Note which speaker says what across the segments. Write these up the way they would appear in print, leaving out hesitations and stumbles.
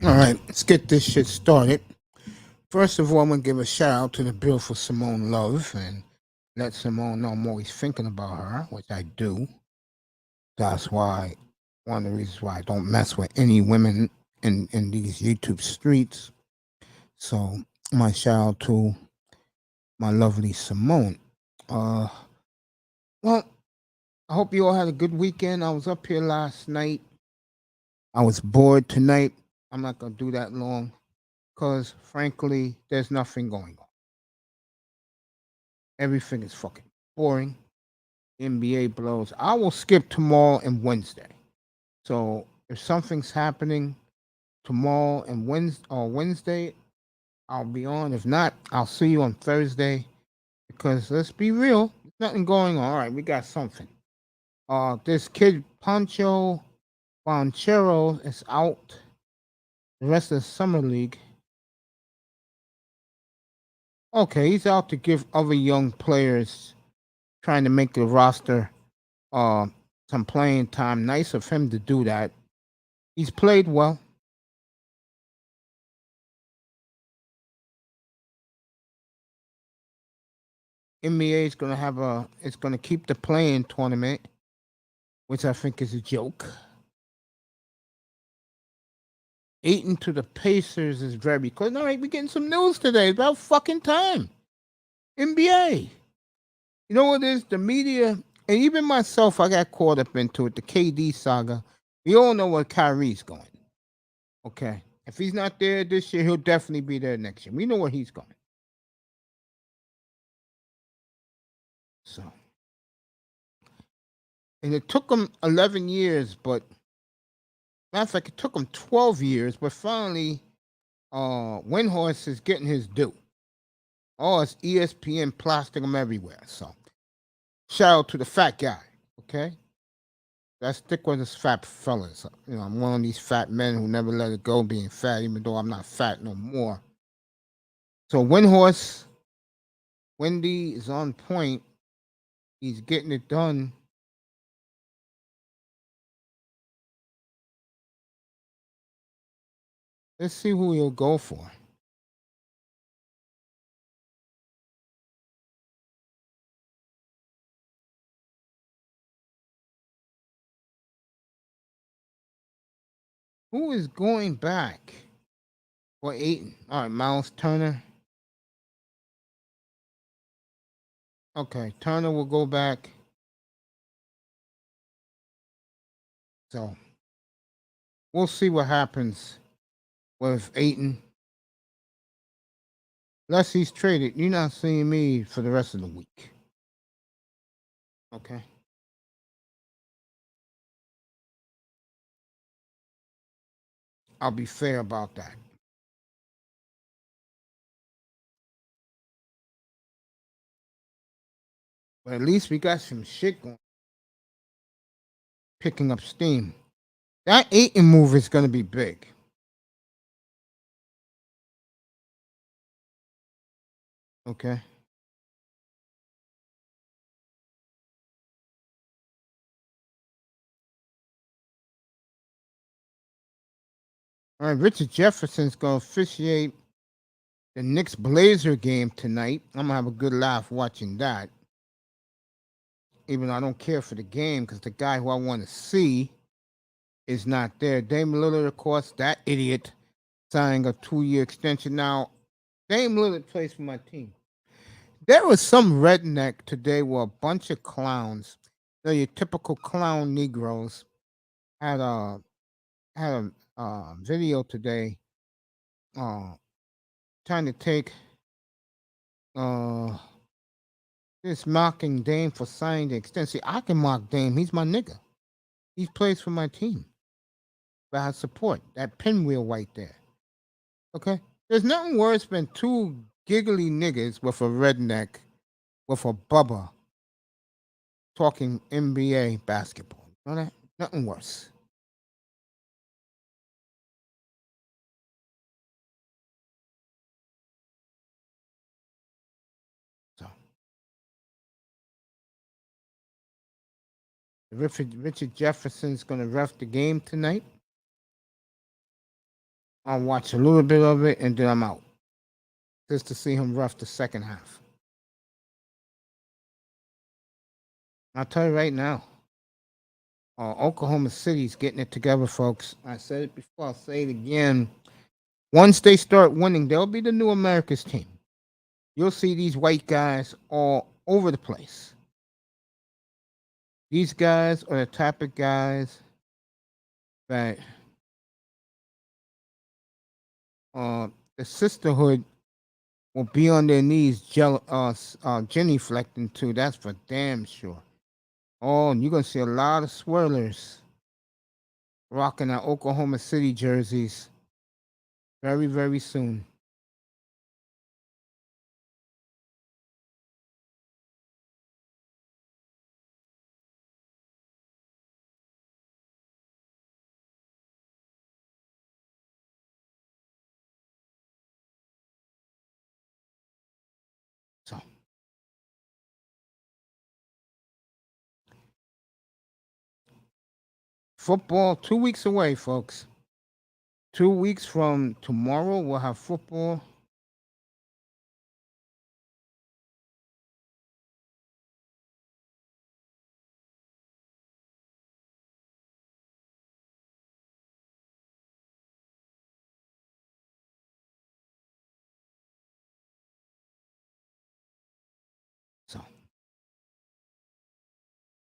Speaker 1: All right, let's get this shit started. First of all, I'm gonna give a shout out to the beautiful Simone Love and let Simone know I'm always thinking about her, which I do. That's why one of the reasons why I don't mess with any women in these YouTube streets. So my shout out to my lovely Simone. Uh, well, I hope you all had a good weekend. I was up here last night. I was bored tonight. I'm not gonna do that long because frankly, there's nothing going on. Everything is fucking boring. NBA blows. I will skip tomorrow and Wednesday. So if something's happening tomorrow and Wednesday, I'll be on. If not, I'll see you on Thursday. Because let's be real, there's nothing going on. All right, we got something. This kid Pancho Bonchero is out the rest of the summer league. Okay, he's out to give other young players trying to make the roster uh, some playing time. Nice of him to do that. He's played well. NBA is gonna have a. It's gonna keep the playing tournament, which I think is a joke. Aiton to the Pacers is very close. All right, we're getting some news today. It's about fucking time. NBA. You know what it is? The media, and even myself, I got caught up into it. The KD saga. We all know where Kyrie's going. Okay. If he's not there this year, he'll definitely be there next year. We know where he's going. So, and it took him 11 years, but matter of fact, it took him 12 years, but finally, Windhorse is getting his due. Oh, it's ESPN plastic him everywhere. So, shout out to the fat guy. Okay. Let's stick with us fat fellas. You know, I'm one of these fat men who never let it go being fat, even though I'm not fat no more. So Windhorse, Wendy is on point. He's getting it done. Let's see who he'll go for. Who is going back for Aiton? All right, Miles Turner. Okay, Turner will go back. So we'll see what happens with Aiton. Unless he's traded, you're not seeing me for the rest of the week. Okay. I'll be fair about that. But at least we got some shit going, picking up steam. That Aiton move is going to be big. Okay. All right, Richard Jefferson's going to officiate the Knicks Blazer game tonight. I'm going to have a good laugh watching that. Even though I don't care for the game because the guy who I want to see is not there. Dame Lillard, of course, that idiot, signing a 2-year extension. Now, Dame Lillard plays for my team. There was some redneck today where a bunch of clowns, your typical clown Negroes, had a video today uh, trying to take uh, this mocking Dame for signing the extension. I can mock Dame. He's my nigga. He plays for my team. But I support that pinwheel right there. Okay? There's nothing worse than two giggly niggas with a redneck, with a bubba, talking NBA basketball. You know that? Nothing worse. So, Richard Jefferson's going to ref the game tonight. I'll watch a little bit of it and then I'm out. Just to see him rough the second half. I'll tell you right now, Oklahoma City's getting it together, folks. I said it before, I'll say it again. Once they start winning, they'll be the new America's team. You'll see these white guys all over the place. These guys are the type of guys that the sisterhood will be on their knees, genuflecting to. That's for damn sure. Oh, and you're gonna see a lot of swirlers rocking our Oklahoma City jerseys very, very soon. So, football 2 weeks away, folks. 2 weeks from tomorrow, we'll have football. So,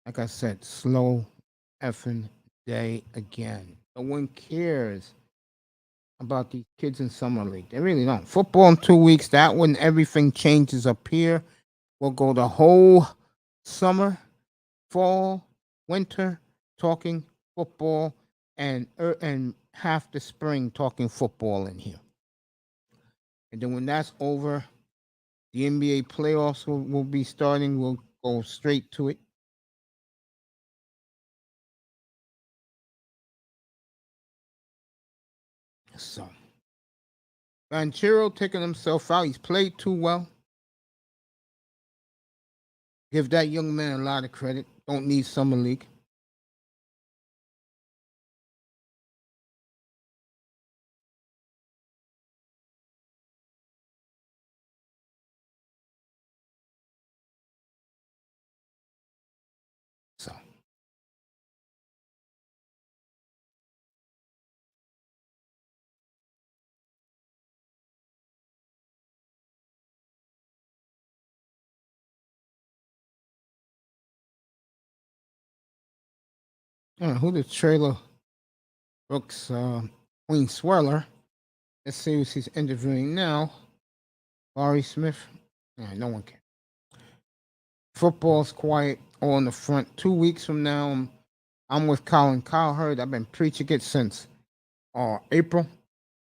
Speaker 1: like I said, slow effing day again. No one cares about these kids in summer league. They really don't. Football in 2 weeks. That when everything changes up here. We'll go the whole summer, fall, winter talking football, and half the spring talking football in here. And then when that's over, the NBA playoffs will be starting. We'll go straight to it. So, Banchero taking himself out. He's played too well. Give that young man a lot of credit. Don't need summer league. So, who the trailer Brooks Queen Swirler? Let's see who he's interviewing now. Laurie Smith. Yeah, no one cares. Football's quiet on the front. 2 weeks from now, I'm with Colin Cowherd. I've been preaching it since April.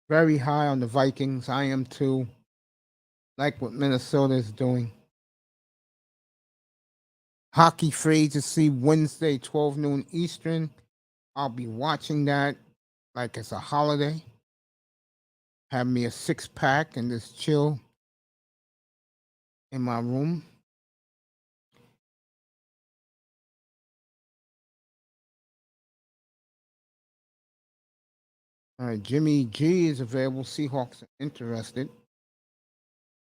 Speaker 1: Very high on the Vikings. I am too. Like what Minnesota is doing. Hockey free to see Wednesday, 12 noon Eastern. I'll be watching that like it's a holiday. Have me a 6-pack and just chill in my room. All right, Jimmy G is available. Seahawks are interested.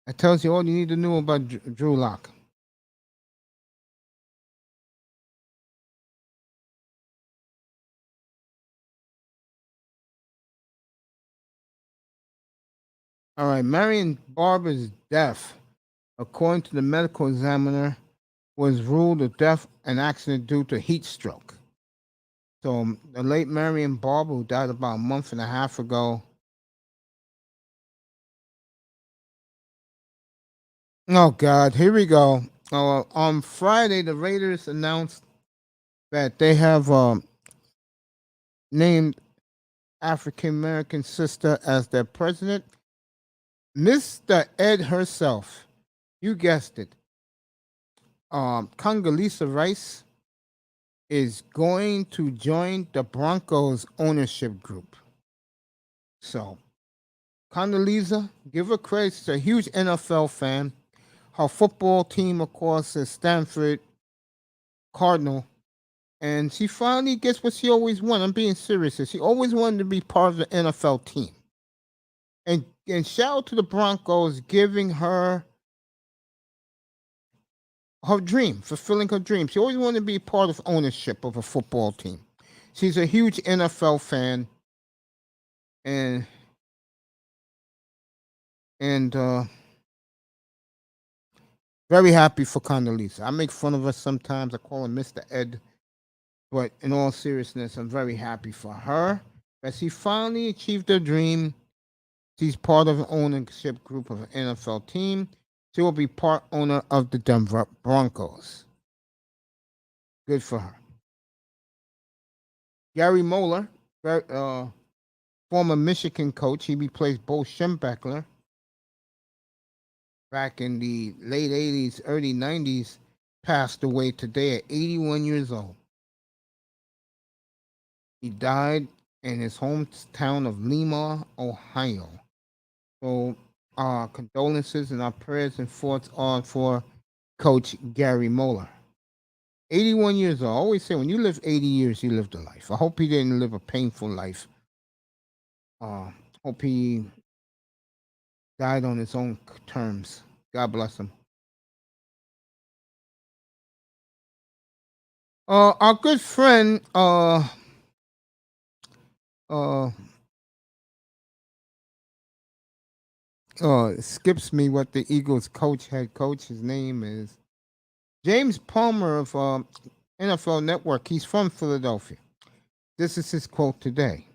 Speaker 1: That tells you all you need to know about Drew Lock. All right, Marion Barber's death, according to the medical examiner, was ruled a death an accident due to heat stroke. So the late Marion Barber, who died about a month and a half ago. Oh God, here we go. On Friday, the Raiders announced that they have named African American sister as their president. Mr. Ed herself, you guessed it. Condoleezza Rice is going to join the Broncos ownership group. So, Condoleezza, give her credit. She's a huge NFL fan. Her football team, of course, is Stanford Cardinal. And she finally gets what she always wanted. I'm being serious. She always wanted to be part of the NFL team. And shout out to the Broncos giving her dream, fulfilling her dream. She always wanted to be part of ownership of a football team. She's a huge NFL fan, and and very happy for Condoleezza. I make fun of her sometimes. I call her Mr. Ed, but in all seriousness, I'm very happy for her that she finally achieved her dream. She's part of an ownership group of an NFL team. She will be part owner of the Denver Broncos. Good for her. Gary Moeller, former Michigan coach, he replaced Bo Schembechler back in the late 80s, early 90s, passed away today at 81 years old. He died in his hometown of Lima, Ohio. So our condolences and our prayers and thoughts are for Coach Gary Moeller. 81 years old. I always say when you live 80 years, you lived a life. I hope he didn't live a painful life. Hope he died on his own terms. God bless him. Our good friend, skips me what the Eagles head coach, his name is James Palmer of NFL Network. He's from Philadelphia. This is his quote today.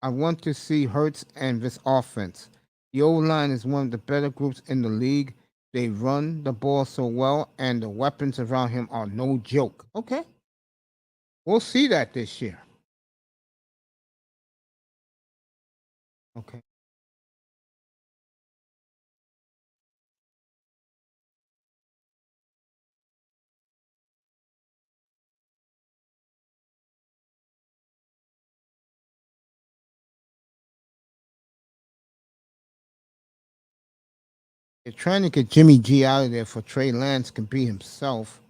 Speaker 1: I want to see Hurts and this offense. The O-line is one of the better groups in the league. They run the ball so well, and the weapons around him are no joke. Okay. We'll see that this year. Okay. They're trying to get Jimmy G out of there for Trey Lance can be himself.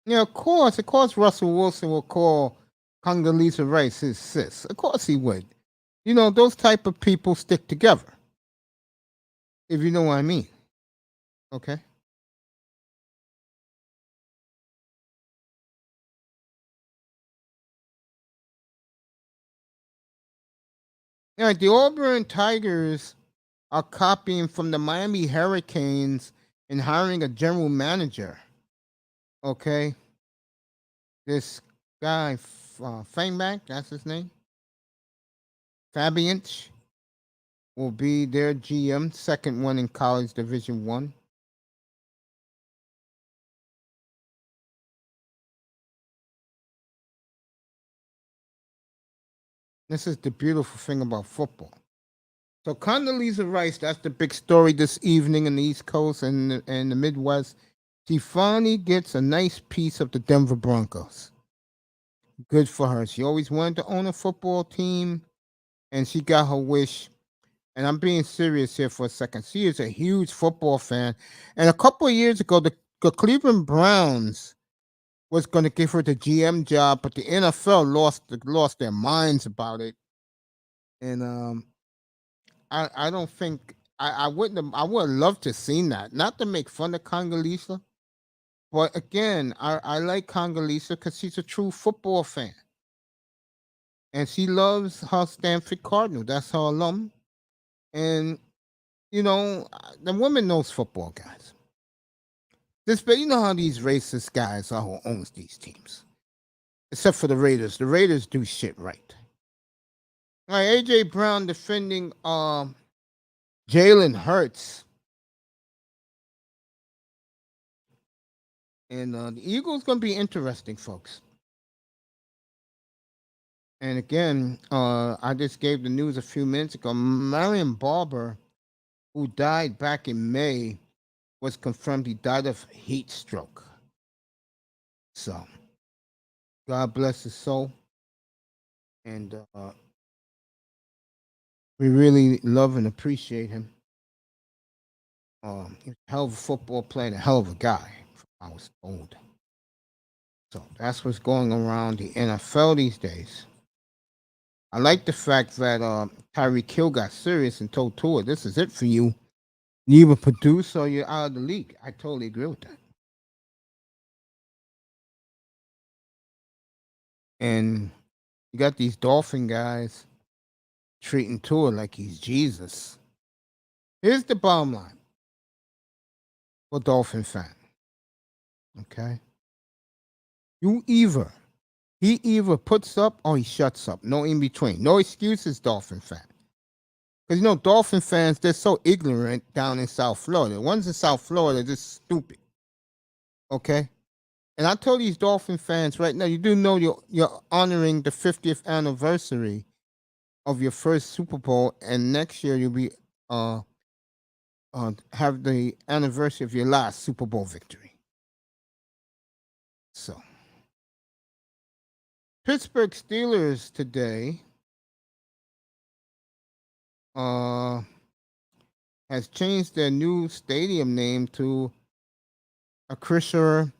Speaker 1: Yeah, of course. Of course, Russell Wilson will call Condoleezza Rice his sis. Of course he would. You know, those type of people stick together, if you know what I mean. Okay. Yeah, the Auburn Tigers are copying from the Miami Hurricanes and hiring a general manager. Okay. This guy, Fangback, that's his name. Fabianch will be their GM, second one in college Division One. This is the beautiful thing about football. So Condoleezza Rice, that's the big story this evening in the East Coast and the Midwest. She finally gets a nice piece of the Denver Broncos. Good for her. She always wanted to own a football team, and she got her wish. And I'm being serious here for a second. She is a huge football fan. And a couple of years ago, the Cleveland Browns was going to give her the GM job, but the NFL lost their minds about it. And I don't think I wouldn't have, I would have loved to seen that. Not to make fun of Condoleezza, but again, I like Condoleezza because she's a true football fan. And she loves her Stanford Cardinal. That's her alum. And you know, the woman knows football, guys. But you know how these racist guys are who owns these teams. Except for the Raiders. The Raiders do shit right. All right, AJ Brown defending Jalen Hurts. And the Eagles gonna be interesting, folks. And again, I just gave the news a few minutes ago. Marion Barber, who died back in May, was confirmed he died of heat stroke. So, God bless his soul. And we really love and appreciate him. He's a hell of a football player and a hell of a guy, I was told. So that's what's going around the NFL these days. I like the fact that Tyreek Hill got serious and told Tua, "This is it for you. You either produce or you're out of the league." I totally agree with that. And you got these Dolphin guys treating Tua like he's Jesus. Here's the bottom line for Dolphin fan. Okay, he either puts up or he shuts up. No in between. No excuses, Dolphin fan. Because Dolphin fans, they're so ignorant down in South Florida. The ones in South Florida are just stupid. Okay? And I tell these Dolphin fans right now, you do know you're honoring the 50th anniversary of your first Super Bowl, and next year you'll be have the anniversary of your last Super Bowl victory. So Pittsburgh Steelers today has changed their new stadium name to Acrisure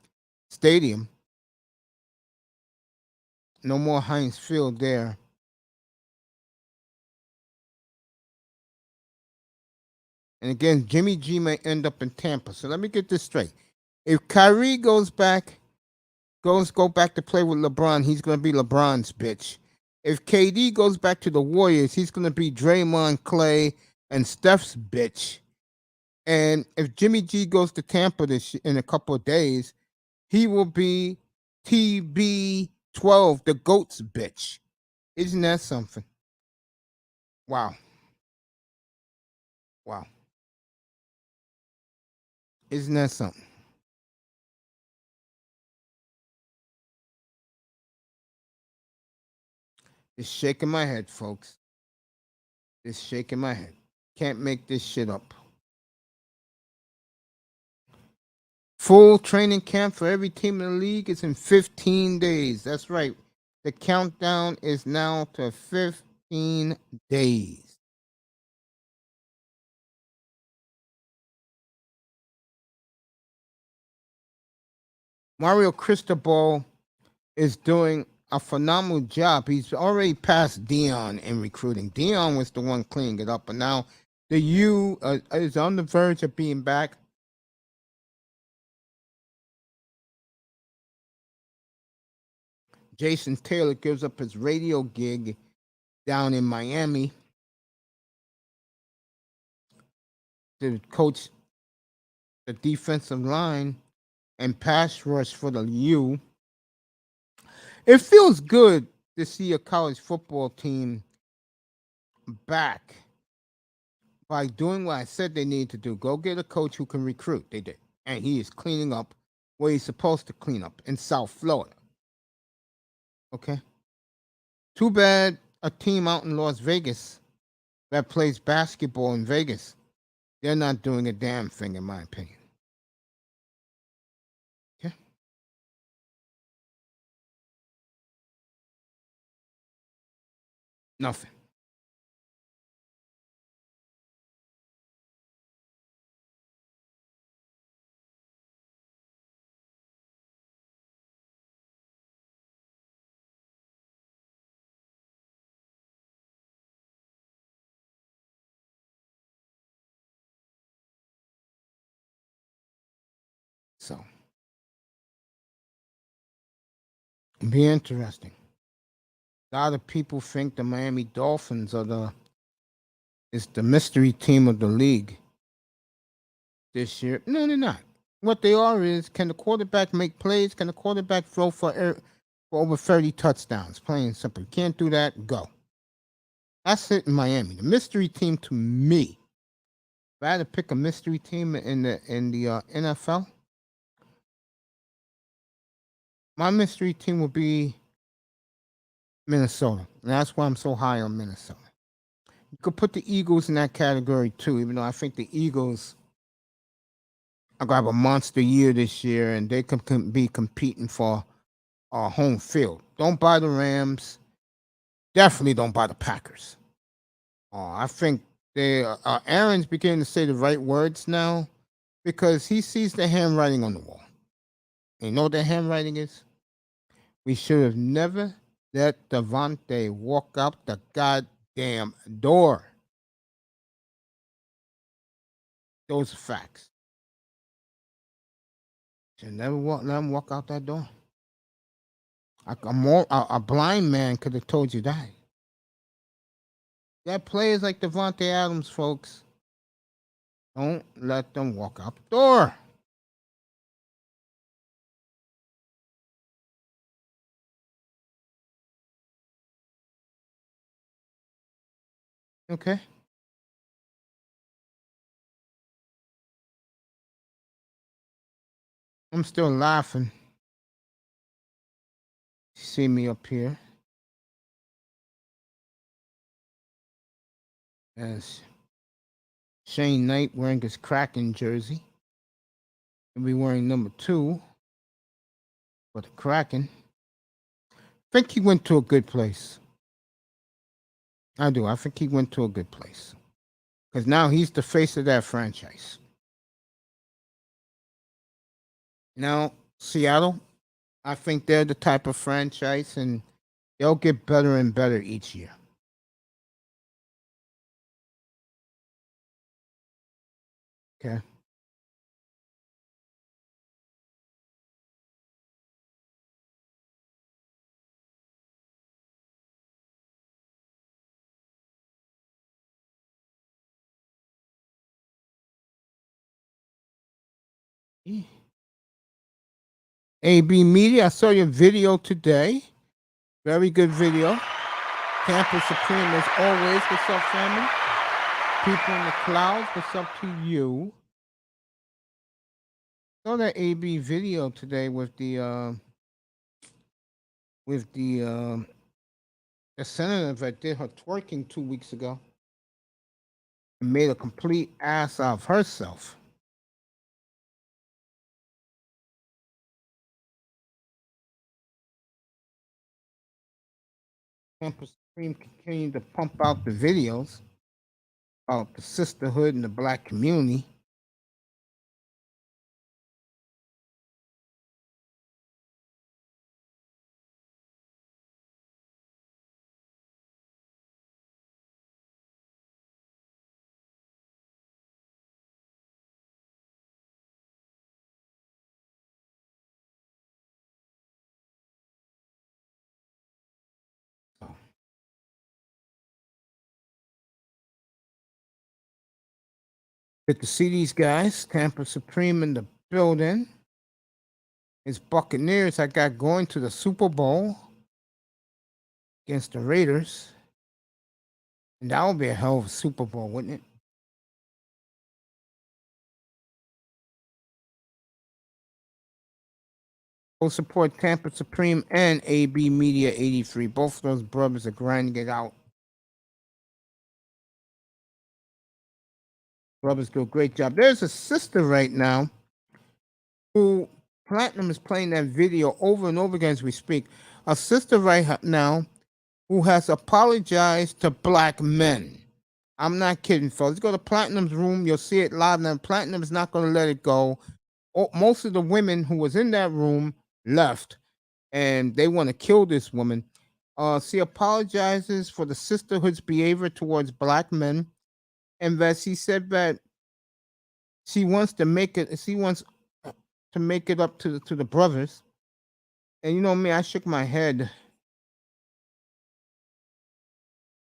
Speaker 1: Stadium. No more Heinz Field there. And again, Jimmy G may end up in Tampa. So let me get this straight. If Kyrie go back to play with LeBron, he's going to be LeBron's bitch. If KD goes back to the Warriors, he's going to be Draymond, Clay, and Steph's bitch. And if Jimmy G goes to Tampa in a couple of days, he will be TB12, the GOAT's bitch. Isn't that something? Wow. Wow. Isn't that something? Just shaking my head, folks. Just shaking my head. Can't make this shit up. Full training camp for every team in the league is in 15 days. That's right. The countdown is now to 15 days. Mario Cristobal is doing a phenomenal job. He's already passed Dion in recruiting. Dion was the one cleaning it up, but now the U is on the verge of being back. Jason Taylor gives up his radio gig down in Miami to coach the defensive line and pass rush for the U. It feels good to see a college football team back by doing what I said they need to do. Go get a coach who can recruit. They did. And he is cleaning up where he's supposed to clean up in South Florida. Okay? Too bad a team out in Las Vegas that plays basketball in Vegas, they're not doing a damn thing, in my opinion. Okay? Nothing. So, it'll be interesting. A lot of people think the Miami Dolphins is the mystery team of the league this year. No, they're not. What they are is, can the quarterback make plays? Can the quarterback throw for over 30 touchdowns? Plain and simple. You can't do that, go. That's it in Miami. The mystery team to me, if I had to pick a mystery team in the NFL, my mystery team would be Minnesota. And that's why I'm so high on Minnesota. You could put the Eagles in that category too, even though I think the Eagles are going to have a monster year this year and they can be competing for home field. Don't buy the Rams. Definitely don't buy the Packers. I think Aaron's beginning to say the right words now because he sees the handwriting on the wall. And you know what the handwriting is? We should have never let Devontae walk out the goddamn door. Those are facts. Should never let him walk out that door. A blind man could have told you that. That players like Devontae Adams, folks, don't let them walk out the door. Okay. I'm still laughing. You see me up here. As Shane Knight wearing his Kraken jersey. He'll be wearing number 2 for the Kraken. I think he went to a good place. I do. I think he went to a good place. Because now he's the face of that franchise. Now, Seattle, I think they're the type of franchise, and they'll get better and better each year. Okay. AB Media, I saw your video today. Very good video. Tampa Supreme as always. What's up, family? People in the clouds, what's up to you? Saw that AB video today with the senator that did her twerking 2 weeks ago and made a complete ass of herself. Tampa Supreme continued to pump out the videos about the sisterhood and the black community. Good to see these guys. Tampa Supreme in the building. His Buccaneers I got going to the Super Bowl against the Raiders. And that would be a hell of a Super Bowl, wouldn't it? Go support Tampa Supreme and AB Media 83. Both of those brothers are grinding it out. Brothers do a great job. There's a sister right now who Platinum is playing that video over and over again as we speak. A sister right now who has apologized to black men. I'm not kidding, folks. Go to Platinum's room. You'll see it live now. Platinum is not going to let it go. Most of the women who was in that room left, and they want to kill this woman. She apologizes for the sisterhood's behavior towards black men, and that she said that she wants to make it. She wants to make it up to the brothers. And you know me, I shook my head.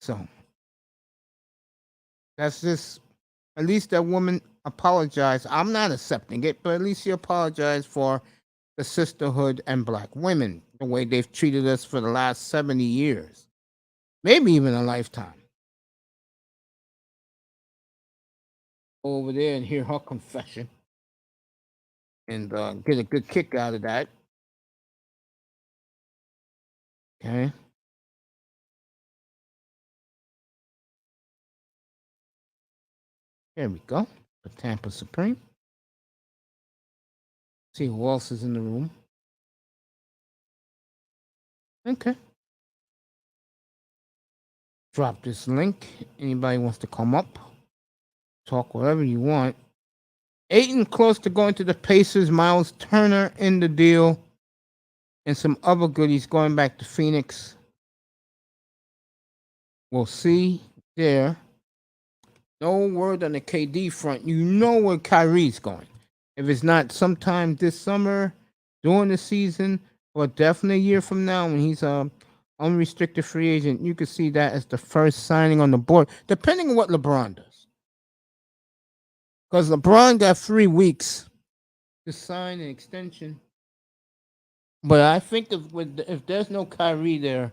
Speaker 1: So that's just, at least that woman apologized. I'm not accepting it, but at least she apologized for the sisterhood and black women, the way they've treated us for the last 70 years, maybe even a lifetime. Over there and hear her confession and get a good kick out of that. Okay. There we go. The Tampa Supreme. See who else is in the room. Okay. Drop this link. Anybody wants to come up, talk whatever you want. Ayton close to going to the Pacers. Miles Turner in the deal. and some other goodies going back to Phoenix. We'll see there. No word on the KD front. You know where Kyrie's going. If it's not sometime this summer, during the season, or definitely a year from now when he's a unrestricted free agent, you could see that as the first signing on the board, depending on what LeBron does. Because LeBron got 3 weeks to sign an extension. But I think if there's no Kyrie there,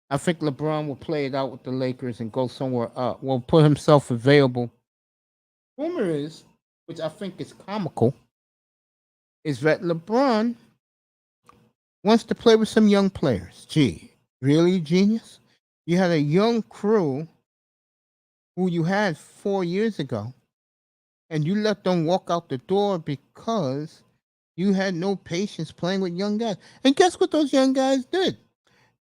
Speaker 1: I think LeBron will play it out with the Lakers and go somewhere up. Will put himself available. Rumor is, which I think is comical, is that LeBron wants to play with some young players. Gee, really, genius? You had a young crew who you had 4 years ago, and you let them walk out the door because you had no patience playing with young guys. And guess what those young guys did?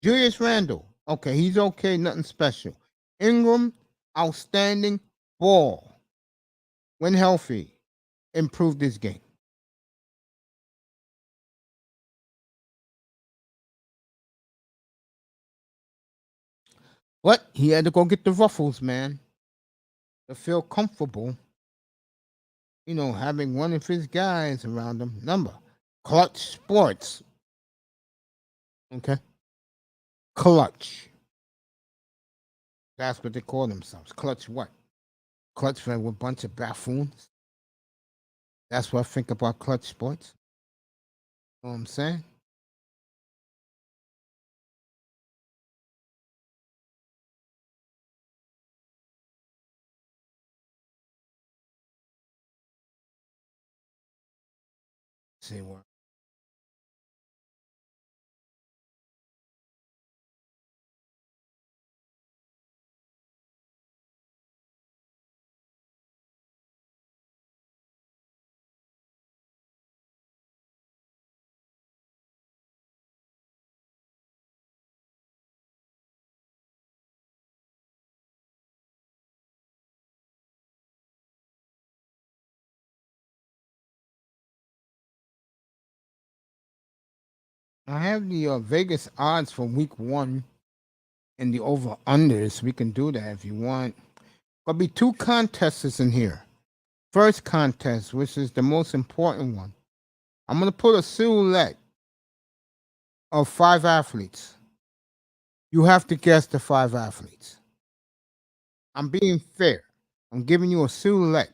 Speaker 1: Julius Randle, okay, he's okay, nothing special. Ingram, outstanding ball. When healthy, improved his game. But he had to go get the ruffles, man, to feel comfortable, having one of his guys around him. Number, Clutch Sports. Okay? Clutch. That's what they call themselves. Clutch what? Clutch for a bunch of buffoons. That's what I think about Clutch Sports. You know what I'm saying? See what? I have the Vegas odds for week 1 and the over unders. We can do that if you want. There'll be 2 contests in here. First contest, which is the most important one. I'm going to put a silhouette of 5 athletes. You have to guess the 5 athletes. I'm being fair. I'm giving you a silhouette.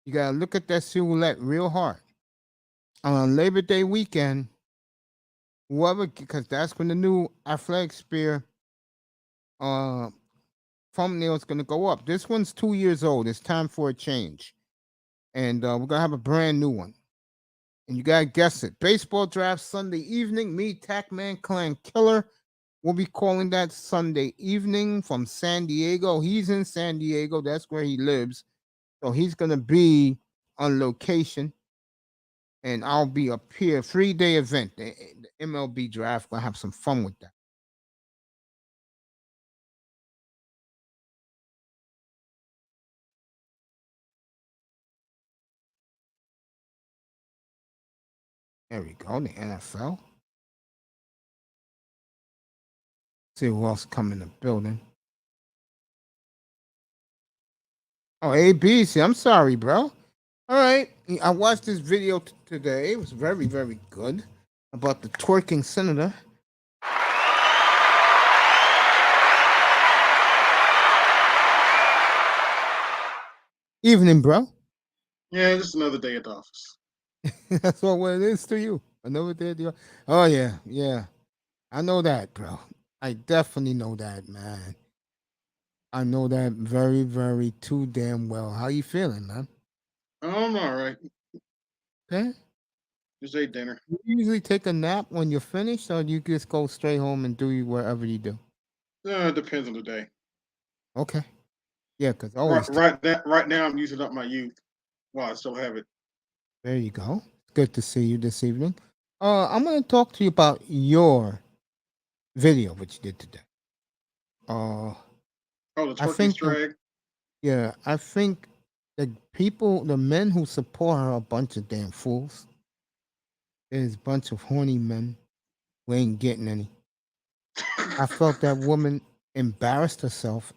Speaker 1: You got to look at that silhouette real hard. On Labor Day weekend, whoever, because that's when the new athletic sphere thumbnail is going to go up. This one's 2 years old. It's time for a change. And we're going to have a brand new one. And you got to guess it. Baseball draft Sunday evening. Me, Tac-Man Clan Killer. We'll be calling that Sunday evening from San Diego. He's in San Diego. That's where he lives. So he's going to be on location. And I'll be up here. 3-day event. The MLB draft. We'll have some fun with that. There we go. The NFL. See who else come in the building. Oh, ABC. I'm sorry, bro. All right. I watched this video today. It was very, very good about the twerking senator. Evening, bro.
Speaker 2: Yeah, just another day at the office.
Speaker 1: That's what it is to you. Another day at the office. Oh, yeah. Yeah. I know that, bro. I definitely know that, man. I know that very, very too damn well. How you feeling, man?
Speaker 2: I'm all right.
Speaker 1: Okay.
Speaker 2: Just ate dinner.
Speaker 1: You usually take a nap when you're finished, or do you just go straight home and do whatever you do?
Speaker 2: It depends on the day.
Speaker 1: Okay. Yeah, because
Speaker 2: Right,
Speaker 1: always.
Speaker 2: right now, I'm using up my youth while I still have it.
Speaker 1: There you go. Good to see you this evening. I'm going to talk to you about your video, which you did today.
Speaker 2: Oh, the
Speaker 1: I
Speaker 2: twerking
Speaker 1: think,
Speaker 2: strag.
Speaker 1: yeah, I think the men who support her are a bunch of damn fools. there's a bunch of horny men who ain't getting any. I felt that woman embarrassed herself,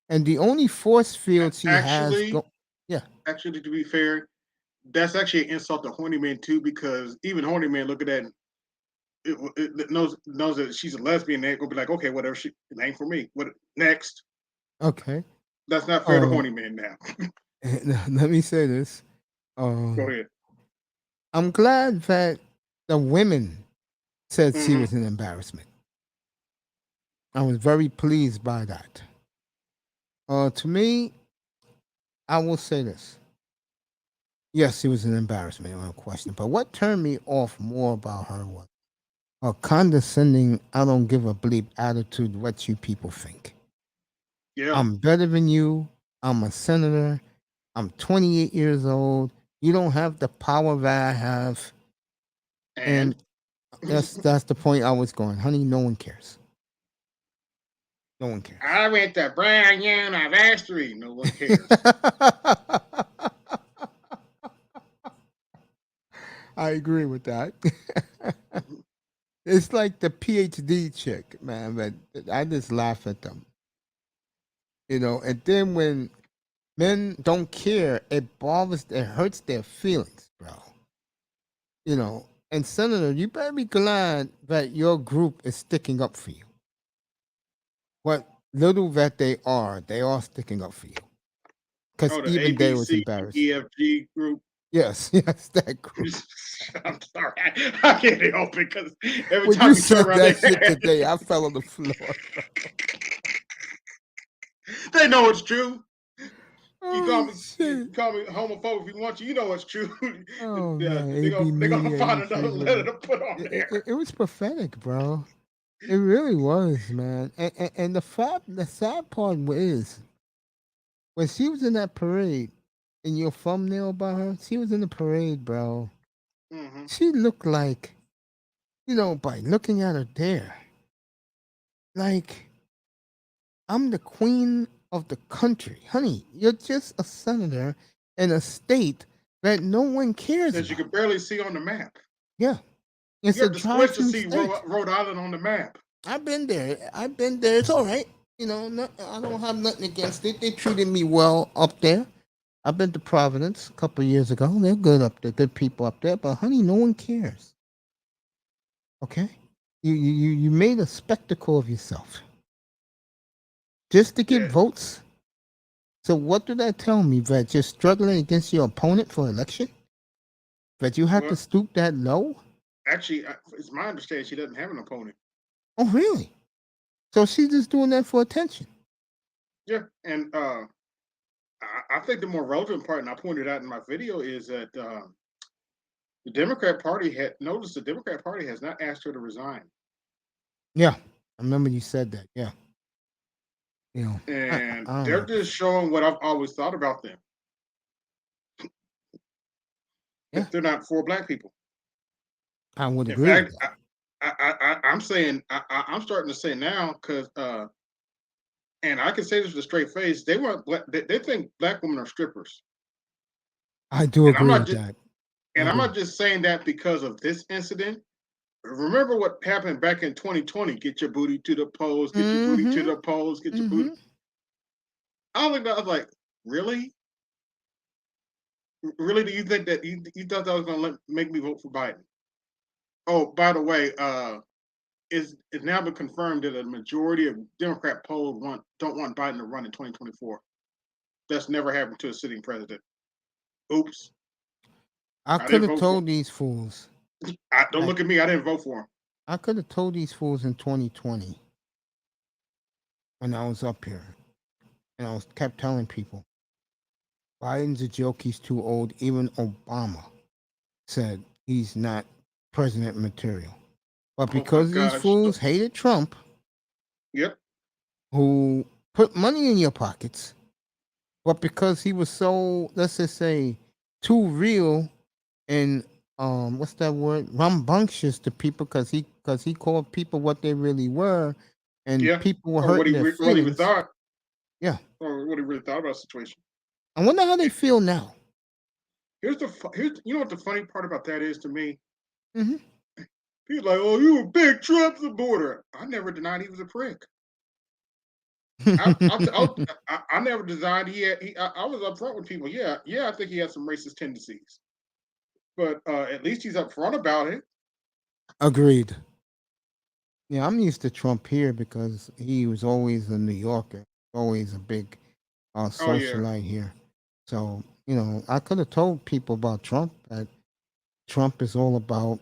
Speaker 1: and the only force field she has
Speaker 2: Actually,
Speaker 1: go. Yeah.
Speaker 2: actually, to be fair, that's actually an insult to horny men too, because even horny men look at that and it knows that she's a lesbian. They're gonna be like, okay, whatever. It ain't for me. What next?
Speaker 1: Okay.
Speaker 2: That's not fair to
Speaker 1: Um.
Speaker 2: horny men now.
Speaker 1: Let me say this.
Speaker 2: Go ahead.
Speaker 1: I'm glad that the women said she
Speaker 2: Hmm.
Speaker 1: was an embarrassment. I was very pleased by that. To me, I will say this. Yes, she was an embarrassment, no question. But what turned me off more about her was a condescending, I don't give a bleep attitude, what you people think.
Speaker 2: Yeah,
Speaker 1: I'm better than you. I'm a senator. I'm 28 years old. You don't have the power that I have. And
Speaker 2: and
Speaker 1: that's the point I was going. Honey, no one cares. No one cares.
Speaker 2: I went to Brown University. No one cares.
Speaker 1: I agree with that. It's like the PhD chick, man, but I just laugh at them. And then when men don't care, it hurts their feelings, bro. And Senator, you better be glad that your group is sticking up for you. What little that they are sticking up for you. Because
Speaker 2: Oh, the
Speaker 1: even they was
Speaker 2: ABC
Speaker 1: embarrassed.
Speaker 2: EFG group.
Speaker 1: Yes, yes, that group.
Speaker 2: I'm sorry, I can't help it because every
Speaker 1: When you
Speaker 2: time you turn
Speaker 1: said
Speaker 2: around,
Speaker 1: that shit today, I fell on the floor.
Speaker 2: they know it's true. You
Speaker 1: Oh shit!
Speaker 2: call me homophobe if you want to. You know it's true.
Speaker 1: Oh
Speaker 2: Yeah,
Speaker 1: man,
Speaker 2: they're
Speaker 1: AB
Speaker 2: gonna
Speaker 1: Media,
Speaker 2: find
Speaker 1: AB
Speaker 2: another
Speaker 1: Favor.
Speaker 2: letter to put on there.
Speaker 1: It was pathetic, bro. It really was, man. And the sad part is when she was in that parade, in your thumbnail about her, she was in the parade, bro.
Speaker 2: Hmm.
Speaker 1: She looked like, by looking at her there, like I'm the queen of the country, honey. You're just a senator in a state that no one cares
Speaker 2: That you
Speaker 1: about.
Speaker 2: can barely see on the map.
Speaker 1: Yeah, it's
Speaker 2: You
Speaker 1: a
Speaker 2: have to squint to
Speaker 1: drive-through
Speaker 2: see
Speaker 1: state.
Speaker 2: Rhode Island on the map.
Speaker 1: I've been there. I've been there. It's all right. I don't have nothing against it. They treated me well up there. I've been to Providence a couple of years ago. They're good up there, good people up there. But honey, no one cares. Okay, you made a spectacle of yourself just to get
Speaker 2: Yeah.
Speaker 1: votes. So what did that tell me? That you're struggling against your opponent for election? That you have to
Speaker 2: Well,
Speaker 1: stoop that low?
Speaker 2: actually, it's my understanding she doesn't have an opponent.
Speaker 1: Oh, really? So she's just doing that for attention.
Speaker 2: Yeah, and I think the more relevant part, and I pointed out in my video, is that the Democrat Party had noticed the Democrat Party has not asked her to resign,
Speaker 1: Yeah, I remember you said that. Yeah,
Speaker 2: and
Speaker 1: I don't
Speaker 2: they're
Speaker 1: know.
Speaker 2: just showing what I've always thought about them,
Speaker 1: Yeah,
Speaker 2: that they're not for black people.
Speaker 1: I would
Speaker 2: In
Speaker 1: agree with
Speaker 2: fact,
Speaker 1: that.
Speaker 2: I'm saying I'm starting to say now because and I can say this with a straight face, they want black, they think black women are strippers,
Speaker 1: I do
Speaker 2: and I'm
Speaker 1: agree
Speaker 2: not
Speaker 1: with
Speaker 2: just
Speaker 1: that. I
Speaker 2: and I'm
Speaker 1: do.
Speaker 2: not just saying that because of this incident. Remember what happened back in 2020? Get your booty to the polls, get your booty to
Speaker 1: Mm-hmm.
Speaker 2: the polls, get your booty.
Speaker 1: Mm-hmm.
Speaker 2: I don't think that I was like, really? Really? Do you think that you thought that was going to make me vote for Biden? Oh, by the way, it's now been confirmed that a majority of Democrat polls don't want Biden to run in 2024. That's never happened to a sitting president. Oops,
Speaker 1: I
Speaker 2: I
Speaker 1: could
Speaker 2: didn't
Speaker 1: have
Speaker 2: vote for.
Speaker 1: told these fools.
Speaker 2: Don't
Speaker 1: Like
Speaker 2: look at me. I didn't vote for him.
Speaker 1: I could have told these fools in 2020 when I was up here, and I was kept telling people, Biden's a joke. He's too old. Even Obama said he's not president material. But
Speaker 2: Oh my
Speaker 1: because these
Speaker 2: gosh.
Speaker 1: fools hated Trump,
Speaker 2: Yep.
Speaker 1: who put money in your pockets, but because he was so, let's just say, too real and what's that word, rambunctious to people, because he called people what they really were, and
Speaker 2: Yeah.
Speaker 1: people were
Speaker 2: Or what
Speaker 1: hurting
Speaker 2: he
Speaker 1: their
Speaker 2: really
Speaker 1: feelings.
Speaker 2: thought,
Speaker 1: Yeah,
Speaker 2: or what he really thought about the situation.
Speaker 1: I wonder how they feel now.
Speaker 2: Here's you know what the funny part about that is to me.
Speaker 1: Hmm.
Speaker 2: People like, oh, you a big Trump supporter. I never denied he was a prick. I never denied he had. I was upfront with people. Yeah, yeah, I think he has some racist tendencies, but at least he's upfront about it.
Speaker 1: Agreed. Yeah, I'm used to Trump here because he was always a New Yorker, always a big
Speaker 2: Oh yeah,
Speaker 1: socialite here. So, I could have told people about Trump that Trump is all about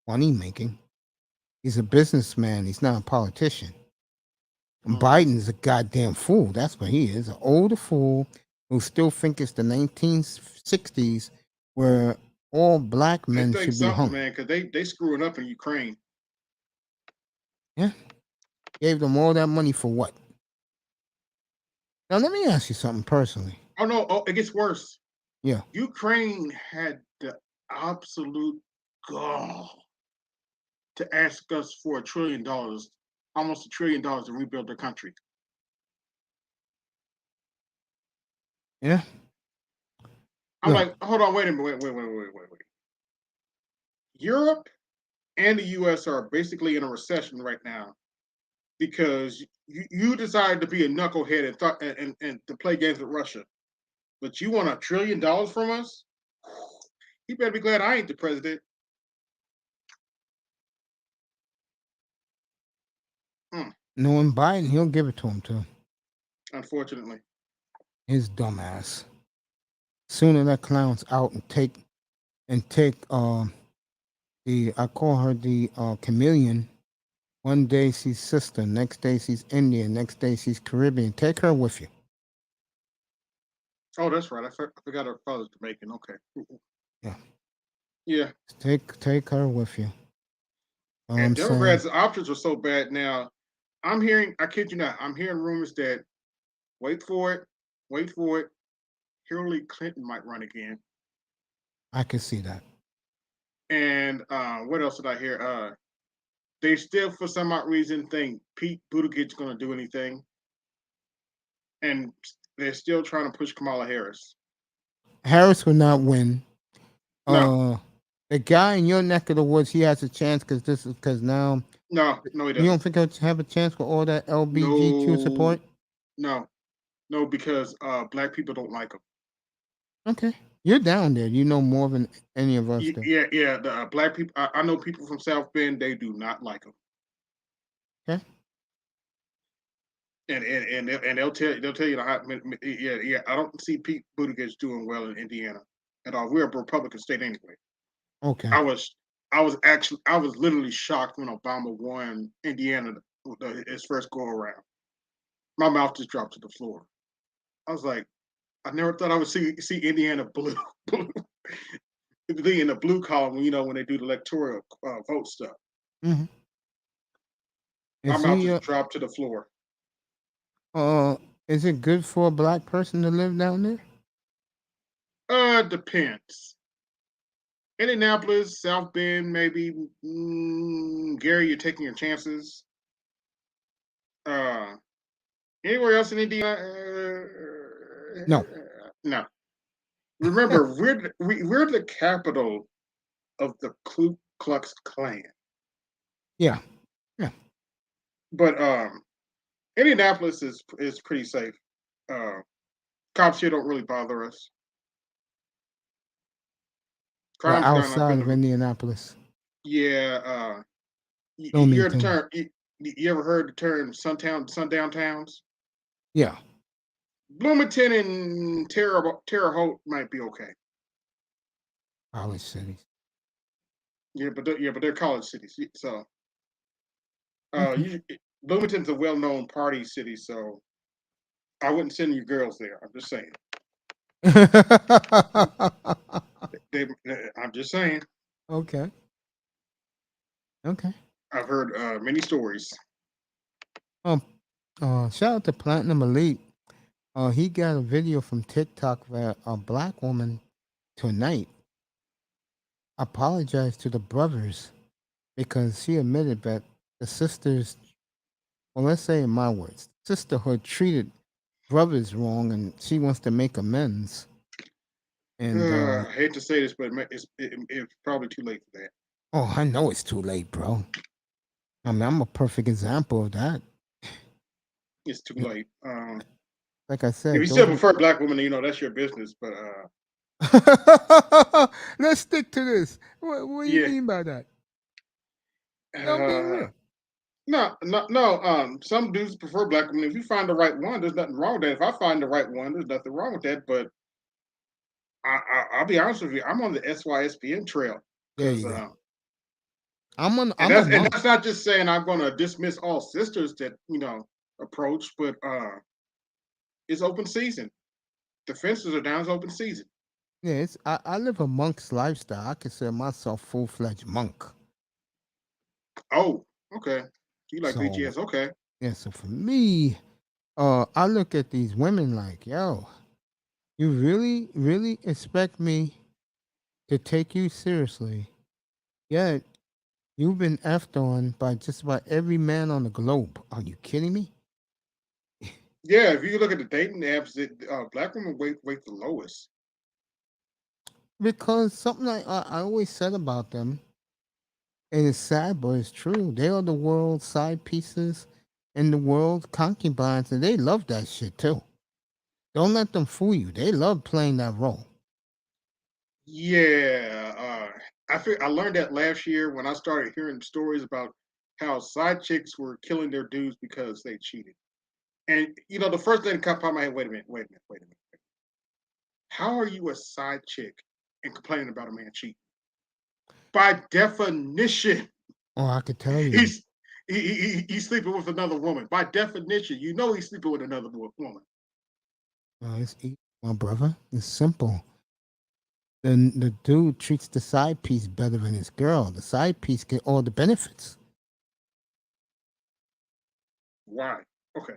Speaker 1: money making. He's a businessman. He's not a politician. And
Speaker 2: hmm
Speaker 1: Biden's a goddamn fool. That's what he is. An older fool who still think it's the 1960s where all black
Speaker 2: they
Speaker 1: men
Speaker 2: think
Speaker 1: should be
Speaker 2: something,
Speaker 1: hung.
Speaker 2: man, because they screwing up in Ukraine.
Speaker 1: Yeah. Gave them all that money for what? Now, let me ask you something personally.
Speaker 2: Oh no, oh it gets worse.
Speaker 1: Yeah.
Speaker 2: Ukraine had the absolute gall to ask us for $1 trillion, almost $1 trillion to rebuild their country.
Speaker 1: Yeah.
Speaker 2: I'm
Speaker 1: Look,
Speaker 2: like, hold on, wait a minute, wait. Europe and the U.S. are basically in a recession right now because you decided to be a knucklehead and thought and to play games with Russia, but you want $1 trillion from us? You better be glad I ain't the president. Mm,
Speaker 1: knowing Biden, he'll give it to him too.
Speaker 2: unfortunately.
Speaker 1: His dumbass. Sooner that clown's out and take the I call her the chameleon. One day she's sister, next day she's Indian, next day she's Caribbean. Take her with you.
Speaker 2: Oh, that's right. I forgot our father's Jamaican. Okay.
Speaker 1: Yeah.
Speaker 2: Yeah.
Speaker 1: Take her with you. All
Speaker 2: And
Speaker 1: I'm saying.
Speaker 2: Democrats' options are so bad now. I'm hearing, I kid you not, I'm hearing rumors that, wait for it, wait for it, Hillary Clinton might run again.
Speaker 1: I can see that.
Speaker 2: And what else did I hear? They still, for some odd reason, think Pete Buttigieg is going to do anything. And they're still trying to push Kamala Harris.
Speaker 1: Harris will not win.
Speaker 2: No,
Speaker 1: Uh the guy in your neck of the woods, he has a chance because now
Speaker 2: no, he
Speaker 1: you don't
Speaker 2: doesn't.
Speaker 1: think he'll have a chance with all that LBGQ
Speaker 2: No,
Speaker 1: support?
Speaker 2: no, no, because black people don't like him.
Speaker 1: Okay. You're down there. You know more than any of us do.
Speaker 2: Yeah, yeah. The black people, I know people from South Bend, they do not like him.
Speaker 1: Okay.
Speaker 2: And they'll tell you the hot yeah. I don't see Pete Buttigieg doing well in Indiana at all. We're a Republican state anyway.
Speaker 1: Okay.
Speaker 2: I was I was literally shocked when Obama won Indiana his first go around. My mouth just dropped to the floor. I was like, I never thought I would see Indiana blue, blue be in the blue column. When they do the electoral vote stuff.
Speaker 1: Hmm.
Speaker 2: My
Speaker 1: Is
Speaker 2: mouth
Speaker 1: he
Speaker 2: just dropped to the floor.
Speaker 1: uh is it good for a black person to live down there?
Speaker 2: Depends. Indianapolis, South Bend, maybe. Gary, you're taking your chances. Uh, Anywhere else in Indiana?
Speaker 1: No.
Speaker 2: No. Remember, we're the capital of the Ku Klux Klan,
Speaker 1: Yeah. Yeah.
Speaker 2: but Indianapolis is pretty safe. Uh, Cops here don't really bother us.
Speaker 1: But
Speaker 2: Crime's gone up
Speaker 1: outside
Speaker 2: in
Speaker 1: of
Speaker 2: the
Speaker 1: Indianapolis.
Speaker 2: yeah. You heard the
Speaker 1: Wilmington.
Speaker 2: term? You ever heard the term sundown towns?
Speaker 1: Yeah.
Speaker 2: Bloomington and Terre Haute might be okay.
Speaker 1: College cities.
Speaker 2: Yeah, but they're college cities. So
Speaker 1: Okay.
Speaker 2: Bloomington's a well-known party city, so I wouldn't send you girls there. I'm just saying. I'm just saying.
Speaker 1: Okay. Okay.
Speaker 2: I've heard many stories.
Speaker 1: Um shout out to Platinum Elite. He got a video from TikTok where a black woman tonight apologized to the brothers because she admitted that the sisters, well, let's say in my words, sisterhood treated brothers wrong, and she wants to make amends. And
Speaker 2: I hate to say this, but it's probably too late for that.
Speaker 1: Oh, I know it's too late, bro. I mean, I'm a perfect example of that.
Speaker 2: It's too
Speaker 1: Y-
Speaker 2: late.
Speaker 1: Like I
Speaker 2: If
Speaker 1: said,
Speaker 2: you still
Speaker 1: those
Speaker 2: prefer black women, that's your business. But
Speaker 1: are. Let's stick to this. What do you
Speaker 2: yeah,
Speaker 1: mean by that? No, I'm being
Speaker 2: uh,
Speaker 1: real.
Speaker 2: no. Some dudes prefer black women. If you find the right one, there's nothing wrong with that. If I find the right one, there's nothing wrong with that. But I'll be honest with you, I'm on the SYSBN trail
Speaker 1: There
Speaker 2: because
Speaker 1: you go.
Speaker 2: and
Speaker 1: I'm a monk.
Speaker 2: that's not just saying I'm going to dismiss all sisters that approach, but it's open season. The fences are down. It's open season.
Speaker 1: Yeah, I live a monk's lifestyle. I consider myself full fledged monk.
Speaker 2: Oh, okay. You like
Speaker 1: So
Speaker 2: BGS? Okay.
Speaker 1: yeah, so for me, I look at these women like, yo, you really, really expect me to take you seriously? Yet you've been effed on by just about every man on the globe. Are you kidding me?
Speaker 2: Yeah, if you look at the dating apps, black women wait the lowest.
Speaker 1: Because something I always said about them, and it's sad, but it's true. They are the world's side pieces and the world's concubines, and they love that shit too. Don't let them fool you. They love playing that role.
Speaker 2: Yeah, I learned that last year when I started hearing stories about how side chicks were killing their dudes because they cheated. And the first thing that came out of my head, wait a minute. How are you a side chick and complaining about a man cheating? By definition,
Speaker 1: Oh, I could tell you.
Speaker 2: he's he's sleeping with another woman. By definition, he's sleeping with another woman.
Speaker 1: It's easy, my brother. It's simple. The dude treats the side piece better than his girl. The side piece get all the benefits.
Speaker 2: Why? Okay,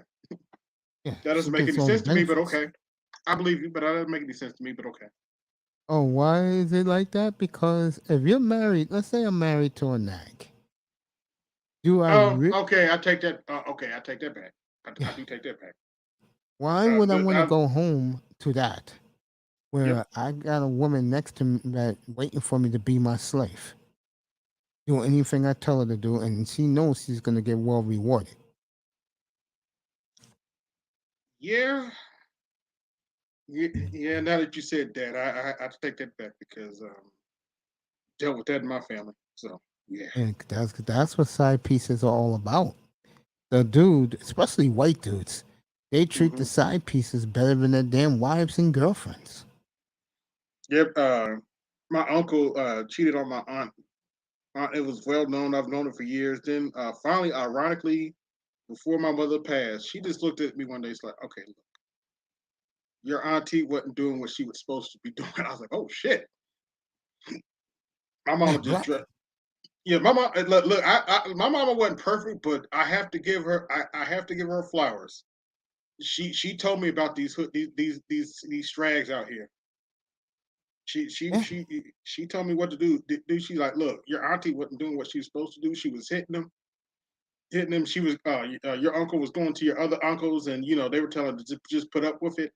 Speaker 1: Yeah,
Speaker 2: that
Speaker 1: she
Speaker 2: doesn't make
Speaker 1: gets
Speaker 2: any
Speaker 1: all the
Speaker 2: sense to me, but
Speaker 1: benefits.
Speaker 2: okay. I believe you, but that doesn't make any sense to me, but okay.
Speaker 1: Oh, why is it like that? Because if you're married, let's say I'm married to a nag. Do I
Speaker 2: Oh,
Speaker 1: re-
Speaker 2: okay. I take that. Okay, I take that back. I
Speaker 1: Yeah.
Speaker 2: do take that back.
Speaker 1: Why would I
Speaker 2: But
Speaker 1: want to go home to that
Speaker 2: yep.
Speaker 1: where I got a woman next to me that waiting for me to be my slave? Do anything I tell her to do, and she knows she's gonna get well rewarded.
Speaker 2: Yeah, yeah. Now that you said that, I take that back because dealt with that in my family. So yeah.
Speaker 1: And that's what side pieces are all about. The dude, especially white dudes, they treat the
Speaker 2: Hmm.
Speaker 1: side pieces better than their damn wives and girlfriends.
Speaker 2: Yep. My uncle cheated on my aunt. It was well known. I've known it for years. Then finally, ironically, before my mother passed, she just looked at me one day. It's like, okay, look, your auntie wasn't doing what she was supposed to be doing. I was like, oh shit. My
Speaker 1: Yeah,
Speaker 2: mama just
Speaker 1: black.
Speaker 2: dressed. Yeah, my mom. Look, my mama wasn't perfect, but I have to give her. I have to give her flowers. She told me about these strags out here. She she
Speaker 1: Yeah,
Speaker 2: she she told me what to do. She like, look, your auntie wasn't doing what she was supposed to do. She was hitting them. She was your uncle was going to your other uncles, and they were telling her to just put up with it.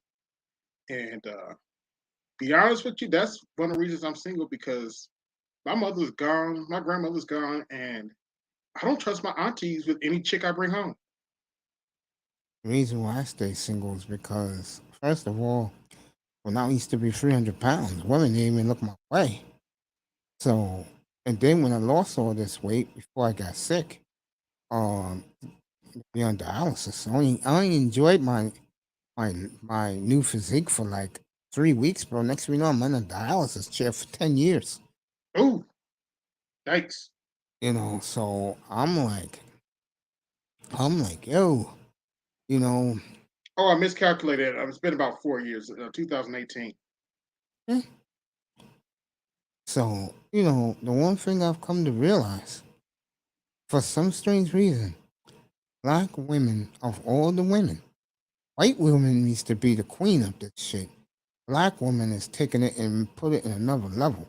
Speaker 2: And be honest with you, that's one of the reasons I'm single because my mother's gone, my grandmother's gone, and I don't trust my aunties with any chick I bring home.
Speaker 1: the reason why I stay single is because, first of all, when I used to be 300 pounds, women didn't even look my way. So, and then when I lost all this weight before I got sick, um, be on dialysis. I only enjoyed my new physique for like 3 weeks, bro. Next thing you know, I'm in a dialysis chair for 10 years.
Speaker 2: Ooh, yikes!
Speaker 1: So I'm like, yo, you know,
Speaker 2: Oh, I miscalculated. It's been about 4 years. 2018.
Speaker 1: eh. So the one thing I've come to realize, for some strange reason, black women of all the women, white women needs to be the queen of this shit. Black women is taking it and put it in another level.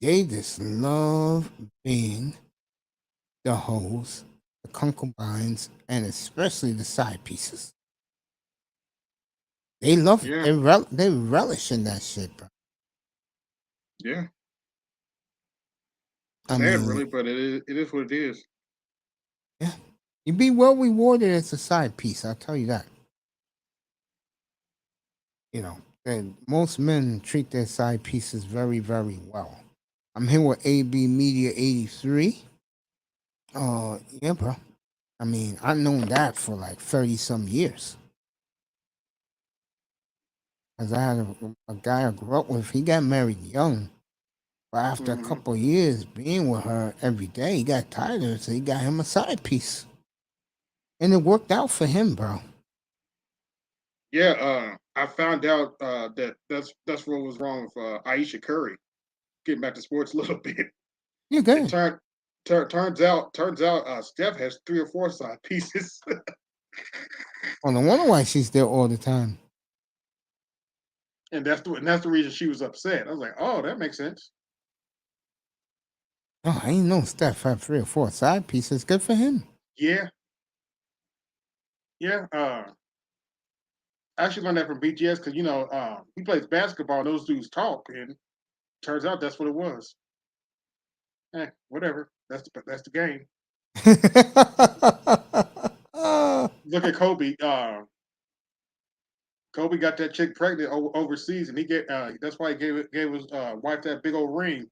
Speaker 1: They just love being the hoes, the concubines, and especially the side pieces. They love it.
Speaker 2: Yeah,
Speaker 1: They relish in that shit, bro.
Speaker 2: yeah.
Speaker 1: I
Speaker 2: Sad,
Speaker 1: mean,
Speaker 2: really, but it is what it is.
Speaker 1: yeah, you'd be well rewarded as a side piece. I'll tell you that. You know, and most men treat their side pieces very, very well. I'm here with AB Media 83. Yeah, bro. I mean, I've known that for like 30 some years. Because I had a guy I grew up with, he got married young. But after a
Speaker 2: Hmm.
Speaker 1: couple of years being with her every day, he got tired of it, so he got him a side piece. And it worked out for him, bro.
Speaker 2: Yeah, I found out that's what was wrong with Aisha Curry. Getting back to sports a little bit,
Speaker 1: You're
Speaker 2: it
Speaker 1: good.
Speaker 2: turns out Steph has 3 or 4 side pieces,
Speaker 1: Oh, no wonder why she's there all the time.
Speaker 2: and that's the reason she was upset. I was like, oh, that makes sense.
Speaker 1: Oh, I ain't know Steph had 3 or 4 side pieces. Good for him.
Speaker 2: Yeah, yeah. I actually learned that from BGS because he plays basketball. And those dudes talk, and turns out that's what it was. Whatever. That's the game. Look at Kobe. Kobe got that chick pregnant overseas, and that's why he gave his wife that big old ring.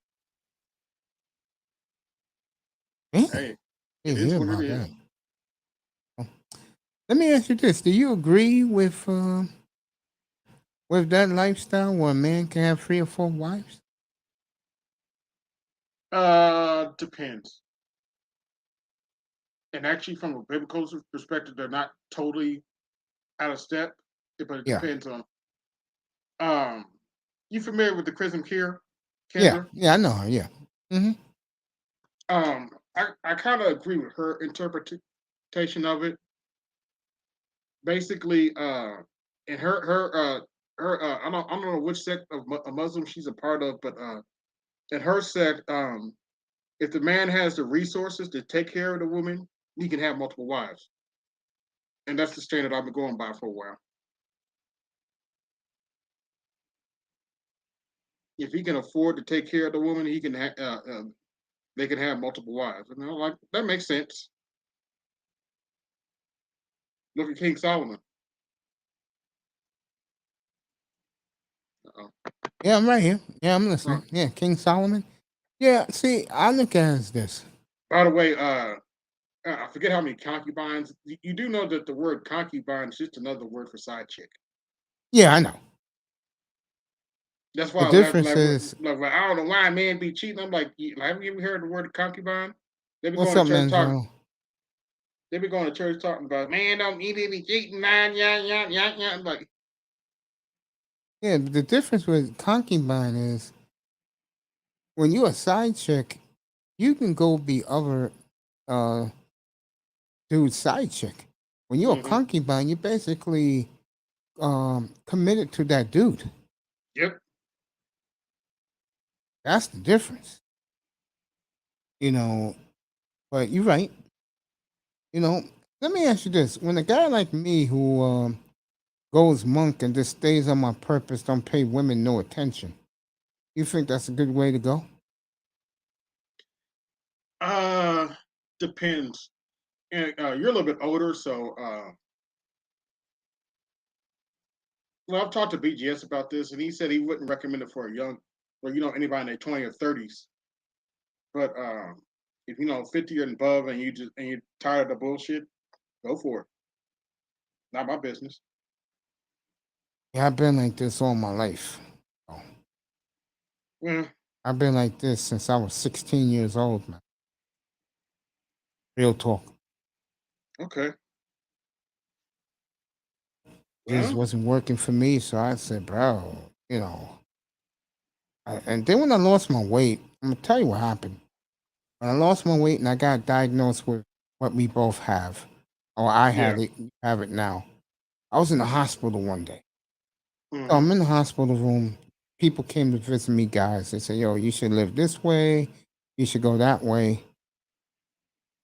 Speaker 1: Man,
Speaker 2: Hey,
Speaker 1: you
Speaker 2: it is
Speaker 1: hear
Speaker 2: what it
Speaker 1: about
Speaker 2: is.
Speaker 1: that. Oh, let me ask you this. Do you agree with that lifestyle where a man can have 3 or 4 wives?
Speaker 2: Depends. And actually, from a biblical perspective, they're not totally out of step, but it
Speaker 1: Yeah.
Speaker 2: depends on. Um, you familiar with the Chrism here,
Speaker 1: Yeah.
Speaker 2: Kendra?
Speaker 1: Yeah, I know her. Yeah. Hmm.
Speaker 2: I kind of agree with her interpretation of it. Basically, and I don't know which sect of a Muslim she's a part of, but in her sect, if the man has the resources to take care of the woman, he can have multiple wives, and that's the standard I've been going by for a while. If he can afford to take care of the woman, they can have multiple wives. And I'm like, that makes sense. Look at King Solomon. Uh-oh.
Speaker 1: Yeah, I'm right here. Yeah, I'm
Speaker 2: Uh,
Speaker 1: listening. Yeah, King Solomon. Yeah, see, I look at it as this.
Speaker 2: by the way, I forget how many concubines. You do know that the word concubine is just another word for side chick.
Speaker 1: Yeah, I know.
Speaker 2: That's
Speaker 1: The
Speaker 2: why I laugh.
Speaker 1: difference is,
Speaker 2: I don't know why a man be cheating. I'm like, have you ever heard the word concubine? They be
Speaker 1: what's
Speaker 2: going to
Speaker 1: up,
Speaker 2: church talking.
Speaker 1: Manziel?
Speaker 2: They be going to church talking about, man, don't eat any cheating, man, yeah. I'm like,
Speaker 1: Yeah, the difference with concubine is when you're a side chick, you can go be other uh dude's side chick. When you're a
Speaker 2: mm-hmm,
Speaker 1: concubine, you basically committed to that dude.
Speaker 2: yep.
Speaker 1: That's the difference. You know, but you're right. You know, let me ask you this. When a guy like me who goes monk and just stays on my purpose, don't pay women no attention, you think that's a good way to go?
Speaker 2: Uh, Depends. And you're a little bit older, so well, I've talked to BGS about this, and he said he wouldn't recommend it for anybody in their 20s or 30s. But if 50 or above, and you're tired of the bullshit, go for it. Not my business.
Speaker 1: Yeah, I've been like this all my life. Oh,
Speaker 2: Well,
Speaker 1: I've been like this since I was 16 years old, man. Real talk.
Speaker 2: okay.
Speaker 1: Just
Speaker 2: Well,
Speaker 1: wasn't working for me, so I said, bro, you know. And then when I lost my weight, I'm gonna tell you what happened. When I lost my weight and I got diagnosed with what we both have, or I
Speaker 2: yeah.
Speaker 1: had it, you have it now. I was in the hospital one day. So
Speaker 2: Hmm.
Speaker 1: I'm in the hospital room. People came to visit me, guys. They said, yo, you should live this way. You should go that way.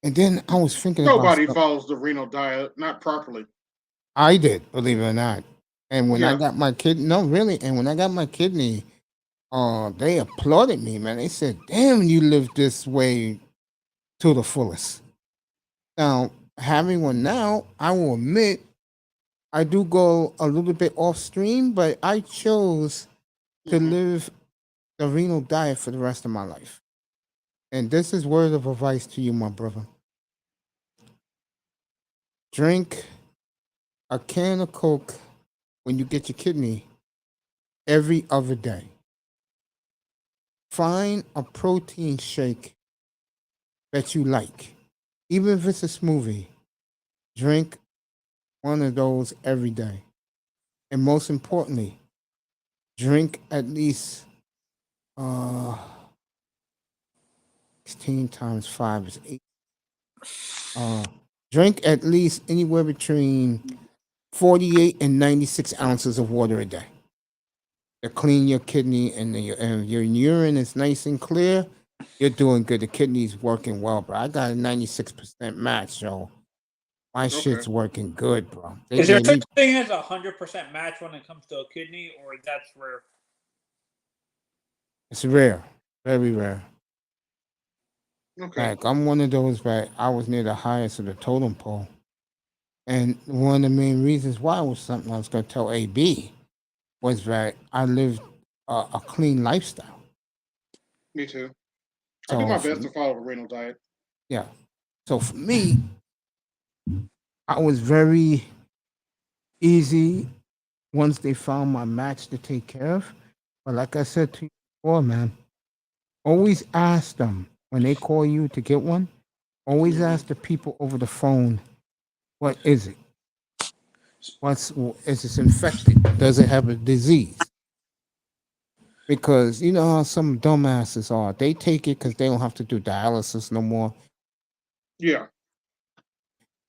Speaker 1: And then I was thinking about
Speaker 2: Nobody
Speaker 1: stuff.
Speaker 2: follows the renal diet, not properly.
Speaker 1: I did, believe it or not. And when I
Speaker 2: Yeah.
Speaker 1: got my kid, no, really. And when I got my kidney, they applauded me, man. They said, "Damn, you live this way to the fullest." Now, having one now, I will admit I do go a little bit off stream, but I chose to
Speaker 2: Hmm.
Speaker 1: live the renal diet for the rest of my life. And this is word of advice to you, my brother. Drink a can of Coke when you get your kidney every other day. Find a protein shake that you like. Even if it's a smoothie, drink one of those every day. And most importantly, drink at least uh 16 times 5 is 8. Drink at least anywhere between 48 and 96 ounces of water a day to clean your kidney, and your urine is nice and clear. You're doing good. The kidney's working well, bro. I got a 96% match, so my
Speaker 2: Okay.
Speaker 1: shit's working good, bro. They
Speaker 3: Is there
Speaker 1: gave
Speaker 3: such
Speaker 1: me.
Speaker 3: a thing as 100% match when it comes to a kidney, or that's rare?
Speaker 1: It's rare, very rare.
Speaker 2: Okay.
Speaker 1: Like I'm one of those that I was near the highest of the totem pole, and one of the main reasons why was something I was going to tell AB was that I lived a clean lifestyle.
Speaker 2: Me too. I do
Speaker 1: So
Speaker 2: my
Speaker 1: for
Speaker 2: best
Speaker 1: me-
Speaker 2: to follow a renal diet.
Speaker 1: yeah, so for me, I was very easy once they found my match to take care of. But like I said to you before, man, always ask them when they call you to get one. Always
Speaker 2: Mhm.
Speaker 1: ask the people over the phone, what is it? Is it infected? Does it have a disease? Because you know how some dumbasses are. They take it because they don't have to do dialysis no more.
Speaker 2: Yeah,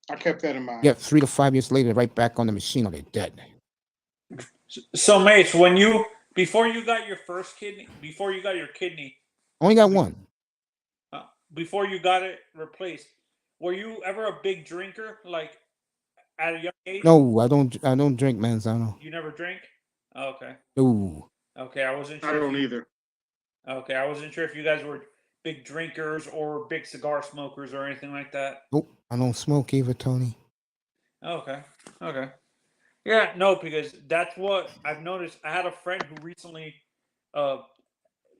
Speaker 2: I kept that in mind.
Speaker 1: Yet 3 to 5 years later, right back on the machine, or they're dead.
Speaker 3: So, Mace, when you before you got your first kidney, before you got your kidney,
Speaker 1: Only got one.
Speaker 3: before you got it replaced, were you ever a big drinker? Like at a young age,
Speaker 1: No, I don't. I don't drink Manzano.
Speaker 3: you never drink. Oh, okay,
Speaker 1: No,
Speaker 3: okay, I wasn't
Speaker 2: I
Speaker 3: sure.
Speaker 2: don't either.
Speaker 3: Okay, I wasn't sure if you guys were big drinkers or big cigar smokers or anything like that.
Speaker 1: nope. I don't smoke either, Tony.
Speaker 3: Okay, okay. Yeah, no, because that's what I've noticed. I had a friend who recently, uh,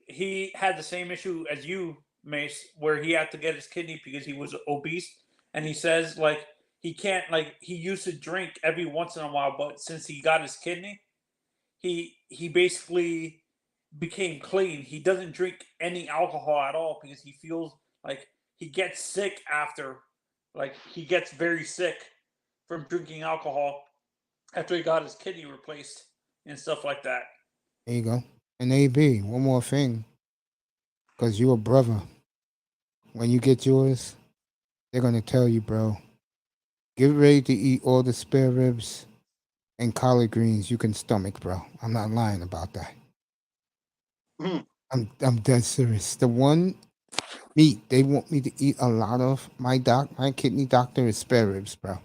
Speaker 3: he had the same issue as you, Mace, where he had to get his kidney because he was obese, and he says like he can't like he used to drink every once in a while, but since he got his kidney, he basically became clean. He doesn't drink any alcohol at all because he feels like he gets sick after, like he gets very sick from drinking alcohol after he got his kidney replaced and stuff like that.
Speaker 1: There you go. And AB, one more thing, because you a brother. When you get yours, they're gonna tell you, bro. Get ready to eat all the spare ribs and collard greens you can stomach, bro. I'm not lying about that.
Speaker 2: Mhm.
Speaker 1: I'm dead serious. The one meat they want me to eat a lot of, my kidney doctor, is spare ribs, bro.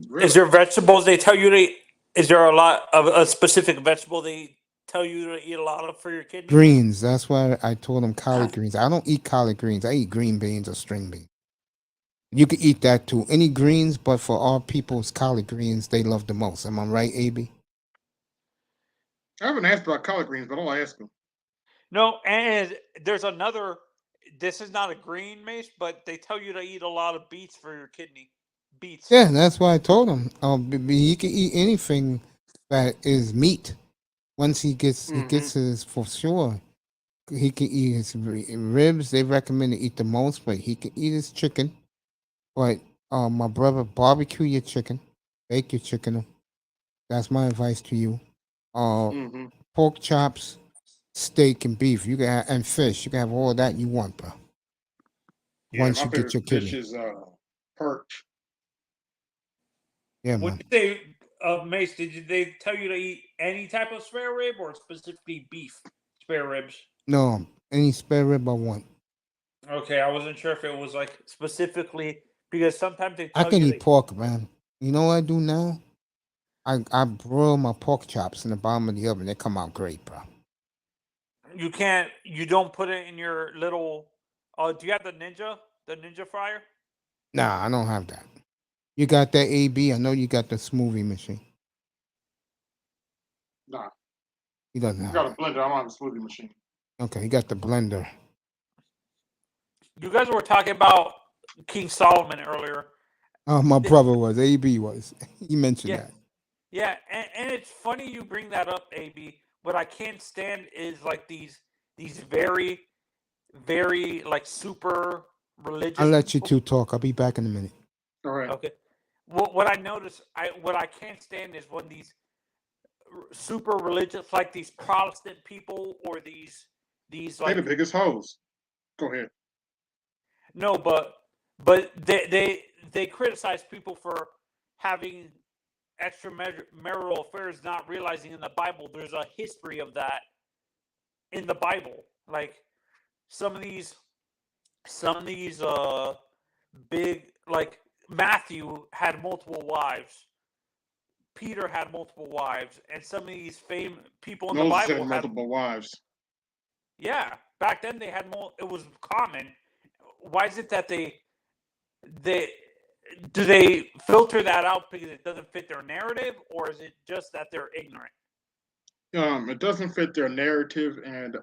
Speaker 2: Really?
Speaker 3: Is there vegetables they tell you to eat? Is there a lot of a specific vegetable they tell you to eat a lot of for your kidney?
Speaker 1: Greens. That's why I told them collard greens. I don't eat collard greens. I eat green beans or string beans. You can eat that too. Any greens, but for all people's collard greens, they love the most. Am I right, AB?
Speaker 2: I haven't asked about collard greens, but I'll ask them.
Speaker 3: No, and there's another. This is not a green, Mace, but they tell you to eat a lot of beets for your kidney. Beets.
Speaker 1: Yeah, that's why I told him. He can eat anything that is meat. Once he gets his, for sure. He can eat his ribs. They recommend to eat the most, but he can eat his chicken. But my brother, barbecue your chicken, bake your chicken. That's my advice to you.
Speaker 2: Hmm.
Speaker 1: Pork chops, steak, and beef. You can and fish. You can have all that you want, bro.
Speaker 2: Yeah,
Speaker 1: Once
Speaker 2: my
Speaker 1: you get your
Speaker 2: favorite dish
Speaker 1: kidney.
Speaker 2: is perch.
Speaker 1: Yeah,
Speaker 3: Would
Speaker 1: man.
Speaker 3: you say, Mace? They tell you to eat any type of spare rib or specifically beef spare ribs?
Speaker 1: No, any spare rib I want.
Speaker 3: Okay, I wasn't sure if it was like specifically because sometimes they
Speaker 1: I
Speaker 3: tell
Speaker 1: can
Speaker 3: you
Speaker 1: eat
Speaker 3: to.
Speaker 1: pork, man. You know what I do now? I broil my pork chops in the bottom of the oven. They come out great, bro.
Speaker 3: You can't. You don't put it in your little. Do you have the ninja fryer?
Speaker 1: Nah, I don't have that. You got that AB? I know you got the smoothie machine.
Speaker 2: Nah,
Speaker 1: He doesn't
Speaker 2: I
Speaker 1: have
Speaker 2: got a
Speaker 1: it.
Speaker 2: blender. I don't have a smoothie machine.
Speaker 1: Okay, he got the blender.
Speaker 3: You guys were talking about King Solomon earlier.
Speaker 1: Oh, my brother was. AB was. He mentioned
Speaker 3: Yeah.
Speaker 1: that.
Speaker 3: Yeah, and it's funny you bring that up, AB. What I can't stand is like these very, very like super religious.
Speaker 1: I'll let you
Speaker 3: people.
Speaker 1: two talk. I'll be back in a minute.
Speaker 2: All right.
Speaker 3: Okay. What I notice, what I can't stand is when these super religious, like these Protestant people or these
Speaker 2: They
Speaker 3: like
Speaker 2: the biggest hoes. Go ahead.
Speaker 3: no, but they criticize people for having extramarital affairs, not realizing in the Bible there's a history of that in the Bible. Like some of these big, like Matthew had multiple wives, Peter had multiple wives, and some of these famous people in the
Speaker 2: Moses
Speaker 3: Bible
Speaker 2: had multiple wives.
Speaker 3: Yeah, back then they had more. It was common. Why is it that they do they filter that out because it doesn't fit their narrative, or is it just that they're ignorant?
Speaker 2: It doesn't fit their narrative, and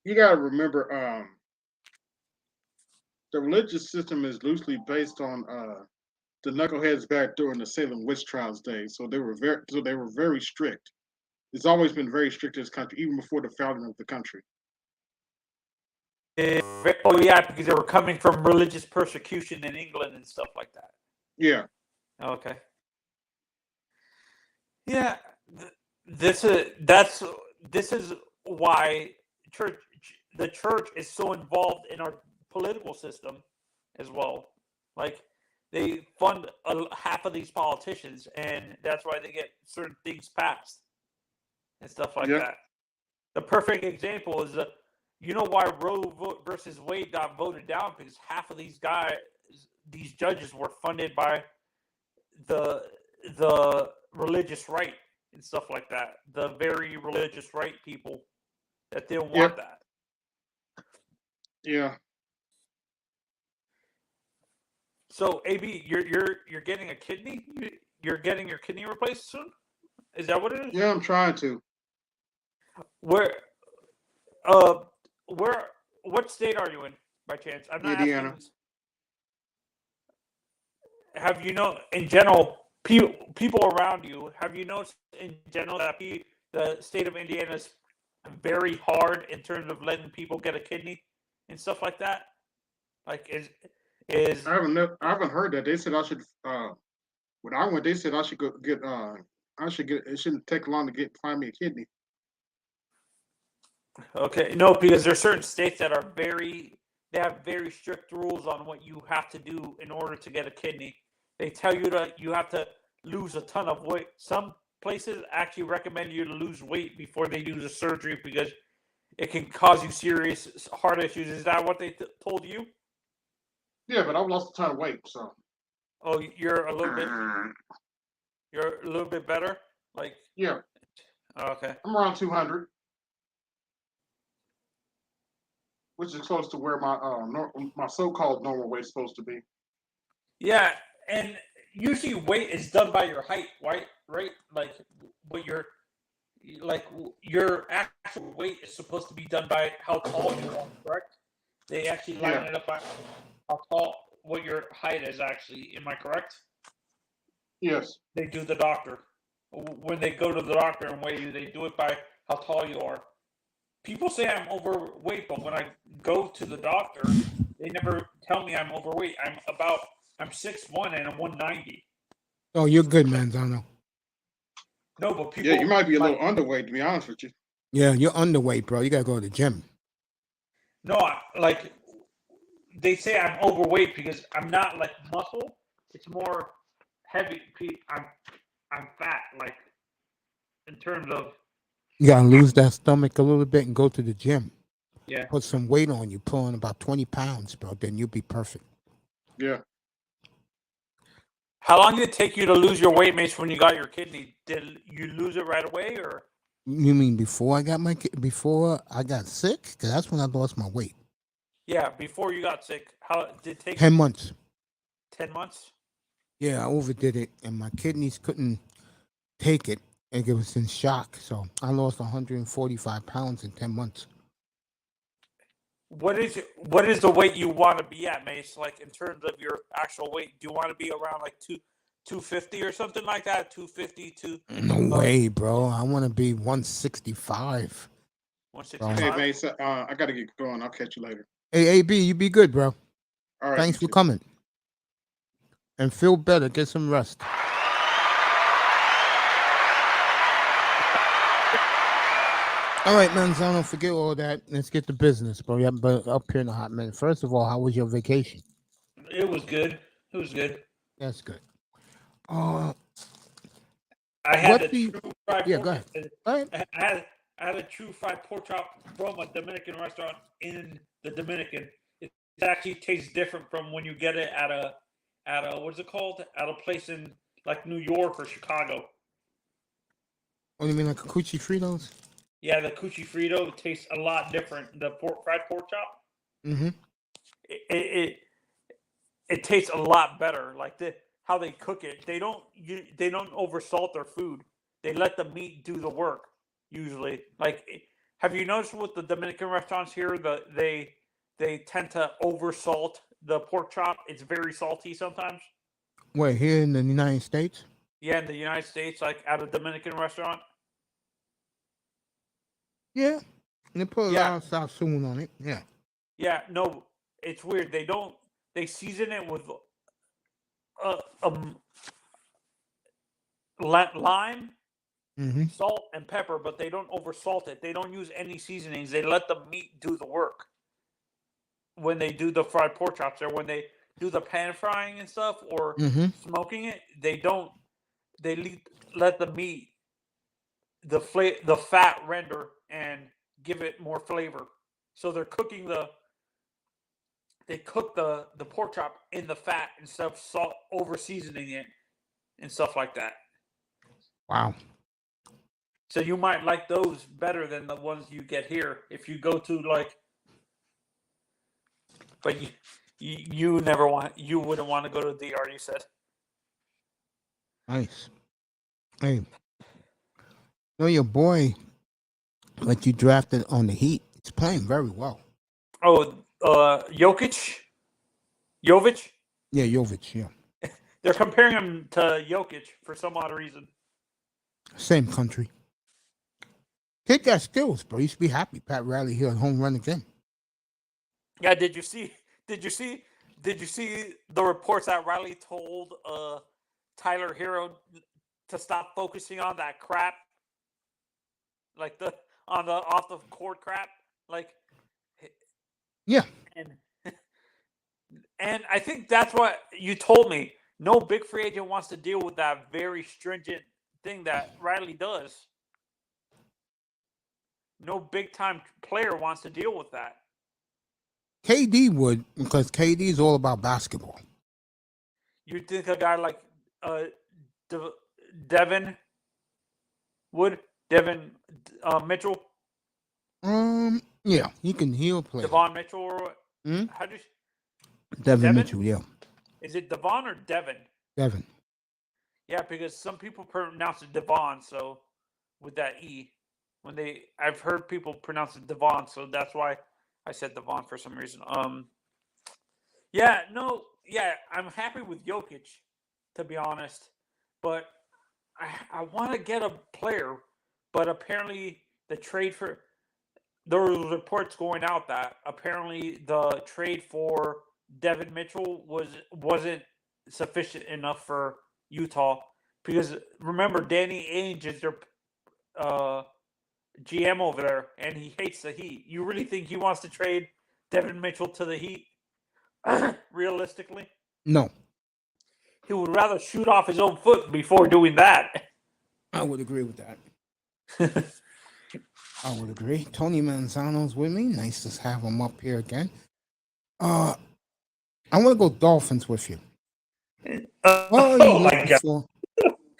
Speaker 2: you got to remember, the religious system is loosely based on the knuckleheads back during the Salem witch trials days. So they were very strict. It's always been very strict in this country, even before the founding of the country.
Speaker 3: Oh yeah, because they were coming from religious persecution in England and stuff like that.
Speaker 2: Yeah.
Speaker 3: Okay. Yeah, this is why the church is so involved in our political system as well. Like they fund half of these politicians, and that's why they get certain things passed and stuff like
Speaker 2: Yeah.
Speaker 3: that. The perfect example is you know why Roe versus Wade got voted down, because half of these judges were funded by the religious right and stuff like that. The very religious right people that didn't want
Speaker 2: Yep.
Speaker 3: that.
Speaker 2: Yeah.
Speaker 3: So AB, you're getting a kidney? You're getting your kidney replaced soon? Is that what it is?
Speaker 2: Yeah, I'm trying to.
Speaker 3: Where what state are you in by chance? I'm not
Speaker 2: Indiana.
Speaker 3: asking. Have you know in general people around you? Have you noticed in general that the state of Indiana is very hard in terms of letting people get a kidney and stuff like that? Like is
Speaker 2: I haven't heard that. They said I should. When I went, they said I should go get. I should get. It shouldn't take long to find me a kidney.
Speaker 3: okay? No, because there are certain states that are they have very strict rules on what you have to do in order to get a kidney. They tell you have to lose a ton of weight. Some places actually recommend you to lose weight before they do the surgery because it can cause you serious heart issues. Is that what they told you?
Speaker 2: Yeah, but I've lost a ton of weight, so.
Speaker 3: Oh, you're a little bit better. Like
Speaker 2: Yeah,
Speaker 3: okay,
Speaker 2: I'm around 200, which is close to where my so-called normal weight's supposed to be.
Speaker 3: yeah, and usually weight is done by your height, right? Right, like what your actual weight is supposed to be done by how tall you are, correct? They actually line it up by how tall, what your height is actually. Am I correct?
Speaker 2: Yes.
Speaker 3: They do the doctor. When they go to the doctor and weigh you, they do it by how tall you are. People say I'm overweight, but when I go to the doctor, they never tell me I'm overweight. I'm 6'1" and I'm 190.
Speaker 1: Oh, you're good, Manzano.
Speaker 3: No, but people.
Speaker 2: Yeah, you might be a little underweight, to be honest with you.
Speaker 1: Yeah, you're underweight, bro. You gotta go to the gym.
Speaker 3: No, like they say I'm overweight because I'm not like muscle. It's more heavy. I'm fat, like in terms of.
Speaker 1: You gotta lose that stomach a little bit and go to the gym.
Speaker 3: Yeah.
Speaker 1: Put some weight on you, pull on about 20 pounds, bro. Then you'll be perfect.
Speaker 2: Yeah.
Speaker 3: How long did it take you to lose your weight, Mace, when you got your kidney? Did you lose it right away, or?
Speaker 1: You mean before I got sick? Because that's when I lost my weight.
Speaker 3: Yeah, before you got sick. How did it take?
Speaker 1: 10 months.
Speaker 3: 10 months?
Speaker 1: Yeah, I overdid it, and my kidneys couldn't take it, and it was in shock. So I lost 145 pounds in 10 months.
Speaker 3: What is the weight you want to be at, Mace? Like in terms of your actual weight, do you want to be around like 250 or something like that? 250
Speaker 1: No way, bro. I want to be 165.
Speaker 3: 165.
Speaker 2: Hey, Mace, I got to get going. I'll catch you later.
Speaker 1: Hey, AB, you be good, bro.
Speaker 2: All right.
Speaker 1: Thanks for coming. And feel better. Get some rest. All right, Manzano, forget all that. Let's get to business, bro. Yeah, but up here in a hot minute. First of all, how was your vacation?
Speaker 3: It was good. It was good.
Speaker 1: That's good.
Speaker 3: I had
Speaker 1: what
Speaker 3: the
Speaker 1: do you-
Speaker 3: true fried
Speaker 1: Yeah,
Speaker 3: pork.
Speaker 1: go ahead. All right.
Speaker 3: I had a true fried pork chop from a Dominican restaurant in the Dominican. It actually tastes different from when you get it at a what's it called? At a place in like New York or Chicago.
Speaker 1: What do you mean, like a Coochie Fritos?
Speaker 3: Yeah, the Cucci Frito tastes a lot different. The fried pork chop.
Speaker 1: Mm-hmm.
Speaker 3: It tastes a lot better. Like how they cook it. They don't oversalt their food. They let the meat do the work. Usually, like, have you noticed with the Dominican restaurants here that they tend to oversalt the pork chop? It's very salty sometimes.
Speaker 1: Where, here in the United States?
Speaker 3: Yeah, in the United States, like at a Dominican restaurant.
Speaker 1: Yeah. And they put a
Speaker 3: Yeah.
Speaker 1: lot of sassoon on it. Yeah.
Speaker 3: Yeah, no, it's weird. They season it with lime,
Speaker 1: Mm-hmm.
Speaker 3: salt, and pepper, but they don't oversalt it. They don't use any seasonings. They let the meat do the work when they do the fried pork chops, or when they do the pan frying and stuff, or
Speaker 1: Mm-hmm.
Speaker 3: smoking it. They don't. They let the meat, the fat render and give it more flavor. So they're cooking they cook the pork chop in the fat instead of salt, over seasoning it and stuff like that.
Speaker 1: Wow.
Speaker 3: So you might like those better than the ones you get here if you go to like. But you wouldn't want to go to DR. You said.
Speaker 1: Nice. Hey. No, your boy, like you drafted on the Heat, he's playing very well.
Speaker 3: Oh, Jovic.
Speaker 1: Yeah, Jovic, yeah.
Speaker 3: They're comparing him to Jokic for some odd reason.
Speaker 1: Same country. Kid got skills, bro. You should be happy. Pat Riley hit a home run again.
Speaker 3: Yeah, did you see the reports that Riley told Tyler Hero to stop focusing on that crap? Like on the off the court crap? Like,
Speaker 1: Yeah.
Speaker 3: And I think that's what you told me. No big free agent wants to deal with that very stringent thing that Riley does. No big time player wants to deal with that.
Speaker 1: KD would, because KD is all about basketball.
Speaker 3: You think a guy like Devin Mitchell?
Speaker 1: Yeah, he'll play.
Speaker 3: Devon Mitchell or what?
Speaker 1: Hmm?
Speaker 3: How do you,
Speaker 1: Devin Mitchell, yeah.
Speaker 3: is it Devon or Devin?
Speaker 1: Devin.
Speaker 3: Yeah, because some people pronounce it Devon, so with that E. I've heard people pronounce it Devon, so that's why I said Devon for some reason. I'm happy with Jokic, to be honest, but I want to get a player, but apparently there were reports going out that apparently the trade for Devin Mitchell wasn't sufficient enough for Utah, because remember Danny Ainge is their GM over there, and he hates the Heat. You really think he wants to trade Devin Mitchell to the Heat? Realistically,
Speaker 1: No.
Speaker 3: he would rather shoot off his own foot before doing that.
Speaker 1: I would agree with that. I would agree. Tony Manzano's with me. Nice to have him up here again. I want to go Dolphins with you. What are you
Speaker 3: Oh my
Speaker 1: looking
Speaker 3: god!
Speaker 1: for?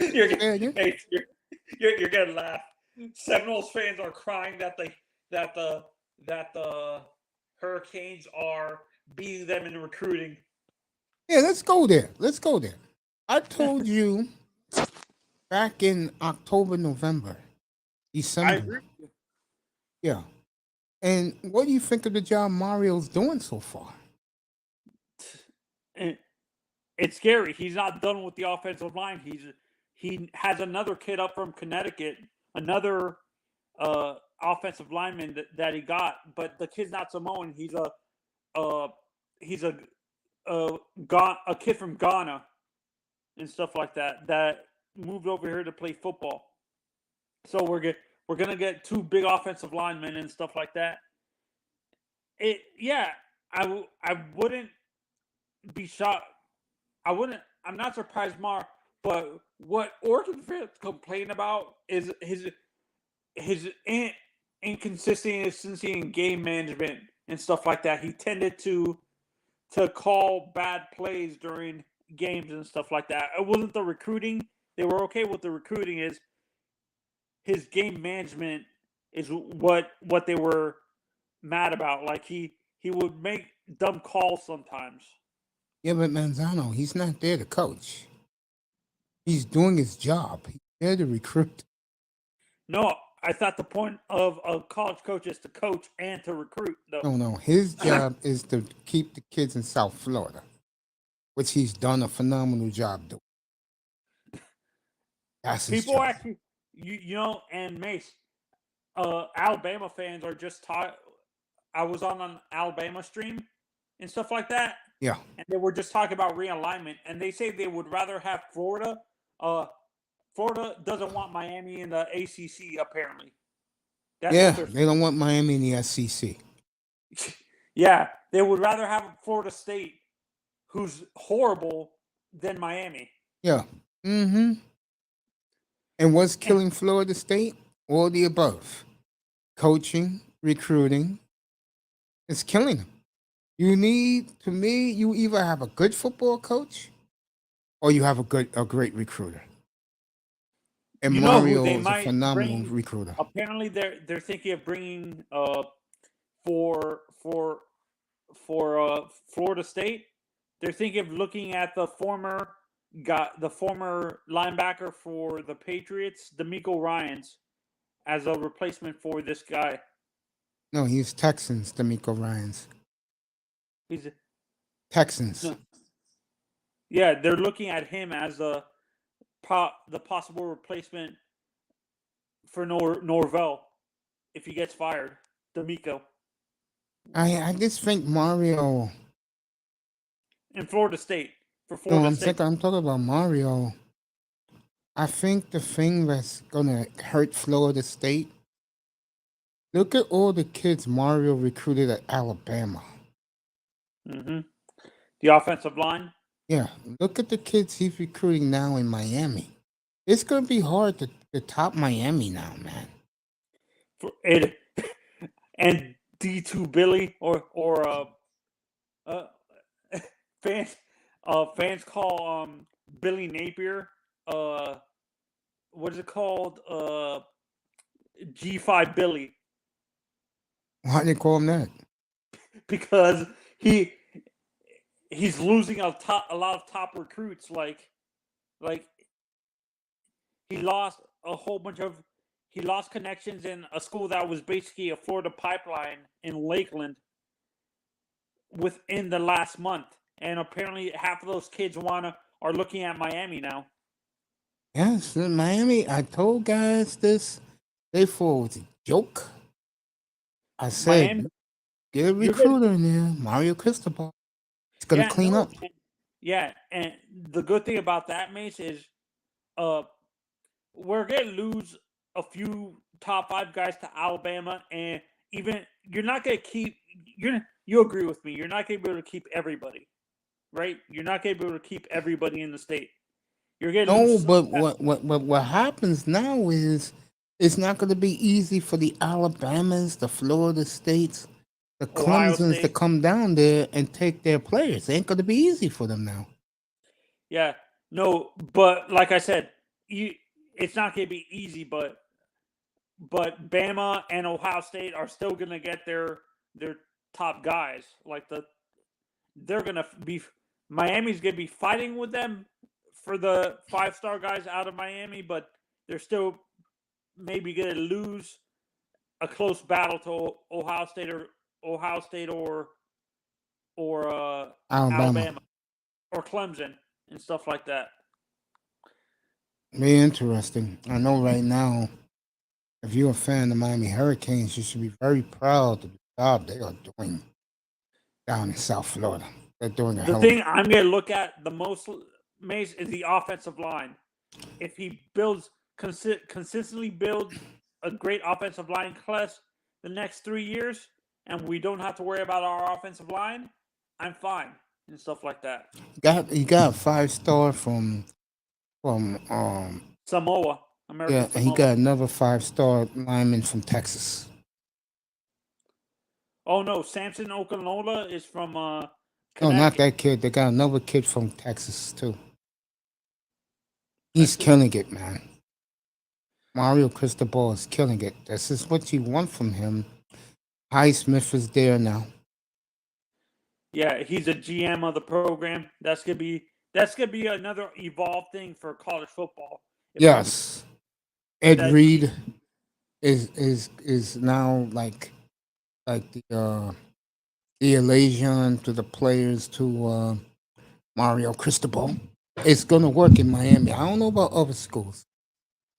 Speaker 3: You're,
Speaker 1: Say again?
Speaker 3: hey, you're gonna laugh. Seminoles fans are crying that the Hurricanes are beating them in recruiting.
Speaker 1: Yeah, let's go there. Let's go there. I told you back in October, November,
Speaker 3: I
Speaker 1: December.
Speaker 3: agree.
Speaker 1: Yeah. And what do you think of the job Mario's doing so far?
Speaker 3: And it's scary. He's not done with the offensive line. He has another kid up from Connecticut, another offensive lineman that he got, but the kid's not Samoan. He's a kid from Ghana and stuff like that moved over here to play football. So we're gonna get two big offensive linemen and stuff like that. I wouldn't be shocked. I'm not surprised, Mar. But what Oregon fans complain about is his inconsistency in game management and stuff like that. He tended to call bad plays during games and stuff like that. It wasn't the recruiting. They were okay with the recruiting. Is his game management is what they were mad about. Like he would make dumb calls sometimes.
Speaker 1: Yeah, but Manzano, he's not there to coach. He's doing his job. He's there to recruit.
Speaker 3: No, I thought the point of a college coach is to coach and to recruit. Though.
Speaker 1: No. His job is to keep the kids in South Florida, which he's done a phenomenal job doing. That's his
Speaker 3: People
Speaker 1: job.
Speaker 3: actually, you know, and Mace, Alabama fans are just talking. I was on an Alabama stream and stuff like that.
Speaker 1: Yeah.
Speaker 3: And they were just talking about realignment, and they say they would rather have Florida. Florida doesn't want Miami in the ACC, apparently.
Speaker 1: That's they don't want Miami in the SEC.
Speaker 3: Yeah, they would rather have Florida State, who's horrible, than Miami.
Speaker 1: Yeah. Mm-hmm. And what's killing Florida State? All the above. Coaching, recruiting. It's killing them. You either have a good football coach or you have a great recruiter. And Mario is a phenomenal recruiter.
Speaker 3: Apparently, they're thinking of bringing for Florida State. They're thinking of looking at the former linebacker for the Patriots, D'Amico Ryans, as a replacement for this guy.
Speaker 1: No, he's Texans, D'Amico Ryans.
Speaker 3: He's
Speaker 1: Texans.
Speaker 3: No. Yeah, they're looking at him as the possible replacement for Norvell if he gets fired. D'Amico.
Speaker 1: I just think Mario
Speaker 3: in Florida State for Florida State.
Speaker 1: I'm talking about Mario. I think the thing that's gonna hurt Florida State. Look at all the kids Mario recruited at Alabama.
Speaker 3: Mm-hmm. The offensive line.
Speaker 1: Yeah, look at the kids he's recruiting now in Miami. It's going to be hard to top Miami now, man.
Speaker 3: And D2 Billy or fans call Billy Napier what is it called G5 Billy.
Speaker 1: Why do they call him that?
Speaker 3: Because he's losing a lot of top recruits. Like he lost connections in a school that was basically a Florida pipeline in Lakeland within the last month, and apparently half of those kids are looking at Miami now.
Speaker 1: Yes, Miami. I told guys this. They thought it was a joke. I said, Miami, get a recruiter in there, Mario Cristobal. It's going to clean up.
Speaker 3: And the good thing about that, Mace, is we're going to lose a few top 5 guys to Alabama, and even you're not going to keep you agree with me. You're not going to be able to keep everybody, right? You're not going to be able to keep everybody in the state. You're going to lose.
Speaker 1: No, but what happens now is it's not going to be easy for the Alabamas, the Florida States, the Clemsons to come down there and take their players. It ain't going to be easy for them now.
Speaker 3: Yeah, no, but like I said, it's not going to be easy. But Bama and Ohio State are still going to get their top guys. Like they're going to be Miami's going to be fighting with them for the 5-star guys out of Miami, but they're still maybe going to lose a close battle to Ohio State or
Speaker 1: Alabama.
Speaker 3: Alabama or Clemson and stuff like that.
Speaker 1: Very interesting. I know right now, if you're a fan of the Miami Hurricanes, you should be very proud of the job they are doing down in South Florida. They're doing a
Speaker 3: The
Speaker 1: hell of
Speaker 3: thing I'm going to look at the most, Mace, is the offensive line. If he builds consistently builds a great offensive line class the next 3 years, and we don't have to worry about our offensive line, I'm fine and stuff like that.
Speaker 1: He got a 5-star from
Speaker 3: Samoa, American
Speaker 1: yeah, and he
Speaker 3: Samoa.
Speaker 1: got another 5-star lineman from Texas.
Speaker 3: Oh no, Samson Okanola is from
Speaker 1: No,
Speaker 3: Connecticut.
Speaker 1: not that kid. They got another kid from Texas too. He's killing it, man. Mario Cristobal is killing it. This is what you want from him. Highsmith is there now.
Speaker 3: Yeah, he's a GM of the program. That's gonna be another evolved thing for college football.
Speaker 1: Yes. Ed
Speaker 3: that-
Speaker 1: Reed is now like the elation to the players to Mario Cristobal. It's gonna work in Miami. I don't know about other schools.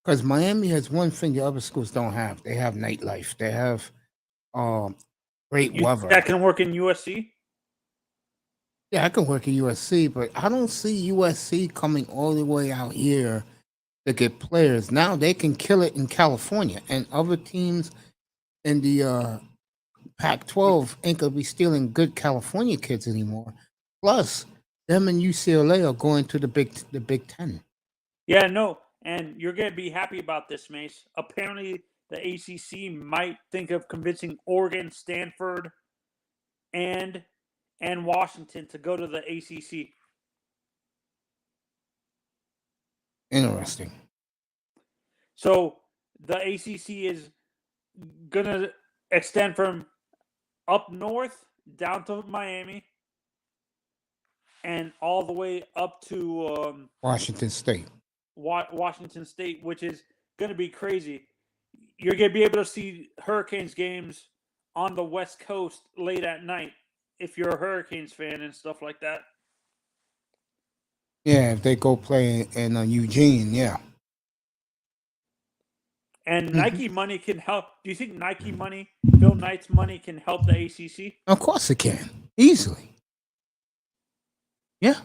Speaker 1: Because Miami has one thing the other schools don't have. They have nightlife. They have great weather.
Speaker 3: That can work in USC.
Speaker 1: Yeah, I can work at USC, but I don't see USC coming all the way out here to get players. Now they can kill it in California, and other teams in the Pac-12 ain't gonna be stealing good California kids anymore. Plus, them and UCLA are going to the Big Ten.
Speaker 3: Yeah, no, and you're gonna be happy about this, Mace. Apparently, the ACC might think of convincing Oregon, Stanford, and Washington to go to the ACC.
Speaker 1: Interesting.
Speaker 3: So the ACC is gonna extend from up north down to Miami and all the way up to
Speaker 1: Washington State.
Speaker 3: Washington State, which is going to be crazy. You're going to be able to see Hurricanes games on the West Coast late at night if you're a Hurricanes fan and stuff like that.
Speaker 1: Yeah, if they go play in Eugene, yeah.
Speaker 3: And Nike money can help. Do you think Nike money, Phil Knight's money, can help the ACC?
Speaker 1: Of course it can. Easily. Yeah.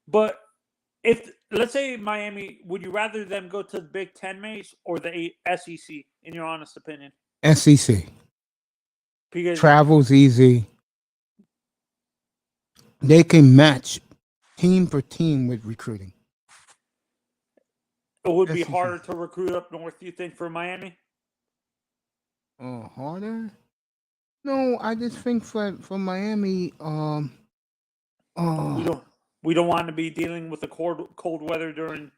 Speaker 3: But if, let's say Miami, would you rather them go to the Big Ten, Mace, or the SEC, in your honest opinion?
Speaker 1: SEC.
Speaker 3: Because
Speaker 1: Travel's easy. They can match team per team with recruiting.
Speaker 3: it would be
Speaker 1: SEC.
Speaker 3: harder to recruit up north, you think, for Miami?
Speaker 1: Harder? No, I just think for Miami,
Speaker 3: We don't want to be dealing with the cold weather during.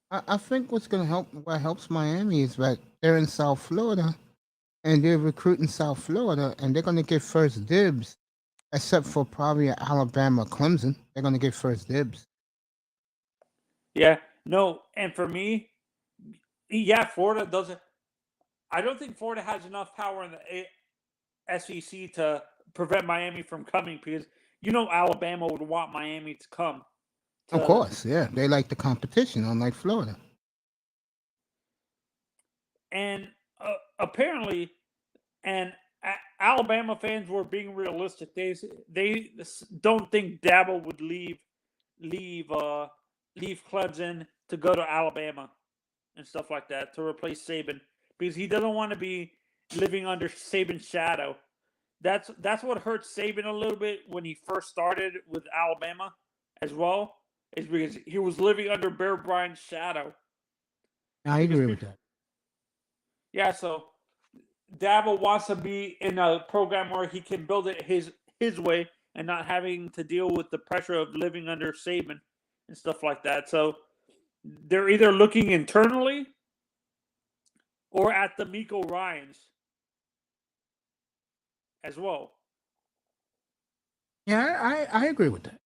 Speaker 1: I think what helps Miami is that they're in South Florida and they're recruiting South Florida and they're gonna get first dibs, except for probably Alabama, Clemson. They're gonna get first dibs.
Speaker 3: Yeah, no, and for me, yeah, Florida doesn't. I don't think Florida has enough power in the SEC to prevent Miami from coming because Alabama would want Miami to come.
Speaker 1: Of course, yeah. They like the competition, unlike Florida.
Speaker 3: And apparently, Alabama fans were being realistic. They don't think Dabo would leave Clemson to go to Alabama and stuff like that to replace Saban because he doesn't want to be living under Saban's shadow. That's what hurts Saban a little bit when he first started with Alabama as well, is because he was living under Bear Bryant's shadow.
Speaker 1: I agree with that.
Speaker 3: Yeah, so Dabo wants to be in a program where he can build it his way and not having to deal with the pressure of living under Saban and stuff like that. So they're either looking internally or at the Miko Ryans as well.
Speaker 1: Yeah, I agree with that.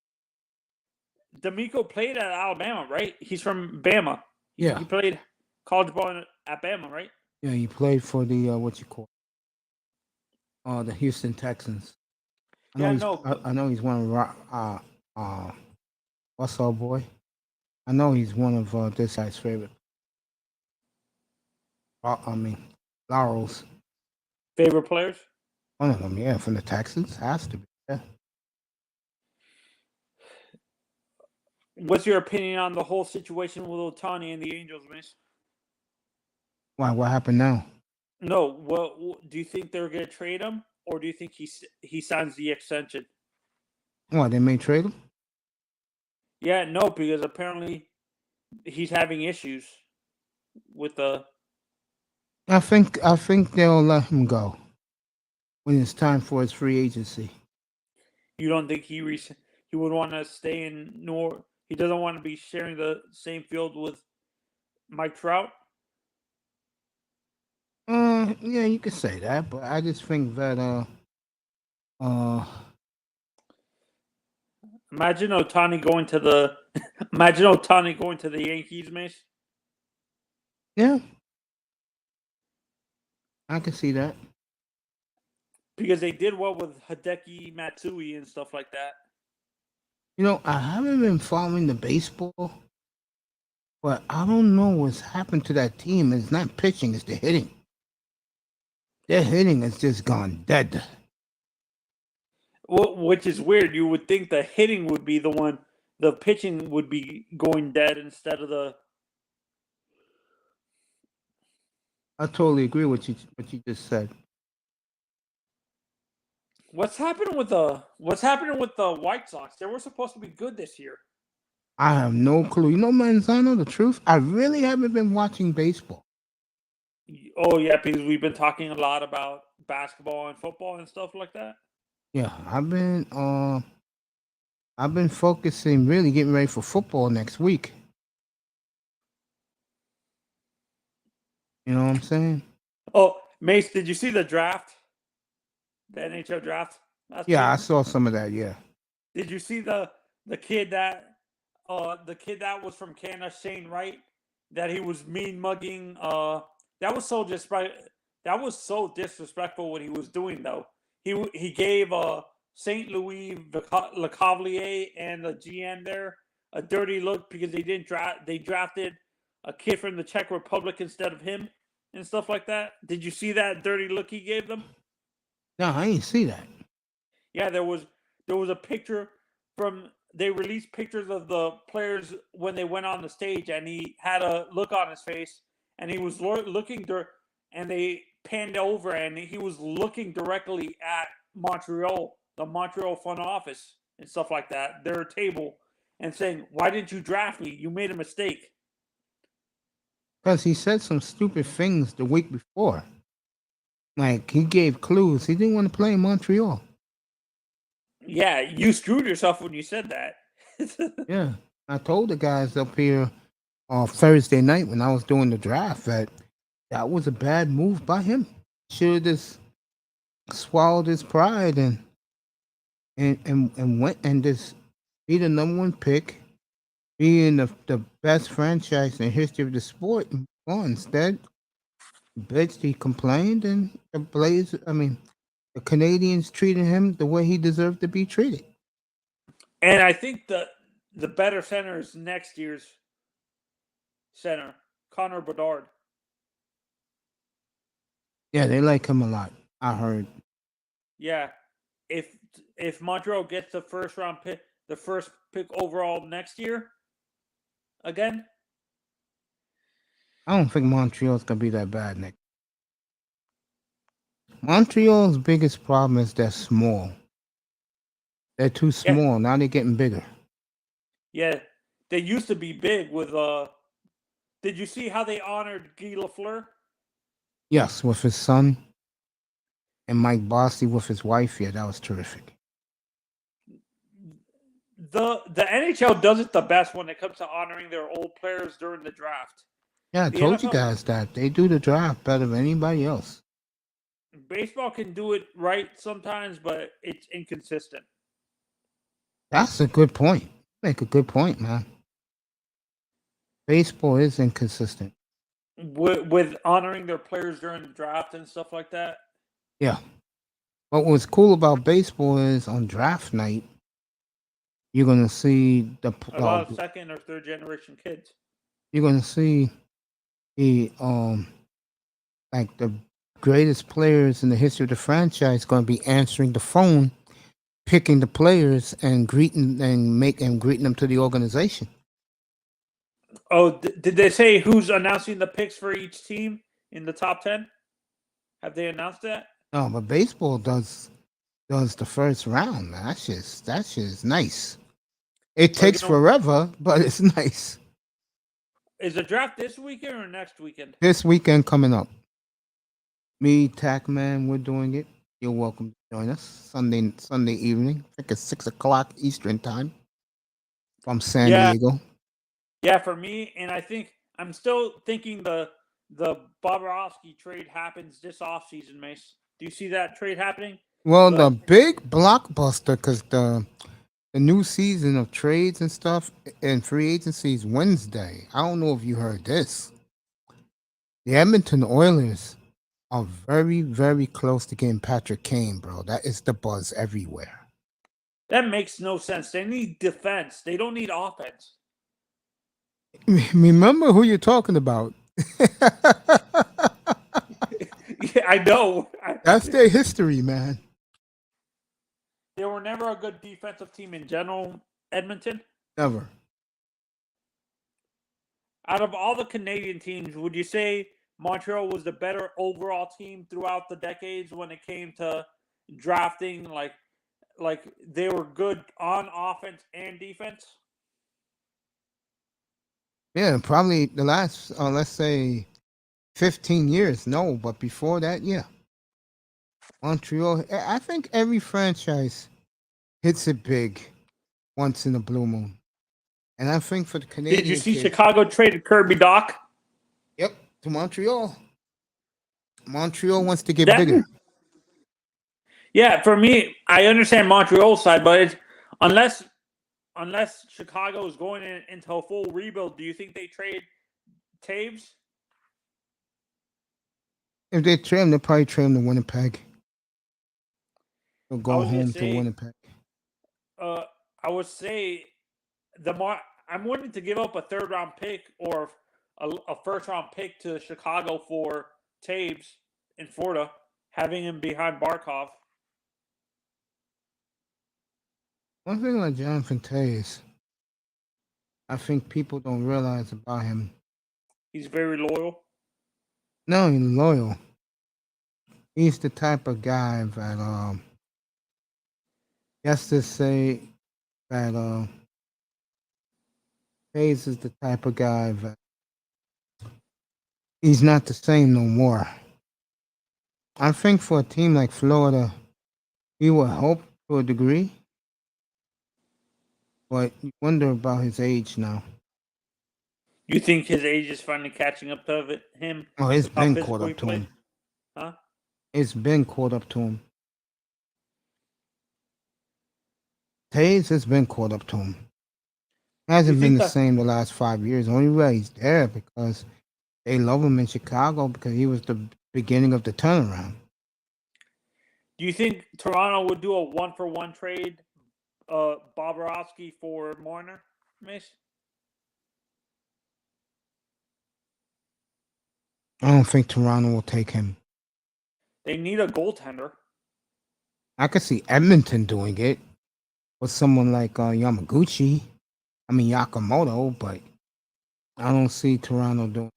Speaker 3: D'Amico played at Alabama, right? He's from Bama.
Speaker 1: Yeah.
Speaker 3: He played college ball at Bama, right?
Speaker 1: Yeah, he played for the the Houston Texans. I know he's one of what's up, boy? I know he's one of this guy's favorite. Laurel's
Speaker 3: Favorite players?
Speaker 1: one of them. Yeah, from the Texans has to be. Yeah.
Speaker 3: What's your opinion on the whole situation with Ohtani and the Angels, Miss?
Speaker 1: Why? What happened now?
Speaker 3: No. What do you think they're going to trade him, or do you think he signs the extension?
Speaker 1: What, they may trade him?
Speaker 3: Yeah, no, because apparently he's having issues with the.
Speaker 1: I think they'll let him go when it's time for his free agency.
Speaker 3: You don't think he would want to stay in he doesn't want to be sharing the same field with Mike Trout?
Speaker 1: Yeah, you could say that, but I just think that
Speaker 3: Imagine Ohtani going to the Yankees, Mace.
Speaker 1: Yeah, I can see that.
Speaker 3: Because they did well with Hideki Matsui and stuff like that.
Speaker 1: You know, I haven't been following the baseball, but I don't know what's happened to that team. It's not pitching, it's the hitting. Their hitting has just gone dead.
Speaker 3: Well, which is weird. You would think the hitting would be the one, the pitching would be going dead instead of the.
Speaker 1: I totally agree with what you just said.
Speaker 3: What's happening with the White Sox? They were supposed to be good this year.
Speaker 1: I have no clue. You know, Manzano, the truth, I really haven't been watching baseball.
Speaker 3: Oh yeah, because we've been talking a lot about basketball and football and stuff like that.
Speaker 1: Yeah, I've been focusing, really getting ready for football next week. You know what I'm saying?
Speaker 3: Oh, Mace, did you see the draft? The NHL draft?
Speaker 1: Yeah, I saw some of that. Yeah.
Speaker 3: Did you see the kid that was from Canada, Shane Wright, that he was mean mugging? That was so disrespectful what he was doing though. He gave St. Louis Lecavalier and the GM there a dirty look because they drafted a kid from the Czech Republic instead of him and stuff like that. Did you see that dirty look he gave them?
Speaker 1: No, I didn't see that.
Speaker 3: Yeah, there was a picture they released pictures of the players when they went on the stage, and he had a look on his face, and he was looking and they panned over, and he was looking directly at Montreal, the Montreal front office and stuff like that, their table, and saying, "Why didn't you draft me? You made a mistake."
Speaker 1: Because he said some stupid things the week before. Like, he gave clues. He didn't want to play in Montreal.
Speaker 3: Yeah, you screwed yourself when you said that.
Speaker 1: Yeah. I told the guys up here on Thursday night when I was doing the draft that was a bad move by him. Should have just swallowed his pride and went and just be the number one pick, being the best franchise in the history of the sport. Instead, bitch, he complained, and the Canadians treated him the way he deserved to be treated.
Speaker 3: And I think the better center is next year's center, Connor Bedard.
Speaker 1: Yeah, they like him a lot. I heard.
Speaker 3: Yeah, if Montreal gets the first pick overall next year, again,
Speaker 1: I don't think Montreal's gonna be that bad, Nick. Montreal's biggest problem is they're small. They're too small. Now they're getting bigger.
Speaker 3: Yeah, they used to be big with. Did you see how they honored Guy Lafleur?
Speaker 1: Yes, with his son, and Mike Bossy with his wife. Yeah, that was terrific.
Speaker 3: the NHL does it the best when it comes to honoring their old players during the draft.
Speaker 1: Yeah, I
Speaker 3: The
Speaker 1: told you
Speaker 3: NFL
Speaker 1: guys that they do the draft better than anybody else.
Speaker 3: Baseball can do it right sometimes, but it's inconsistent.
Speaker 1: That's a good point. Make a good point, man. Baseball is inconsistent.
Speaker 3: With honoring their players during the draft and stuff like that.
Speaker 1: Yeah. But what's cool about baseball is on draft night, you're gonna see
Speaker 3: A lot of second or third generation kids.
Speaker 1: you're gonna see the like the greatest players in the history of the franchise going to be answering the phone, picking the players and greeting them to the organization.
Speaker 3: Oh, did they say who's announcing the picks for each team in the top 10? Have they announced that?
Speaker 1: No, but baseball does the first round, man. That's just nice. It takes forever, but it's nice.
Speaker 3: Is the draft this weekend or next weekend?
Speaker 1: This weekend coming up. Me, Tackman, we're doing it. You're welcome to join us Sunday evening. I think it's 6:00 Eastern time from San Diego.
Speaker 3: Yeah, for me, and I think I'm still thinking the Bobrovsky trade happens this offseason, Mace. Do you see that trade happening?
Speaker 1: Well, the big blockbuster, because the new season of trades and stuff and free agency is Wednesday. I don't know if you heard this. The Edmonton Oilers are very, very close to getting Patrick Kane, bro. That is the buzz everywhere.
Speaker 3: That makes no sense. They need defense. They don't need offense.
Speaker 1: Remember who you're talking about.
Speaker 3: Yeah, I know.
Speaker 1: That's their history, man.
Speaker 3: They were never a good defensive team in general, Edmonton.
Speaker 1: Never.
Speaker 3: Out of all the Canadian teams, would you say Montreal was the better overall team throughout the decades when it came to drafting? Like they were good on offense and defense?
Speaker 1: Yeah, probably the last, let's say, 15 years. No, but before that, yeah. Montreal, I think every franchise hits it big once in a blue moon. And I think for the Canadian
Speaker 3: Did you see
Speaker 1: kids,
Speaker 3: Chicago traded Kirby Doc?
Speaker 1: Yep, to Montreal. Montreal wants to get bigger.
Speaker 3: Yeah, for me, I understand Montreal's side, but it's, unless Chicago is going into a full rebuild, do you think they trade Taves?
Speaker 1: If they trade him, they'll probably trade him to Winnipeg. They'll go home to Winnipeg.
Speaker 3: I would say I'm willing to give up a third round pick or a first round pick to Chicago for Taves in Florida, having him behind Barkov.
Speaker 1: One thing like Jonathan Taves, I think people don't realize about him.
Speaker 3: He's very loyal.
Speaker 1: No, he's loyal. He's the type of guy that just to say that Taves is the type of guy that he's not the same no more. I think for a team like Florida, he will help to a degree, but you wonder about his age now.
Speaker 3: You think his age is finally catching up to him?
Speaker 1: Oh, it's been caught up to him.
Speaker 3: Huh?
Speaker 1: It's been caught up to him. Taves has been caught up to him. Hasn't been the same the last 5 years. Only way he's there because they love him in Chicago because he was the beginning of the turnaround.
Speaker 3: Do you think Toronto would do a 1-for-1 trade, Bobrovsky for Marner, Mace?
Speaker 1: I don't think Toronto will take him.
Speaker 3: They need a goaltender.
Speaker 1: I could see Edmonton doing it with someone like Yamamoto, but I don't see Toronto doing
Speaker 3: it.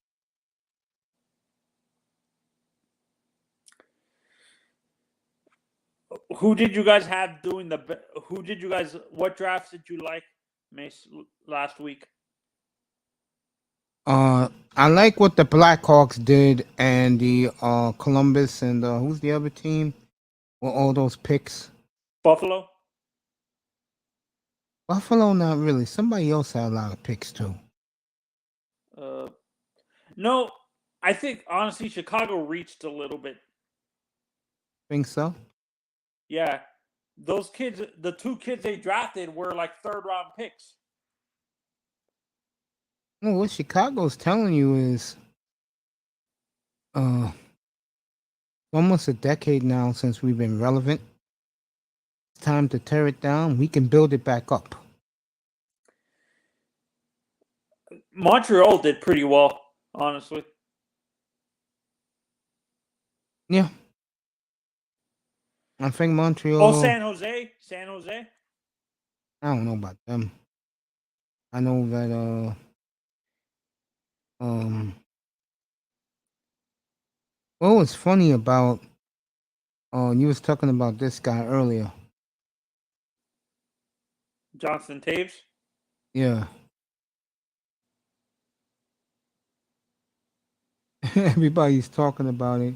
Speaker 3: What drafts did you like, Mace, last week?
Speaker 1: I like what the Blackhawks did and the Columbus and who's the other team with all those picks?
Speaker 3: Buffalo.
Speaker 1: Buffalo, not really. Somebody else had a lot of picks too.
Speaker 3: No, I think honestly Chicago reached a little bit.
Speaker 1: Think so?
Speaker 3: Yeah, those kids, the two kids they drafted were like third-round picks.
Speaker 1: Well, what Chicago's telling you is, almost a decade now since we've been relevant. It's time to tear it down. We can build it back up.
Speaker 3: Montreal did pretty well, honestly.
Speaker 1: Yeah. I think Montreal.
Speaker 3: Oh, San Jose.
Speaker 1: I don't know about them. I know that what was funny about you was talking about this guy earlier.
Speaker 3: Jonathan Taves.
Speaker 1: Yeah. Everybody's talking about it.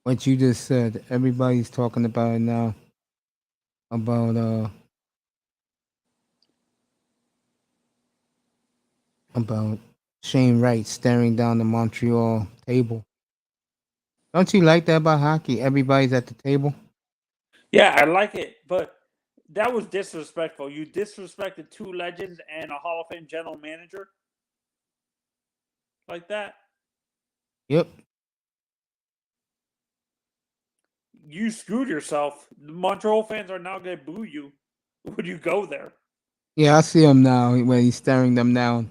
Speaker 1: What you just said, everybody's talking about it now. About Shane Wright staring down the Montreal table. Don't you like that about hockey? Everybody's at the table.
Speaker 3: Yeah, I like it, but that was disrespectful. You disrespected two legends and a Hall of Fame general manager like that.
Speaker 1: Yep.
Speaker 3: You screwed yourself. The Montreal fans are now going to boo you when you go there.
Speaker 1: Yeah, I see him now when he's staring them down.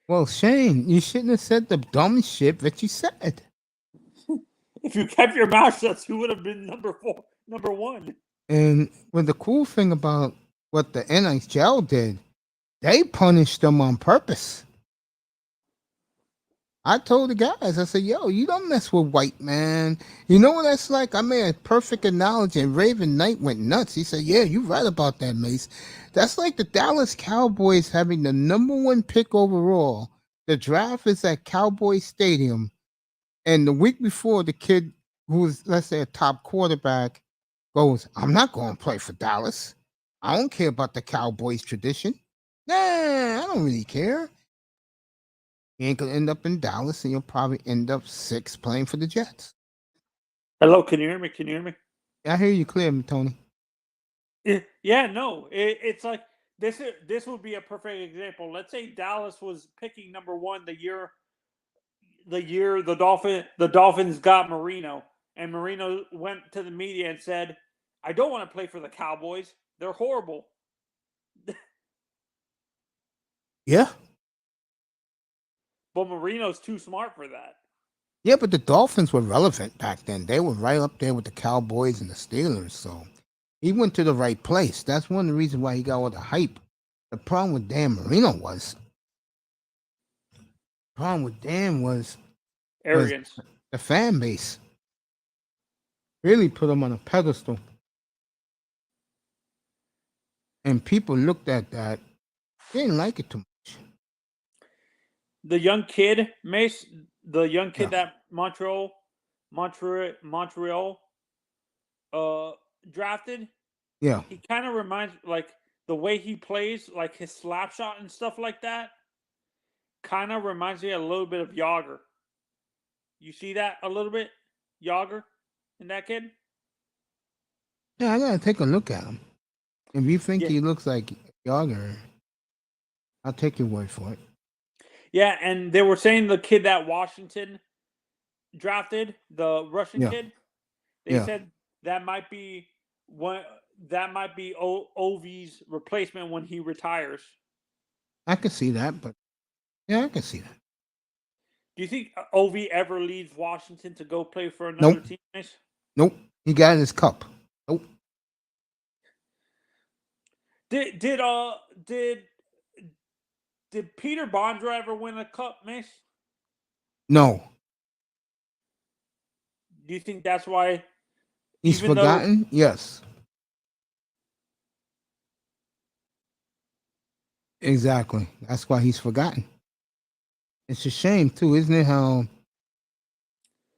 Speaker 1: Well, Shane, you shouldn't have said the dumb shit that you said.
Speaker 3: If you kept your mouth shut, you would have been number one.
Speaker 1: And what the cool thing about what the NHL did, they punished them on purpose. I told the guys, I said, yo, you don't mess with white, man. You know what that's like? I made a perfect analogy, and Raven Knight went nuts. He said, yeah, you're right about that, Mace. That's like the Dallas Cowboys having the number 1 pick overall. The draft is at Cowboy Stadium. And the week before, the kid who was, let's say, a top quarterback goes, I'm not going to play for Dallas. I don't care about the Cowboys tradition. Nah, I don't really care. You ain't gonna end up in Dallas, and you'll probably end up 6 playing for the Jets.
Speaker 3: Hello, can you hear me?
Speaker 1: I hear you clear, Tony.
Speaker 3: Yeah, no, it's like this would be a perfect example. Let's say Dallas was picking number 1 the year the Dolphins got Marino, and Marino went to the media and said, "I don't want to play for the Cowboys. They're horrible."
Speaker 1: Yeah.
Speaker 3: But Marino's too smart for that.
Speaker 1: Yeah, but the Dolphins were relevant back then. They were right up there with the Cowboys and the Steelers, so he went to the right place. That's one of the reasons why he got all the hype. The problem with Dan Marino was
Speaker 3: Arrogance.
Speaker 1: The fan base really put him on a pedestal. And people looked at that, they didn't like it too much.
Speaker 3: The young kid, Mace, that Montreal drafted.
Speaker 1: Yeah.
Speaker 3: He kind of reminds, like, the way he plays, like his slap shot and stuff like that, kind of reminds me a little bit of Yager. You see that a little bit, Yager, in that kid?
Speaker 1: Yeah, I gotta take a look at him. If you think he looks like Yager, I'll take your word for it.
Speaker 3: Yeah, and they were saying the kid that Washington drafted, the Russian kid, they said that might be Ovi's replacement when he retires.
Speaker 1: I can see that, but yeah, I can see that.
Speaker 3: Do you think Ovi ever leaves Washington to go play for another team?
Speaker 1: Nope. He got his cup. Nope.
Speaker 3: Did Peter Bondra ever win a cup, Mace?
Speaker 1: No.
Speaker 3: Do you think that's why
Speaker 1: he's forgotten? Yes. Exactly. That's why he's forgotten. It's a shame too, isn't it, how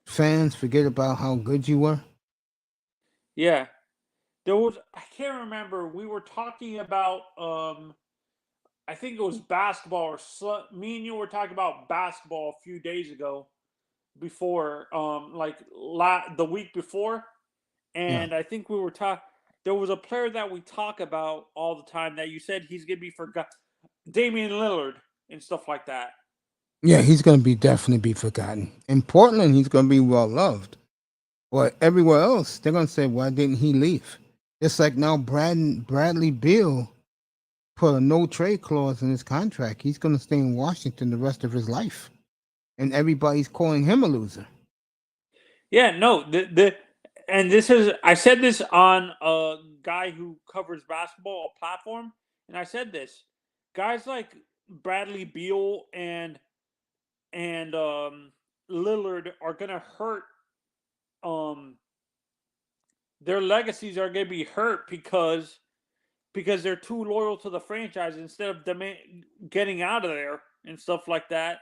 Speaker 1: fans forget about how good you were?
Speaker 3: Yeah. I can't remember. We were talking about I think it was basketball me and you were talking about basketball a few days ago before like the week before,
Speaker 1: Yeah.
Speaker 3: and I think we were talking. There was a player that we talk about all the time that you said he's gonna be forgot, Damian Lillard and stuff like that.
Speaker 1: Yeah, he's going to be definitely be forgotten. In Portland, he's going to be well loved. But everywhere else, they're going to say, why didn't he leave? It's like now Bradley Beal put a no trade clause in his contract. He's going to stay in Washington the rest of his life. And everybody's calling him a loser.
Speaker 3: Yeah, no, and this is I said this on a guy who covers basketball a platform, and I said this: guys like Bradley Beal and Lillard are gonna hurt. Their legacies are gonna be hurt because they're too loyal to the franchise instead of getting out of there and stuff like that.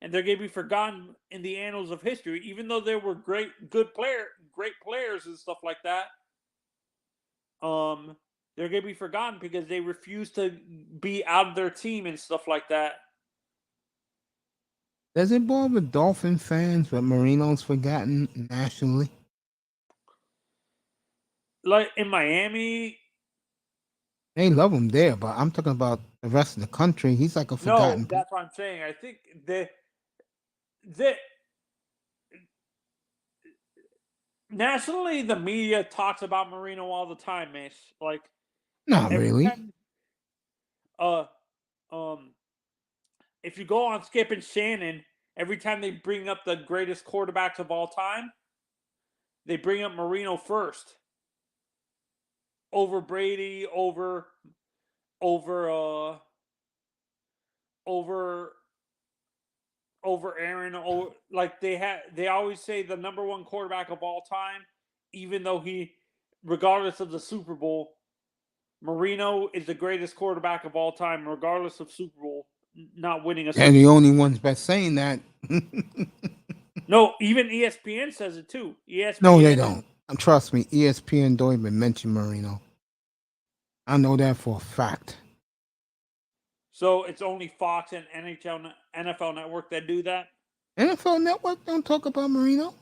Speaker 3: And they're going to be forgotten in the annals of history, even though they were great players and stuff like that. They're going to be forgotten because they refuse to be out of their team and stuff like that.
Speaker 1: Does it bother Dolphin fans that Marino's forgotten nationally?
Speaker 3: Like in Miami,
Speaker 1: They love him there, but I'm talking about the rest of the country. He's like a forgotten.
Speaker 3: No, that's what I'm saying. I think nationally, the media talks about Marino all the time, Mace. Like,
Speaker 1: not really.
Speaker 3: Time, if you go on Skip and Shannon, every time they bring up the greatest quarterbacks of all time, they bring up Marino first. Over Brady, over Aaron, like they always say the number one quarterback of all time, even though regardless of the Super Bowl, Marino is the greatest quarterback of all time, regardless of Super Bowl not winning a Super Bowl.
Speaker 1: And the only ones by saying that.
Speaker 3: No, even ESPN says it too. ESPN.
Speaker 1: No, they don't. Trust me, ESPN don't even mention Marino. I know that for a fact.
Speaker 3: So it's only Fox and NFL Network that do that?
Speaker 1: NFL Network don't talk about Marino?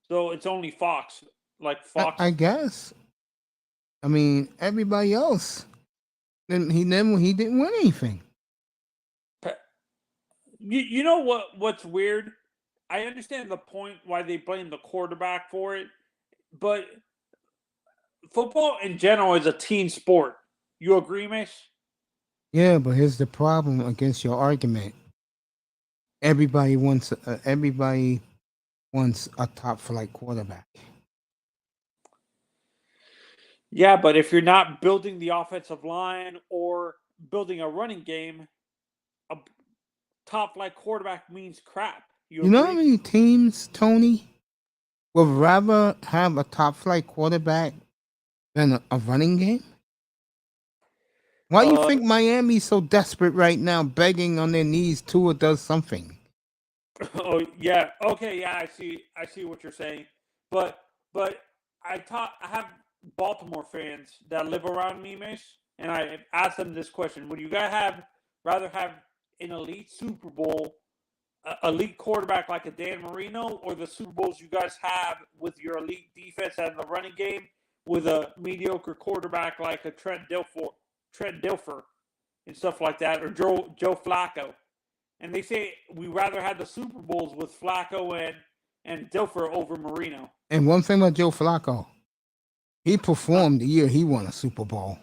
Speaker 3: So it's only Fox. Like Fox?
Speaker 1: I guess. I mean, everybody else, he didn't win anything.
Speaker 3: You know what's weird? I understand the point why they blame the quarterback for it, but football in general is a team sport. You agree, Mace?
Speaker 1: Yeah, but here's the problem against your argument. Everybody wants a top flight quarterback.
Speaker 3: Yeah, but if you're not building the offensive line or building a running game, a top flight quarterback means crap.
Speaker 1: You know how many teams, Tony, would rather have a top flight quarterback than a running game? Why do you think Miami's so desperate right now, begging on their knees Tua does something?
Speaker 3: Oh yeah, okay, yeah, I see what you're saying, but I have Baltimore fans that live around me, Mace, and I asked them this question: would you guys rather have an elite Super Bowl, elite quarterback like a Dan Marino, or the Super Bowls you guys have with your elite defense and the running game with a mediocre quarterback like a Trent Dilfer and stuff like that, or Joe Flacco? And they say we rather have the Super Bowls with Flacco and Dilfer over Marino.
Speaker 1: And one thing about Joe Flacco, he performed the year he won a Super Bowl.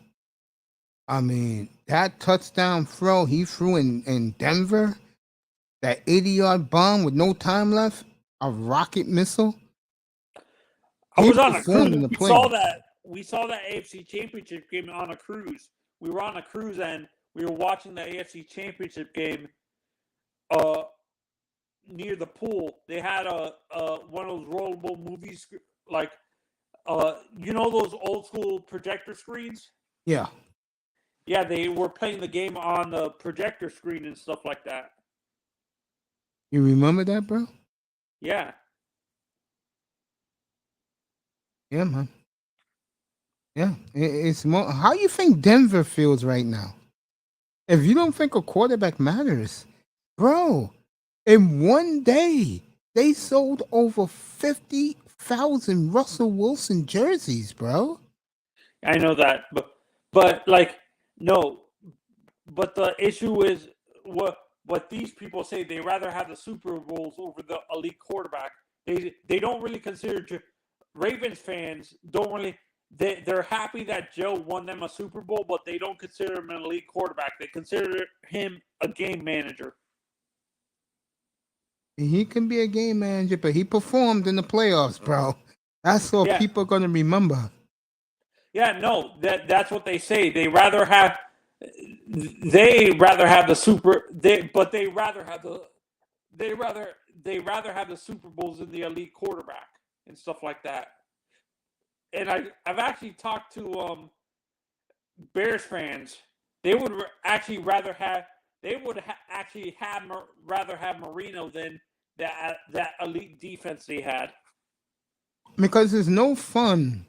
Speaker 1: I mean, that touchdown throw he threw in Denver, that 80-yard bomb with no time left, a rocket missile.
Speaker 3: I was on a cruise. We saw that AFC Championship game on a cruise. We were on a cruise and we were watching the AFC Championship game near the pool. They had one of those rollable movies, like those old school projector screens.
Speaker 1: Yeah,
Speaker 3: they were playing the game on the projector screen and stuff like that.
Speaker 1: You remember that, bro?
Speaker 3: Yeah.
Speaker 1: Yeah, man. Yeah, it's more. How you think Denver feels right now? If you don't think a quarterback matters, bro, in one day they sold over 50,000 Russell Wilson jerseys, bro.
Speaker 3: I know that, but like no, but the issue is what these people say. They rather have the Super Bowls over the elite quarterback. They don't really consider Ravens fans don't really. They're happy that Joe won them a Super Bowl, but they don't consider him an elite quarterback. They consider him a game manager.
Speaker 1: He can be a game manager, but he performed in the playoffs, bro. That's what
Speaker 3: Yeah.
Speaker 1: people are gonna remember.
Speaker 3: Yeah, no, that's what they say. They rather have the super. But they rather have the Super Bowls than the elite quarterback and stuff like that. And I've actually talked to Bears fans. They would actually rather have rather have Marino than that elite defense they had.
Speaker 1: Because there's no fun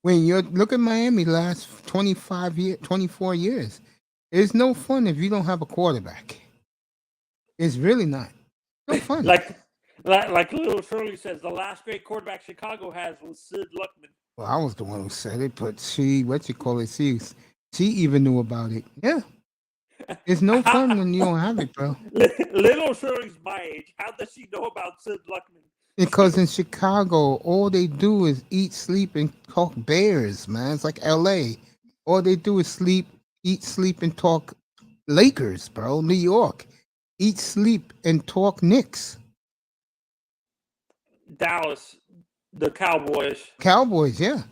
Speaker 1: when you look at Miami last 24 years. It's no fun if you don't have a quarterback. It's really not. No fun.
Speaker 3: like Little Shirley says, the last great quarterback Chicago has was Sid Luckman.
Speaker 1: Well, I was the one who said it, but she even knew about it. Yeah. It's no fun when you don't have it, bro.
Speaker 3: Little Shirley's my age. How does she know about Sid Luckman?
Speaker 1: Because in Chicago, all they do is eat, sleep, and talk Bears, man. It's like LA. All they do is eat, sleep, and talk Lakers, bro. New York. Eat, sleep, and talk Knicks.
Speaker 3: Dallas, the Cowboys.
Speaker 1: Cowboys, yeah.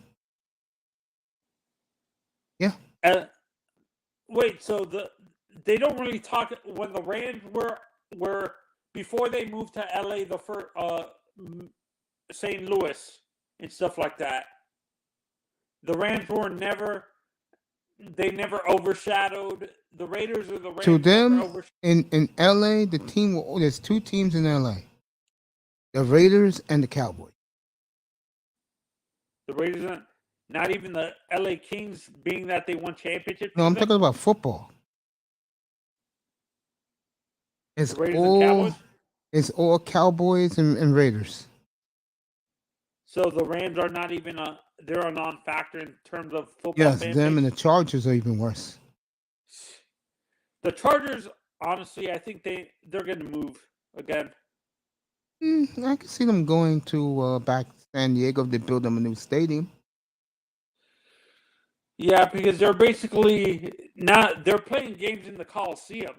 Speaker 1: Yeah.
Speaker 3: Wait, so they don't really talk when the Rams were before they moved to LA, the first St. Louis and stuff like that. The Rams were never overshadowed the Raiders or the Rams.
Speaker 1: To them, in LA, there's two teams in LA. The Raiders and the Cowboys.
Speaker 3: The Raiders, not even the LA Kings, being that they won championships.
Speaker 1: No, I'm talking about football. It's all Cowboys and Raiders.
Speaker 3: So the Rams are not even they're a non-factor in terms of football.
Speaker 1: Yes, them and the Chargers are even worse.
Speaker 3: The Chargers, honestly, I think they're going to move again.
Speaker 1: I can see them going to back San Diego to build them a new stadium.
Speaker 3: Yeah, because they're basically they're playing games in the Coliseum.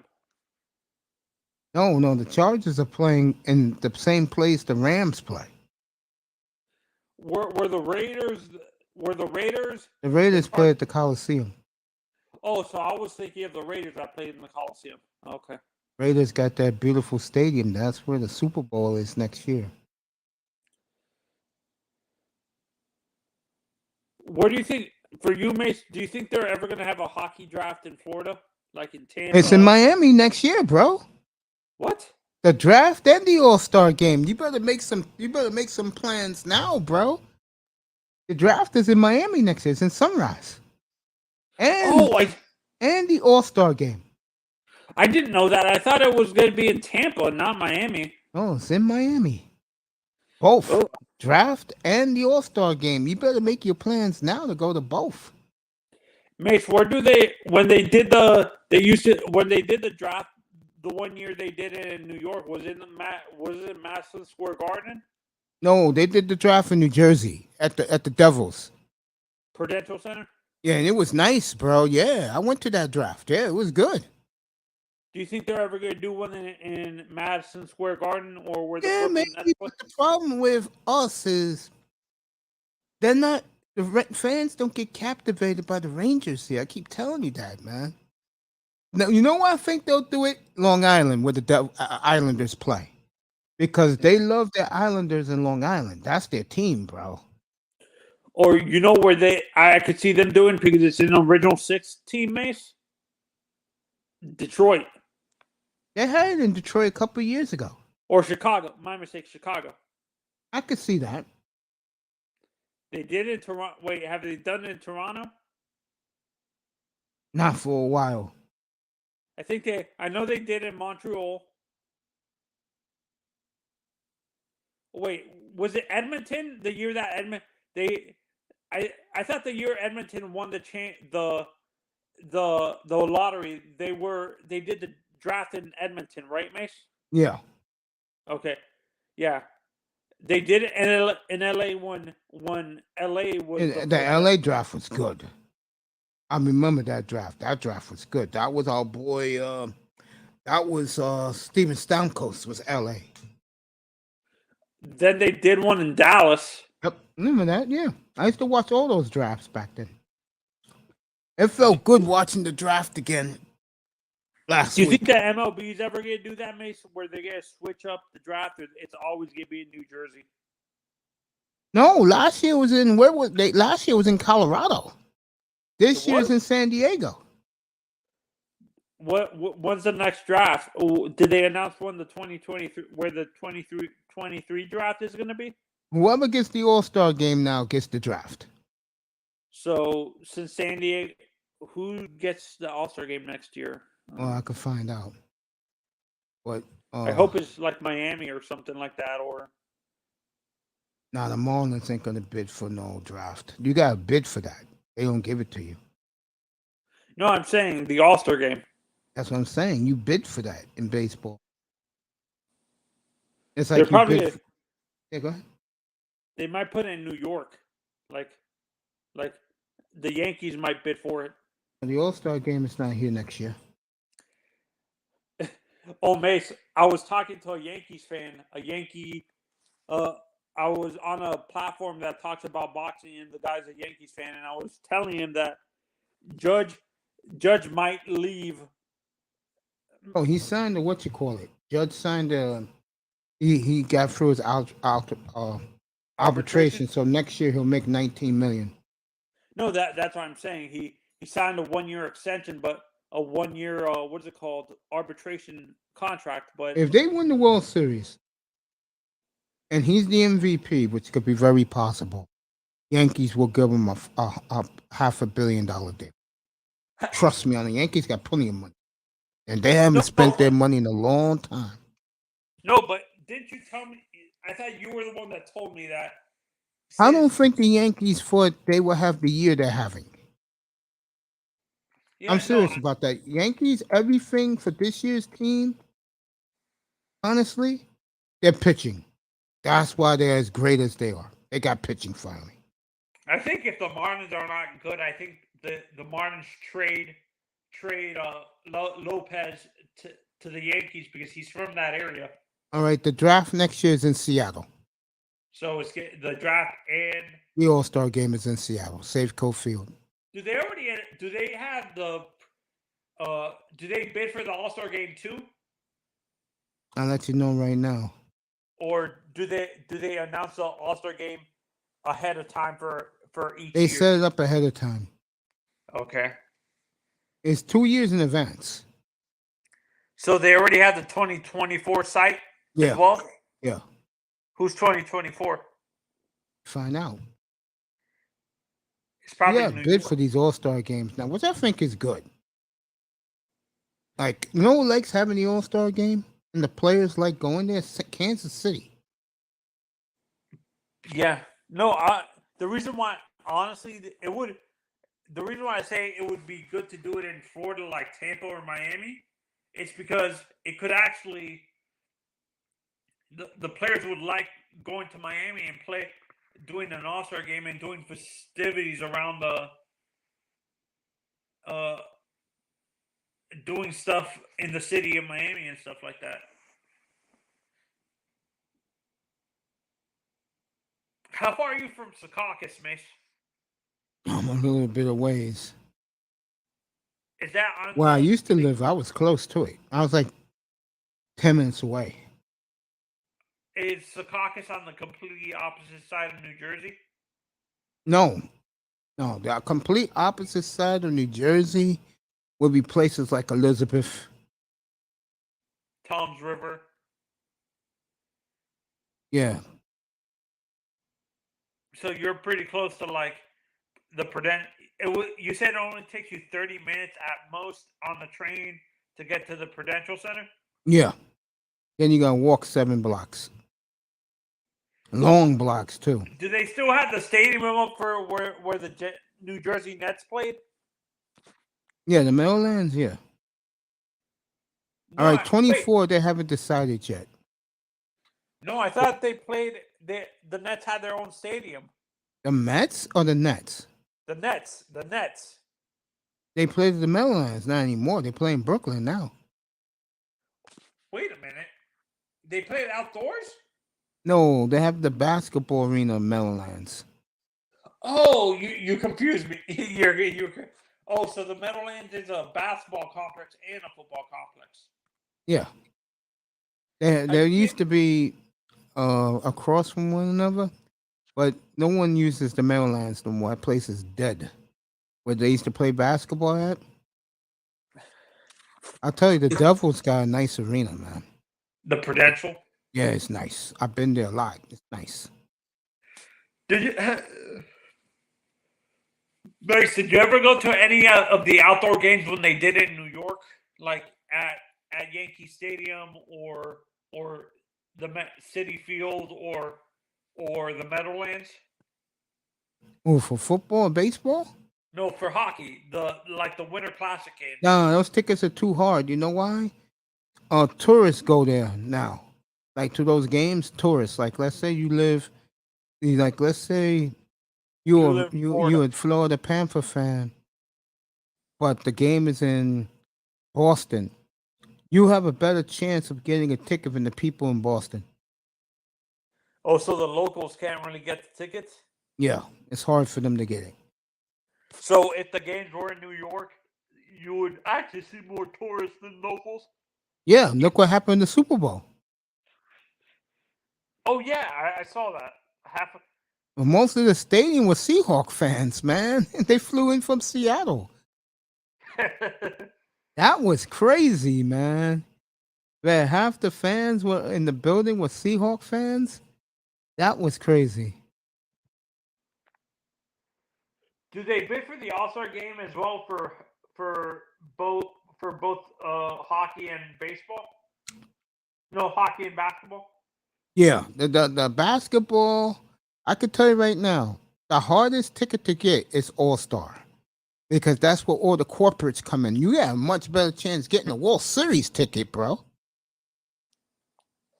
Speaker 1: No, the Chargers are playing in the same place the Rams play.
Speaker 3: Were the Raiders?
Speaker 1: The Raiders play at the Coliseum.
Speaker 3: Oh, so I was thinking of the Raiders that played in the Coliseum. Okay.
Speaker 1: Raiders got that beautiful stadium. That's where the Super Bowl is next year.
Speaker 3: What do you think, for you, Mace, do you think they're ever going to have a hockey draft in Florida? Like in Tampa?
Speaker 1: It's in Miami next year, bro.
Speaker 3: What?
Speaker 1: The draft and the All-Star game. You better make some plans now, bro. The draft is in Miami next year. It's in Sunrise. And the All-Star game.
Speaker 3: I didn't know that. I thought it was going to be in Tampa, not Miami.
Speaker 1: Oh, it's in Miami. Both. Oh. Draft and the All-Star game. You better make your plans now to go to both.
Speaker 3: Mace, when they did the draft, the one year they did it in New York, was it Madison Square Garden?
Speaker 1: No, they did the draft in New Jersey at the Devils.
Speaker 3: Prudential Center?
Speaker 1: Yeah, and it was nice, bro. Yeah, I went to that draft. Yeah, it was good.
Speaker 3: Do you think they're ever going to do one in Madison Square Garden, or where
Speaker 1: the maybe? But the problem with us is they're not. The fans don't get captivated by the Rangers here. I keep telling you that, man. Now, you know why I think they'll do it? Long Island, where the Islanders play. Because they love their Islanders in Long Island. That's their team, bro.
Speaker 3: Or you know where I could see them doing, because it's an original 6 team, Mace? Detroit.
Speaker 1: They had it in Detroit a couple of years ago.
Speaker 3: Or Chicago. My mistake, Chicago.
Speaker 1: I could see that.
Speaker 3: They did it in Toronto. Wait, have they done it in Toronto?
Speaker 1: Not for a while.
Speaker 3: I know they did it in Montreal. Wait, was it Edmonton? The year that I thought the year Edmonton won the lottery, they did the draft in Edmonton, right, Mace?
Speaker 1: Yeah.
Speaker 3: Okay. Yeah. They did it in LA when LA was
Speaker 1: The LA draft was good. I remember that draft. That draft was good. That was our boy. That was Steven Stamkos was LA.
Speaker 3: Then they did one in Dallas.
Speaker 1: Yep. Remember that? Yeah. I used to watch all those drafts back then. It felt good watching the draft again last
Speaker 3: Do you
Speaker 1: week.
Speaker 3: think that MLB is ever going to do that, Mason, where they're going to switch up the draft? Or it's always going to be in New Jersey?
Speaker 1: No, last year was in where was they? Last year was in Colorado. This
Speaker 3: It
Speaker 1: year's
Speaker 3: was?
Speaker 1: in San Diego.
Speaker 3: When's the next draft? Did they announce when the 2023 where the 23 draft is going to be?
Speaker 1: Whoever gets the All-Star game now gets the draft.
Speaker 3: So since San Diego, who gets the All-Star game next year?
Speaker 1: Well, I could find out. But
Speaker 3: I hope it's like Miami or something like that. Or
Speaker 1: the Marlins ain't gonna bid for no draft. You gotta bid for that. They don't give it to you.
Speaker 3: no, I'm saying the All-Star game.
Speaker 1: That's what I'm saying. You bid for that in baseball. It's
Speaker 3: They're
Speaker 1: like you
Speaker 3: probably
Speaker 1: bid. Yeah, go ahead.
Speaker 3: they might put it in New York, like the Yankees might bid for it.
Speaker 1: The All-Star game is not here next year.
Speaker 3: Oh, Mace, I was talking to a Yankees fan, I was on a platform that talks about boxing, and the guy's a Yankees fan, and I was telling him that Judge might leave.
Speaker 1: Oh, he signed Judge signed he got through his arbitration, so next year he'll make $19 million.
Speaker 3: No, that's what I'm saying. He signed a 1-year extension, but a 1-year what is it called, arbitration contract. But
Speaker 1: If they win the World Series and he's the MVP, which could be very possible, Yankees will give him a $500 million deal. Trust me, on the Yankees got plenty of money, and they haven't spent their money in a long time.
Speaker 3: No, but didn't you tell me? I thought you were the one that told me that.
Speaker 1: I don't think the Yankees thought they will have the year they're having.
Speaker 3: Yeah,
Speaker 1: I'm serious about that. Yankees, everything for this year's team, honestly, they're pitching. That's why they're as great as they are. They got pitching finally.
Speaker 3: I think if the Marlins are not good, I think the Marlins trade Lopez to the Yankees because he's from that area.
Speaker 1: All right, the draft next year is in Seattle.
Speaker 3: So it's the draft and
Speaker 1: the All-Star game is in Seattle, Safeco Field.
Speaker 3: Do they have the do they bid for the All-Star game too?
Speaker 1: I'll let you know right now.
Speaker 3: Or do they announce the All-Star game ahead of time for each
Speaker 1: They
Speaker 3: year?
Speaker 1: set it up ahead of time.
Speaker 3: Okay.
Speaker 1: It's 2 years in advance.
Speaker 3: So they already have the 2024 site
Speaker 1: as
Speaker 3: well?
Speaker 1: Yeah.
Speaker 3: Who's 2024?
Speaker 1: Find out.
Speaker 3: It's probably
Speaker 1: New bid for these All-Star games now, which I think is good. Like, you know who likes having the All-Star game? And the players like going there? Kansas City.
Speaker 3: Yeah. No, the reason why, honestly, the reason why I say it would be good to do it in Florida, like Tampa or Miami, it's because it could actually, the players would like going to Miami and doing an All-Star game and doing festivities around doing stuff in the city of Miami and stuff like that. How far are you from Secaucus, Mace?
Speaker 1: I'm a little bit of ways.
Speaker 3: Is that on
Speaker 1: where I used to live? I was close to it. I was like 10 minutes away.
Speaker 3: Is Secaucus on the completely opposite side of New Jersey?
Speaker 1: No, the complete opposite side of New Jersey would be places like Elizabeth,
Speaker 3: Tom's River.
Speaker 1: Yeah.
Speaker 3: So you're pretty close to like the you said it only takes you 30 minutes at most on the train to get to the Prudential Center?
Speaker 1: Yeah. Then you gotta walk 7 blocks. Long blocks too.
Speaker 3: Do they still have the stadium up for where the New Jersey Nets played?
Speaker 1: Yeah, the Meadowlands, yeah.
Speaker 3: No,
Speaker 1: All right,
Speaker 3: wait.
Speaker 1: 24, they haven't decided yet.
Speaker 3: No, I thought they played. The Nets had their own stadium.
Speaker 1: The Mets or the Nets?
Speaker 3: The Nets. The Nets.
Speaker 1: They play the Meadowlands, not anymore. They play in Brooklyn now.
Speaker 3: Wait a minute. They played outdoors?
Speaker 1: No, they have the basketball arena Meadowlands.
Speaker 3: Oh, you confused me. So the Meadowlands is a basketball complex and a football complex.
Speaker 1: Yeah. There used to be across from one another, but no one uses the Meadowlands no more. That place is dead. Where they used to play basketball at. I'll tell you, the Devils got a nice arena, man.
Speaker 3: The Prudential?
Speaker 1: Yeah, it's nice. I've been there a lot. It's nice.
Speaker 3: Did you ever go to any of the outdoor games when they did it in New York, like at Yankee Stadium or the City Field or the Meadowlands?
Speaker 1: Oh, for football and baseball?
Speaker 3: No, for hockey. The Winter Classic game.
Speaker 1: No, those tickets are too hard. You know why? Tourists go there now. Like to those games, tourists. Like let's say you live, let's say you're a Florida Panther fan, but the game is in Boston. You have a better chance of getting a ticket than the people in Boston.
Speaker 3: Oh, so the locals can't really get the tickets?
Speaker 1: Yeah, it's hard for them to get it.
Speaker 3: So if the games were in New York, you would actually see more tourists than locals?
Speaker 1: Yeah, look what happened in the Super Bowl.
Speaker 3: Oh, yeah, I saw that.
Speaker 1: Well, most of the stadium was Seahawk fans, man. They flew in from Seattle. That was crazy, man. That half the fans were in the building were Seahawk fans. That was crazy.
Speaker 3: Do they bid for the All-Star game as well for both hockey and baseball? No, hockey and basketball?
Speaker 1: Yeah, the basketball, I could tell you right now, the hardest ticket to get is All-Star. Because that's where all the corporates come in. You have a much better chance getting a World Series ticket, bro.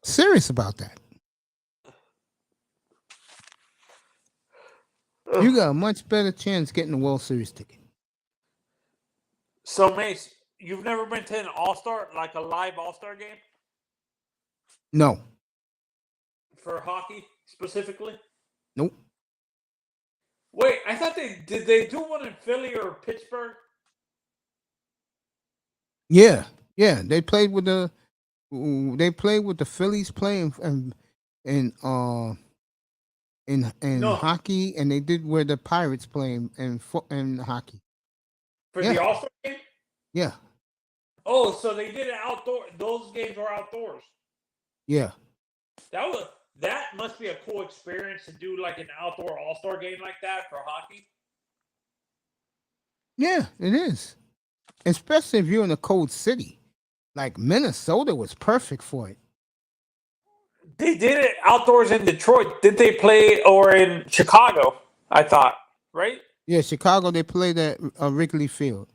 Speaker 1: Serious about that. You got a much better chance getting a World Series ticket.
Speaker 3: So, Mace, you've never been to an All-Star, like a live All-Star game?
Speaker 1: No.
Speaker 3: For hockey, specifically?
Speaker 1: Nope.
Speaker 3: Wait, I thought did they do one in Philly or Pittsburgh?
Speaker 1: Yeah. They played with the Phillies playing in hockey, and they did where the Pirates playing in hockey.
Speaker 3: For the All-Star game?
Speaker 1: Yeah.
Speaker 3: Oh, so they did it outdoor. Those games were outdoors.
Speaker 1: Yeah.
Speaker 3: That must be a cool experience to do like an outdoor All-Star game like that for hockey.
Speaker 1: Yeah, it is. Especially if you're in a cold city. Like Minnesota was perfect for it.
Speaker 3: They did it outdoors in Detroit. Did they play or in Chicago? I thought, right?
Speaker 1: Yeah, Chicago, they played at Wrigley Field.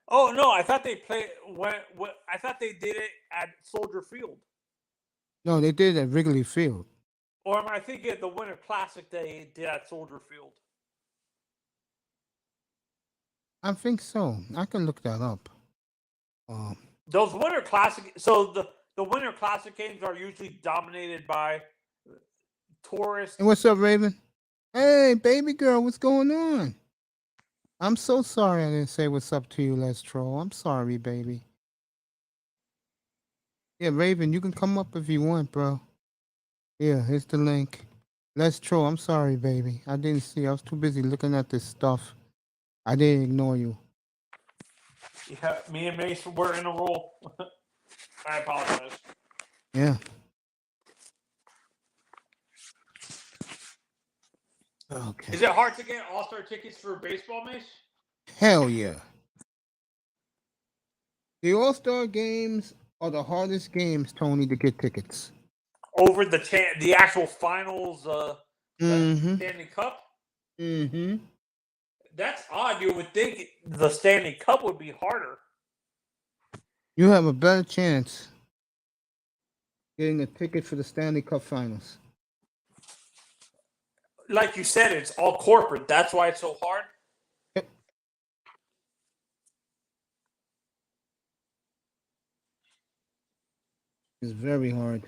Speaker 3: Oh no, I thought they played I thought they did it at Soldier Field.
Speaker 1: No, they did it at Wrigley Field.
Speaker 3: Or am I thinking of the Winter Classic they did at Soldier Field?
Speaker 1: I think so. I can look that up.
Speaker 3: Those Winter Classic. So the Winter Classic games are usually dominated by tourists.
Speaker 1: Hey, what's up, Raven? Hey, baby girl, what's going on? I'm so sorry I didn't say what's up to you, Let's Troll. I'm sorry, baby. Yeah, Raven, you can come up if you want, bro. Yeah, here's the link. Let's Troll. I'm sorry, baby. I didn't see. I was too busy looking at this stuff. I didn't ignore you.
Speaker 3: Yeah, me and Mace were in a roll. I apologize.
Speaker 1: Yeah. Okay.
Speaker 3: Is it hard to get All-Star tickets for baseball, Mace?
Speaker 1: Hell yeah. The All-Star games are the hardest games, Tony, to get tickets.
Speaker 3: Over the actual finals,
Speaker 1: Mm-hmm.
Speaker 3: Stanley Cup?
Speaker 1: Mm-hmm.
Speaker 3: That's odd. You would think the Stanley Cup would be harder.
Speaker 1: You have a better chance getting a ticket for the Stanley Cup Finals.
Speaker 3: Like you said, it's all corporate. That's why it's so hard.
Speaker 1: Yep. It's very hard.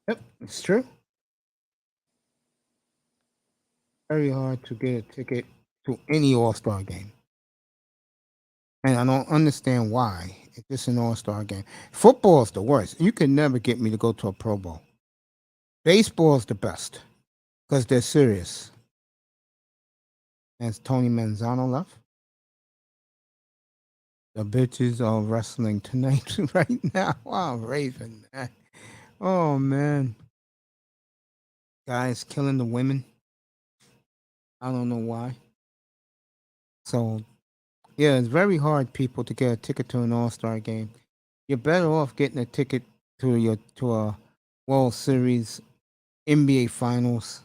Speaker 1: Yep, it's true. Very hard to get a ticket to any All-Star game. And I don't understand why. It's just an All-Star game. Football is the worst. You can never get me to go to a Pro Bowl. Baseball is the best because they're serious. As Tony Manzano left. The bitches are wrestling tonight, right now. Wow, Raven. Oh, man. Guys killing the women. I don't know why. So, yeah, it's very hard, people, to get a ticket to an All-Star game. You're better off getting a ticket to a World Series, NBA Finals,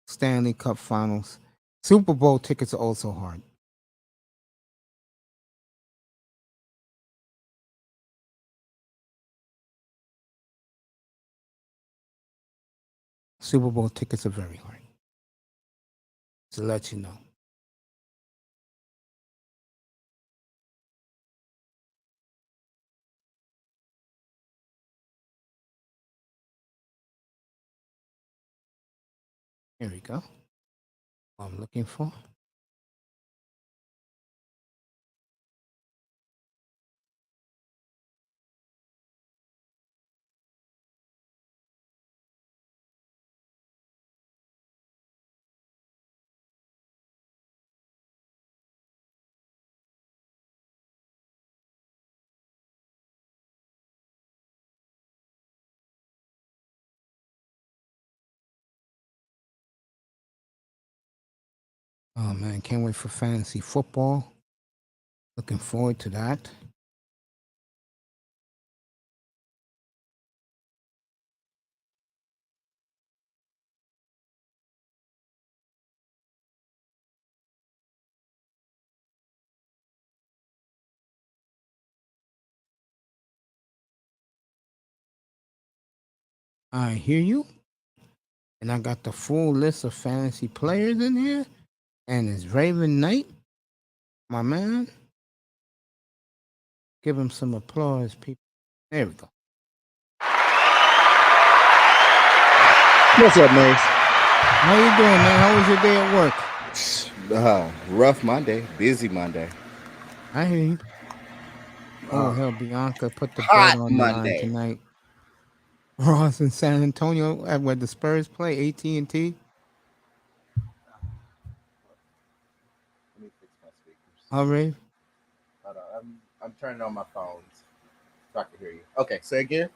Speaker 1: Stanley Cup Finals. Super Bowl tickets are also hard. Super Bowl tickets are very hard. To let you know. Here we go. What I'm looking for. Oh man, can't wait for fantasy football. Looking forward to that. I hear you. And I got the full list of fantasy players in here. And it's Raven Knight, my man. Give him some applause, people. There we go.
Speaker 4: What's up, Mace?
Speaker 1: How you doing, man? How was your day at work?
Speaker 4: Rough Monday, busy Monday.
Speaker 1: I hear you. Oh, hell, Bianca put the
Speaker 4: Hot
Speaker 1: bet on the line
Speaker 4: Monday.
Speaker 1: tonight. Ross in San Antonio at where the Spurs play, AT&T.
Speaker 4: Let me fix my speakers.
Speaker 1: All right.
Speaker 4: Hold on, I'm turning on my phones so I can hear you. Okay, say again.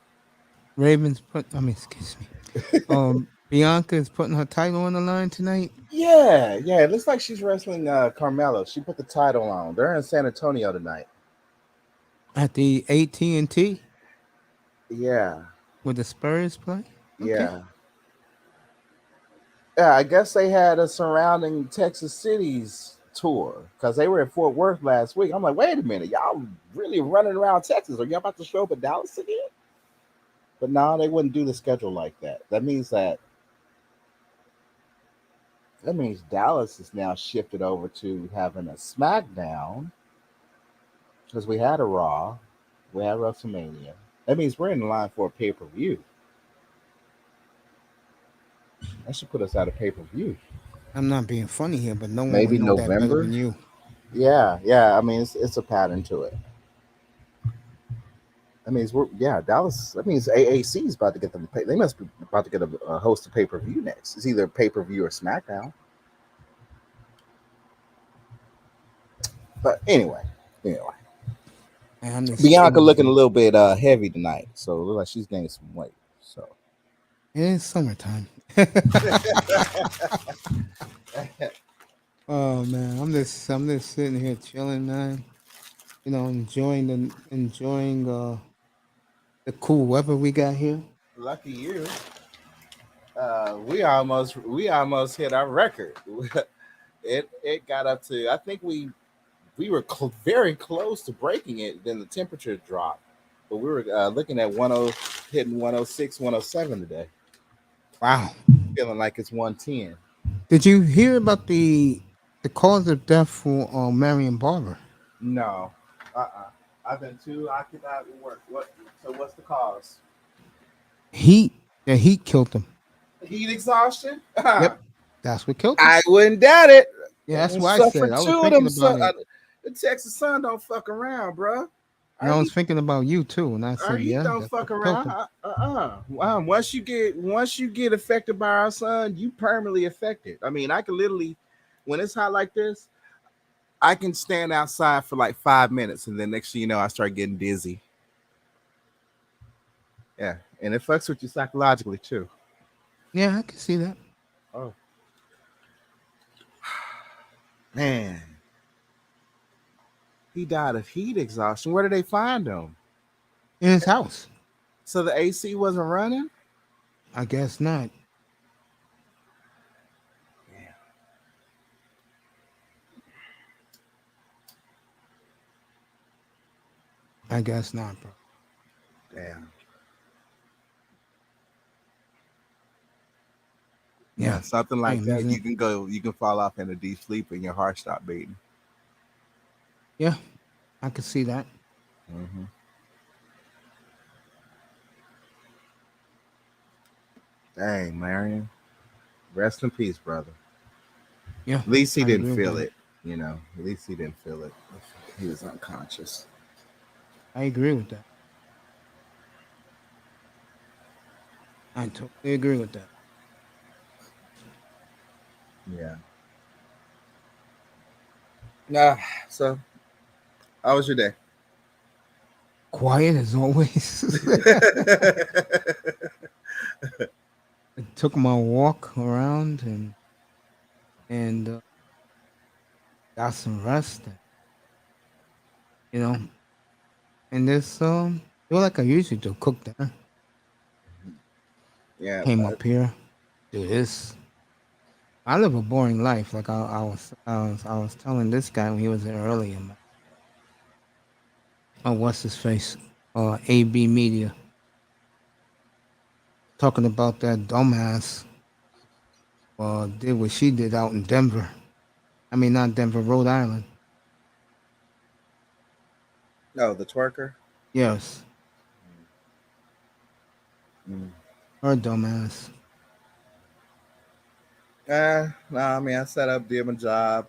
Speaker 1: Excuse me. Bianca is putting her title on the line tonight.
Speaker 4: Yeah. It looks like she's wrestling Carmelo. She put the title on. They're in San Antonio tonight.
Speaker 1: At the AT&T?
Speaker 4: Yeah.
Speaker 1: Where the Spurs play?
Speaker 4: Okay. Yeah, I guess they had a surrounding Texas Cities tour because they were in Fort Worth last week. I'm like, wait a minute, y'all really running around Texas? Are y'all about to show up at Dallas again? But no, they wouldn't do the schedule like that. That means Dallas is now shifted over to having a SmackDown because we had a Raw, we had WrestleMania. That means we're in line for a pay-per-view. That should put us out of pay-per-view.
Speaker 1: I'm not being funny here, but no one
Speaker 4: Maybe
Speaker 1: would know that better
Speaker 4: November?
Speaker 1: than you.
Speaker 4: Yeah. I mean, it's a pattern to it. That means Dallas. That means AAC is about to get them. They must be about to get a host of pay-per-view next. It's either pay-per-view or SmackDown. But anyway.
Speaker 1: And I'm just
Speaker 4: Bianca
Speaker 1: sitting
Speaker 4: looking a
Speaker 1: here.
Speaker 4: little bit heavy tonight, so it looks like she's gained some weight. So
Speaker 1: It is summertime. Oh man, I'm just sitting here chilling, man. You know, enjoying the cool weather we got here.
Speaker 4: lucky you. We almost hit our record. It got up to, I think we were very close to breaking it. Then the temperature dropped, but we were looking at 10, hitting 106, 107 today.
Speaker 1: Wow.
Speaker 4: Feeling like it's 110.
Speaker 1: Did you hear about the cause of death for Marion Barber?
Speaker 4: No, I've been too occupied with work. So what's the cause?
Speaker 1: Heat. The heat killed him.
Speaker 4: Heat exhaustion.
Speaker 1: Yep. That's what killed him.
Speaker 4: I wouldn't doubt it.
Speaker 1: Yeah, that's
Speaker 4: And
Speaker 1: what I
Speaker 4: suffered
Speaker 1: said. I was
Speaker 4: two of
Speaker 1: thinking
Speaker 4: them.
Speaker 1: about it.
Speaker 4: The Texas sun don't fuck around, bro.
Speaker 1: And I was thinking about you too, and I
Speaker 4: Our
Speaker 1: said,
Speaker 4: heat
Speaker 1: "Yeah,
Speaker 4: don't
Speaker 1: that's
Speaker 4: fuck
Speaker 1: what killed
Speaker 4: around.
Speaker 1: him."
Speaker 4: Once you get affected by our sun, you permanently affected. I mean, I can literally, when it's hot like this, I can stand outside for like 5 minutes, and then next thing you know, I start getting dizzy. Yeah, and it fucks with you psychologically too.
Speaker 1: Yeah, I can see that.
Speaker 4: Oh, man, he died of heat exhaustion. Where did they find him?
Speaker 1: In his house.
Speaker 4: So the AC wasn't running?
Speaker 1: I guess not.
Speaker 4: Yeah.
Speaker 1: I guess not, bro.
Speaker 4: Damn.
Speaker 1: Yeah,
Speaker 4: Something like
Speaker 1: Same,
Speaker 4: that.
Speaker 1: isn't
Speaker 4: You can fall off in a deep sleep and your heart stop beating.
Speaker 1: yeah, I can see that.
Speaker 4: Mm-hmm. Dang, Marion. Rest in peace, brother.
Speaker 1: Yeah,
Speaker 4: At least he
Speaker 1: I
Speaker 4: didn't
Speaker 1: agree
Speaker 4: feel
Speaker 1: with
Speaker 4: it. You know, at least he didn't feel it. He was unconscious.
Speaker 1: I agree with that. I totally agree with that.
Speaker 4: Yeah. Nah. So, how was your day?
Speaker 1: Quiet as always. I took my walk around and got some rest. You know, and this do like I usually do, cook dinner.
Speaker 4: Yeah.
Speaker 1: Came up here, do this. I live a boring life. Like I was telling this guy when he was there earlier. Oh, what's his face? AB Media. Talking about that dumbass. Did what she did out in Denver. I mean, not Denver, Rhode Island.
Speaker 4: No, the twerker.
Speaker 1: Yes,
Speaker 4: Mm.
Speaker 1: her dumbass.
Speaker 4: No, I mean, I set up, did my job,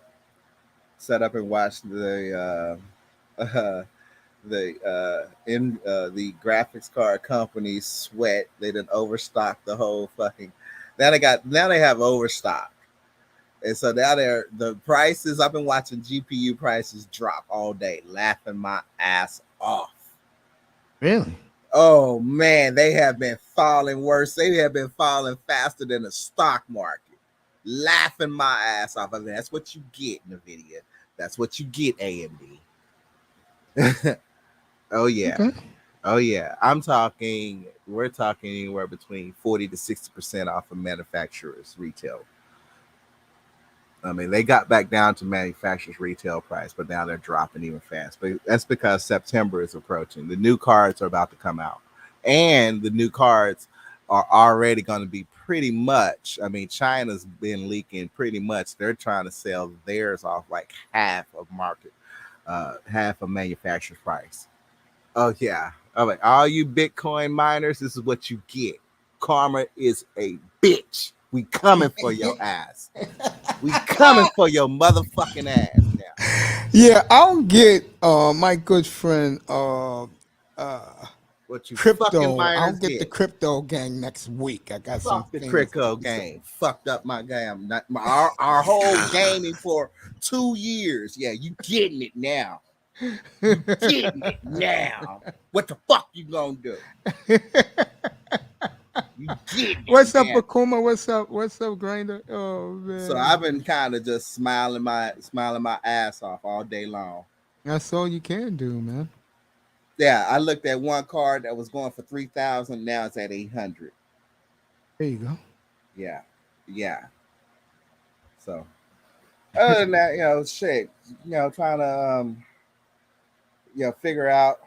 Speaker 4: set up and watched the the graphics card company sweat. They didn't overstock the whole fucking. Now they have overstock, and so now the prices. I've been watching GPU prices drop all day, laughing my ass off.
Speaker 1: Really?
Speaker 4: Oh man, they have been falling worse. They have been falling faster than the stock market. Laughing my ass off. I mean, that's what you get, NVIDIA. That's what you get, AMD. Oh yeah.
Speaker 1: Okay.
Speaker 4: Oh yeah. We're talking anywhere between 40 to 60% off of manufacturers' retail. I mean, they got back down to manufacturers' retail price, but now they're dropping even fast. But that's because September is approaching. The new cards are about to come out. And the new cards are already going to be pretty much. I mean, China's been leaking pretty much. They're trying to sell theirs off like half of market, half of manufacturer's price. Oh yeah. All right, all you Bitcoin miners, this is what you get. Karma is a bitch. We coming for your ass. We coming for your motherfucking ass now.
Speaker 1: Yeah, I'll get my good friend
Speaker 4: What you fucking
Speaker 1: crypto. I'll
Speaker 4: miners
Speaker 1: get the crypto gang next week. I got some
Speaker 4: Fuck the
Speaker 1: things
Speaker 4: crypto
Speaker 1: to say.
Speaker 4: game. Fucked up my game. Our whole gaming for 2 years. Yeah, you getting it now. Getting it now. What the fuck you gonna do? You getting it
Speaker 1: What's up,
Speaker 4: now.
Speaker 1: Akuma? What's up? What's up, Grinder? Oh man.
Speaker 4: So I've been kind of just smiling my ass off all day long.
Speaker 1: That's all you can do, man.
Speaker 4: Yeah, I looked at one card that was going for 3,000. Now it's at 800.
Speaker 1: There you go.
Speaker 4: Yeah, yeah. So other than that, shit, trying to figure out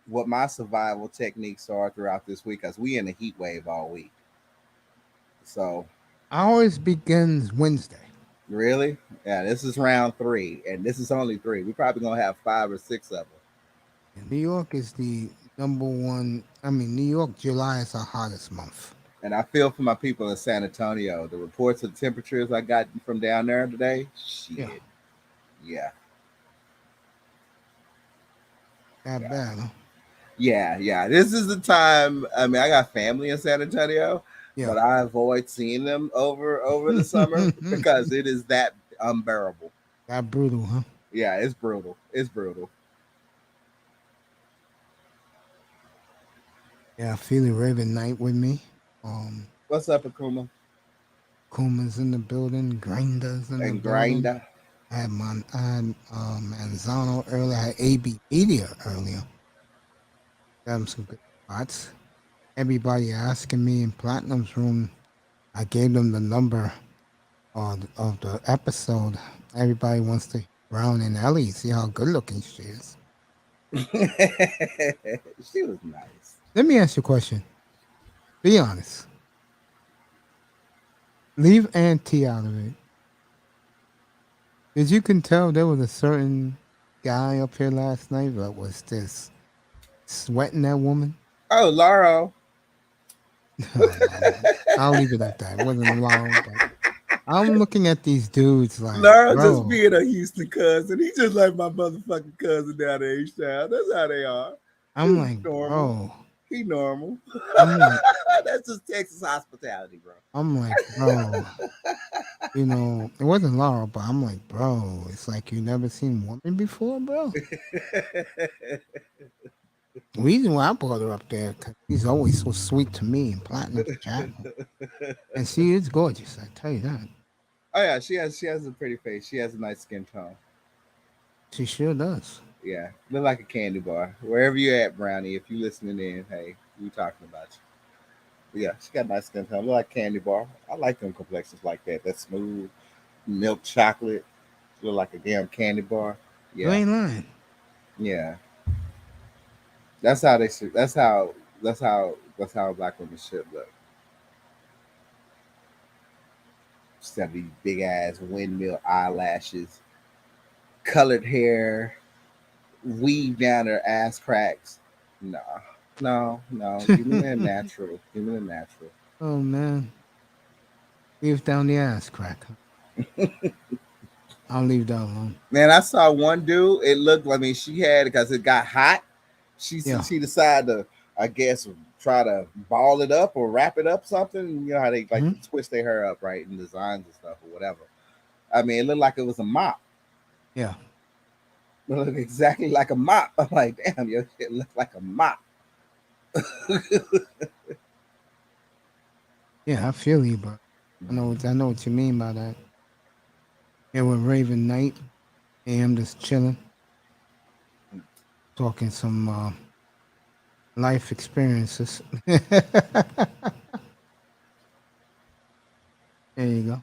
Speaker 4: what my survival techniques are throughout this week, because we in a heat wave all week. So
Speaker 1: Ours begins Wednesday.
Speaker 4: really, yeah, this is round 3, and this is only 3. We're probably gonna have 5 or 6 of them.
Speaker 1: New York is the number one. New York, July is our hottest month.
Speaker 4: And I feel for my people in San Antonio. The reports of temperatures I got from down there today, shit. Yeah.
Speaker 1: That bad, huh?
Speaker 4: Yeah. This is the time. I got family in San Antonio, but I avoid seeing them over the summer because it is that unbearable.
Speaker 1: That brutal, huh?
Speaker 4: Yeah, it's brutal. It's brutal.
Speaker 1: Yeah, I feel it Raven Knight with me.
Speaker 4: What's up, Akuma?
Speaker 1: Akuma's in the building. Grinder's in the building.
Speaker 4: Grinder.
Speaker 1: I had Manzano earlier. I had AB Media earlier. Got him some good spots. Everybody asking me in Platinum's room. I gave them the number of the episode. Everybody wants to Brown and Ellie. See how good looking she is.
Speaker 4: She was nice.
Speaker 1: Let me ask you a question. Be honest. Leave Auntie out of it. Did you can tell there was a certain guy up here last night that was this sweating that woman?
Speaker 4: Oh, Laura.
Speaker 1: I'll leave it at that. It wasn't long, but I'm looking at these dudes like
Speaker 4: Laura
Speaker 1: bro,
Speaker 4: just being a Houston cousin. He just like my motherfucking cousin down there H-Town. That's how they are.
Speaker 1: I'm
Speaker 4: He's
Speaker 1: like,
Speaker 4: normal.
Speaker 1: bro.
Speaker 4: He normal.
Speaker 1: I'm like,
Speaker 4: that's just Texas hospitality, bro.
Speaker 1: I'm like, bro. It wasn't Laura, but I'm like, bro, it's like you never seen woman before, bro. The reason why I brought her up there, because she's always so sweet to me and Platinum chat. And she is gorgeous, I tell you that.
Speaker 4: Oh yeah, she has a pretty face. She has a nice skin tone.
Speaker 1: She sure does.
Speaker 4: Yeah, look like a candy bar. Wherever you're at, Brownie, if you listening in, hey, we talking about you. But yeah, she got a nice skin tone. Look like a candy bar. I like them complexions like that. That smooth milk chocolate. Look like a damn candy bar. Yeah.
Speaker 1: You ain't lying.
Speaker 4: Yeah. That's how black women should look. Instead of these big ass windmill eyelashes, colored hair, weave down their ass cracks. No. Give me that natural. Give me the natural.
Speaker 1: Oh man. Leave down the ass crack. I'll leave that alone.
Speaker 4: Man, I saw one dude. It looked. She had, because it got hot. She decided to, I guess, try to ball it up or wrap it up something. You know how they like twist their hair up, right, in designs and stuff or whatever. It looked like it was a mop.
Speaker 1: Yeah.
Speaker 4: It looked exactly like a mop. I'm like, damn, your shit looked like a mop.
Speaker 1: Yeah, I feel you, but I know what you mean by that. Yeah, with Raven Knight, and I'm just chilling, talking some life experiences. There you go.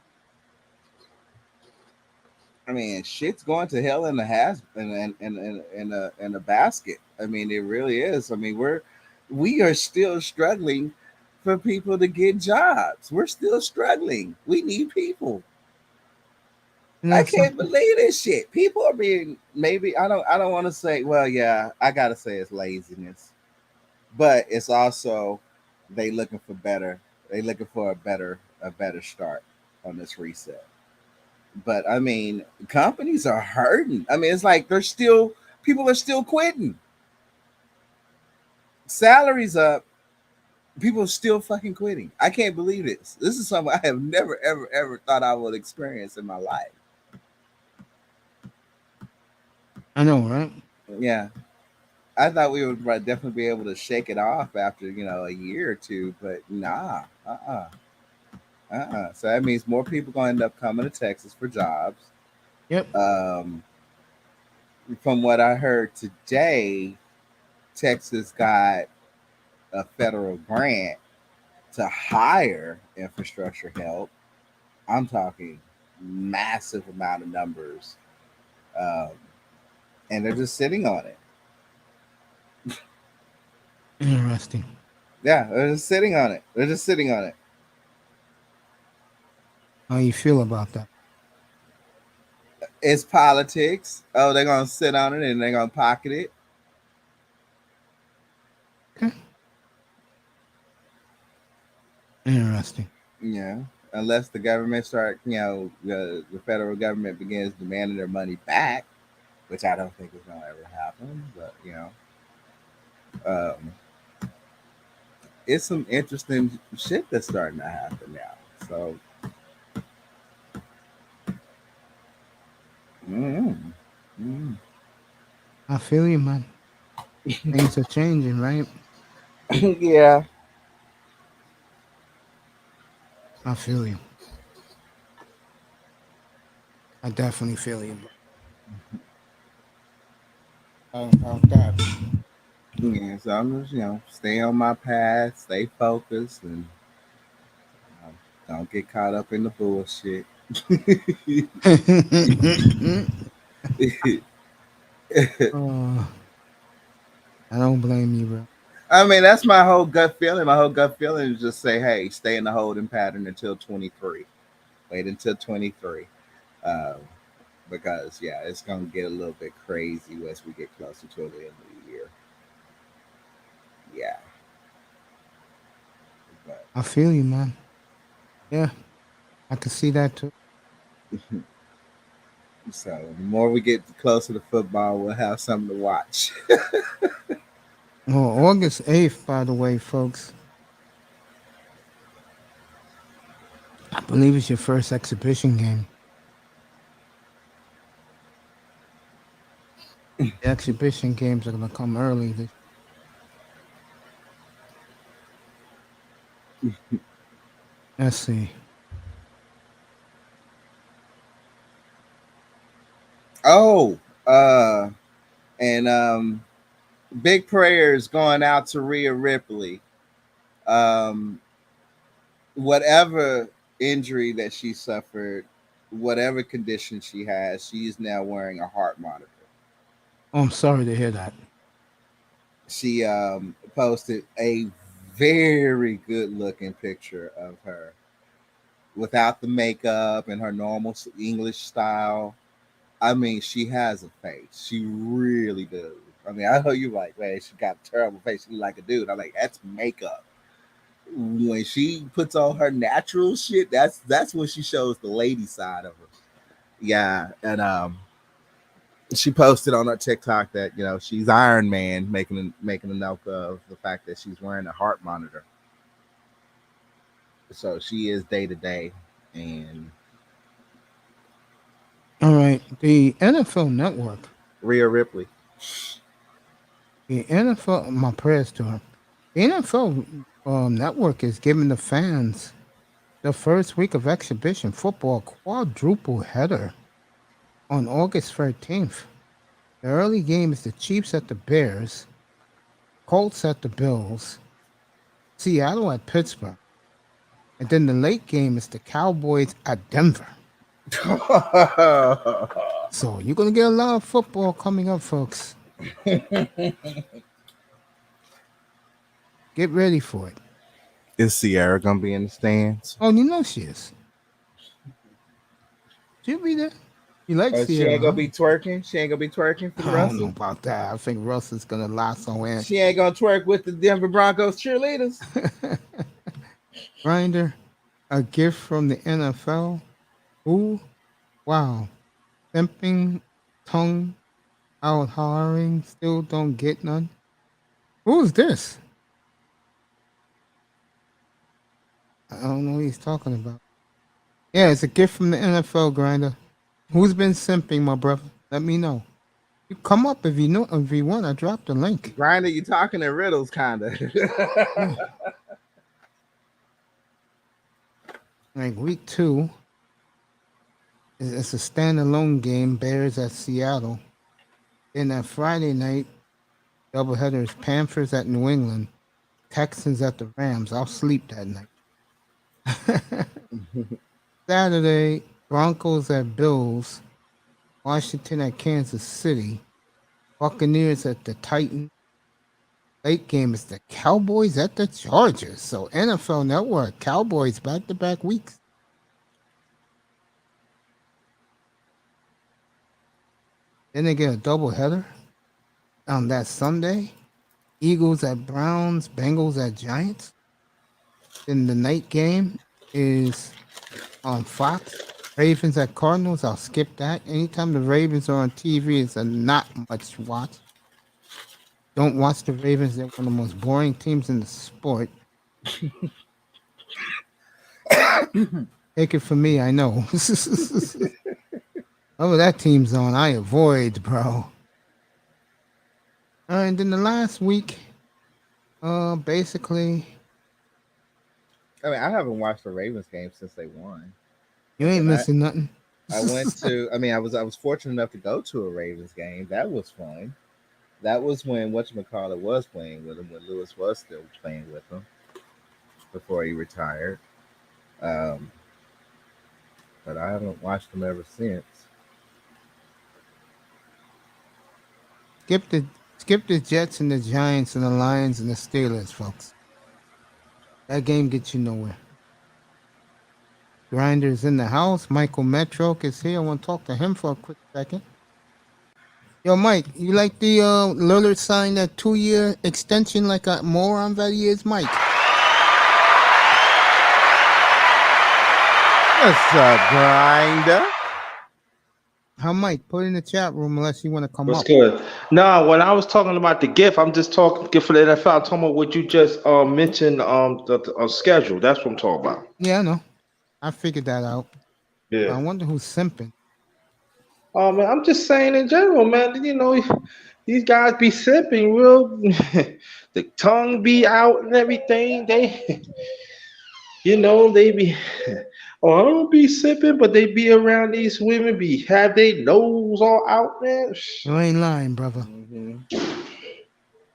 Speaker 4: Shit's going to hell in a basket. It really is. We are still struggling for people to get jobs. We're still struggling. We need people. I can't believe this shit. People are being, maybe I don't want to say, well, yeah, I gotta say it's laziness, but it's also they looking for better. They looking for a better start on this reset. But companies are hurting. It's like people are still quitting. Salaries up, people are still fucking quitting. I can't believe this. This is something I have never, ever, ever thought I would experience in my life.
Speaker 1: I know, right?
Speaker 4: Yeah, I thought we would definitely be able to shake it off after a year or two, but nah, So that means more people gonna end up coming to Texas for jobs.
Speaker 1: Yep.
Speaker 4: Um, from what I heard today, Texas got a federal grant to hire infrastructure help. I'm talking massive amount of numbers, um, and they're just sitting on it.
Speaker 1: Interesting.
Speaker 4: Yeah, they're just sitting on it. They're just sitting on it.
Speaker 1: How you feel about that?
Speaker 4: It's politics. Oh, they're gonna sit on it and they're gonna pocket it.
Speaker 1: Okay. Interesting.
Speaker 4: Yeah, unless the government start, the federal government begins demanding their money back, which I don't think is gonna ever happen. But um, it's some interesting shit that's starting to happen now. So,
Speaker 1: I feel you, man. Things are changing, right?
Speaker 4: yeah,
Speaker 1: I feel you. I definitely feel you. About that.
Speaker 4: yeah. So I'm just stay on my path, stay focused, and don't get caught up in the bullshit.
Speaker 1: uh, I don't blame you, bro.
Speaker 4: I mean, that's my whole gut feeling. My whole gut feeling is just say, hey, stay in the holding pattern until 23. Wait until 23. Um, because, yeah, it's going to get a little bit crazy as we get closer to the end of the year. Yeah. But,
Speaker 1: I feel you, man. Yeah, I can see that too.
Speaker 4: so the more we get closer to football, we'll have something to watch.
Speaker 1: Well, August 8th, by the way, folks. I believe it's your first exhibition game. The exhibition games are going to come early. Let's see.
Speaker 4: Oh, and big prayers going out to Rhea Ripley. Um, whatever injury that she suffered, whatever condition she has, she is now wearing a heart monitor.
Speaker 1: Oh, I'm sorry to hear that.
Speaker 4: She posted a very good looking picture of her without the makeup and her normal English style. I mean, she has a face. She really does. I mean, I know you like, man, she got a terrible face. She look like a dude. I'm like, that's makeup. When she puts on her natural shit, that's when she shows the lady side of her. Yeah, and she posted on her TikTok that she's Iron Man, making a note of the fact that she's wearing a heart monitor. So she is day to day, and
Speaker 1: All right. The NFL Network.
Speaker 4: Rhea Ripley.
Speaker 1: The NFL, my prayers to her. The NFL Network is giving the fans the first week of exhibition football quadruple header on August 13th. The early game is the Chiefs at the Bears, Colts at the Bills, Seattle at Pittsburgh, and then the late game is the Cowboys at Denver. So you're going to get a lot of football coming up, folks. Get ready for it.
Speaker 4: Is Sierra gonna be in the stands?
Speaker 1: Oh, you know she is. She'll be there. You like Sierra?
Speaker 4: She ain't gonna be twerking. She ain't gonna be twerking for
Speaker 1: I don't
Speaker 4: Russell.
Speaker 1: know about that. I think Russell's going to lasso in.
Speaker 4: She ain't gonna twerk with the Denver Broncos cheerleaders.
Speaker 1: Grinder, a gift from the NFL. Ooh, wow. Pimping, tongue out hollering, still don't get none. Who's this? I don't know what he's talking about. Yeah, it's a gift from the NFL, Grinder. Who's been simping, my brother? Let me know. You come up if you want. I dropped the link.
Speaker 4: Grinder, you talking in riddles, kinda.
Speaker 1: Yeah. Like week 2, it's a standalone game. Bears at Seattle. Then that Friday night doubleheader is Panthers at New England, Texans at the Rams. I'll sleep that night. Saturday, Broncos at Bills, Washington at Kansas City, Buccaneers at the Titans. Late game is the Cowboys at the Chargers. So NFL Network, Cowboys back-to-back weeks. Then they get a doubleheader on that Sunday. Eagles at Browns, Bengals at Giants. Then the night game is on Fox. Ravens at Cardinals. I'll skip that. Anytime the Ravens are on TV, it's a not much to watch. Don't watch the Ravens. They're one of the most boring teams in the sport. Take it from me, I know. Oh, that team's on. I avoid, bro. And then the last week, basically,
Speaker 4: I mean, I haven't watched the Ravens game since they won.
Speaker 1: you ain't missing nothing.
Speaker 4: I went to. I mean, I was fortunate enough to go to a Ravens game. That was fun. That was when whatchamacallit was playing with him, when Lewis was still playing with him before he retired. But I haven't watched him ever since.
Speaker 1: Skip the Jets and the Giants and the Lions and the Steelers, folks. That game gets you nowhere. Grinder's in the house. Michael Metroke is here. I want to talk to him for a quick second. Yo, Mike, you like the Lillard signed that 2-year extension like a moron that he is, Mike?
Speaker 4: What's up, Grinder?
Speaker 1: How, Mike? Put it in the chat room unless you want to come
Speaker 5: What's
Speaker 1: up.
Speaker 5: good? No, when I was talking about the gift, I'm just talking gift for the NFL. I'm talking about what you just mentioned the schedule. That's what I'm talking about.
Speaker 1: Yeah, I know. I figured that out.
Speaker 5: Yeah.
Speaker 1: I wonder who's simping.
Speaker 5: Oh man, I'm just saying in general, man. You know, these guys be sipping real. The tongue be out and everything. They, you know, they be. Oh, I don't be sipping, but they be around these women. Be have their nose all out, man.
Speaker 1: You ain't lying, brother.
Speaker 4: Mm-hmm.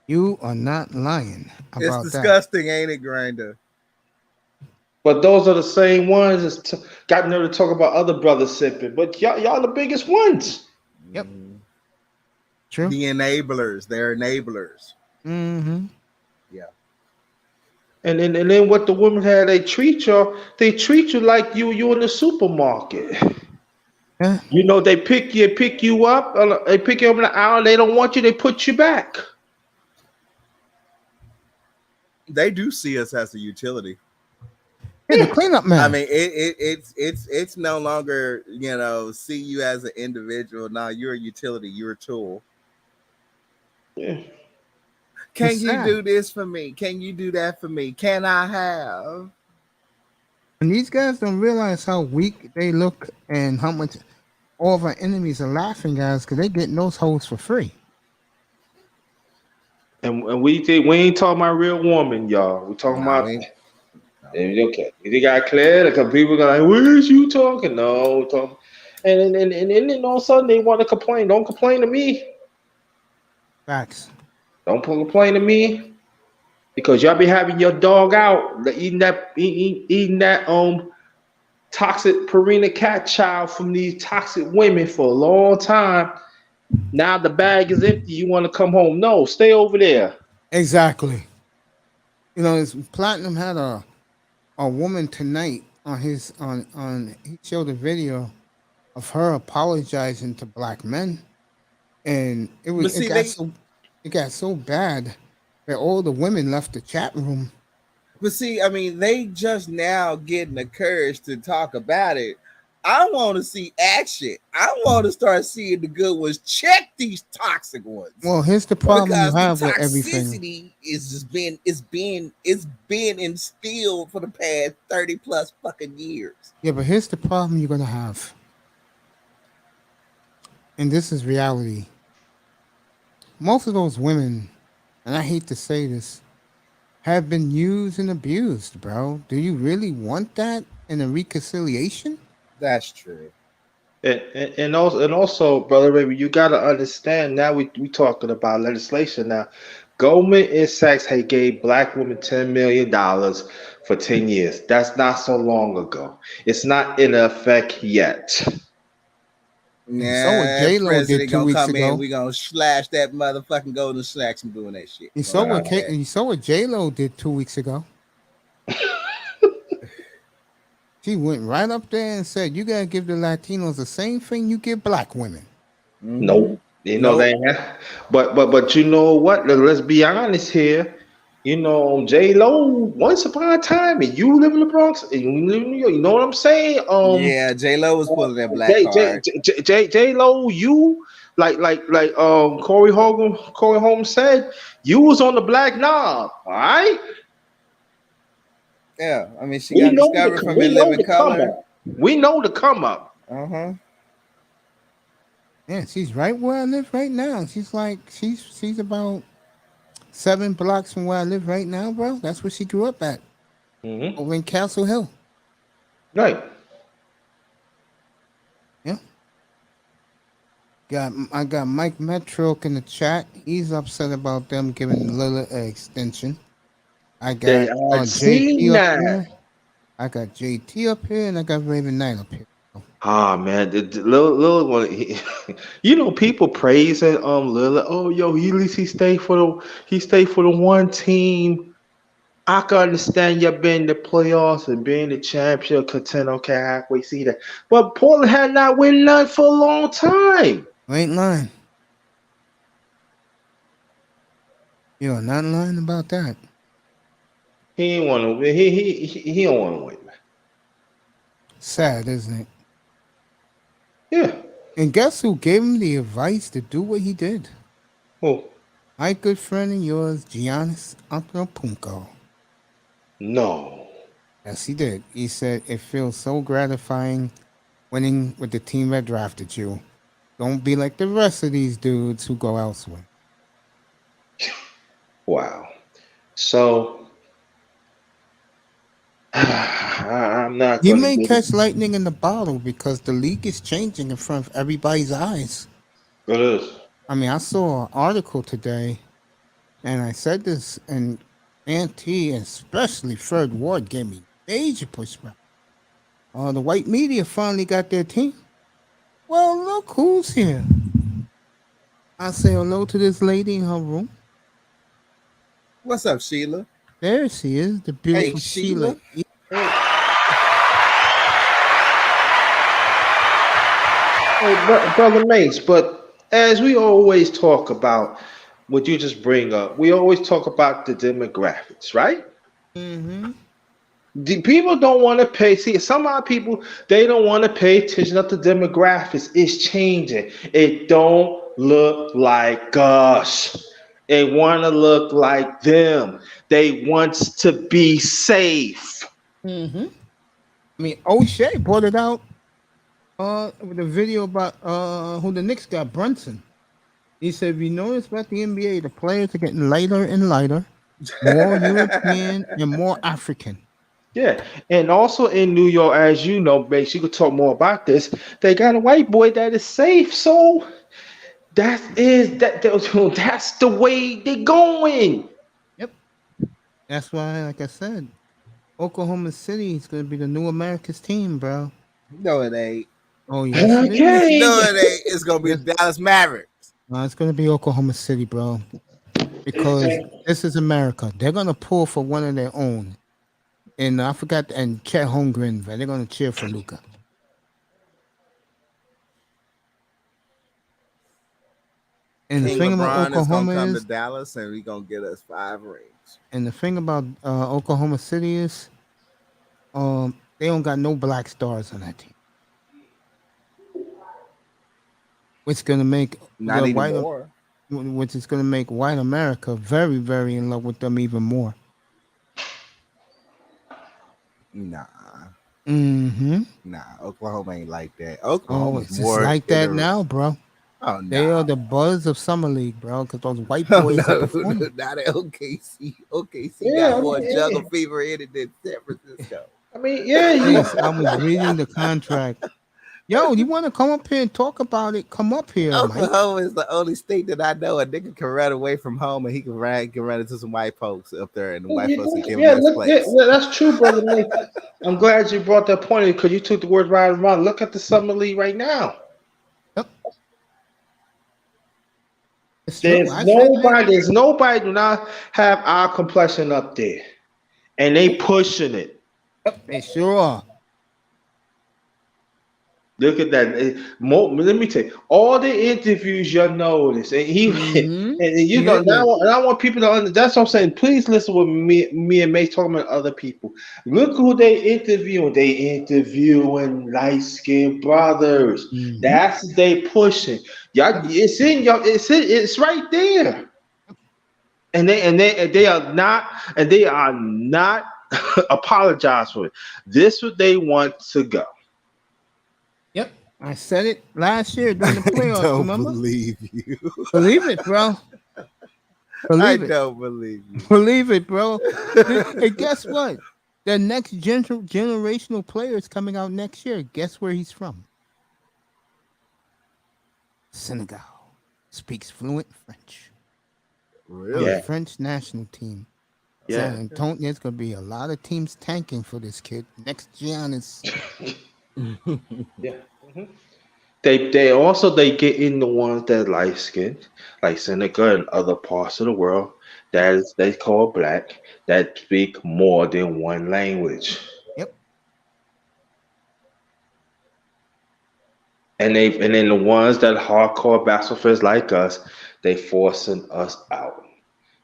Speaker 1: You are not lying about
Speaker 4: It's disgusting, ain't it, Grinder?
Speaker 5: But those are the same ones that's got nerve to talk about other brothers sipping. But y'all the biggest ones.
Speaker 1: Yep.
Speaker 4: Mm-hmm.
Speaker 1: True.
Speaker 4: The enablers. They're enablers.
Speaker 1: Mm-hmm.
Speaker 4: Yeah.
Speaker 5: And then what the women have, they treat you like you in the supermarket.
Speaker 1: Yeah.
Speaker 5: You know, they pick you up, they pick you up in an hour, they don't want you, they put you back.
Speaker 4: They do see us as a utility.
Speaker 1: Yeah, the cleanup man.
Speaker 4: I mean, it's no longer, you know, see you as an individual. Now you're a utility. You're a tool.
Speaker 5: Yeah.
Speaker 4: Can
Speaker 1: It's
Speaker 4: you
Speaker 1: sad.
Speaker 4: do this for me? Can you do that for me? Can I have?
Speaker 1: And these guys don't realize how weak they look and how much all of our enemies are laughing at us because they getting those hoes for free.
Speaker 5: And we ain't talking about real woman, y'all. We talking about. Okay, they got clear because people are like, "Where is you talking?" No, we're talking. And then all of a sudden they want to complain. Don't complain to me.
Speaker 1: Facts.
Speaker 5: Don't complain to me because y'all be having your dog out eating that toxic Purina cat child from these toxic women for a long time. Now the bag is empty. You want to come home? No, stay over there.
Speaker 1: Exactly. You know, Platinum had a woman tonight on his on he showed a video of her apologizing to black men, and it got so bad that all the women left the chat room.
Speaker 4: But see, I mean, they just now getting the courage to talk about it. I want to see action. I want to start seeing the good ones. Check these toxic ones.
Speaker 1: Well, here's the problem you have
Speaker 4: the
Speaker 1: with everything.
Speaker 4: toxicity is just it's been instilled for the past 30 plus fucking years.
Speaker 1: Yeah, but here's the problem you're gonna have, and this is reality. most of those women, and I hate to say this, have been used and abused, bro. Do you really want that in a reconciliation?
Speaker 4: That's true.
Speaker 5: And also, brother baby, you gotta understand now we talking about legislation now. Goldman Sachs had gave black women $10 million for 10 years. That's not so long ago. It's not in effect yet.
Speaker 1: And so what
Speaker 4: Nah,
Speaker 1: J Lo did
Speaker 4: president
Speaker 1: 2 weeks
Speaker 4: come in.
Speaker 1: ago.
Speaker 4: We gonna slash that motherfucking Golden Slacks from doing that shit.
Speaker 1: You
Speaker 4: We gonna
Speaker 1: saw
Speaker 4: do
Speaker 1: what
Speaker 4: that.
Speaker 1: you saw what J Lo did 2 weeks ago. She went right up there and said, "You gotta give the Latinos the same thing you give black women."
Speaker 5: Nope. You know
Speaker 4: Nope.
Speaker 5: they have, but you know what? Let's be honest here. You know, J Lo, once upon a time, and you live in the Bronx, and you live in New York. You know what I'm saying?
Speaker 4: Yeah, J Lo was pulling that black card.
Speaker 5: J Lo, you like Corey Holmes said, you was on the black knob, all right?
Speaker 4: Yeah, I mean, she
Speaker 5: We
Speaker 4: got
Speaker 5: know
Speaker 4: discovered from
Speaker 5: we
Speaker 4: In
Speaker 5: know
Speaker 4: Living
Speaker 5: the come
Speaker 4: Color.
Speaker 5: up. We know the come up.
Speaker 1: Yeah, she's right where I live right now. She's about 7 blocks from where I live right now, bro. That's where she grew up at,
Speaker 5: Mm-hmm.
Speaker 1: over in Castle Hill.
Speaker 5: Right.
Speaker 1: Yeah. I got Mike Metroke in the chat. He's upset about them giving Lillard an extension. I got
Speaker 5: I'd seen
Speaker 1: JT up
Speaker 5: that.
Speaker 1: here. I got JT up here, and I got Raven Knight up here.
Speaker 5: Ah man, the little one. You know, people praising Lillard. Oh yo, at least he stayed for the one team. I can understand you being in the playoffs and being the champion contender. Okay, halfway see that. But Portland had not win none for a long time.
Speaker 1: You ain't lying. You're not lying about that.
Speaker 5: He ain't want to win. He don't want to win.
Speaker 1: Sad, isn't it?
Speaker 5: Yeah.
Speaker 1: And guess who gave him the advice to do what he did?
Speaker 5: Oh
Speaker 1: My good friend and yours, Giannis Antetokounmpo.
Speaker 5: no.
Speaker 1: Yes, he did. He said it feels so gratifying winning with the team that drafted you. Don't be like the rest of these dudes who go elsewhere.
Speaker 5: Wow. So I'm not
Speaker 1: You
Speaker 5: gonna
Speaker 1: may
Speaker 5: get it.
Speaker 1: catch lightning in the bottle because the league is changing in front of everybody's eyes.
Speaker 5: It is.
Speaker 1: I mean, I saw an article today, and I said this, and Auntie, especially Fred Ward, gave me major pushback. The white media finally got their team. Well, look who's here. I say hello to this lady in her room.
Speaker 4: What's up, Sheila?
Speaker 1: There she is, the beautiful
Speaker 4: Hey, Sheila.
Speaker 5: Hey, brother Mace, but as we always talk about what you just bring up, we always talk about the demographics, right?
Speaker 1: Mm-hmm.
Speaker 5: The people don't want to pay. See, some of our people, they don't want to pay attention to the demographics. It's changing. It don't look like us. They want to look like them. They want to be safe.
Speaker 1: Mm-hmm. I mean, O'Shea brought it out with a video about who the Knicks got, Brunson. He said, "We noticed about the NBA, the players are getting lighter and lighter, more European and more African."
Speaker 5: Yeah, and also in New York, as you know, Mace, you could talk more about this. They got a white boy that is safe, so that's the way they're going.
Speaker 1: Yep. That's why, like I said, Oklahoma City is going to be the new America's team, bro.
Speaker 4: No, it ain't.
Speaker 1: Oh, yes, it is.
Speaker 5: Okay.
Speaker 4: No, it ain't. It's gonna be
Speaker 1: Yes.
Speaker 4: Dallas Mavericks.
Speaker 1: It's going to be Oklahoma City, bro, because this is America. They're going to pull for one of their own. And I forgot, and Chet Holmgren, they're going to cheer for Luka. And the
Speaker 4: King
Speaker 1: thing about
Speaker 4: LeBron is gonna
Speaker 1: Oklahoma
Speaker 4: come
Speaker 1: is,
Speaker 4: to Dallas, and we gonna get us 5 rings.
Speaker 1: and the thing about Oklahoma City is, they don't got no black stars on that team, which is gonna make
Speaker 4: Not
Speaker 1: the white,
Speaker 4: anymore.
Speaker 1: which is gonna make white America very, very in love with them even more.
Speaker 4: Nah,
Speaker 1: Mm-hmm.
Speaker 4: Oklahoma ain't like that.
Speaker 1: Oh,
Speaker 4: Oklahoma's
Speaker 1: it's just
Speaker 4: more
Speaker 1: like that now, bro.
Speaker 4: Oh
Speaker 1: They are
Speaker 4: no.
Speaker 1: the buzz of summer league, bro. Because those white
Speaker 4: Oh,
Speaker 1: boys are
Speaker 4: no,
Speaker 1: performing.
Speaker 4: not OKC. OKC
Speaker 5: Yeah,
Speaker 4: got
Speaker 5: I
Speaker 4: more
Speaker 5: mean,
Speaker 4: juggle fever in it than San Francisco.
Speaker 5: yeah,
Speaker 1: Please, I was reading the contract. Yo, you want to come up here and talk about it? Come up here, Mike.
Speaker 4: Oklahoma is the only state that I know a nigga can run away from home and he can run into some white folks up there, and the white folks will give him his place.
Speaker 5: yeah, that's true, brother. Mike. I'm glad you brought that point because you took the word right around. Look at the summer league right now.
Speaker 1: Yep. It's true.
Speaker 5: There's nobody do not have our complexion up there, and they pushing it.
Speaker 1: Yep, they sure are.
Speaker 5: Look at that. Let me tell you, all the interviews you notice, and
Speaker 1: Mhm.
Speaker 5: and you
Speaker 1: Yeah,
Speaker 5: know, and I want people to understand. That's what I'm saying. Please listen with me and May talking about other people. Look who they interviewing. They interviewing light skinned brothers.
Speaker 1: Mhm.
Speaker 5: That's what they pushing. Y'all, it's right there. And they are not apologize for it. This what they want to go.
Speaker 1: Yep, I said it last year during the
Speaker 4: I
Speaker 1: playoffs.
Speaker 4: don't
Speaker 1: Remember?
Speaker 4: believe you.
Speaker 1: Believe it, bro.
Speaker 4: I
Speaker 1: Believe it.
Speaker 4: don't believe you.
Speaker 1: Believe it, bro. And guess what? The next generational player is coming out next year. Guess where he's from? Senegal. Speaks fluent French.
Speaker 4: Really?
Speaker 5: Yeah.
Speaker 1: French national team.
Speaker 5: Yeah.
Speaker 1: So, and there's going to be a lot of teams tanking for this kid. Next Giannis.
Speaker 5: Yeah. Mhm. They also they get in the ones that light skinned, like Senegal and other parts of the world that is they call black that speak more than one language.
Speaker 1: Yep.
Speaker 5: And then the ones that hardcore basketball fans like us, they forcing us out.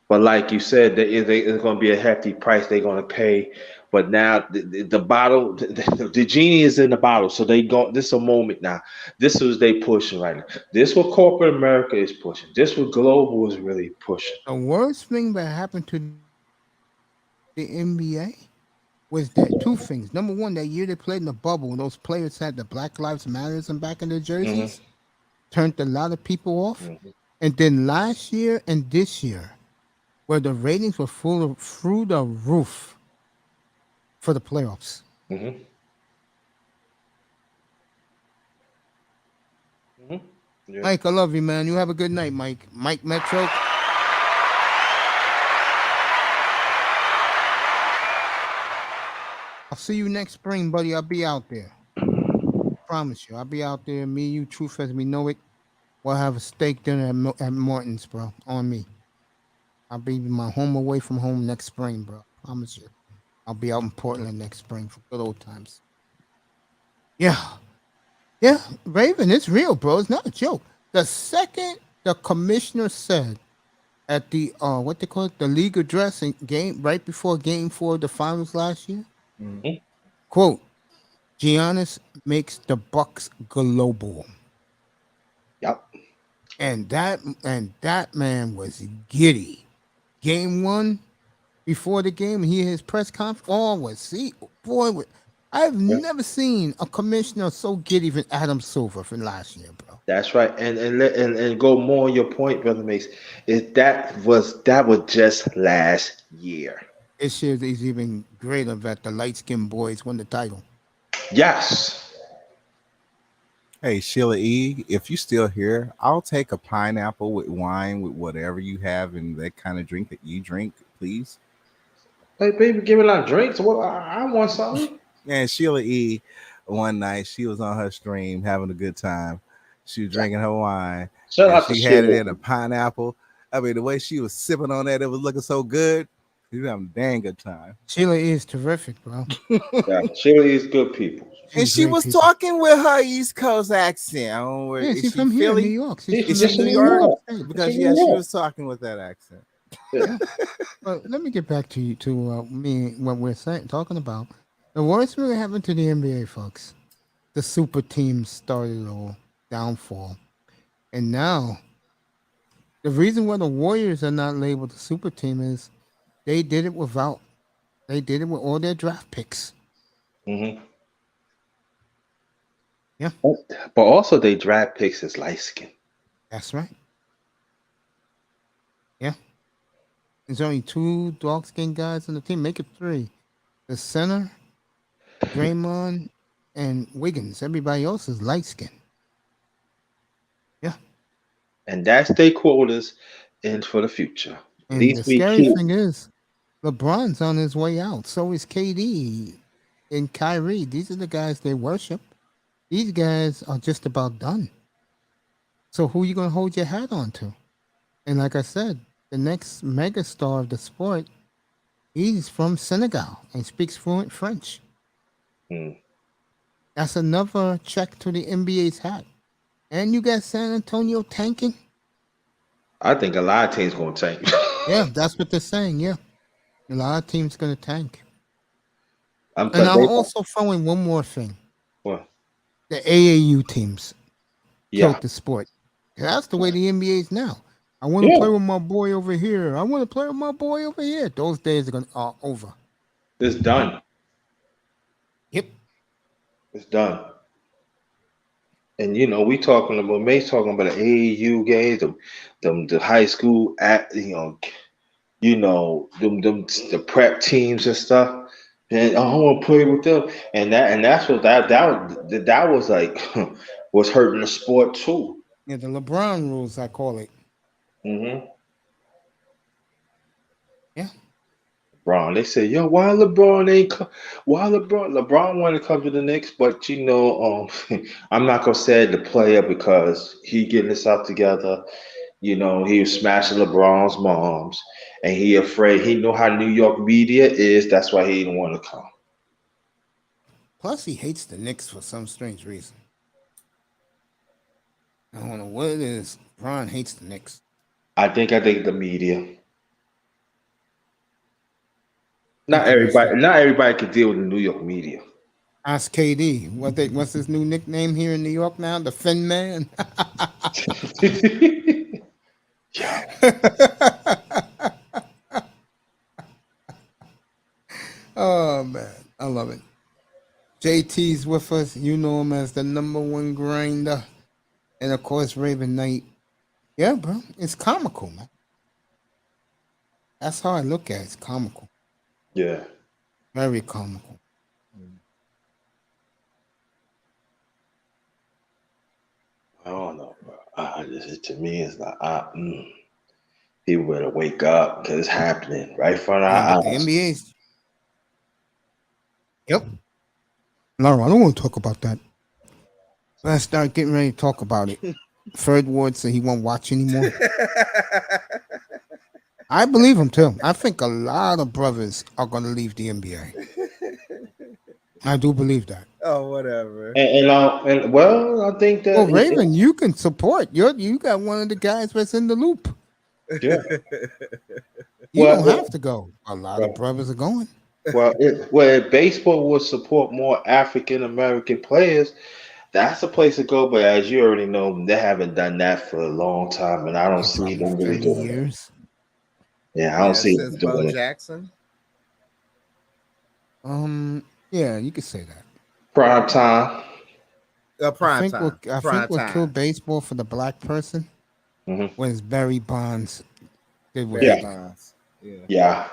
Speaker 5: But like you said, it's going to be a hefty price they're going to pay. But now the bottle, the genie is in the bottle, so they go. This is a moment now. This is they pushing right now. This what corporate America is pushing. This what global is really pushing.
Speaker 1: The worst thing that happened to the NBA was that two things. Number one, that year they played in the bubble, those players had the Black Lives Matters and back in their jerseys, turned a lot of people off. And then last year and this year, where the ratings were through the roof for the playoffs.
Speaker 5: Yeah.
Speaker 1: Mike, I love you, man. You have a good night, Mike. Mike Metro. I'll see you next spring, buddy. I'll be out there. Promise you. I'll be out there. Me, you, Truth as we know it. We'll have a steak dinner at Morton's, bro. On me. I'll be my home away from home next spring, bro. Promise you. I'll be out in Portland next spring for good old times. Yeah. Yeah, Raven, it's real, bro. It's not a joke. The second the commissioner said at the what they call it, the league address in game right before Game 4 of the finals last year, quote, Giannis makes the Bucks global.
Speaker 5: Yep.
Speaker 1: And that man was giddy. Game 1, before the game, his press conference, I've never seen a commissioner so giddy than Adam Silver from last year, bro.
Speaker 5: That's right. And go more on your point, Brother Mace, is that was just last year.
Speaker 1: This year is even greater that the light-skinned boys won the title.
Speaker 5: Yes.
Speaker 4: Hey, Sheila E., if you still here, I'll take a pineapple with wine with whatever you have and that kind of drink that you drink, please.
Speaker 5: Hey, baby, give me a lot of drinks. Well, I want something.
Speaker 4: And Sheila E., one night, she was on her stream having a good time. She was drinking her wine.
Speaker 5: Shout out to
Speaker 4: she had it
Speaker 5: Sheila.
Speaker 4: in a pineapple. I mean, the way she was sipping on that, it was looking so good. She was having a dang good time.
Speaker 1: Sheila is terrific, bro.
Speaker 5: Yeah, Sheila is good people.
Speaker 4: And she was talking with her East Coast accent. I don't know where,
Speaker 1: Yeah,
Speaker 4: is
Speaker 1: she's
Speaker 4: she
Speaker 1: from here in
Speaker 4: Philly?
Speaker 1: New York.
Speaker 4: Is she New York? Because she was talking with that accent.
Speaker 5: Yeah.
Speaker 1: Well, let me get back to you, me, what we're talking about. The worst thing that happened to the NBA, folks, the super team started all downfall. And now, the reason why the Warriors are not labeled the super team is they did it with all their draft picks.
Speaker 5: Mm-hmm.
Speaker 1: Yeah.
Speaker 5: But also, they draft picks as light skin.
Speaker 1: That's right. Yeah. There's only 2 dark-skinned guys on the team. Make it 3. The center, Draymond, and Wiggins. Everybody else is light-skinned. Yeah.
Speaker 5: And that's their quotas in for the future.
Speaker 1: And
Speaker 5: These
Speaker 1: the
Speaker 5: we
Speaker 1: scary
Speaker 5: keep.
Speaker 1: thing is, LeBron's on his way out. So is KD and Kyrie. These are the guys they worship. These guys are just about done. So who you gonna hold your hat on to? And like I said, the next megastar of the sport, he's from Senegal and speaks fluent French.
Speaker 5: Hmm.
Speaker 1: That's another check to the NBA's hat. And you got San Antonio tanking.
Speaker 5: I think a lot of teams gonna tank.
Speaker 1: Yeah, that's what they're saying. Yeah, a lot of teams gonna tank.
Speaker 5: I'm
Speaker 1: And I'll
Speaker 5: they,
Speaker 1: also throw in one more thing:
Speaker 5: well,
Speaker 1: the AAU teams
Speaker 5: yeah,
Speaker 1: killed the sport. That's the way the NBA is now. I want to
Speaker 5: yeah.
Speaker 1: play with my boy over here. I want to play with my boy over here. Those days are over.
Speaker 5: It's done.
Speaker 1: Yep.
Speaker 5: It's done. And we talking about Mace talking about the AAU games, the high school at them the prep teams and stuff. And I want to play with them, and that's what that was like was hurting the sport too.
Speaker 1: Yeah, the LeBron rules, I call it.
Speaker 5: Mm-hmm.
Speaker 1: Yeah.
Speaker 5: LeBron, they say, yo, why LeBron wanted to come to the Knicks, but I'm not gonna say the player because he getting himself together. He was smashing LeBron's moms, and he afraid. He know how New York media is. That's why he didn't want to come.
Speaker 1: Plus, he hates the Knicks for some strange reason. I don't know what it is. LeBron hates the Knicks.
Speaker 5: I think the media. Not
Speaker 1: Interesting.
Speaker 5: everybody could deal with the New York media.
Speaker 1: Ask KD. What's his new nickname here in New York now? The Fin Man. Oh man, I love it. JT's with us. You know him as the #1 grinder, and of course Raven Knight. Yeah, bro, it's comical, man. That's how I look at it. It's comical.
Speaker 5: Yeah.
Speaker 1: Very comical.
Speaker 5: I don't know, bro. To me, it's like people better wake up because it's happening right in front of
Speaker 1: Yeah,
Speaker 5: our
Speaker 1: but the
Speaker 5: eyes.
Speaker 1: NBA's. Yep. Laura, I don't want to talk about that. Let's start getting ready to talk about it. Fred Ward said he won't watch anymore. I believe him too. I think a lot of brothers are going to leave the NBA. I do believe that.
Speaker 4: Oh, whatever.
Speaker 5: I think that
Speaker 1: Well, Raven, you can support. You got one of the guys that's in the loop.
Speaker 5: yeah.
Speaker 1: You
Speaker 5: Well,
Speaker 1: don't have to go. A lot
Speaker 5: Right.
Speaker 1: of brothers are going.
Speaker 5: If baseball would support more African American players, that's a place to go. But as you already know, they haven't done that for a long time, and I don't see
Speaker 1: Probably
Speaker 5: them really
Speaker 1: 30
Speaker 5: doing it.
Speaker 1: years.
Speaker 5: Yeah, I don't see them
Speaker 4: Since Bo
Speaker 5: doing it.
Speaker 4: Jackson.
Speaker 1: Yeah, you could say that.
Speaker 5: Prime time.
Speaker 4: Prime
Speaker 1: I think
Speaker 4: time.
Speaker 1: what killed baseball for the black person
Speaker 5: Mhm.
Speaker 1: was Barry Bonds did what
Speaker 5: Yeah.
Speaker 1: he did.
Speaker 4: Bonds. Yeah.
Speaker 5: Yeah.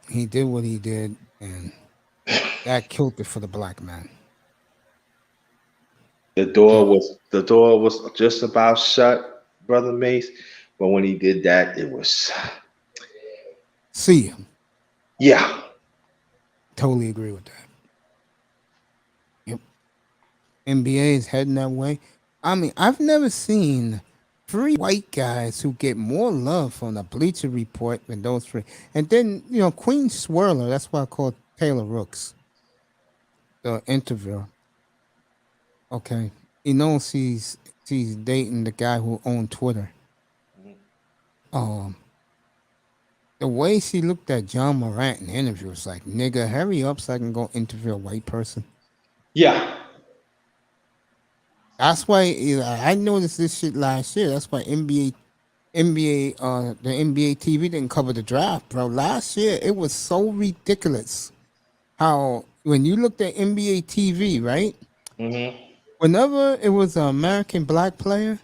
Speaker 1: He did what he did, and that killed it for the black man.
Speaker 5: The door was just about shut, Brother Mace. But when he did that, it was
Speaker 1: See him.
Speaker 5: yeah.
Speaker 1: Totally agree with that. Yep. NBA is heading that way. I mean, I've never seen 3 white guys who get more love from the Bleacher Report than those 3. And then, Queen Swirler, that's why I call Taylor Rooks, the interviewer. Okay. He knows she's dating the guy who owned Twitter. The way she looked at John Morant in the interview was like, nigga, hurry up so I can go interview a white person.
Speaker 5: Yeah.
Speaker 1: That's why I noticed this shit last year. That's why the NBA TV didn't cover the draft, bro. Last year it was so ridiculous how when you looked at NBA TV, right?
Speaker 5: Mm-hmm.
Speaker 1: whenever it was an American black player,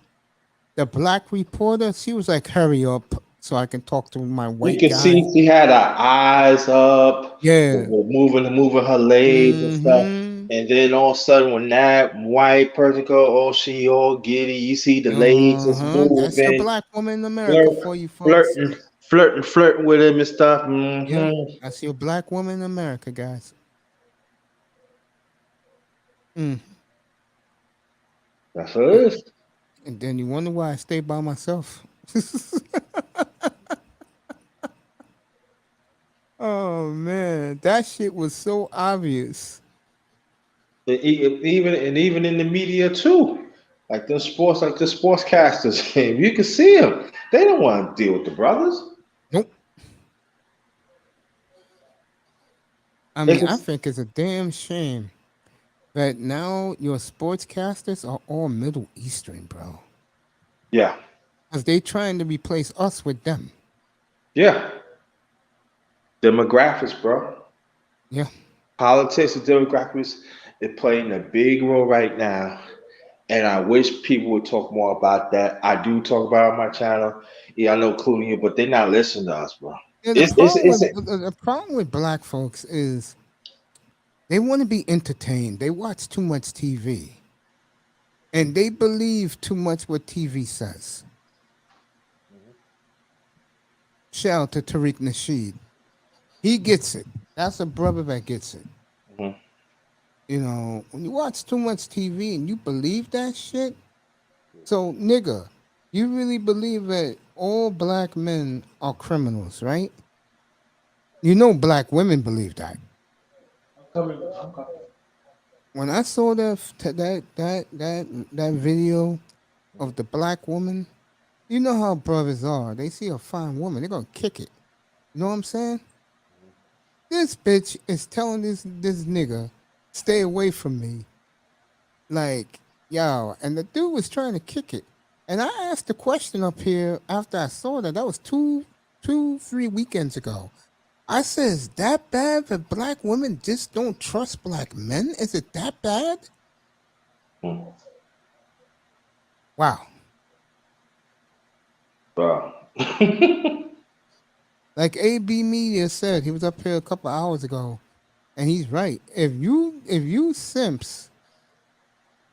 Speaker 1: the black reporter, she was like, "Hurry up, so I can talk to my
Speaker 5: You
Speaker 1: white
Speaker 5: can
Speaker 1: guy."
Speaker 5: see she had her eyes up,
Speaker 1: Yeah.
Speaker 5: moving her legs and stuff.
Speaker 1: Mm-hmm.
Speaker 5: And then all of a sudden, when that white person go, oh, she all giddy. You see the legs is
Speaker 1: That's your
Speaker 5: moving,
Speaker 1: black woman in America
Speaker 5: flirt,
Speaker 1: for you folks.
Speaker 5: flirting with him and stuff.
Speaker 1: Yeah, that's your black woman in America, guys. Mm.
Speaker 5: That's what it is.
Speaker 1: And then you wonder why I stay by myself. Oh man, that shit was so obvious.
Speaker 5: Even in the media too, like the sportscasters. You can see them. They don't want to deal with the brothers.
Speaker 1: Nope. I
Speaker 5: They
Speaker 1: mean, I
Speaker 5: can,
Speaker 1: think it's a damn shame that now your sportscasters are all Middle Eastern, bro.
Speaker 5: yeah,
Speaker 1: Because they trying to replace us with them.
Speaker 5: yeah. Demographics, bro.
Speaker 1: Yeah.
Speaker 5: Politics and demographics is playing a big role right now, and I wish people would talk more about that. I do talk about it on my channel. Yeah, I know, including you, but they're not listening to us, bro.
Speaker 1: Yeah, the problem with black folks is they want to be entertained. They watch too much TV. And they believe too much what TV says. Shout out to Tariq Nasheed. He gets it. That's a brother that gets it.
Speaker 5: Mhm.
Speaker 1: You know, when you watch too much TV and you believe that shit, so nigga, you really believe that all black men are criminals, right? You know black women believe that. When I saw that video of the black woman, you know how brothers are. They see a fine woman, they're gonna kick it. You know what I'm saying? This bitch is telling this nigga, stay away from me. Like, yo, and the dude was trying to kick it. And I asked the question up here after I saw that. That was 3 weekends ago. I said, is that bad that black women just don't trust black men? Is it that bad?
Speaker 5: Mm.
Speaker 1: Wow.
Speaker 5: Bro.
Speaker 1: Like AB Media said, he was up here a couple hours ago, and he's right. If you simps,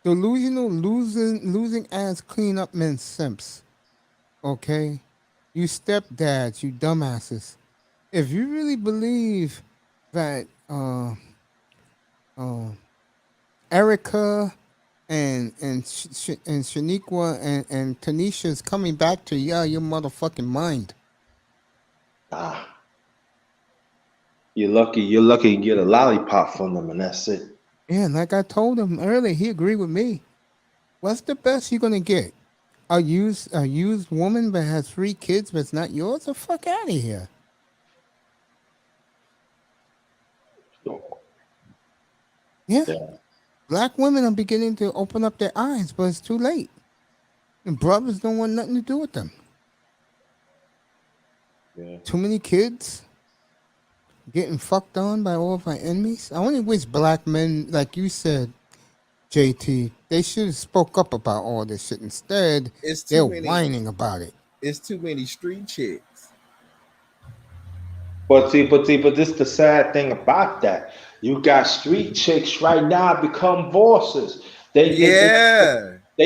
Speaker 1: delusional losing ass cleanup men simps, okay? You stepdads, you dumbasses. If you really believe that Erica and Shaniqua and Tanisha is coming back to your motherfucking mind.
Speaker 5: You're lucky you get a lollipop from them and that's it.
Speaker 1: Yeah, like I told him earlier, he agreed with me. What's the best you're gonna get? A used woman that has 3 kids that's not yours? The fuck out of here. Yeah. Black women are beginning to open up their eyes, but it's too late. And brothers don't want nothing to do with them.
Speaker 5: Yeah.
Speaker 1: Too many kids getting fucked on by all of our enemies. I only wish black men, like you said, JT, they should have spoke up about all this shit. Instead, they're whining about it.
Speaker 4: It's too many street chicks.
Speaker 5: But this is the sad thing about that. You got street chicks right now become bosses. They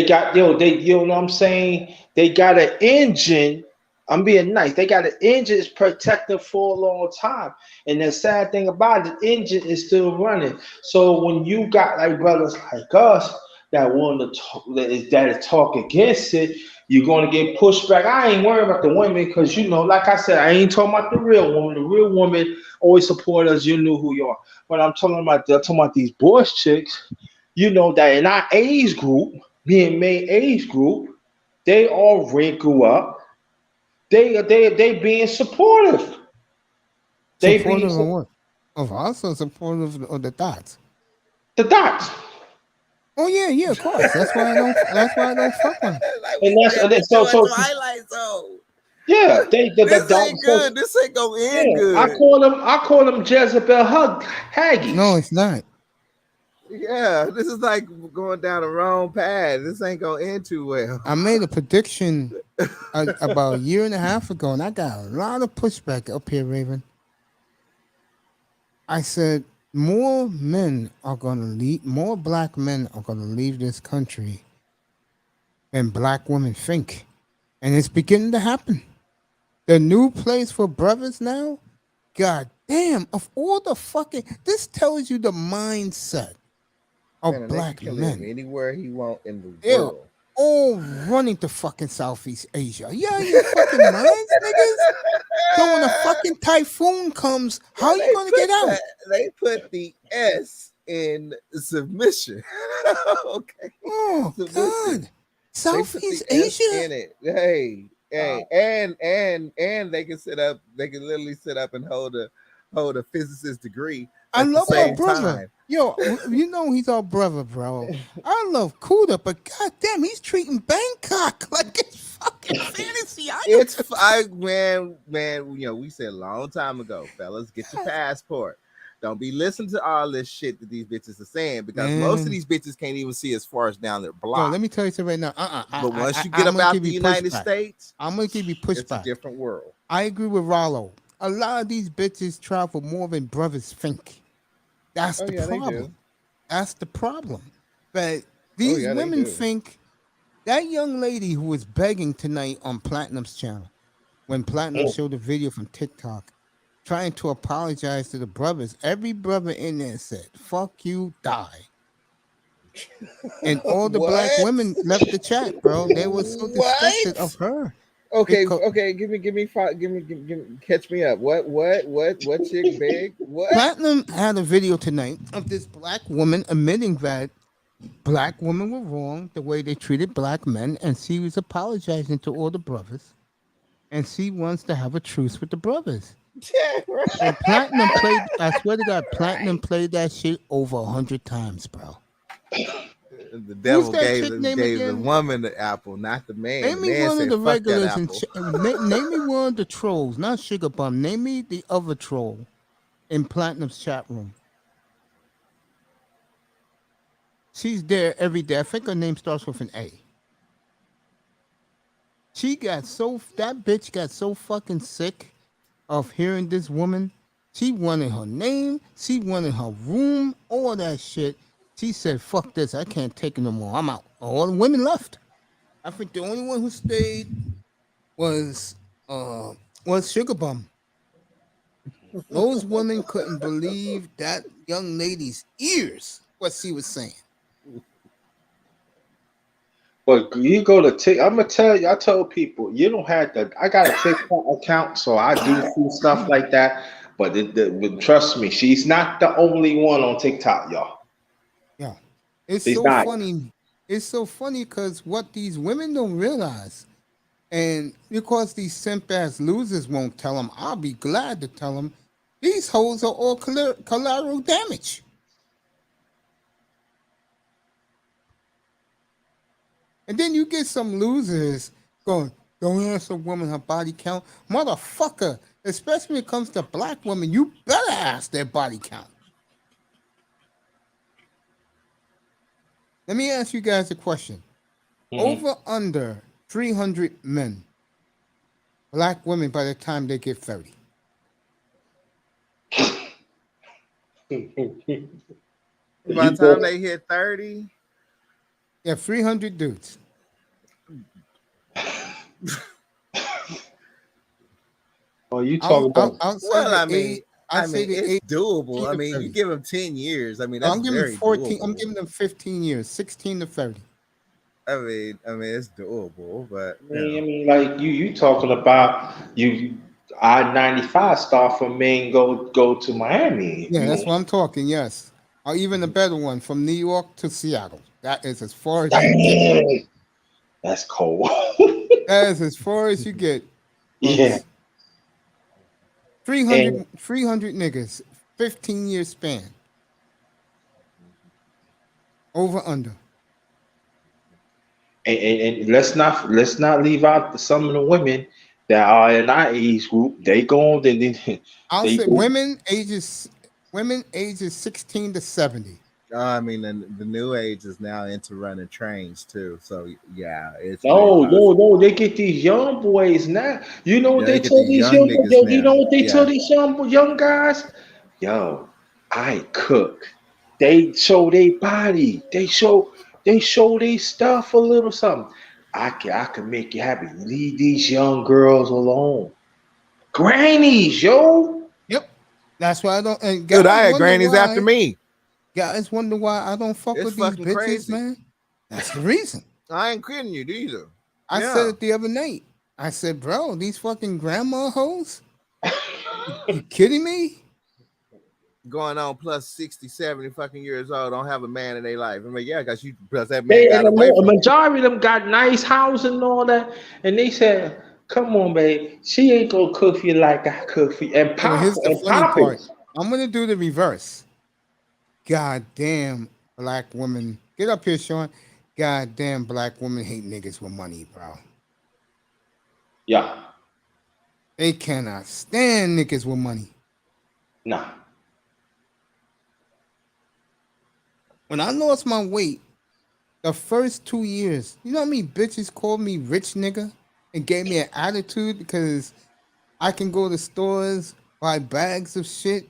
Speaker 5: got you know what I'm saying? They got an engine. I'm being nice. They got an engine is protected for a long time. And the sad thing about it, the engine is still running. So when you got like brothers like us that want to talk, that talk against it, you're going to get pushed back. I ain't worried about the women because, you know, like I said, I ain't talking about the real woman. The real woman always support us. You know who you are. But I'm talking about these boys chicks, you know, that in our age group, being main age group, they already grew up. They being supportive. They
Speaker 1: Supportive
Speaker 5: being
Speaker 1: of what? Of us or supportive of the dots?
Speaker 5: the dots.
Speaker 1: Oh yeah, of course. That's why I don't fuck with them.
Speaker 5: And that's so
Speaker 4: Twilight Zone.
Speaker 5: yeah,
Speaker 4: This ain't good. This ain't gonna end good.
Speaker 5: I call them Jezebel Haggies.
Speaker 1: No, it's not.
Speaker 4: Yeah, this is like going down the wrong path. This ain't gonna end too well.
Speaker 1: I made a prediction about a year and a half ago, and I got a lot of pushback up here, Raven. I said more men are going to leave, more black men are going to leave this country than black women think. And it's beginning to happen. The new place for brothers now, god damn, of all the fucking, this tells you the mindset of
Speaker 4: Man,
Speaker 1: black
Speaker 4: kill him
Speaker 1: men.
Speaker 4: anywhere he want in the
Speaker 1: They're
Speaker 4: world.
Speaker 1: all running to fucking Southeast Asia. Yeah, you fucking minds, niggas. So when a fucking typhoon comes, how you gonna get out?
Speaker 4: They put the S in submission. Okay.
Speaker 1: Oh
Speaker 4: Submission.
Speaker 1: God, Southeast
Speaker 4: They put the S
Speaker 1: Asia.
Speaker 4: in it. Hey, and they can sit up. They can literally sit up and hold a physicist degree.
Speaker 1: I
Speaker 4: at the
Speaker 1: love my
Speaker 4: same
Speaker 1: brother.
Speaker 4: time.
Speaker 1: Yo, you know he's our brother, bro. I love Kuda, but goddamn, he's treating Bangkok like it's fucking fantasy.
Speaker 4: Man. You know, we said a long time ago, fellas, get your passport. Don't be listening to all this shit that these bitches are saying, because most of these bitches can't even see as far as down their block.
Speaker 1: Yo, let me tell you something right now.
Speaker 4: But once you get up out the United States,
Speaker 1: I'm gonna give you pushback.
Speaker 4: It's a different world.
Speaker 1: I agree with Rollo. A lot of these bitches travel more than brothers think. That's the problem. That's the problem. But these women think that young lady who was begging tonight on Platinum's channel, when Platinum showed a video from TikTok, trying to apologize to the brothers, every brother in there said, "Fuck you, die." And all the black women left the chat, bro. They were so disgusted of her.
Speaker 4: Okay, give me, catch me up. What chick big? What?
Speaker 1: Platinum had a video tonight of this black woman admitting that black women were wrong the way they treated black men, and she was apologizing to all the brothers, and she wants to have a truce with the brothers.
Speaker 4: Yeah, right.
Speaker 1: And Platinum played, I swear to God, Platinum played that shit over 100 times, bro.
Speaker 4: The devil gave the woman the apple, not the man.
Speaker 1: Name me one of the regulars name me one of the trolls, not Sugar Bum. Name me the other troll in Platinum's chat room. She's there every day. I think her name starts with an A. That bitch got so fucking sick of hearing this woman. She wanted her name, she wanted her room, all that shit. She said, "Fuck this, I can't take it no more. I'm out." All the women left. I think the only one who stayed was Sugar Bum. Those women couldn't believe that young lady's ears, what she was saying.
Speaker 5: But you go to I'm gonna tell you. I told people you don't have to. I got a TikTok account, so I do see stuff like that. But but trust me, she's not the only one on TikTok, y'all.
Speaker 1: Yeah, it's so funny. It's so funny because what these women don't realize, and because these simp ass losers won't tell them, I'll be glad to tell them. These hoes are all collateral damage. And then you get some losers going, "Don't ask a woman her body count." Motherfucker, especially when it comes to black women, you better ask their body count. Let me ask you guys a question. Over under 300 men, black women by the time they get 30.
Speaker 4: By the time they hit 30?
Speaker 1: Yeah, 300 dudes.
Speaker 5: Oh, you talking about?
Speaker 4: Well, I mean, it's doable. I mean, you give them 10 years. I mean, that's
Speaker 1: I'm giving them 14.
Speaker 4: Doable.
Speaker 1: I'm giving them 15 years, 16 to 30.
Speaker 4: I mean, it's doable, but
Speaker 5: I mean, like you talking about I-95 start from Maine, go to Miami.
Speaker 1: Yeah, that's what I'm talking. Yes, or even a better one from New York to Seattle. That is as far as you get.
Speaker 5: That's cold.
Speaker 1: That is as far as you get.
Speaker 5: Yeah.
Speaker 1: 300 niggas, 15-year span. Over under.
Speaker 5: And let's not leave out some of the women that are in our age group. They go on.
Speaker 1: I'll say women ages 16 to 70.
Speaker 4: I mean, the new age is now into running trains too. So yeah, it's very
Speaker 5: No, no,
Speaker 4: possible.
Speaker 5: no. They get these young boys now. You know what
Speaker 4: Yeah,
Speaker 5: they
Speaker 4: they get
Speaker 5: tell
Speaker 4: the
Speaker 5: these
Speaker 4: young
Speaker 5: young
Speaker 4: niggas
Speaker 5: yo, you know
Speaker 4: now.
Speaker 5: what they tell
Speaker 4: Yeah,
Speaker 5: these young guys? Yo, I cook. They show their body. They show their stuff a little something. I can make you happy. Leave these young girls alone. Grannies, yo.
Speaker 1: Yep. That's why I don't. And
Speaker 4: dude, I
Speaker 1: guys
Speaker 4: had
Speaker 1: wonder
Speaker 4: grannies after
Speaker 1: why.
Speaker 4: me.
Speaker 1: Guys wonder why I don't fuck
Speaker 4: It's
Speaker 1: with these
Speaker 4: fucking
Speaker 1: bitches,
Speaker 4: crazy.
Speaker 1: man. That's the reason.
Speaker 4: I ain't kidding you either.
Speaker 1: I said
Speaker 4: Yeah,
Speaker 1: it the other night. I said, bro, these fucking grandma hoes. You kidding me?
Speaker 4: going on plus 60, 70 fucking years old, don't have a man in their life. I mean, yeah, because you plus that man
Speaker 5: They and
Speaker 4: got away
Speaker 5: a
Speaker 4: from you.
Speaker 5: majority of them got nice house and all that. And they said, "Come on, babe, she ain't gonna cook for you like I cook for you." And
Speaker 1: So
Speaker 5: pop
Speaker 1: here's the
Speaker 5: and
Speaker 1: funny part.
Speaker 5: poppers.
Speaker 1: I'm gonna do the reverse. God damn black women. Get up here, Sean. God damn black women hate niggas with money, bro.
Speaker 5: Yeah,
Speaker 1: They cannot stand niggas with money.
Speaker 5: nah.
Speaker 1: When I lost my weight, the first 2 years, you know how many bitches called me rich nigga and gave me an attitude because I can go to stores, buy bags of shit,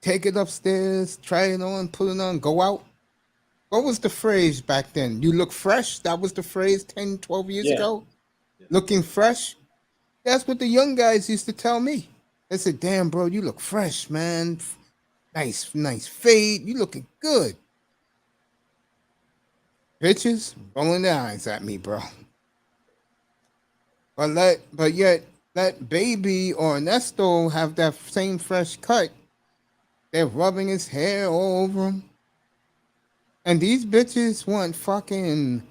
Speaker 1: take it upstairs, try it on, put it on, go out. What was the phrase back then? You look fresh? That was the phrase 10, 12 years
Speaker 5: Yeah.
Speaker 1: ago? Looking fresh? That's what the young guys used to tell me. They said, damn, bro, you look fresh, man. Nice fade. You looking good. Bitches rolling their eyes at me, bro. But yet let baby or Nesto have that same fresh cut. They're rubbing his hair all over him. And these bitches want fucking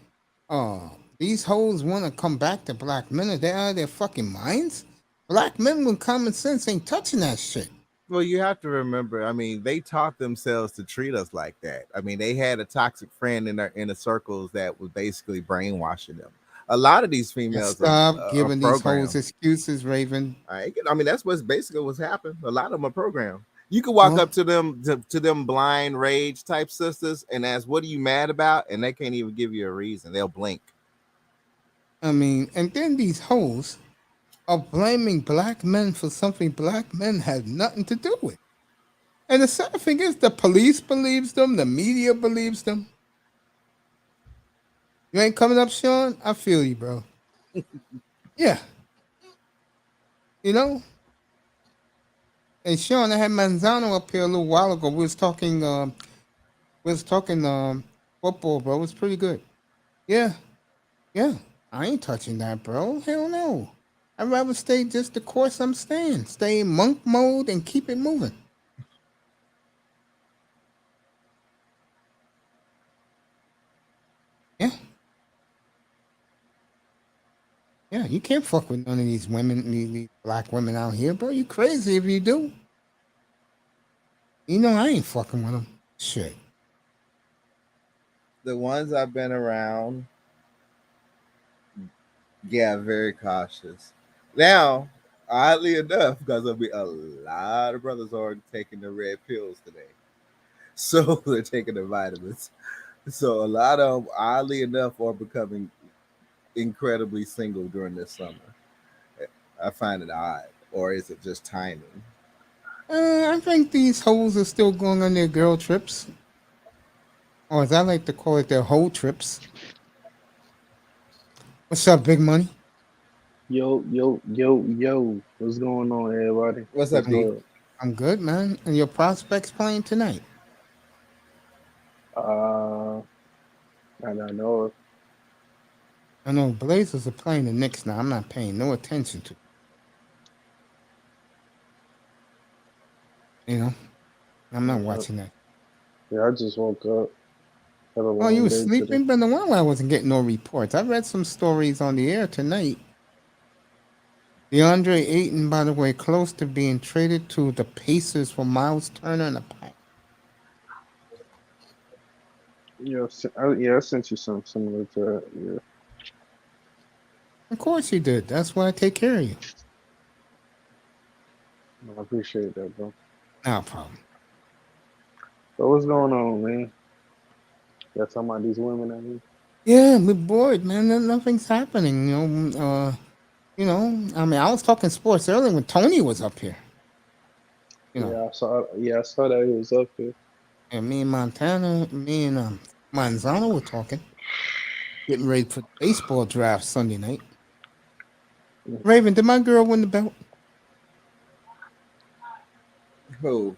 Speaker 1: these hoes want to come back to black men. Are they out of their fucking minds? Black men with common sense ain't touching that shit.
Speaker 4: Well, you have to remember, I mean, they taught themselves to treat us like that. I mean, they had a toxic friend in their inner circles that was basically brainwashing them. A lot of these
Speaker 1: And
Speaker 4: females
Speaker 1: stop
Speaker 4: are
Speaker 1: giving these hoes
Speaker 4: programmed.
Speaker 1: excuses, Raven.
Speaker 4: I mean, that's what's basically what's happened. A lot of them are programmed. You can walk
Speaker 1: Well,
Speaker 4: up to them to them blind rage type sisters and ask, "What are you mad about?" And they can't even give you a reason. They'll blink.
Speaker 1: I mean, and then these hoes are blaming black men for something black men had nothing to do with. And the sad thing is, the police believes them, the media believes them. You ain't coming up, Sean? I feel you, bro. Yeah, you know. And Sean, I had Manzano up here a little while ago. We was talking football, bro. It was pretty good. Yeah, yeah. I ain't touching that, bro. Hell no. I'd rather stay just the course I'm staying. Stay in monk mode and keep it moving. Yeah. Yeah, you can't fuck with none of these women, these black women out here, bro. You crazy if you do. You know I ain't fucking with them. Shit.
Speaker 4: The ones I've been around, yeah, very cautious. Now, oddly enough, because there'll be a lot of brothers already taking the red pills today, so they're taking the vitamins. So a lot of them, oddly enough, are becoming incredibly single during this summer. I find it odd, or is it just timing?
Speaker 1: I think these hoes are still going on their girl trips. Or as I like to call it, their hoe trips. What's up, big money?
Speaker 6: Yo, yo, yo, yo. What's going on, everybody?
Speaker 4: What's
Speaker 6: What's
Speaker 4: up, D?
Speaker 6: good?
Speaker 1: I'm good, man. And your prospects playing tonight?
Speaker 6: I don't know.
Speaker 1: I know Blazers are playing the Knicks now. I'm not paying no attention to it. You know, I'm not watching that.
Speaker 6: Yeah, I just woke up. Had a
Speaker 1: Oh,
Speaker 6: long
Speaker 1: you were
Speaker 6: day today.
Speaker 1: sleeping? Been a while I wasn't getting no reports. I read some stories on the air tonight. DeAndre Ayton, by the way, close to being traded to the Pacers for Miles Turner and a pack.
Speaker 6: Yeah, I sent you some similar to that. Yeah.
Speaker 1: Of course you did. That's why I take care of you.
Speaker 6: I appreciate that, bro.
Speaker 1: No problem.
Speaker 6: So what's going on, man? Y'all talking about these women out here?
Speaker 1: Yeah, we're bored, man. Nothing's happening. I mean, I was talking sports earlier when Tony was up here.
Speaker 6: Yeah, I saw. Yeah, I saw that he was up here.
Speaker 1: And me and Manzano were talking, getting ready for the baseball draft Sunday night. Raven, did my girl win the belt?
Speaker 4: Who?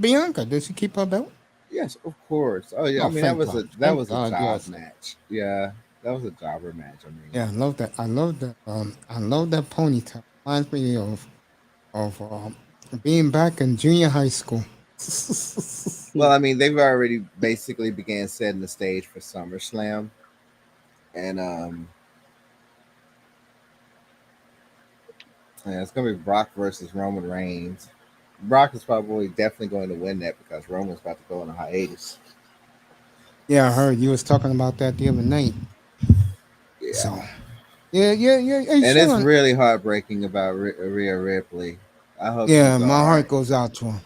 Speaker 1: Bianca, did she keep her belt?
Speaker 4: Yes, of course. Oh yeah,
Speaker 1: Oh,
Speaker 4: I mean that was
Speaker 1: God.
Speaker 4: a
Speaker 1: Thank God,
Speaker 4: job
Speaker 1: yes.
Speaker 4: match. Yeah, that was a jobber match. I mean,
Speaker 1: Yeah, I love that. I love that. I love that ponytail. Reminds me of being back in junior high school.
Speaker 4: well, I mean they've already basically began setting the stage for SummerSlam, and yeah, it's gonna be Brock versus Roman Reigns. Brock is probably definitely going to win that because Roman's about to go on a hiatus.
Speaker 1: Yeah, I heard you was talking about that the other night.
Speaker 4: Yeah.
Speaker 1: So, yeah. Hey,
Speaker 4: And it's
Speaker 1: Sean.
Speaker 4: really heartbreaking about Rhea Ripley. I hope
Speaker 1: Yeah,
Speaker 4: she's
Speaker 1: my
Speaker 4: all
Speaker 1: heart
Speaker 4: right.
Speaker 1: goes out to him.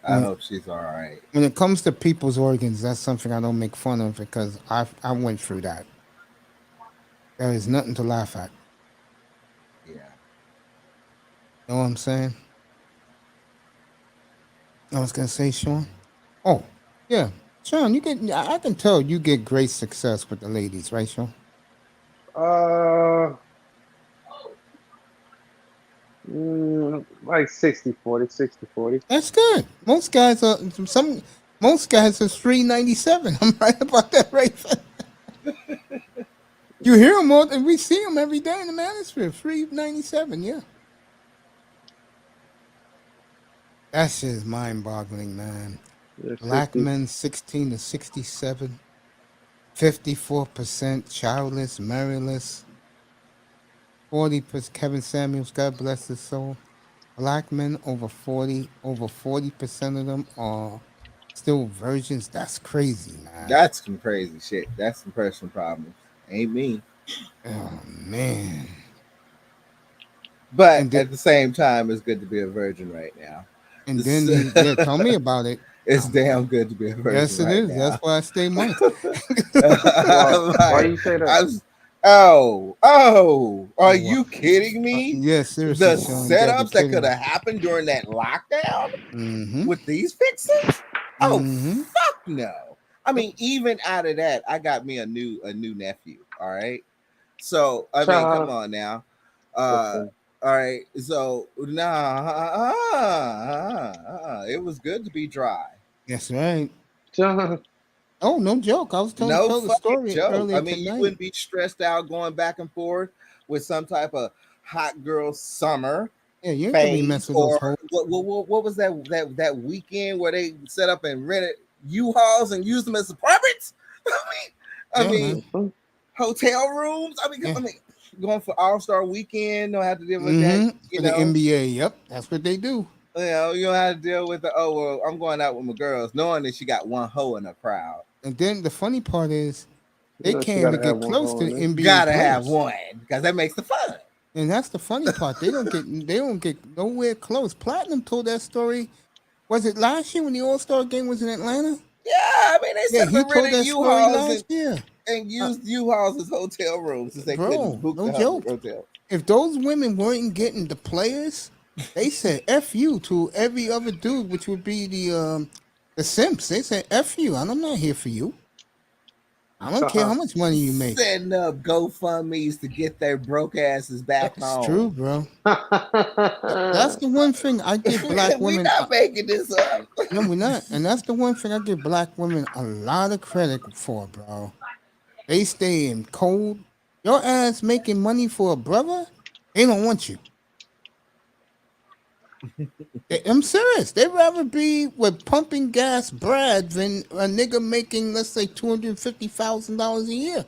Speaker 4: I hope she's all right.
Speaker 1: When it comes to people's organs, that's something I don't make fun of because I went through that. There is nothing to laugh at.
Speaker 4: Yeah.
Speaker 1: Know what I'm saying? I was gonna say, Sean. Oh, yeah, Sean. I can tell you get great success with the ladies, right, Sean?
Speaker 6: Like 60-40, 60-40.
Speaker 1: That's good. Most guys are 397. I'm right about that, right? You hear them all, and we see them every day in the manosphere. 397, yeah. That shit is mind-boggling, man.
Speaker 6: Yeah,
Speaker 1: Black
Speaker 6: 50.
Speaker 1: men 16 to 67, 54% childless, marryless, 40% Kevin Samuels, God bless his soul. Black men over 40% of them are still virgins. That's crazy, man.
Speaker 4: That's some crazy shit. That's some personal problems. Ain't me.
Speaker 1: Oh man.
Speaker 4: But
Speaker 1: And then,
Speaker 4: at the same time, it's good to be a virgin right now.
Speaker 1: tell me about it.
Speaker 4: It's damn good to be a virgin
Speaker 1: Yes, it
Speaker 4: right
Speaker 1: is.
Speaker 4: now.
Speaker 1: That's why I stay moist.
Speaker 6: Why you say that?
Speaker 4: Are you kidding me?
Speaker 1: Yes, seriously,
Speaker 4: The
Speaker 1: Sean, you gotta be
Speaker 4: setups that
Speaker 1: kidding
Speaker 4: could
Speaker 1: me.
Speaker 4: have happened during that lockdown
Speaker 1: Mm-hmm.
Speaker 4: with these fixings? Oh,
Speaker 1: Mm-hmm.
Speaker 4: fuck no. I mean, even out of that, I got me a new nephew. All right. So I mean, come on now. All right. So it was good to be dry.
Speaker 1: That's right.
Speaker 6: John.
Speaker 1: Oh, no joke. I was tell
Speaker 4: No
Speaker 1: the
Speaker 4: fucking
Speaker 1: story
Speaker 4: joke.
Speaker 1: earlier
Speaker 4: I mean, you
Speaker 1: tonight.
Speaker 4: wouldn't be stressed out going back and forth with some type of hot girl summer
Speaker 1: Yeah, you ain't gonna be
Speaker 4: phase,
Speaker 1: messing with those
Speaker 4: or
Speaker 1: hoes.
Speaker 4: what was that weekend where they set up and rented U-Hauls and used them as apartments? I mean, hotel rooms. I mean, going for All-Star Weekend, don't have to deal with that.
Speaker 1: For the NBA, yep, that's what they do.
Speaker 4: You don't have to deal with I'm going out with my girls, knowing that she got one hoe in the crowd.
Speaker 1: And then the funny part is, they can't even get close to the NBA.
Speaker 4: Gotta have one because that makes the fun.
Speaker 1: And that's the funny part. They don't get nowhere close. Platinum told that story. Was it last year when the All-Star game was in Atlanta?
Speaker 4: Yeah, I mean they said
Speaker 1: he told that story last year
Speaker 4: and used U-Hauls as hotel rooms since they couldn't book the hotel.
Speaker 1: If those women weren't getting the players, they said "F you" to every other dude, which would be the simps. They said "F you," and I'm not here for you. I don't care how much money you make.
Speaker 4: Setting up GoFundMe's to get their broke asses back home.
Speaker 1: That's true, bro. That's the one thing I give black women.
Speaker 4: We're not making this up.
Speaker 1: No, we're not. And that's the one thing I give black women a lot of credit for, bro. They stay in cold. Your ass making money for a brother, they don't want you. I'm serious. They'd rather be with pumping gas Brad than a nigga making, let's say, $250,000 a year.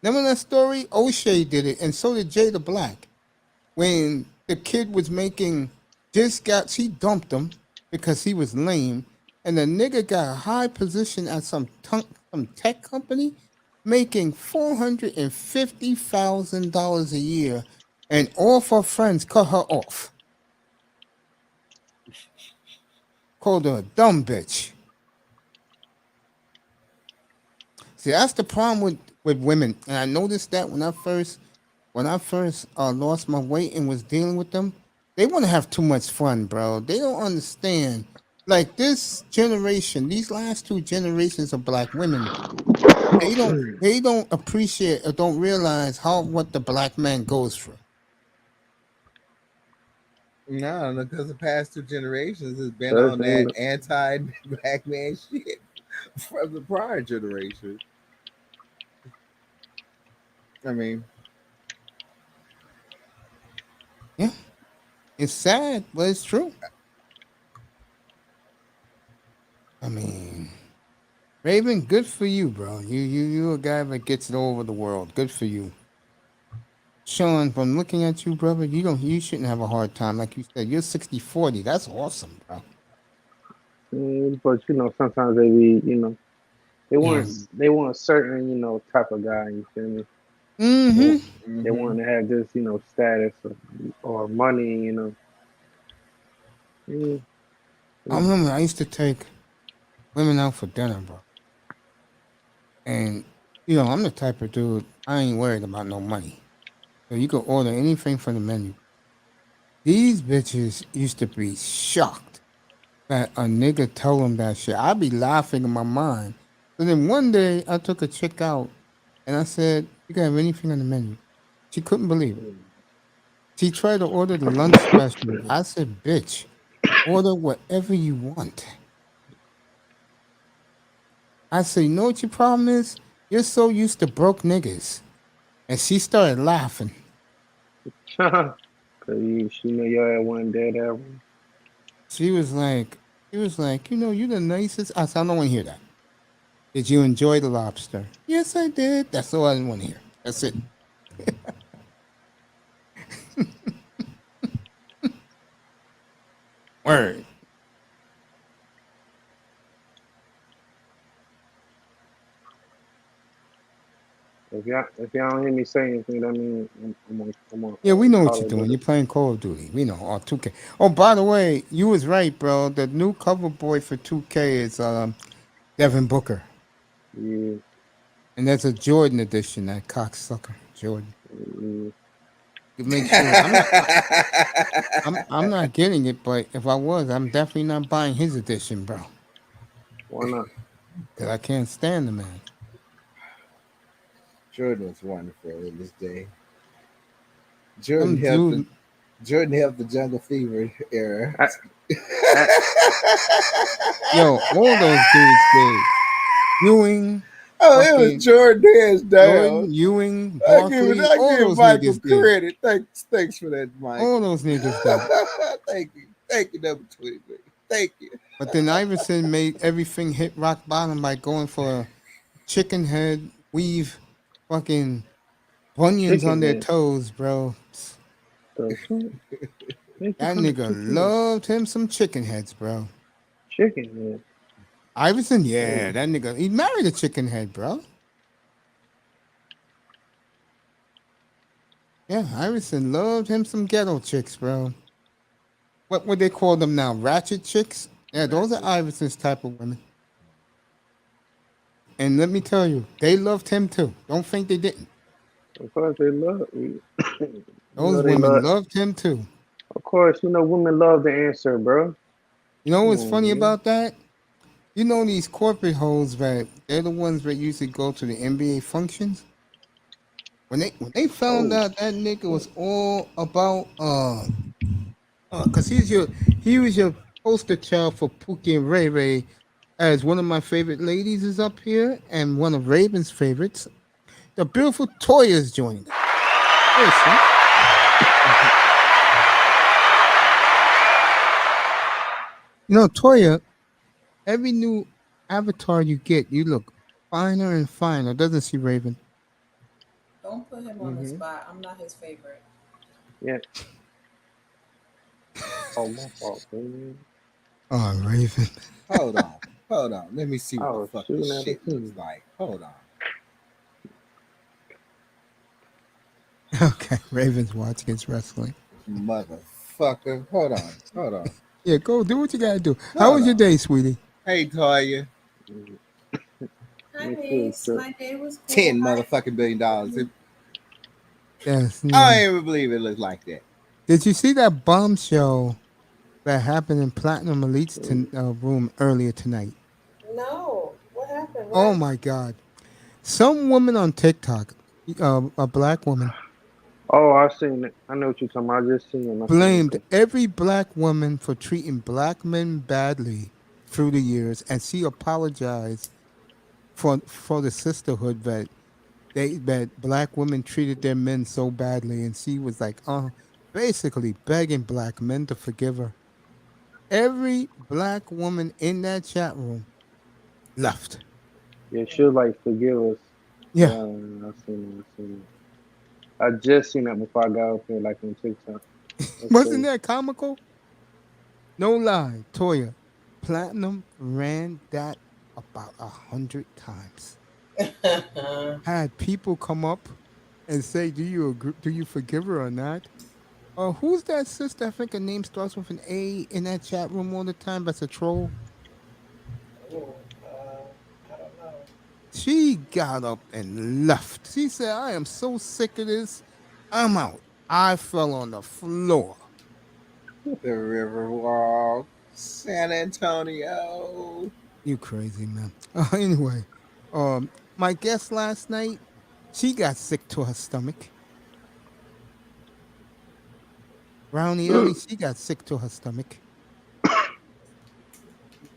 Speaker 1: Remember that story? O'Shea did it, and so did Jada Black. When the kid was she dumped him because he was lame, and the nigga got a high position at some tech company, making $450,000 a year and all of her friends cut her off. Called her a dumb bitch. See, that's the problem with women, and I noticed that when I first lost my weight and was dealing with them, they want to have too much fun, bro. They don't understand. Like this generation, these last two generations of black women, they don't appreciate or don't realize what the black man goes through.
Speaker 4: No, because the past two generations has been
Speaker 6: That's
Speaker 4: on that anti-black man shit from the prior generation. I mean,
Speaker 1: Yeah, it's sad, but it's true. I mean, Raven, good for you, bro. You a guy that gets it all over the world. Good for you. Sean, from looking at you, brother, you shouldn't have a hard time. Like you said, you're 60-40. That's awesome, bro.
Speaker 6: But sometimes they be, they want
Speaker 1: Yeah.
Speaker 6: they want a certain, type of guy. You feel me?
Speaker 1: Mm-hmm.
Speaker 6: They want to have this, status or money. Mm,
Speaker 1: I remember I used to take women out for dinner, bro. And, I'm the type of dude, I ain't worried about no money. So you can order anything from the menu. These bitches used to be shocked that a nigga tell them that shit. I'd be laughing in my mind. So then one day I took a chick out and I said, you can have anything on the menu. She couldn't believe it. She tried to order the lunch special. I said, bitch, order whatever you want. I said, you know what your problem is? You're so used to broke niggas. And she started laughing.
Speaker 6: Cause she knew your ass wasn't dead ever.
Speaker 1: She was like, you the nicest. I said, I don't want to hear that. Did you enjoy the lobster? Yes, I did. That's all I didn't want to hear. That's it. Word.
Speaker 6: If y'all don't hear me say anything, that means I'm on.
Speaker 1: Yeah, we know what
Speaker 6: Call
Speaker 1: you're
Speaker 6: of
Speaker 1: doing.
Speaker 6: Duty.
Speaker 1: You're playing Call of Duty. We know. Or 2K. Oh, by the way, you was right, bro. The new cover boy for 2K is Devin Booker.
Speaker 6: Yeah.
Speaker 1: And that's a Jordan edition, that cocksucker. Jordan.
Speaker 6: Yeah.
Speaker 1: You make sure I'm not getting it, but if I was, I'm definitely not buying his edition, bro.
Speaker 6: Why not?
Speaker 1: Because I can't stand the man.
Speaker 4: Jordan was wonderful in this day.
Speaker 1: Some dude,
Speaker 4: Jordan helped the Jungle Fever era.
Speaker 1: yo, all those dudes did. Ewing.
Speaker 4: It was Jordan hands down.
Speaker 1: Ewing, Barkley, all those
Speaker 4: Michael
Speaker 1: niggas did.
Speaker 4: credit. Thanks for that, Mike.
Speaker 1: All those niggas did.
Speaker 4: Thank you, number 23. Thank you.
Speaker 1: But then Iverson made everything hit rock bottom by going for a chicken head, weave, fucking bunions on their toes, bro.
Speaker 6: That
Speaker 1: nigga loved him some chicken heads, bro.
Speaker 6: Chicken head.
Speaker 1: Iverson, yeah, that nigga, he married a chicken head, bro. Yeah, Iverson loved him some ghetto chicks, bro. What would they call them now? Ratchet chicks? Yeah, those are Iverson's type of women. And let me tell you, they loved him too. Don't think they didn't.
Speaker 6: Of course they love you.
Speaker 1: Those women loved him too.
Speaker 6: Of course, women love the answer, bro.
Speaker 1: You know what's funny about that? You know these corporate hoes that they're the ones that usually go to the NBA functions. When they found out that nigga was all about cause he was your poster child for Pookie and Ray Ray, as one of my favorite ladies is up here and one of Raven's favorites. The beautiful Toya is joining us. Toya, every new avatar you get, you look finer and finer, doesn't she, Raven?
Speaker 7: Don't put him on the spot. I'm not his favorite.
Speaker 6: Yeah. Oh, my fault, baby.
Speaker 1: Oh, Raven.
Speaker 4: Hold on. Let me see what the fuck this shit looks like. Hold on.
Speaker 1: Okay, Ravens watch against wrestling.
Speaker 4: Motherfucker. Hold on.
Speaker 1: Yeah, go do what you gotta do. How
Speaker 4: Hold
Speaker 1: was your
Speaker 4: on.
Speaker 1: day, sweetie?
Speaker 4: Hey, Toya.
Speaker 7: Hi,
Speaker 6: It's
Speaker 7: Mace.
Speaker 6: good,
Speaker 7: My day was cool.
Speaker 4: $10
Speaker 7: Hi.
Speaker 4: motherfucking billion dollars.
Speaker 1: Yes.
Speaker 4: I
Speaker 1: Yeah.
Speaker 4: don't even believe it looks like that.
Speaker 1: Did you see that bombshell that happened in Platinum Elite's room earlier tonight?
Speaker 7: No. What happened?
Speaker 1: Oh
Speaker 7: What?
Speaker 1: my God! Some woman on TikTok, a black woman,
Speaker 6: Oh, I seen it. I know what you're talking about. I just seen it.
Speaker 1: blamed every black woman for treating black men badly through the years, and she apologized for the sisterhood that black women treated their men so badly, and she was like, basically begging black men to forgive her. Every black woman in that chat room left.
Speaker 6: Yeah, she'll like forgive us.
Speaker 1: Yeah.
Speaker 6: I seen it. I just seen that before I got up here, like on TikTok.
Speaker 1: Wasn't that comical? No lie, Toya. Platinum ran that about 100 times. Had people come up and say, "Do you agree? Do you forgive her or not?" Who's that sister? I think her name starts with an A in that chat room all the time. That's a troll.
Speaker 7: Ooh, I don't know.
Speaker 1: She got up and left. She said, "I am so sick of this. I'm out." I fell on the floor.
Speaker 4: The Riverwalk, San Antonio.
Speaker 1: You crazy, man. Anyway, my guest last night, she got sick to her stomach. Brownie Ellie, she got sick to her stomach.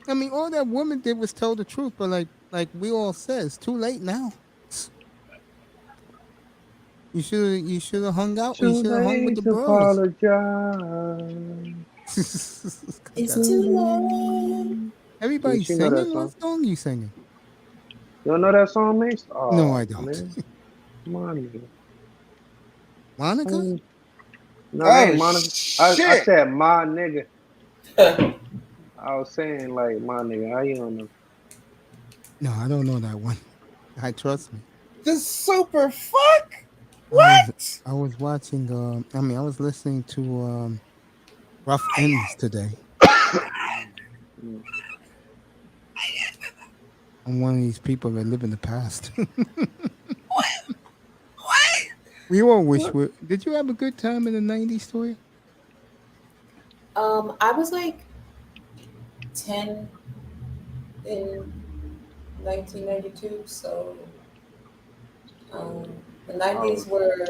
Speaker 1: I mean, all that woman did was tell the truth, but like we all said, it's too late now. You should have hung out. You
Speaker 6: Too
Speaker 1: should have hung with
Speaker 6: late
Speaker 1: the
Speaker 6: to
Speaker 1: bros.
Speaker 6: apologize.
Speaker 7: It's too late.
Speaker 1: Everybody
Speaker 6: Yes, you know that
Speaker 1: singing? What
Speaker 6: song.
Speaker 1: song you singing?
Speaker 6: You don't know that song, Mace? Oh,
Speaker 1: No, I don't.
Speaker 6: Man. Come on, nigga.
Speaker 1: Monica?
Speaker 6: No, that ain't Monica. I
Speaker 4: Shit.
Speaker 6: said my nigga. I was saying like my nigga. How you don't know?
Speaker 1: No, I don't know that one. I trust me.
Speaker 4: The super fuck? What?
Speaker 1: I was watching. I was listening to Rough Ends today. I'm one of these people that live in the past.
Speaker 4: What?
Speaker 1: We all wish we. Did you have a good time in the '90s, Toya?
Speaker 7: I was like 10 in 1992, so the 90s were.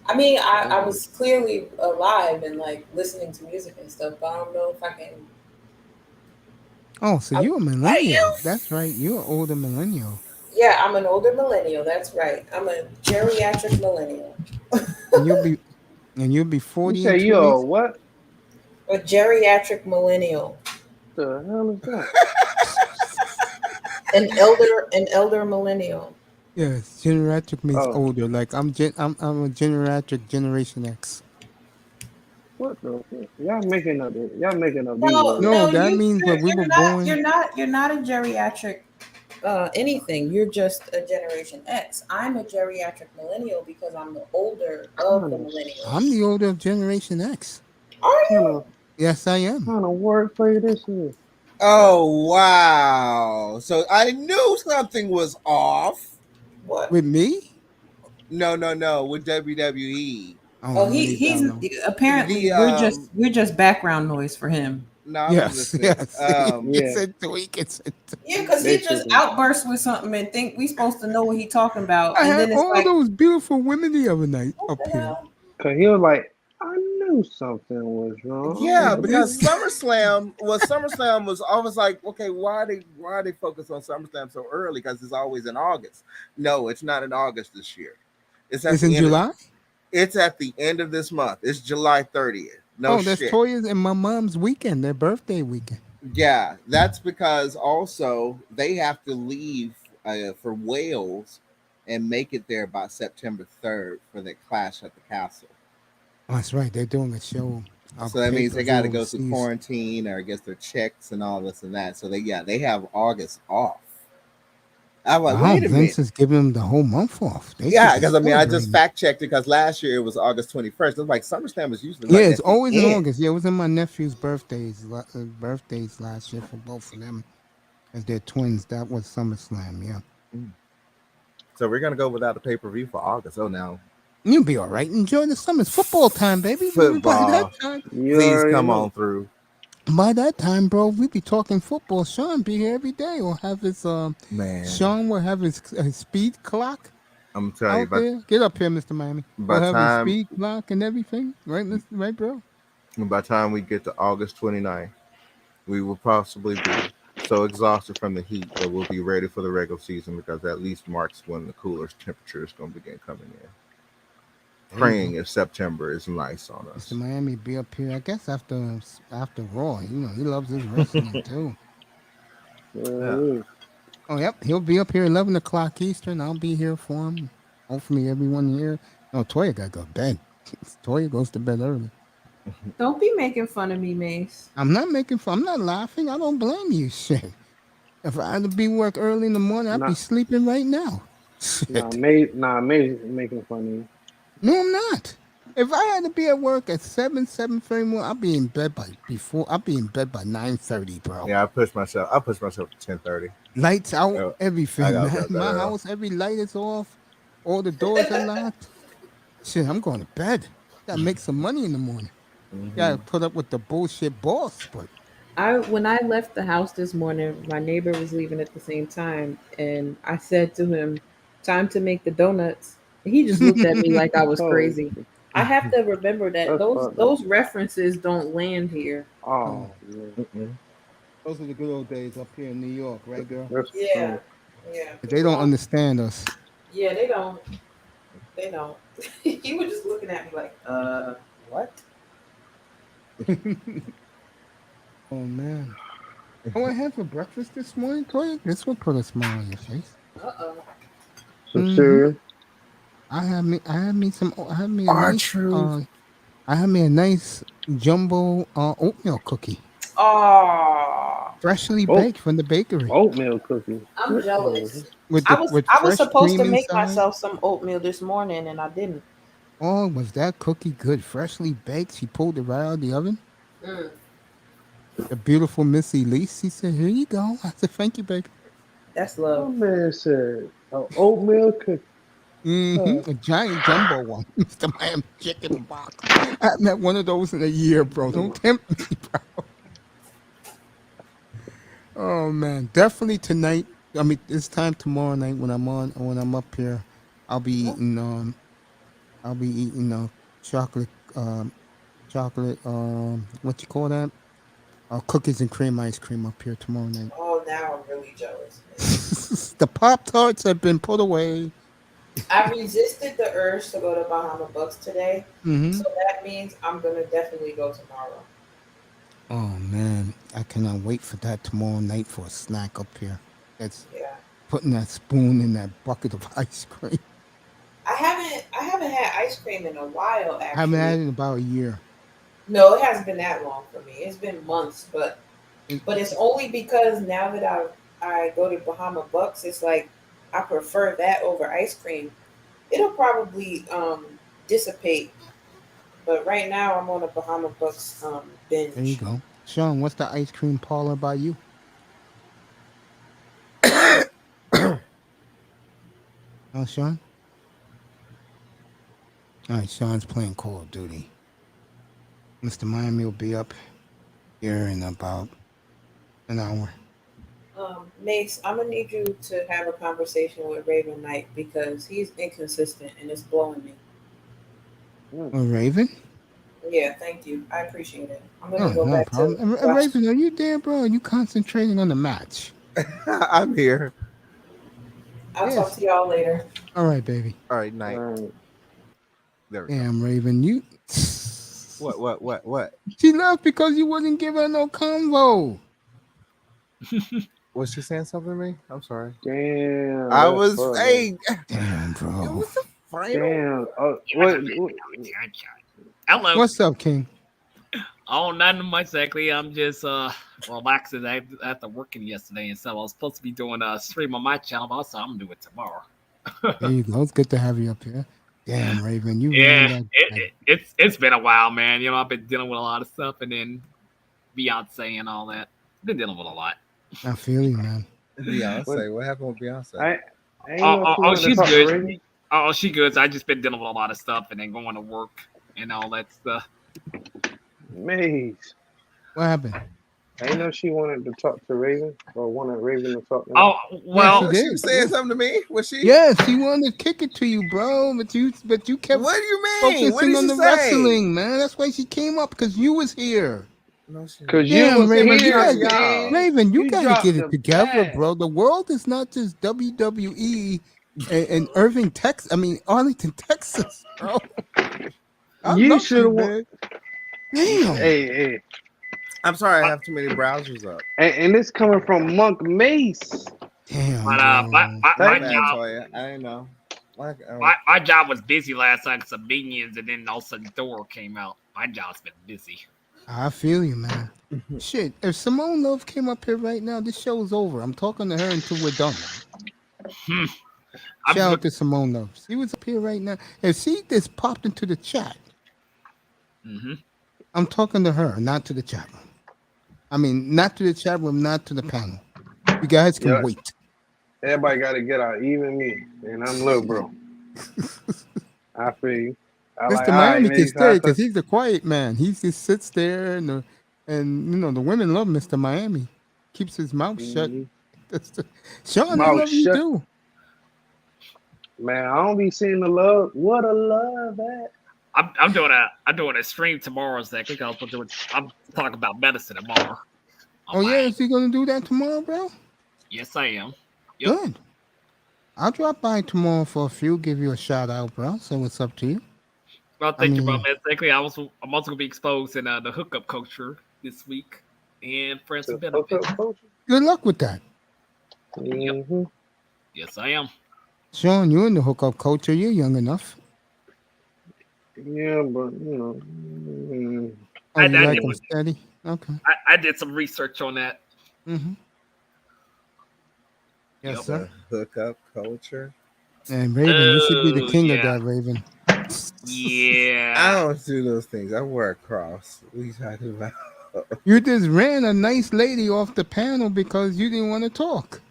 Speaker 7: I mean, I was clearly alive and like listening to music and stuff, but I don't know if I can.
Speaker 1: Oh, so you're a millennial. That's right. You're an older millennial.
Speaker 7: Yeah, I'm an older millennial. That's right. I'm a geriatric millennial.
Speaker 1: And you'll be 40
Speaker 6: You say
Speaker 1: in 2
Speaker 6: yo
Speaker 1: weeks.
Speaker 6: what?
Speaker 7: A geriatric millennial.
Speaker 6: The hell is that?
Speaker 7: An elder millennial.
Speaker 1: Yes, geriatric means
Speaker 6: Oh.
Speaker 1: older. Like I'm a geriatric Generation X.
Speaker 6: What the fuck? Y'all making up these
Speaker 7: No,
Speaker 6: words.
Speaker 1: No, that means that we were born.
Speaker 7: You're not a geriatric anything. You're just a Generation X. I'm a geriatric millennial because I'm the older of the millennials.
Speaker 1: I'm the older of Generation X.
Speaker 7: Are you?
Speaker 1: Yes, I am.
Speaker 6: What kind of wordplay this is?
Speaker 4: Oh wow! So I knew something was off.
Speaker 7: What?
Speaker 1: With me?
Speaker 4: No, with WWE.
Speaker 7: Oh, he's apparently we're just background noise for him.
Speaker 4: No, I'm
Speaker 1: yes,
Speaker 4: listening.
Speaker 1: yes.
Speaker 6: Yeah.
Speaker 1: It's a tweak.
Speaker 7: Yeah, because he just
Speaker 6: Basically.
Speaker 7: outbursts with something and think we supposed to know what he talking about,
Speaker 1: I
Speaker 7: and
Speaker 1: had
Speaker 7: then it's
Speaker 1: all
Speaker 7: like,
Speaker 1: those beautiful women the other night
Speaker 7: what
Speaker 1: up
Speaker 7: the
Speaker 1: here.
Speaker 7: hell?
Speaker 6: Cause he was like, I knew something was wrong.
Speaker 4: Yeah, because SummerSlam was always like, okay, why are they focused on SummerSlam so early? Because it's always in August. No, it's not in August this year. It's
Speaker 1: in July.
Speaker 4: It's at the end of this month. It's July 30th. No,
Speaker 1: that's
Speaker 4: shit.
Speaker 1: Toya's and my mom's weekend, their birthday weekend.
Speaker 4: Yeah, that's because also they have to leave for Wales and make it there by September 3rd for the Clash at the Castle.
Speaker 1: Oh, that's right. They're doing a show.
Speaker 4: So that means they got to go through quarantine or get their checks and all this and that. So they have August off. I'm like,
Speaker 1: Wow,
Speaker 4: wait a
Speaker 1: Vince
Speaker 4: minute.
Speaker 1: is giving them the whole month off. They
Speaker 4: Yeah,
Speaker 1: should be
Speaker 4: because I mean, I just
Speaker 1: celebrating.
Speaker 4: fact checked it because last year it was August 21st. It was like SummerSlam was usually
Speaker 1: Yeah,
Speaker 4: like
Speaker 1: it's
Speaker 4: at the
Speaker 1: always in
Speaker 4: end.
Speaker 1: August. Yeah, it was in my nephew's birthdays last year for both of them, as they're twins. That was SummerSlam. Yeah,
Speaker 4: So we're gonna go without a pay per view for August. Oh, now
Speaker 1: you'll be all right. Enjoy the summer. It's football time, baby. By
Speaker 4: football.
Speaker 1: that time,
Speaker 6: You
Speaker 4: Please
Speaker 6: already
Speaker 4: come
Speaker 6: know.
Speaker 4: on through.
Speaker 1: bro, we be talking football. Sean be here every day. Or have his
Speaker 4: Man,
Speaker 1: Sean will have his speed clock
Speaker 4: I'm telling you,
Speaker 1: out there. Get up here, Mr. Miami.
Speaker 4: by
Speaker 1: We'll have his
Speaker 4: time
Speaker 1: speed clock and everything, right, right, bro?
Speaker 4: by the time we get to August 29th, we will possibly be so exhausted from the heat that we'll be ready for the regular season because at least March when the cooler temperature is going to begin coming in. Praying if September is nice on us.
Speaker 1: Mr. Miami be up here, I guess after Raw. You know, he loves his wrestling too.
Speaker 6: Yeah.
Speaker 1: Oh, yep, he'll be up here 11 o'clock Eastern. I'll be here for him. Hopefully, everyone here. No, Toya got to go to bed. Toya goes to bed early.
Speaker 7: Don't be making fun of me, Mace.
Speaker 1: I'm not making fun. I'm not laughing. I don't blame you. Shit. If I had to be work early in the morning, I'd
Speaker 6: Nah.
Speaker 1: be sleeping right now. Shit.
Speaker 6: Maze making fun of you.
Speaker 1: No, I'm not. If I had to be at work at 7:30 more, I'll be in bed by 9:30, bro.
Speaker 4: Yeah, I push myself to 10:30.
Speaker 1: Lights out,
Speaker 4: Oh,
Speaker 1: everything.
Speaker 4: I gotta
Speaker 1: Man.
Speaker 4: go that
Speaker 1: My
Speaker 4: early.
Speaker 1: house, every light is off. All the doors are locked. Shit, I'm going to bed. Gotta make some money in the morning. Gotta put up with the bullshit boss, but
Speaker 7: When I left the house this morning, my neighbor was leaving at the same time, and I said to him, "Time to make the donuts." And he just looked at me like I was
Speaker 6: Oh,
Speaker 7: crazy. I have to remember that
Speaker 6: That's
Speaker 7: those
Speaker 6: fucked
Speaker 7: those references don't land here.
Speaker 6: Oh, man.
Speaker 1: those are the good old days up here in New York, right, girl?
Speaker 6: That's
Speaker 7: Yeah, yeah.
Speaker 1: But they don't understand us.
Speaker 7: Yeah, they don't. They don't. He was just looking at me like, what?
Speaker 1: Oh man. Oh, I had for breakfast this morning, Toya. This will put a smile on your face.
Speaker 7: Uh-oh.
Speaker 6: Some
Speaker 1: Mhm.
Speaker 6: cereal.
Speaker 1: I had me a nice jumbo oatmeal cookie,
Speaker 7: Oh,
Speaker 1: freshly
Speaker 6: Oh.
Speaker 1: baked from the bakery
Speaker 6: Oatmeal cookie.
Speaker 7: I'm jealous.
Speaker 1: with
Speaker 7: I was
Speaker 1: fresh
Speaker 7: supposed to
Speaker 1: cream
Speaker 7: make
Speaker 1: inside.
Speaker 7: myself some oatmeal this morning and I didn't.
Speaker 1: Oh, was that cookie good? Freshly baked. She pulled it right out of the oven.
Speaker 7: Mm.
Speaker 1: The beautiful Miss Elise. She said, "Here you go." I said, "Thank you, baby."
Speaker 7: That's
Speaker 6: Oh
Speaker 7: love.
Speaker 6: man said oatmeal cookie.
Speaker 1: A giant jumbo one. Mr. Miami chicken box. I haven't had one of those in a year, bro. Don't tempt me, bro. Oh man, definitely tonight. I mean, this time tomorrow night when I'm up here, I'll be eating chocolate what you call that? Cookies and cream ice cream up here tomorrow night.
Speaker 7: Oh, now I'm really jealous.
Speaker 1: The Pop-Tarts have been put away.
Speaker 7: I resisted the urge to go to Bahama Bucks today,
Speaker 1: Hmm.
Speaker 7: so that means I'm gonna definitely go tomorrow.
Speaker 1: Oh man, I cannot wait for that tomorrow night for a snack up here. That's
Speaker 7: Yeah,
Speaker 1: putting that spoon in that bucket of ice cream.
Speaker 7: I haven't had ice cream in a while.
Speaker 1: I haven't had
Speaker 7: Actually,
Speaker 1: it in about a year.
Speaker 7: no, it hasn't been that long for me. It's been months, but
Speaker 1: It-
Speaker 7: it's only because now that I go to Bahama Bucks, it's like I prefer that over ice cream. It'll probably dissipate, but right now I'm on a Bahama Bucks binge.
Speaker 1: There you go. Sean, what's the ice cream parlor by you? Oh, Sean? All right, Sean's playing Call of Duty. Mr. Miami will be up here in about an hour.
Speaker 7: Mace, I'm gonna need you to have a conversation with Raven Knight because he's inconsistent and it's blowing me.
Speaker 1: Oh, Raven?
Speaker 7: Yeah, thank you. I appreciate it. I'm
Speaker 1: Oh,
Speaker 7: gonna go
Speaker 1: no
Speaker 7: back
Speaker 1: problem.
Speaker 7: to watch.
Speaker 1: Raven, are you there, bro? Are you concentrating on the match?
Speaker 4: I'm here.
Speaker 7: I'll
Speaker 1: Yes.
Speaker 7: talk to y'all later.
Speaker 1: All right, baby.
Speaker 4: All right, night.
Speaker 6: Right.
Speaker 4: There we go.
Speaker 1: Damn, Raven, you.
Speaker 4: What?
Speaker 1: She left because you wouldn't give her no combo.
Speaker 4: Was she saying something to me? I'm sorry.
Speaker 6: Damn.
Speaker 4: I
Speaker 6: that's
Speaker 4: was
Speaker 6: fucked up.
Speaker 1: Damn,
Speaker 4: It
Speaker 1: bro.
Speaker 4: was a final.
Speaker 6: Damn. What?
Speaker 8: Hello.
Speaker 1: What's up, King?
Speaker 8: Oh, nothing much exactly. I'm just relaxing after working yesterday, and so I was supposed to be doing a stream on my channel. But also, I'm gonna do it tomorrow.
Speaker 1: There you go. It's good to have you up here. Damn, Raven, you
Speaker 8: Yeah,
Speaker 1: ran
Speaker 8: it's been a while, man. You know, I've been dealing with a lot of stuff, and then Beyonce and all that. Been dealing with a lot.
Speaker 1: I feel you, man.
Speaker 4: Beyonce, what happened with Beyonce?
Speaker 8: She's good. Oh, she good. So I just been dealing with a lot of stuff, and then going to work and all that stuff.
Speaker 6: Maze.
Speaker 1: What happened?
Speaker 6: I know she wanted to talk to Raven, or wanted Raven to talk to her.
Speaker 8: Oh, well,
Speaker 1: Yes,
Speaker 4: She was saying something to me. Was she?
Speaker 1: Yes, she wanted to kick it to you, bro. But you kept
Speaker 4: What do you mean?
Speaker 1: focusing
Speaker 4: What did
Speaker 1: on
Speaker 4: she
Speaker 1: the
Speaker 4: say?
Speaker 1: wrestling, man. That's why she came up because you was here.
Speaker 4: No, she
Speaker 6: Because
Speaker 1: Damn,
Speaker 6: you was
Speaker 1: Raven,
Speaker 6: here,
Speaker 4: y'all.
Speaker 1: Raven, you gotta
Speaker 5: dropped
Speaker 1: get
Speaker 5: the
Speaker 1: it together,
Speaker 5: bag.
Speaker 1: bro. The world is not just WWE and Irving, Texas. I mean Arlington, Texas, bro. I
Speaker 6: You
Speaker 1: love
Speaker 6: should've won-
Speaker 1: man. Damn.
Speaker 6: Hey.
Speaker 4: I'm sorry, I have too many browsers up.
Speaker 6: And this coming from Monk Mace.
Speaker 1: Damn.
Speaker 8: but
Speaker 1: bro.
Speaker 8: my
Speaker 4: My bad,
Speaker 8: job,
Speaker 4: Toya. I didn't know.
Speaker 8: my job was busy last night. Some minions, and then all of a sudden Thor came out. My job's been busy.
Speaker 1: I feel you, man. Shit, if Simone Love came up here right now, this show's over. I'm talking to her until we're done. Shout out to Simone Love. She was up here right now. If she just popped into the chat, I'm talking to her, not to the chat room. I mean, not to the chat room, not to the panel. You guys can
Speaker 6: Yeah.
Speaker 1: wait.
Speaker 6: Everybody got to get out, even me. And I'm little bro. I feel you. I
Speaker 1: Mr.
Speaker 6: like, all
Speaker 1: Miami
Speaker 6: right,
Speaker 1: can
Speaker 6: Mace,
Speaker 1: stay
Speaker 6: I
Speaker 1: because
Speaker 6: thought-
Speaker 1: he's the quiet man. He just sits there and you know the women love Mr. Miami. Keeps his mouth shut. Sean, I
Speaker 6: Mouth
Speaker 1: love you
Speaker 6: shut.
Speaker 1: too.
Speaker 6: Man, I don't be seeing the love. What a love that.
Speaker 8: I'm doing a stream tomorrow. Zach. I'm talking about medicine tomorrow.
Speaker 1: Oh yeah, is he gonna do that tomorrow, bro?
Speaker 8: Yes, I am. Yep.
Speaker 1: Good. I'll drop by tomorrow for a few, give you a shout out, bro. So it's up to you.
Speaker 8: Well, thank you, bro.
Speaker 1: mean-
Speaker 8: Man, exactly. I'm also gonna be exposed in the hookup culture this week and friends and benefits.
Speaker 1: Good luck with that.
Speaker 6: Mm-hmm.
Speaker 8: Yes, I am.
Speaker 1: Sean, you're in the hookup culture. You're young enough.
Speaker 6: Yeah, but
Speaker 1: Oh,
Speaker 8: I
Speaker 1: you like
Speaker 8: did
Speaker 1: them
Speaker 8: one.
Speaker 1: steady? Okay.
Speaker 8: I did some research on that.
Speaker 1: Mm-hmm. Yes,
Speaker 8: Yep.
Speaker 1: sir.
Speaker 4: Hookup culture.
Speaker 1: And Raven, you should be the
Speaker 8: Oh,
Speaker 1: king of
Speaker 8: yeah.
Speaker 1: that, Raven.
Speaker 8: Yeah.
Speaker 4: I don't do those things. I wear a cross. What are you talking about?
Speaker 1: You just ran a nice lady off the panel because you didn't want to talk.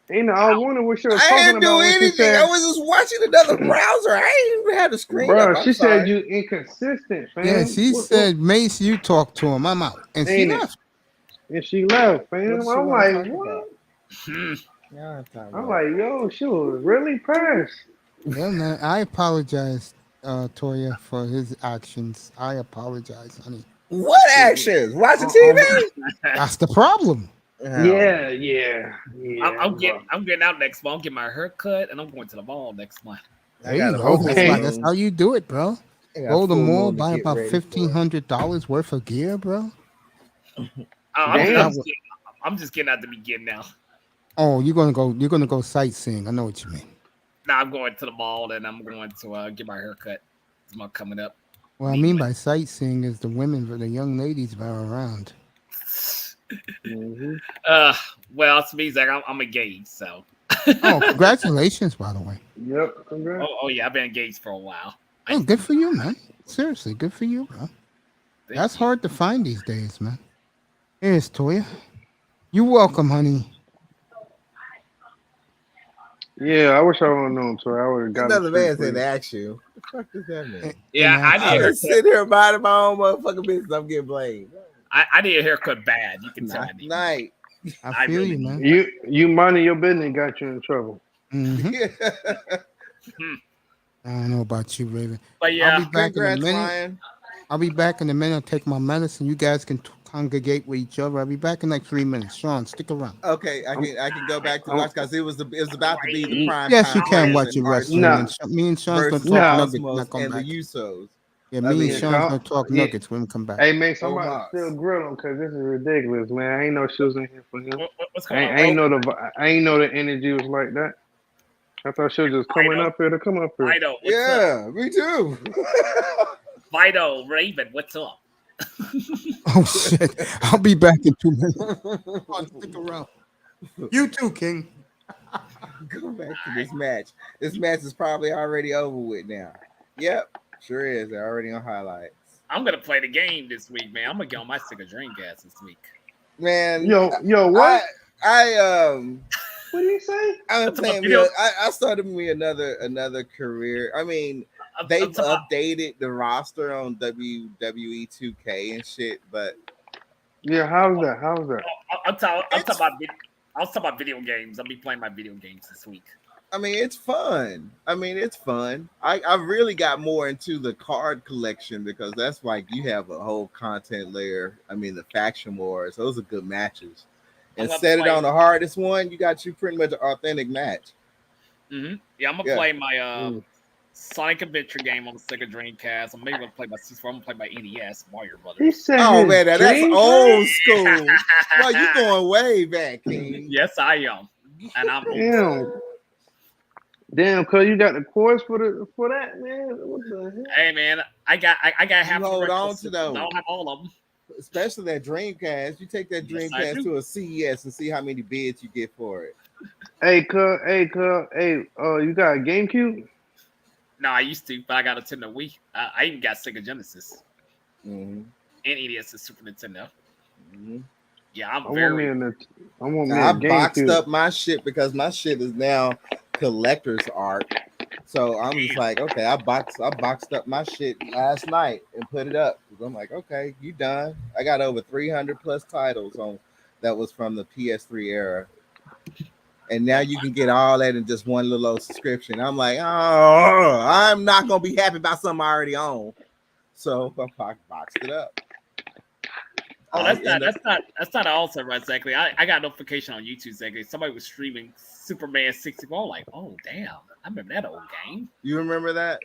Speaker 6: You know, I wonder what she was
Speaker 4: I
Speaker 6: talking
Speaker 4: didn't
Speaker 6: about
Speaker 4: do
Speaker 6: when she
Speaker 4: anything.
Speaker 6: said,
Speaker 4: I was just watching another browser. I didn't even have the screen
Speaker 6: bro,
Speaker 4: up. I'm
Speaker 6: she
Speaker 4: sorry.
Speaker 6: said you inconsistent, fam.
Speaker 1: Yeah, she
Speaker 6: What-
Speaker 1: said, Mace, you talk to him. I'm out. And she
Speaker 6: Ain't it?
Speaker 1: left.
Speaker 6: And she left,
Speaker 4: What
Speaker 6: fam.
Speaker 4: does she
Speaker 6: I'm
Speaker 4: wanna
Speaker 6: like,
Speaker 4: talk
Speaker 6: what?
Speaker 4: about?
Speaker 8: Hmm.
Speaker 4: Y'all have time
Speaker 6: I'm
Speaker 4: about
Speaker 6: like, yo, she was really pressed.
Speaker 1: Yeah, man. I apologize, Toya, for his actions. I apologize, honey.
Speaker 4: what actions? Watching TV?
Speaker 1: That's the problem.
Speaker 6: Yeah.
Speaker 8: I'm getting out next month. I'm getting my hair cut, and I'm going to the mall next month.
Speaker 1: There you go. That's how you do it, bro. Go to the mall, buy about $1,500 worth of gear, bro.
Speaker 8: I'm just getting out the beginning now.
Speaker 1: Oh, you're gonna go sightseeing. I know what you mean.
Speaker 8: Now I'm going to the mall, and I'm going to get my hair cut. It's my coming up.
Speaker 1: What I mean by sightseeing is the women, the young ladies that are around.
Speaker 6: Mm-hmm.
Speaker 8: Well, it's me, Zach. I'm engaged, so.
Speaker 1: Oh, congratulations, by the way.
Speaker 6: Yep, congrats.
Speaker 8: Oh yeah, I've been engaged for a while.
Speaker 1: Oh, good for you, man. Seriously, good for you, bro. That's hard to find these days, man. Here's Toya. You're welcome, honey.
Speaker 6: Yeah, I wish I would have known, so I would have got
Speaker 4: Another man said to ask you. What the fuck does that mean?
Speaker 8: Yeah,
Speaker 4: I just sit here minding my own motherfucking business. I'm getting blamed.
Speaker 8: I need a haircut bad. You can tell me.
Speaker 4: Night.
Speaker 1: I feel you, man.
Speaker 6: You minding your business got you in trouble.
Speaker 1: Mm-hmm. I don't know about you, Raven.
Speaker 8: But yeah,
Speaker 1: I'll be back in a
Speaker 4: Congrats,
Speaker 1: minute.
Speaker 4: Ryan.
Speaker 1: I'll be back in a minute. I'll take my medicine. You guys can congregate with each other. I'll be back in like 3 minutes. Sean, stick around.
Speaker 4: Okay, I can go back to watch because it was about to be the prime.
Speaker 1: Yes, you
Speaker 4: time
Speaker 1: can
Speaker 4: wrestling
Speaker 1: watch your wrestling.
Speaker 6: No.
Speaker 1: And me and Sean's gonna
Speaker 4: versus
Speaker 1: talk nuggets.
Speaker 4: Cosmos
Speaker 1: Not come
Speaker 4: and
Speaker 1: back.
Speaker 4: the Usos.
Speaker 1: Yeah, me and
Speaker 6: Yeah,
Speaker 1: Sean's gonna talk
Speaker 6: yeah.
Speaker 1: nuggets when we come back.
Speaker 6: Hey, man, somebody
Speaker 4: Omos.
Speaker 6: still grill him because this is ridiculous, man. I ain't know she was in here for him.
Speaker 8: what's
Speaker 6: I
Speaker 8: going on?
Speaker 6: ain't know the energy was like that. I thought she was just coming up here to come up here.
Speaker 8: Vito, what's up?
Speaker 4: Yeah, me too.
Speaker 8: Vito, Raven, what's up?
Speaker 1: Oh shit! I'll be back in 2 minutes. Stick around. You too, King.
Speaker 4: Go back to this match. This match is probably already over with now. Yep, sure is. They're already on highlights.
Speaker 8: I'm gonna play the game this week, man. I'm gonna get on my Sega Dreamcast this week.
Speaker 4: Man,
Speaker 6: Yo, what?
Speaker 5: What do you say?
Speaker 4: I'm
Speaker 8: That's
Speaker 4: playing
Speaker 8: about
Speaker 4: me.
Speaker 8: video-
Speaker 4: I started me another career. I mean, they've
Speaker 8: I'm talking
Speaker 4: updated the roster on WWE 2K and shit, but
Speaker 6: Yeah, how's that?
Speaker 8: I'm talking about video games. I'll be playing my video games this week.
Speaker 4: I mean, it's fun. I really got more into the card collection because that's like you have a whole content layer. I mean, the faction wars, those are good matches. And
Speaker 8: I'm gonna
Speaker 4: set it
Speaker 8: play-
Speaker 4: on the hardest one, you got you pretty much an authentic match.
Speaker 8: Mm-hmm. Yeah, I'm gonna play my Sonic Adventure game on the Sega Dreamcast. I'm maybe gonna play my NES, Mario
Speaker 6: He
Speaker 8: Brothers.
Speaker 6: said,
Speaker 4: Oh
Speaker 6: his
Speaker 4: man, that's
Speaker 6: Dreamcast?
Speaker 4: old school. Well, you going way back, King.
Speaker 8: Yes, I am, and I'm
Speaker 6: Damn, cuz you got the course for that, man. What the hell?
Speaker 8: Hey man, I got half.
Speaker 4: You hold
Speaker 8: the
Speaker 4: on
Speaker 8: retro
Speaker 4: to those.
Speaker 8: systems. I don't have all of them.
Speaker 4: Especially that Dreamcast. You take that
Speaker 8: Yes, I
Speaker 4: Dreamcast
Speaker 8: do.
Speaker 4: to a CES and see how many bids you get for it.
Speaker 6: Hey, you got a GameCube?
Speaker 8: No, I used to, but I got a Nintendo Wii. I even got Sega Genesis
Speaker 4: Mm-hmm.
Speaker 8: and NES and Super Nintendo.
Speaker 4: Mm-hmm.
Speaker 8: Yeah,
Speaker 6: I want me a
Speaker 4: I boxed
Speaker 6: GameCube.
Speaker 4: up my shit because my shit is now collector's art. So I'm just like, okay, I boxed up my shit last night and put it up. I'm like, okay, you done. I got over 300 plus titles on that was from the PS3 era. And now you can get all that in just one little old subscription. I'm like, oh, I'm not gonna be happy about something I already own. So I boxed it up.
Speaker 8: Oh, that's not also right, exactly. I got a notification on YouTube saying somebody was streaming Superman 64. Like, oh damn, I remember that old game.
Speaker 4: You remember that?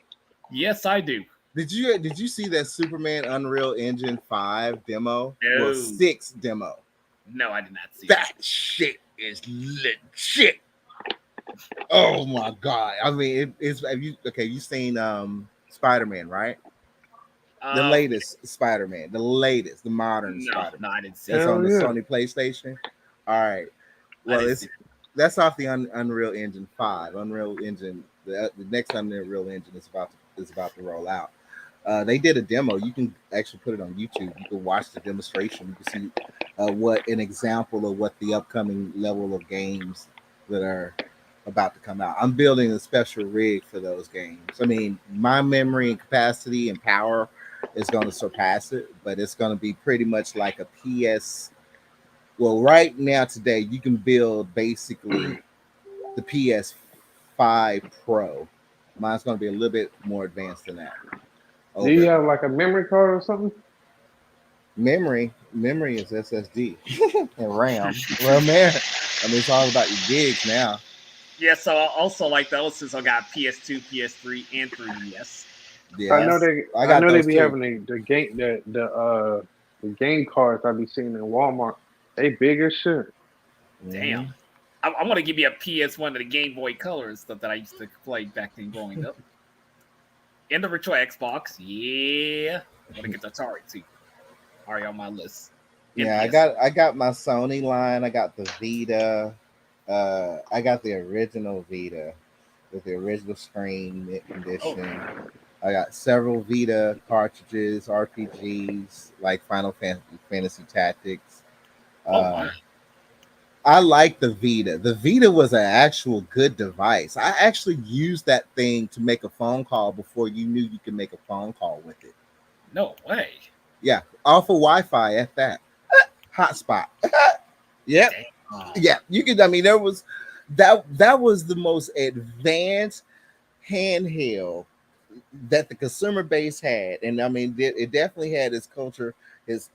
Speaker 8: Yes, I do.
Speaker 4: Did you see that Superman Unreal Engine 5 demo?
Speaker 8: No.
Speaker 4: Well, 6 demo.
Speaker 8: No, I did not see
Speaker 4: That shit is legit. Oh my god! I mean, it's you seen Spider-Man, right? The latest Spider-Man, the modern Spider-Man.
Speaker 8: No, I didn't see
Speaker 4: That's
Speaker 8: it.
Speaker 4: on the
Speaker 6: yeah.
Speaker 4: Sony PlayStation. All right. Well,
Speaker 8: didn't see
Speaker 4: that's off the Unreal Engine 5. Unreal Engine, the next Unreal Engine is about to roll out. They did a demo. You can actually put it on YouTube. You can watch the demonstration. You can see what an example of what the upcoming level of games that are about to come out. I'm building a special rig for those games. I mean, my memory and capacity and power is going to surpass it, but it's going to be pretty much like a PS. Well, right now today, you can build basically the PS5 Pro. Mine's going to be a little bit more advanced than that.
Speaker 6: Do you have like a memory card or something?
Speaker 4: Memory is SSD and RAM. Well, man, I mean, it's all about your gigs now.
Speaker 8: Yeah, so I also like those since I got PS2, PS3, and 3DS.
Speaker 4: Yeah,
Speaker 6: I know they
Speaker 4: those
Speaker 6: be
Speaker 4: too.
Speaker 6: having the game cards I be seeing in Walmart. They big as shit.
Speaker 8: Damn. I want to give you a PS1 of the Game Boy Color and stuff that I used to play back then growing up. And the virtual Xbox, yeah. I want to get the Atari too. Already on my list.
Speaker 4: Yeah, I got my Sony line. I got the Vita. I got the original Vita with the original screen mint condition. I got several Vita cartridges, RPGs like Final Fantasy Tactics.
Speaker 8: Wow.
Speaker 4: I like the Vita. The Vita was an actual good device. I actually used that thing to make a phone call before you knew you could make a phone call with it.
Speaker 8: No way.
Speaker 4: Yeah, off of Wi-Fi at that. Hotspot. Yep. Yeah, you could. I mean, there was that was the most advanced handheld that the consumer base had, and I mean, it definitely had its culture, its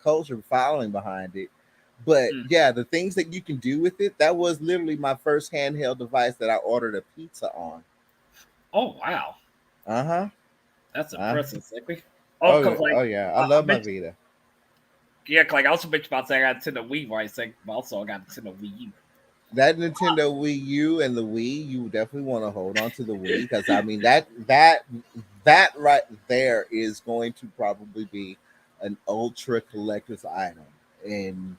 Speaker 4: culture following behind it. But yeah, the things that you can do with it, that was literally my first handheld device that I ordered a pizza on.
Speaker 8: Oh wow. That's impressive, Sickly.
Speaker 4: Yeah, I love my Vita.
Speaker 8: Yeah, like I also mentioned about saying I got Nintendo Wii, right? But also I got Nintendo Wii U.
Speaker 4: That Nintendo Wii U and the Wii, you definitely want to hold on to the Wii because I mean that right there is going to probably be an ultra collector's item in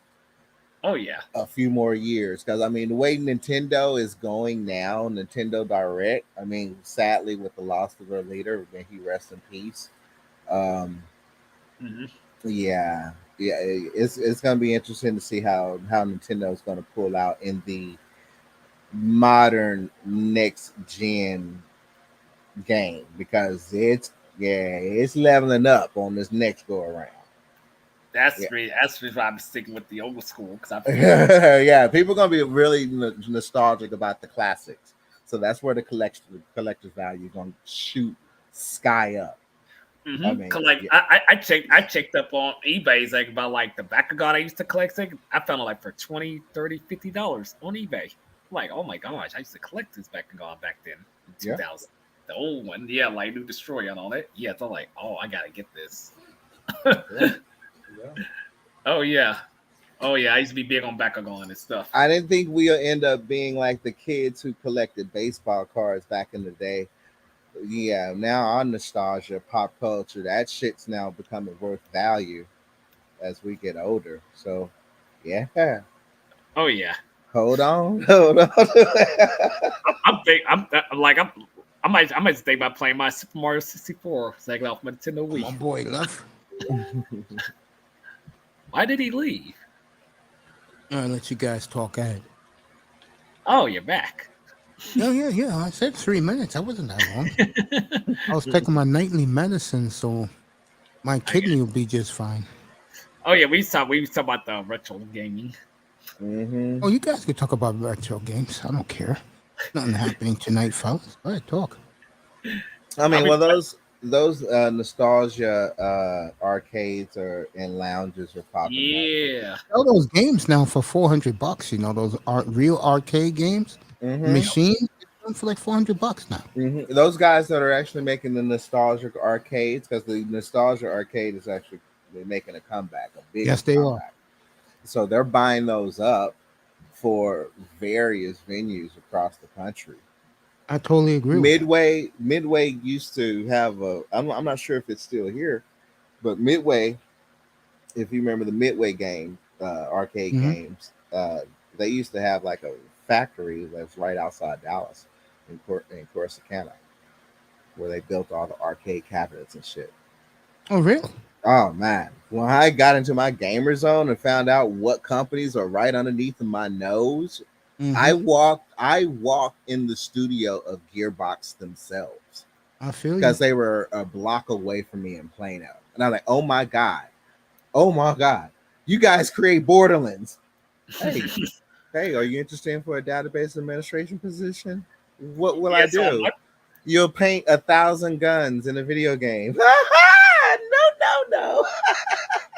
Speaker 8: Oh yeah.
Speaker 4: a few more years. Because I mean, the way Nintendo is going now, Nintendo Direct. I mean, sadly, with the loss of their leader, may he rest in peace. Um,
Speaker 8: Mhm.
Speaker 4: yeah, it's gonna be interesting to see how Nintendo is gonna pull out in the modern next gen game, because it's leveling up on this next go around.
Speaker 8: That's
Speaker 4: Yeah.
Speaker 8: that's the reason why I'm sticking with the old school, because I feel
Speaker 4: Yeah, people are gonna be really nostalgic about the classics, so that's where the collector's value is gonna shoot sky up. I mean,
Speaker 8: Cause like
Speaker 4: yeah.
Speaker 8: I checked up on eBay, like about like the Bakugan I used to collect. Like, I found it like for $20, $30, $50 on eBay. I'm like, oh my gosh, I used to collect this Bakugan back then in
Speaker 4: Yeah.
Speaker 8: 2000. The old one, yeah, like New Destroyer and all that. Yeah, so I'm like, oh, I gotta get this.
Speaker 4: Yeah.
Speaker 8: Oh yeah, I used to be big on Bakugan and stuff.
Speaker 4: I didn't think we'll end up being like the kids who collected baseball cards back in the day. Yeah, now our nostalgia, pop culture, that shit's now becoming worth value as we get older. So, yeah,
Speaker 8: Oh yeah,
Speaker 4: hold on, hold on.
Speaker 8: I might think about playing my Super Mario 64 second off my Nintendo
Speaker 1: My
Speaker 8: Wii.
Speaker 1: boy left.
Speaker 8: Why did he leave?
Speaker 1: I'll let you guys talk ahead.
Speaker 8: Oh, you're back.
Speaker 1: Yeah. I said 3 minutes. I wasn't that long. I was taking my nightly medicine, so my kidney will be just fine.
Speaker 8: Oh yeah, we talked about the retro gaming.
Speaker 4: Mm-hmm.
Speaker 1: Oh, you guys can talk about retro games. I don't care. Nothing happening tonight, fellas. Go ahead, talk.
Speaker 4: I mean, well, those nostalgia arcades and lounges are popping
Speaker 8: Yeah.
Speaker 1: Sell those games now for $400. You know those real arcade games,
Speaker 4: up. Mm-hmm.
Speaker 1: machines for like $400 now.
Speaker 4: Mm-hmm. Those guys that are actually making the nostalgic arcades, because the nostalgia arcade is actually they're making a comeback, a big
Speaker 1: Yes, they are.
Speaker 4: comeback. So they're buying those up for various venues across the country.
Speaker 1: I totally agree. with that.
Speaker 4: Midway used to have I'm not sure if it's still here, but Midway, if you remember the Midway game, arcade
Speaker 1: Mhm.
Speaker 4: games, they used to have like a factory that's right outside Dallas in Corsicana, where they built all the arcade cabinets and shit.
Speaker 1: Oh, really?
Speaker 4: Oh man, when I got into my gamer zone and found out what companies are right underneath of my nose,
Speaker 1: Mhm.
Speaker 4: I walked in the studio of Gearbox themselves,
Speaker 1: I feel you.
Speaker 4: because they were a block away from me in Plano, and I'm like, oh my god, you guys create Borderlands. Hey, are you interested for a database administration position? What will I do? You'll paint 1,000 guns in a video game. No.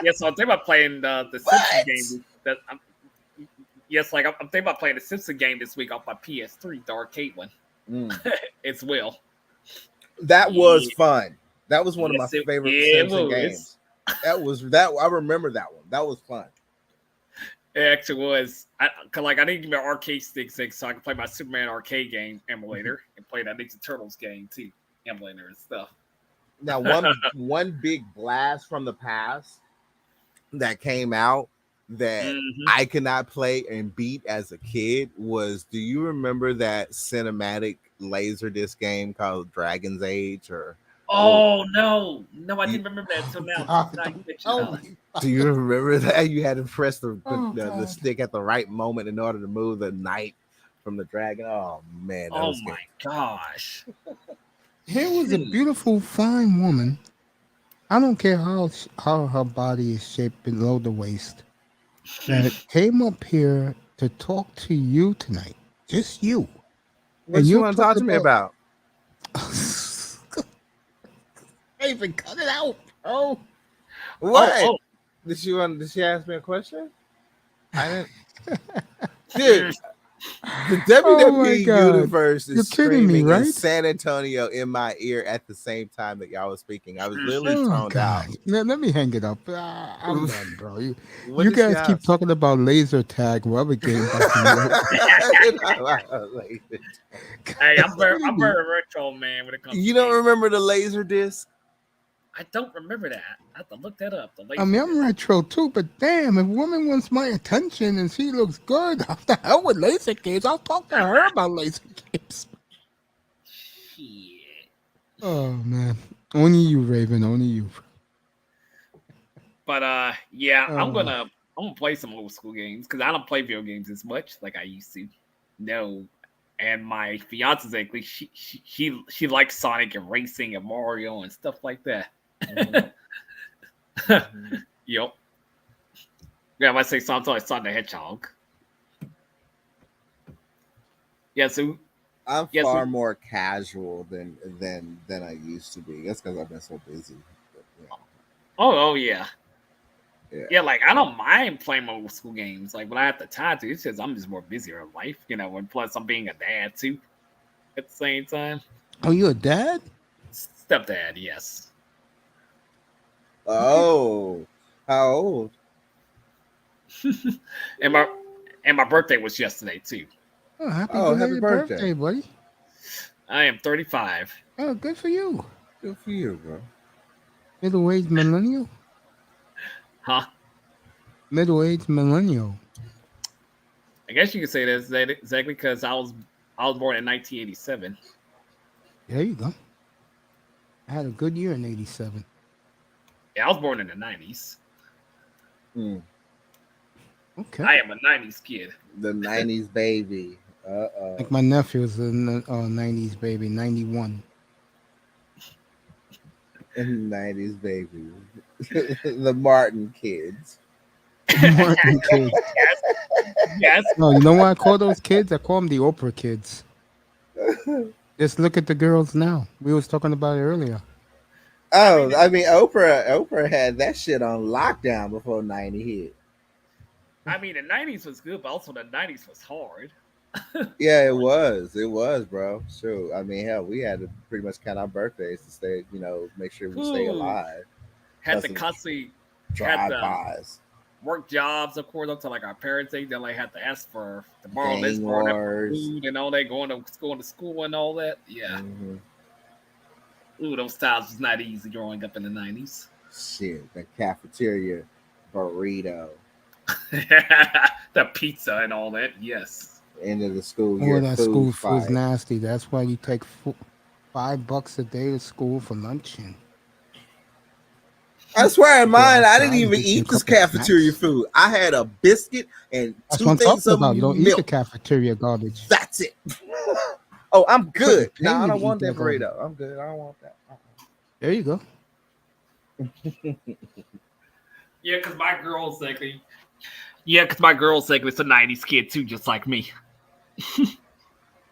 Speaker 8: Yeah, so I'm thinking about playing the Simpsons game. I'm thinking about playing the Simpsons game this week off my PS3, the arcade one. As well.
Speaker 4: That was fun. That was one of my
Speaker 8: Yes,
Speaker 4: favorite
Speaker 8: it
Speaker 4: Simpsons
Speaker 8: was.
Speaker 4: games. That I remember that one. That was fun.
Speaker 8: It actually was. I didn't give me an arcade stick, so I could play my Superman arcade game emulator and play that Ninja Turtles game too, emulator and stuff.
Speaker 4: Now, one big blast from the past that came out that I could not play and beat as a kid was, do you remember that cinematic Laserdisc game called Dragon's Age?
Speaker 8: No, I didn't remember that until now.
Speaker 4: Do you remember that you had to press the stick at the right moment in order to move the knight from the dragon? Oh man!
Speaker 8: Oh my gosh!
Speaker 1: Here was a beautiful, fine woman. I don't care how her body is shaped below the waist, that came up here to talk to you tonight. Just you.
Speaker 4: What you want to talk to me about?
Speaker 1: Even cut it out. Oh,
Speaker 4: what? Did she ask me a question? I didn't. Dude, the WWE universe is screaming in San Antonio in my ear at the same time that y'all was speaking. I was literally toned out.
Speaker 1: Let me hang it up. I'm done, bro. You guys keep talking about laser tag, whatever game.
Speaker 8: Hey, I'm very retro, man. When it comes,
Speaker 4: you don't remember the laser disc?
Speaker 8: I don't remember that. I have to look that up. The
Speaker 1: I mean, I'm retro too, but damn, if a woman wants my attention and she looks good, what the hell with laser games? I'll talk to her about laser games.
Speaker 8: Shit.
Speaker 1: Oh man, only you, Raven, only you.
Speaker 8: But yeah, I'm
Speaker 1: Oh.
Speaker 8: gonna play some old school games because I don't play video games as much like I used to. No, and my fiance actually she likes Sonic and racing and Mario and stuff like that. Yep. Yeah, I might say something like Sonic the Hedgehog. Yeah, so
Speaker 4: I'm
Speaker 8: Yes,
Speaker 4: far
Speaker 8: we-
Speaker 4: more casual than I used to be. That's because I've been so busy. But,
Speaker 8: oh yeah.
Speaker 4: Yeah.
Speaker 8: Yeah, like I don't mind playing old school games. Like when I have the time to, it's just I'm just more busier in life, and plus I'm being a dad too at the same time.
Speaker 1: Oh, you a dad?
Speaker 8: Stepdad, yes.
Speaker 4: Oh, how old?
Speaker 8: And my birthday was yesterday too.
Speaker 1: Oh, happy
Speaker 4: Oh, happy
Speaker 1: belated
Speaker 4: birthday.
Speaker 1: birthday, buddy.
Speaker 8: I am 35.
Speaker 1: Oh, good for you.
Speaker 4: Good for you, bro.
Speaker 1: Middle-aged millennial.
Speaker 8: Huh?
Speaker 1: Middle-aged millennial.
Speaker 8: I guess you could say that's exactly because I was born in 1987.
Speaker 1: There you go. I had a good year in '87.
Speaker 8: Yeah, I was born in the 90s.
Speaker 4: Hmm.
Speaker 1: Okay.
Speaker 8: I am a 90s kid.
Speaker 4: The '90s baby.
Speaker 1: Like my nephew was in the '90s baby, '91.
Speaker 4: '90s baby. The Martin kids.
Speaker 1: Martin kids.
Speaker 8: Yes.
Speaker 1: No, you know what I call those kids? I call them the Oprah kids. Just look at the girls now. We was talking about it earlier.
Speaker 4: Oh, I mean, Oprah had that shit on lockdown before '90 hit.
Speaker 8: I mean, the 90s was good, but also the 90s was hard.
Speaker 4: Yeah, it was, bro. Sure. I mean, hell, we had to pretty much count our birthdays to stay, make sure we stay
Speaker 8: Ooh.
Speaker 4: alive.
Speaker 8: Had to
Speaker 4: Doesn't
Speaker 8: constantly
Speaker 4: Drive
Speaker 8: to
Speaker 4: bys,
Speaker 8: work jobs, of course, up to like our parents' age. Then like had to ask to borrow this,
Speaker 4: gang
Speaker 8: borrow that for
Speaker 4: wars.
Speaker 8: food and all that, going to school and all that. Yeah.
Speaker 4: Mhm.
Speaker 8: Ooh, those times was not easy growing up in the 90s.
Speaker 4: Shit, the cafeteria burrito.
Speaker 8: The pizza and all that. Yes.
Speaker 4: End of the school
Speaker 1: Oh,
Speaker 4: year
Speaker 1: that
Speaker 4: food
Speaker 1: school
Speaker 4: fight.
Speaker 1: food's nasty. That's why you take $5 a day to school for lunch. And
Speaker 4: I swear in
Speaker 1: Go
Speaker 4: mine, I
Speaker 1: outside
Speaker 4: didn't
Speaker 1: and
Speaker 4: even
Speaker 1: get you a
Speaker 4: eat this
Speaker 1: couple of
Speaker 4: cafeteria
Speaker 1: snacks.
Speaker 4: food. I had a biscuit and
Speaker 1: That's
Speaker 4: 2
Speaker 1: what I'm
Speaker 4: things
Speaker 1: talking
Speaker 4: of
Speaker 1: about. You don't eat the
Speaker 4: milk.
Speaker 1: cafeteria garbage.
Speaker 4: That's it. Oh, I'm good.
Speaker 1: They
Speaker 4: No, I
Speaker 1: need
Speaker 4: don't
Speaker 1: to
Speaker 4: want
Speaker 1: eat
Speaker 4: that
Speaker 1: that garbage.
Speaker 4: burrito. I'm good. I don't want that.
Speaker 1: There you go.
Speaker 8: Yeah, because my girl's exactly. Yeah, because my girl's exactly a 90s kid too, just like me.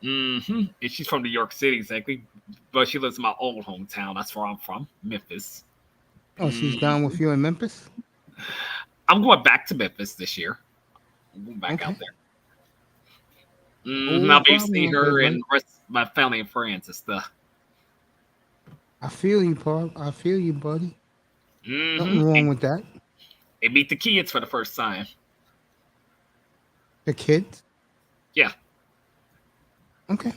Speaker 8: And she's from New York City, exactly. But she lives in my old hometown. That's where I'm from, Memphis.
Speaker 1: Oh, she's down with you in Memphis?
Speaker 8: I'm going back to Memphis this year. I'm going back
Speaker 1: Okay.
Speaker 8: out there.
Speaker 1: No
Speaker 8: I'll be
Speaker 1: problem,
Speaker 8: seeing
Speaker 1: my
Speaker 8: her
Speaker 1: good
Speaker 8: and
Speaker 1: man.
Speaker 8: the rest of my family and friends and stuff.
Speaker 1: I feel you, Paul. I feel you, buddy. Nothing
Speaker 8: And,
Speaker 1: wrong with that.
Speaker 8: and meet the kids for the first time.
Speaker 1: The kids?
Speaker 8: Yeah.
Speaker 1: Okay.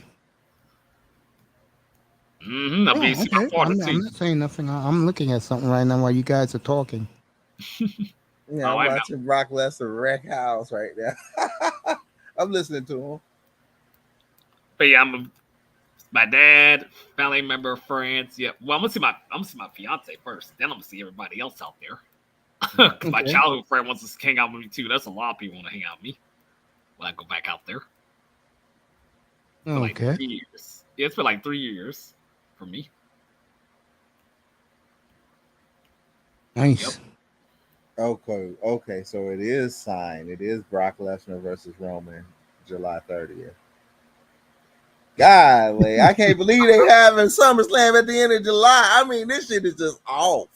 Speaker 8: I'll be
Speaker 1: Yeah,
Speaker 8: seeing my
Speaker 1: okay.
Speaker 8: father
Speaker 1: I'm
Speaker 8: too.
Speaker 1: not saying nothing. I'm looking at something right now while you guys are talking.
Speaker 4: Yeah,
Speaker 8: Oh,
Speaker 4: I'm
Speaker 8: I know.
Speaker 4: watching Brock Lesnar wreck house right now. I'm listening to him.
Speaker 8: But yeah, my dad, family member, friends. Yeah. Well, I'm gonna see my fiance first. Then I'm gonna see everybody else out there. 'Cause my
Speaker 1: Okay.
Speaker 8: childhood friend wants to hang out with me too. That's a lot of people want to hang out with me when I go back out there. For like
Speaker 1: Okay.
Speaker 8: 3 years. Yeah, it's been like 3 years for me.
Speaker 1: Nice.
Speaker 4: Okay. So it is signed. It is Brock Lesnar versus Roman, July 30th. Golly, I can't believe they having SummerSlam at the end of July. I mean, this shit is just off.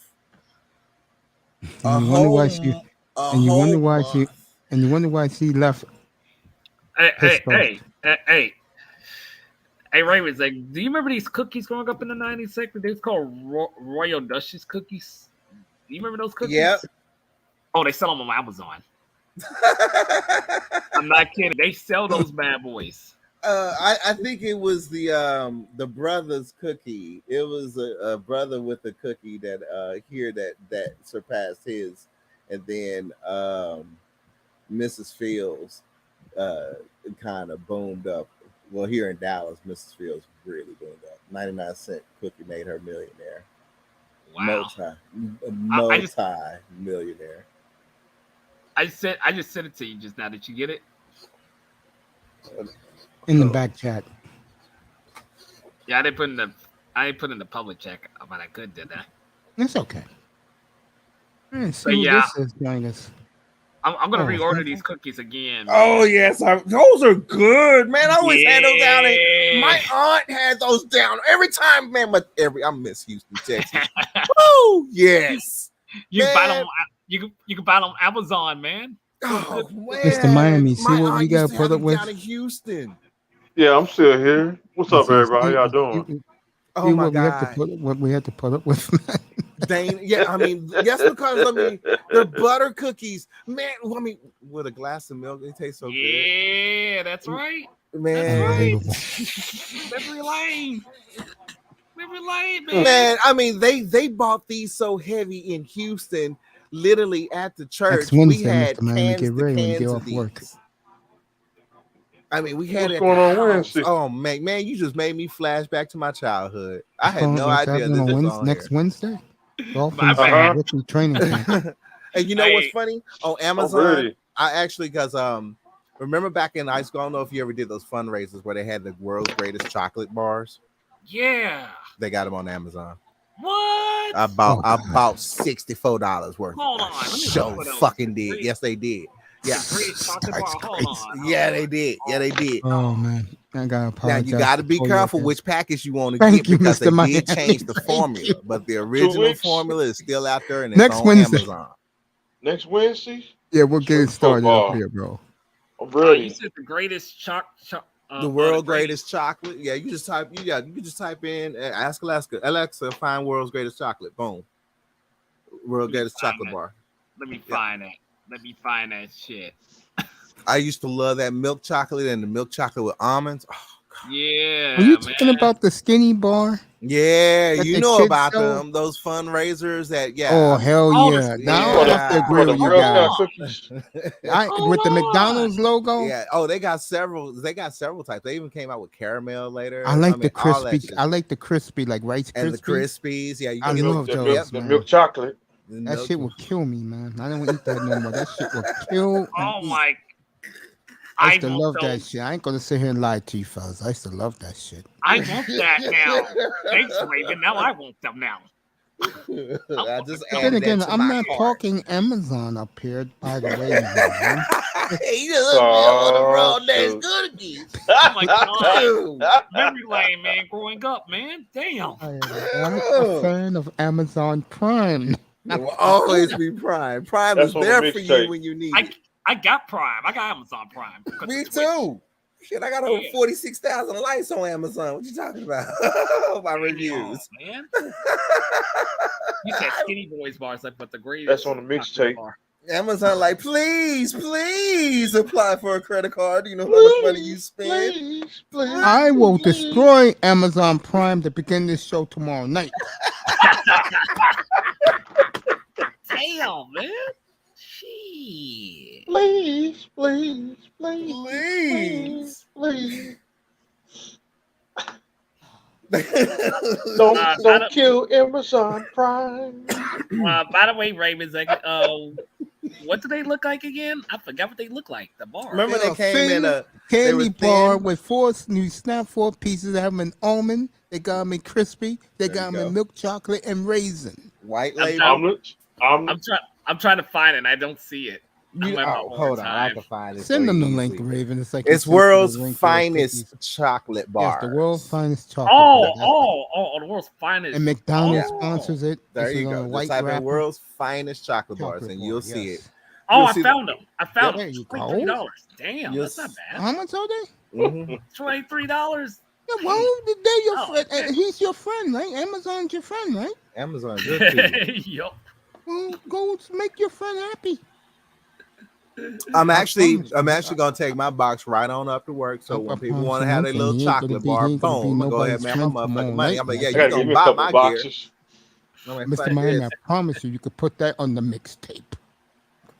Speaker 1: And you wonder why she and you wonder why she and you wonder why she left.
Speaker 8: Hey, Raymond's like, do you remember these cookies growing up in the 90s? They was called Royal Duchess cookies. Do you remember those cookies?
Speaker 4: Yep.
Speaker 8: Oh, they sell them on Amazon. I'm not kidding. They sell those bad boys.
Speaker 4: I think it was the brother's cookie. It was a brother with a cookie that here that surpassed his, and then Mrs. Fields kind of boomed up. Well, here in Dallas, Mrs. Fields really boomed up. 99-cent cookie made her millionaire.
Speaker 8: Wow.
Speaker 4: Multi-millionaire.
Speaker 8: I just sent it to you just now. Did you get it?
Speaker 1: In the back chat.
Speaker 8: Yeah, I didn't put in the public chat, but I could did that.
Speaker 1: It's okay. See
Speaker 8: But
Speaker 1: who
Speaker 8: yeah.
Speaker 1: this is join us.
Speaker 8: I'm gonna
Speaker 1: Oh,
Speaker 8: reorder
Speaker 1: okay.
Speaker 8: these cookies again.
Speaker 4: Oh
Speaker 8: man.
Speaker 4: yes, those are good, man. I always had those down.
Speaker 8: Yeah.
Speaker 4: My aunt had those down every time, man. But I miss Houston, Texas. Woo, yes.
Speaker 8: You can buy
Speaker 4: Man.
Speaker 8: them. You can buy them on Amazon, man.
Speaker 4: Oh man,
Speaker 1: Mr. Miami, see
Speaker 4: My
Speaker 1: what
Speaker 4: aunt
Speaker 1: we
Speaker 4: used
Speaker 1: gotta
Speaker 4: to
Speaker 1: put
Speaker 4: have
Speaker 1: up
Speaker 4: them
Speaker 1: with?
Speaker 4: down in Houston.
Speaker 5: Yeah, I'm still here. What's up, everybody? How y'all doing?
Speaker 1: See
Speaker 4: Oh my
Speaker 1: what we have to
Speaker 4: god,
Speaker 1: what we have to put up with.
Speaker 4: Dane. Yeah, I mean, yes, because they're butter cookies, man. I mean, with a glass of milk, they taste so good,
Speaker 8: Yeah, that's right.
Speaker 4: man.
Speaker 1: Unbelievable.
Speaker 8: Memory lane. Memory lane, man.
Speaker 4: Man, I mean, they bought these so heavy in Houston. Literally at the church,
Speaker 1: Next Wednesday,
Speaker 4: we had
Speaker 1: Mr. Miami,
Speaker 4: cans
Speaker 1: get
Speaker 4: to
Speaker 1: ready when you
Speaker 4: cans
Speaker 1: get
Speaker 4: of
Speaker 1: off work.
Speaker 4: these. I mean, we had
Speaker 5: What's
Speaker 4: it at
Speaker 5: going
Speaker 4: the
Speaker 5: on
Speaker 4: house.
Speaker 5: Wednesday?
Speaker 4: Oh man, you just made me flash back to my childhood. I had no
Speaker 1: What's
Speaker 4: idea
Speaker 1: happening
Speaker 4: this
Speaker 1: on
Speaker 4: was on
Speaker 1: next Wednesday? Dolphins
Speaker 8: My bad.
Speaker 1: rookie training camp.
Speaker 4: And you know what's
Speaker 8: Hey.
Speaker 4: funny? On
Speaker 5: I'm
Speaker 4: Amazon,
Speaker 5: ready.
Speaker 4: I actually because remember back in high school, I don't know if you ever did those fundraisers where they had the world's greatest chocolate bars.
Speaker 8: Yeah.
Speaker 4: They got them on Amazon.
Speaker 8: What?
Speaker 4: I bought $64 worth.
Speaker 8: Hold on, let me
Speaker 4: So
Speaker 8: look for those.
Speaker 4: fucking did. Yes, they did. Yeah.
Speaker 8: The greatest chocolate bar.
Speaker 1: That's
Speaker 8: Hold
Speaker 1: crazy.
Speaker 8: on.
Speaker 4: Yeah, they did. Yeah, they did.
Speaker 1: Oh man, I gotta
Speaker 4: Now
Speaker 1: apologize.
Speaker 4: you got to be
Speaker 1: for
Speaker 4: careful
Speaker 1: you.
Speaker 4: which package you want to
Speaker 1: Thank
Speaker 4: get
Speaker 1: you,
Speaker 4: because
Speaker 1: Mr.
Speaker 4: they
Speaker 1: Miami.
Speaker 4: did change the
Speaker 1: Thank
Speaker 4: formula,
Speaker 1: you.
Speaker 4: but the original
Speaker 5: weeks.
Speaker 4: formula is still out there and it's
Speaker 1: Next
Speaker 4: on
Speaker 1: Wednesday.
Speaker 4: Amazon.
Speaker 5: Next Wednesday?
Speaker 1: Yeah, we're getting
Speaker 5: Straight
Speaker 1: started up
Speaker 5: football.
Speaker 1: here, bro.
Speaker 5: I'm
Speaker 8: You
Speaker 5: ready.
Speaker 8: said the greatest
Speaker 4: The world greatest chocolate. Yeah, you just type. You can just type in ask Alexa, find world's greatest chocolate. Boom. World greatest chocolate bar.
Speaker 8: Let me find that. Let me find that shit.
Speaker 4: I used to love that milk chocolate and the milk chocolate with almonds. Oh,
Speaker 8: Yeah.
Speaker 1: Are you
Speaker 8: man.
Speaker 1: talking about the skinny bar?
Speaker 4: yeah,
Speaker 1: That
Speaker 4: you
Speaker 1: the
Speaker 4: know
Speaker 1: kids
Speaker 4: about
Speaker 1: sell?
Speaker 4: them. Those fundraisers that
Speaker 1: Oh hell
Speaker 8: Oh, the
Speaker 1: yeah!
Speaker 8: skinny
Speaker 1: Now
Speaker 8: bar.
Speaker 1: I have to
Speaker 4: Yeah.
Speaker 1: agree
Speaker 5: What, the
Speaker 1: with you
Speaker 5: Girl
Speaker 1: guys.
Speaker 5: Scout cookies?
Speaker 1: With the
Speaker 8: Hold on.
Speaker 1: McDonald's logo,
Speaker 4: Yeah. Oh, they got several. They got several types. They even came out with caramel later.
Speaker 1: I like the
Speaker 4: all that
Speaker 1: crispy.
Speaker 4: shit.
Speaker 1: I like the crispy, like Rice Krispies.
Speaker 4: And the Krispies. Yeah, you
Speaker 1: I
Speaker 4: can get
Speaker 1: love
Speaker 5: The
Speaker 1: those,
Speaker 5: milk, the
Speaker 1: man.
Speaker 5: milk chocolate.
Speaker 4: the
Speaker 1: That
Speaker 4: milk-
Speaker 1: shit will kill me, man. I don't want to eat that no more. That shit will kill.
Speaker 8: Oh
Speaker 1: me.
Speaker 8: my.
Speaker 1: I
Speaker 8: I
Speaker 1: used to
Speaker 8: want
Speaker 1: love that
Speaker 8: those.
Speaker 1: shit. I ain't gonna sit here and lie to you, fellas. I used to love that shit.
Speaker 8: I want that now. Thanks, Raven. Now I want them now.
Speaker 4: I just
Speaker 8: Then
Speaker 1: Then
Speaker 4: added
Speaker 1: again,
Speaker 4: that to
Speaker 1: I'm
Speaker 4: my
Speaker 1: not
Speaker 4: cart.
Speaker 1: talking Amazon up here, by the way, man.
Speaker 4: He just looked me on the
Speaker 5: Oh,
Speaker 4: road next
Speaker 5: shoot.
Speaker 4: cookies.
Speaker 8: Oh my god.
Speaker 4: Dude.
Speaker 8: Memory lane, man. Growing up, man. Damn.
Speaker 1: I am a fan of Amazon Prime.
Speaker 4: It will always be Prime. Prime
Speaker 5: That's
Speaker 4: is
Speaker 5: on the
Speaker 4: there for
Speaker 5: mixtape.
Speaker 4: you when you need it.
Speaker 8: I got Prime. I got Amazon Prime. because
Speaker 4: Me
Speaker 8: of Twitch.
Speaker 4: too. Shit, I got over
Speaker 8: Yeah.
Speaker 4: 46,000 likes on Amazon. What you talking about? My
Speaker 8: Damn,
Speaker 4: reviews.
Speaker 8: man. You said Skinny Boys bars, like, but the greatest.
Speaker 5: That's on the
Speaker 8: chocolate
Speaker 5: mixtape.
Speaker 8: bar.
Speaker 4: Amazon, like, please apply for a credit card. You know how much money you spend.
Speaker 5: Please.
Speaker 1: I will destroy Amazon Prime to begin this show tomorrow night.
Speaker 8: Damn, man. Shit.
Speaker 5: Please.
Speaker 4: Please.
Speaker 5: Don't
Speaker 8: I
Speaker 5: kill Amazon Prime.
Speaker 8: By the way, Ravens, what do they look like again? I forgot what they look like. The bar.
Speaker 4: Remember
Speaker 1: They're
Speaker 4: they came in a
Speaker 1: candy
Speaker 4: were
Speaker 1: bar
Speaker 4: thin.
Speaker 1: with you snap 4 pieces. They have them in almond. They got them in crispy. They
Speaker 4: There
Speaker 1: got
Speaker 4: you
Speaker 1: them in
Speaker 4: go.
Speaker 1: milk chocolate and raisin.
Speaker 4: white
Speaker 8: I'm
Speaker 4: label.
Speaker 5: Omelet.
Speaker 8: I'm trying to find it. And I don't see it.
Speaker 4: You,
Speaker 8: I'm having a
Speaker 4: oh,
Speaker 8: hard
Speaker 4: hold on, I
Speaker 8: time.
Speaker 4: can find it.
Speaker 1: Send
Speaker 4: for
Speaker 1: them the
Speaker 4: you
Speaker 1: link,
Speaker 4: easily.
Speaker 1: Raven. It's like
Speaker 4: It's
Speaker 1: you sent me the
Speaker 4: world's
Speaker 1: link for those
Speaker 4: finest
Speaker 1: cookies.
Speaker 4: chocolate bar.
Speaker 1: Yes, the world's finest chocolate.
Speaker 8: Oh,
Speaker 1: bar.
Speaker 8: the world's finest.
Speaker 1: And McDonald's
Speaker 8: Oh.
Speaker 1: sponsors it.
Speaker 4: There
Speaker 1: This
Speaker 4: you
Speaker 1: is on
Speaker 4: go.
Speaker 1: a
Speaker 4: Just
Speaker 1: white
Speaker 4: type in
Speaker 1: wrapper.
Speaker 4: world's finest chocolate bars,
Speaker 1: Chocolate
Speaker 4: and
Speaker 1: bar,
Speaker 4: you'll see
Speaker 1: yes.
Speaker 4: it.
Speaker 8: Oh,
Speaker 4: You'll
Speaker 8: I
Speaker 4: see
Speaker 8: found them. I found
Speaker 1: There
Speaker 8: them.
Speaker 1: you go.
Speaker 8: $23. Damn,
Speaker 4: You'll
Speaker 8: that's not bad.
Speaker 1: How much are they?
Speaker 4: Mhm.
Speaker 8: $23.
Speaker 1: Yeah, well, they're your
Speaker 8: Oh,
Speaker 1: friend.
Speaker 8: okay.
Speaker 1: He's your friend, right? Amazon's your friend, right?
Speaker 4: Amazon good to you.
Speaker 8: Yup.
Speaker 1: Well, go make your friend happy.
Speaker 4: I'm
Speaker 1: I
Speaker 4: actually
Speaker 1: promise you.
Speaker 4: gonna take my box right on up to work. So
Speaker 1: I
Speaker 4: when people
Speaker 1: promise
Speaker 4: want to
Speaker 1: you
Speaker 4: have
Speaker 1: one
Speaker 4: their
Speaker 1: thing,
Speaker 4: little
Speaker 1: he ain't gonna
Speaker 4: chocolate
Speaker 1: be
Speaker 4: bar,
Speaker 1: he ain't gonna be
Speaker 4: boom, I'm gonna go ahead and
Speaker 1: nobody's
Speaker 4: have my
Speaker 1: friend
Speaker 4: motherfucking
Speaker 1: tomorrow
Speaker 4: money.
Speaker 1: night.
Speaker 4: I'm like,
Speaker 1: Now,
Speaker 4: yeah,
Speaker 6: I
Speaker 4: you
Speaker 6: gotta
Speaker 1: Jimmy.
Speaker 6: give
Speaker 4: gonna
Speaker 6: me a
Speaker 4: buy
Speaker 6: couple
Speaker 4: my gear.
Speaker 6: boxes.
Speaker 4: I'm like,
Speaker 1: Mr.
Speaker 4: fuck
Speaker 1: Miami,
Speaker 4: this.
Speaker 1: I promise you could put that on the mixtape.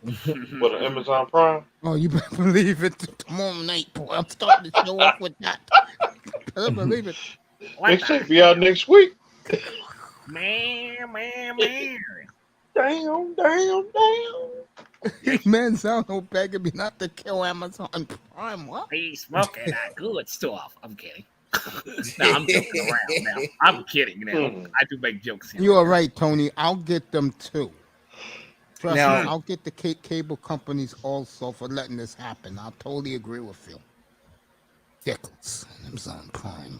Speaker 6: With an Amazon Prime.
Speaker 1: Oh, you better believe it. Tomorrow night, boy. I'm starting to show off with that. Better believe it.
Speaker 8: What
Speaker 6: Mixtape
Speaker 8: the
Speaker 6: be out next week.
Speaker 8: man?
Speaker 6: Damn.
Speaker 1: Man, sound no begging me not to kill Amazon Prime. What?
Speaker 8: He's smoking that good stuff. I'm kidding. No, I'm joking around now. I'm kidding now. I do make jokes here.
Speaker 1: You are right, Tony. I'll get them too. Trust
Speaker 4: Now-
Speaker 1: me, I'll get the cable companies also for letting this happen. I'll totally agree with you. Dickles, Amazon Prime.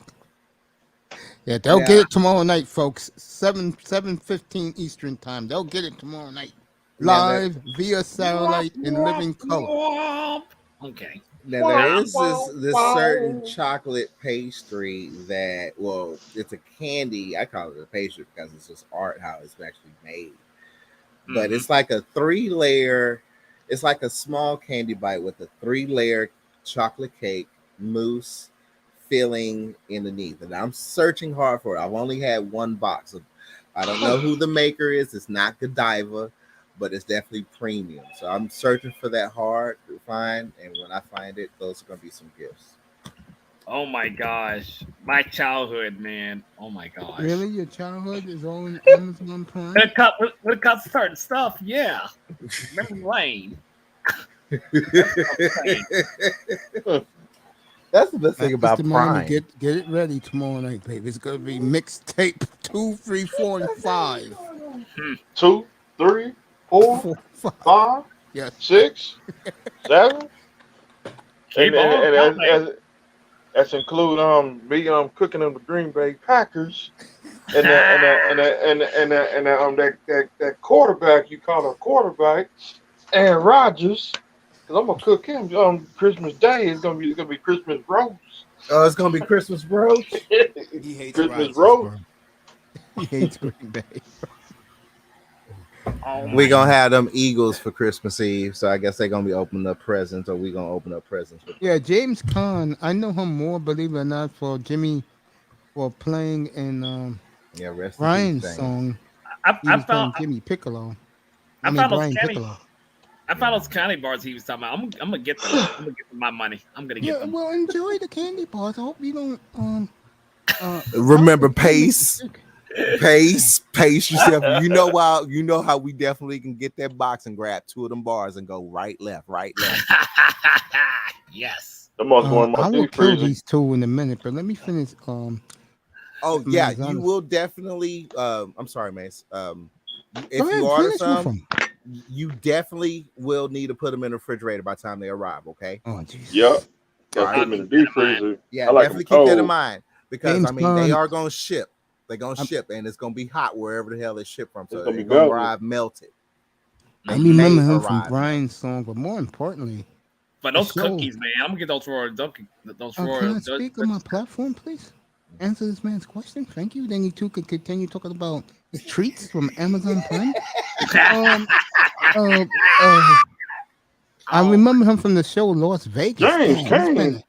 Speaker 1: Yeah, they'll
Speaker 4: Now-
Speaker 1: get it tomorrow night, folks. 7:15 Eastern time. They'll get it tomorrow night.
Speaker 4: Now that-
Speaker 1: Live via satellite in living color.
Speaker 8: Okay.
Speaker 4: Now there is this certain chocolate pastry that, well, it's a candy. I call it a pastry because it's just art how it's actually made. But it's like a 3-layer. It's like a small candy bite with a 3-layer chocolate cake mousse filling underneath. And I'm searching hard for it. I've only had one box. I don't know who the maker is. It's not Godiva, but it's definitely premium. So I'm searching for that hard to find. And when I find it, those are going to be some gifts.
Speaker 8: Oh my gosh. My childhood, man. Oh my gosh.
Speaker 1: Really? Your childhood is all in Amazon Prime?
Speaker 8: When it comes to certain stuff, yeah. Memory lane.
Speaker 4: That's the best thing about
Speaker 1: Mr. Miami,
Speaker 4: Prime.
Speaker 1: get it ready tomorrow night, baby. It's gonna be mixtape 2, 3, 4, and 5.
Speaker 6: 2, 3, 4,
Speaker 1: 4, 5.
Speaker 6: 5,
Speaker 1: Yes.
Speaker 6: 6, 7.
Speaker 8: Keep
Speaker 6: And
Speaker 8: on
Speaker 6: that's include me cooking them the Green Bay Packers and that quarterback you call a quarterback, Aaron Rodgers, because I'm gonna cook him on Christmas Day. It's gonna be Christmas roast.
Speaker 4: Oh, it's gonna be Christmas roast.
Speaker 1: He hates
Speaker 6: Christmas
Speaker 1: Rodgers,
Speaker 6: roast.
Speaker 1: bro. He hates Green Bay.
Speaker 4: We're gonna have them Eagles for Christmas Eve, so I guess they're gonna be opening up presents, or we're gonna open up presents.
Speaker 1: Yeah, James Caan. I know him more, believe it or not, for Jimmy, for playing in
Speaker 4: Yeah, rest
Speaker 1: Ryan's
Speaker 4: in peace, James.
Speaker 1: song.
Speaker 8: I
Speaker 1: Playing
Speaker 8: found
Speaker 1: Jimmy Piccolo.
Speaker 8: I found those
Speaker 1: Brian
Speaker 8: candy.
Speaker 1: Piccolo.
Speaker 8: I found those candy bars he was talking about. I'm gonna get them. I'm gonna get my money. I'm gonna get
Speaker 1: Yeah,
Speaker 8: them.
Speaker 1: well, enjoy the candy bars. I hope you don't
Speaker 4: Remember pace yourself. You know how we definitely can get that box and grab 2 of them bars and go right, left.
Speaker 8: Yes.
Speaker 6: Them must go in my
Speaker 1: I will
Speaker 6: deep
Speaker 1: kill
Speaker 6: freezer.
Speaker 1: these 2 in a minute, but let me finish.
Speaker 4: Oh yeah,
Speaker 1: Man's
Speaker 4: you
Speaker 1: honest.
Speaker 4: will definitely. I'm sorry, Mace. If
Speaker 1: Go ahead,
Speaker 4: you order
Speaker 1: finish with
Speaker 4: some,
Speaker 1: 'em.
Speaker 4: you definitely will need to put them in the refrigerator by the time they arrive. Okay.
Speaker 1: Oh, jeez.
Speaker 6: Yep. Got
Speaker 4: Alright.
Speaker 6: to put them in the deep freezer.
Speaker 4: Yeah,
Speaker 6: I like
Speaker 4: definitely
Speaker 6: them
Speaker 4: keep that in
Speaker 6: cold.
Speaker 4: mind because
Speaker 1: James
Speaker 4: I mean
Speaker 1: Caan.
Speaker 4: they are gonna ship. They're gonna ship, and it's gonna be hot wherever the hell they ship from. So
Speaker 6: It's gonna
Speaker 4: they're
Speaker 6: be
Speaker 4: gonna
Speaker 6: melted.
Speaker 4: arrive melted.
Speaker 1: I
Speaker 4: They
Speaker 1: remember
Speaker 4: may
Speaker 1: him from
Speaker 4: arrive
Speaker 1: Brian's song, but more importantly,
Speaker 8: But those
Speaker 1: So-
Speaker 8: cookies, man, I'm gonna get those for those
Speaker 1: can
Speaker 8: for
Speaker 1: I speak on my platform, please? Answer this man's question. Thank you. Then you 2 can continue talking about treats from Amazon Prime. I remember him from the show Las Vegas.
Speaker 6: James
Speaker 1: Damn,
Speaker 6: Caan.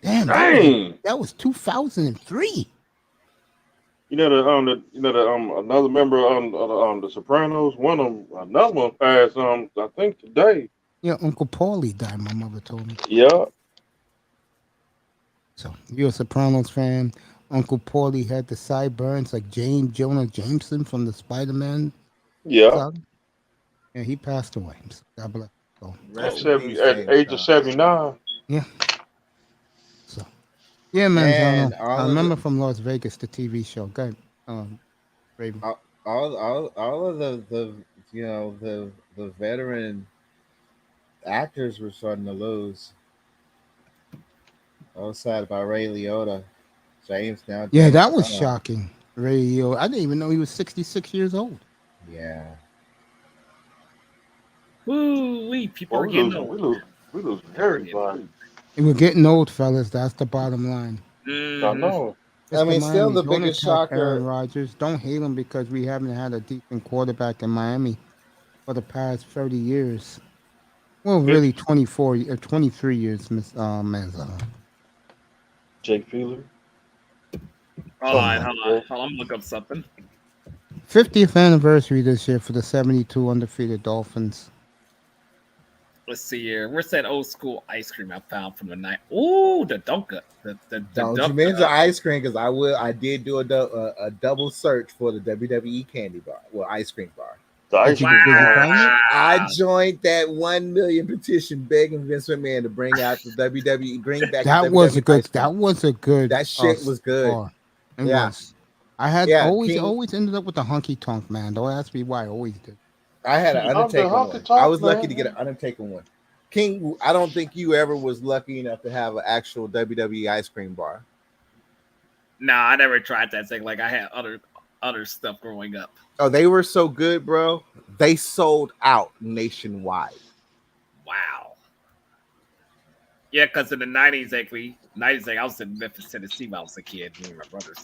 Speaker 1: Damn,
Speaker 6: Dang.
Speaker 1: that was 2003.
Speaker 6: You know another member on the Sopranos. Another one passed I think today.
Speaker 1: Yeah, Uncle Paulie died, my mother told me.
Speaker 6: Yeah.
Speaker 1: So you're a Sopranos fan. Uncle Paulie had the sideburns like Jonah Jameson from the Spider-Man.
Speaker 6: Yeah.
Speaker 1: saga. Yeah, he passed away. So God bless. So,
Speaker 4: Rest in peace,
Speaker 6: At
Speaker 4: James
Speaker 6: the age of
Speaker 4: Caan.
Speaker 6: 79.
Speaker 1: so yeah, man.
Speaker 4: Man, all
Speaker 1: I
Speaker 4: of
Speaker 1: remember
Speaker 4: the-
Speaker 1: from Las Vegas, the TV show. Go ahead, Raven.
Speaker 4: all of the the veteran actors were starting to lose. Outside by Ray Liotta, James now.
Speaker 1: Yeah,
Speaker 4: James
Speaker 1: that was
Speaker 4: Caan.
Speaker 1: shocking. Radio. I didn't even know he was 66 years old.
Speaker 4: Yeah.
Speaker 8: Woo, people
Speaker 6: Well,
Speaker 8: are
Speaker 6: we
Speaker 8: getting
Speaker 6: losing
Speaker 8: old.
Speaker 6: everybody.
Speaker 1: And we're getting old, fellas. That's the bottom line.
Speaker 6: I
Speaker 8: Mhm.
Speaker 6: know.
Speaker 1: Mr.
Speaker 4: mean, still
Speaker 1: Miami,
Speaker 4: the
Speaker 1: don't
Speaker 4: biggest
Speaker 1: attack Aaron
Speaker 4: shocker-
Speaker 1: Rodgers. Don't hate him because we haven't had a decent quarterback in Miami for the past 30 years. Well, really, 24 or 23 years, Miss Manza.
Speaker 6: Jake Feeler.
Speaker 8: Hold on. I'm gonna look up something.
Speaker 1: 50th anniversary this year for the 72 undefeated Dolphins.
Speaker 8: Let's see here. Where's that old school ice cream I found from the night? Ooh, the Dunka.
Speaker 4: Don't you mention ice cream because I did do a double search for the WWE candy bar, well, ice cream bar.
Speaker 6: The ice
Speaker 1: Did
Speaker 6: cream
Speaker 1: you
Speaker 6: bar.
Speaker 1: find it?
Speaker 4: I joined that 1 million petition begging Vince McMahon to bring out the WWE, bring back.
Speaker 1: That
Speaker 4: the
Speaker 1: was a
Speaker 4: WWE
Speaker 1: good.
Speaker 4: ice cream.
Speaker 1: That was a good.
Speaker 4: That shit was good.
Speaker 1: bar. It
Speaker 4: Yeah.
Speaker 1: was. I had
Speaker 4: Yeah,
Speaker 1: always
Speaker 4: King-
Speaker 1: ended up with the honky tonk man. Don't ask me why. I always did.
Speaker 4: I had an
Speaker 6: I'm the
Speaker 4: Undertaker
Speaker 6: honky
Speaker 4: one.
Speaker 6: tonk
Speaker 4: I was lucky
Speaker 6: man.
Speaker 4: to get an Undertaker one. King, I don't think you ever was lucky enough to have an actual WWE ice cream bar.
Speaker 8: Nah, I never tried that thing. Like I had other stuff growing up.
Speaker 4: Oh, they were so good, bro. They sold out nationwide.
Speaker 8: Wow. Yeah, because in the 90s, I was in Memphis, Tennessee when I was a kid. Me and my brothers.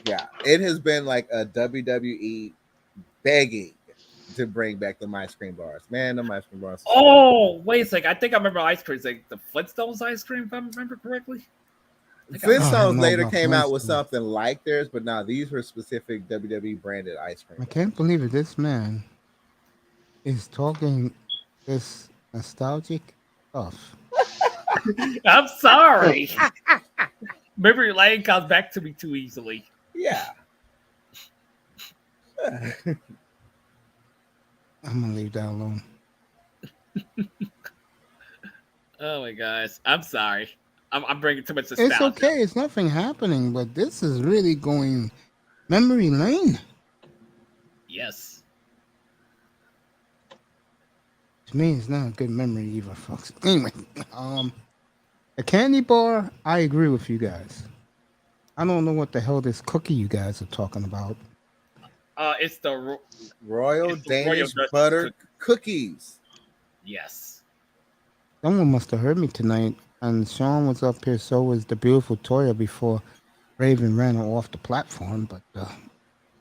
Speaker 4: Yeah, it has been like a WWE begging to bring back the ice cream bars. Man, the ice cream bars.
Speaker 8: Oh, wait a second. I think I remember ice cream. It's like the Flintstones ice cream, if I remember correctly.
Speaker 1: I
Speaker 4: Flintstones
Speaker 1: don't know
Speaker 4: later
Speaker 1: about
Speaker 4: came out with
Speaker 1: Flintstones.
Speaker 4: something like theirs, but now these were specific WWE branded ice cream.
Speaker 1: I can't believe it. This man is talking this nostalgic stuff.
Speaker 8: I'm sorry. Memory lane comes back to me too easily.
Speaker 4: Yeah.
Speaker 1: I'm gonna leave that alone.
Speaker 8: Oh my gosh. I'm sorry. I'm bringing too much nostalgia.
Speaker 1: It's okay. It's nothing happening, but this is really going memory lane.
Speaker 8: Yes.
Speaker 1: To me, it's not a good memory either, folks. Anyway, a candy bar. I agree with you guys. I don't know what the hell this cookie you guys are talking about.
Speaker 8: It's the
Speaker 4: Royal
Speaker 8: It's the Royal
Speaker 4: Danish
Speaker 8: Dutch
Speaker 4: butter cookies.
Speaker 8: yes.
Speaker 1: Someone must have heard me tonight, and Sean was up here. So was the beautiful Toya before Raven ran her off the platform. But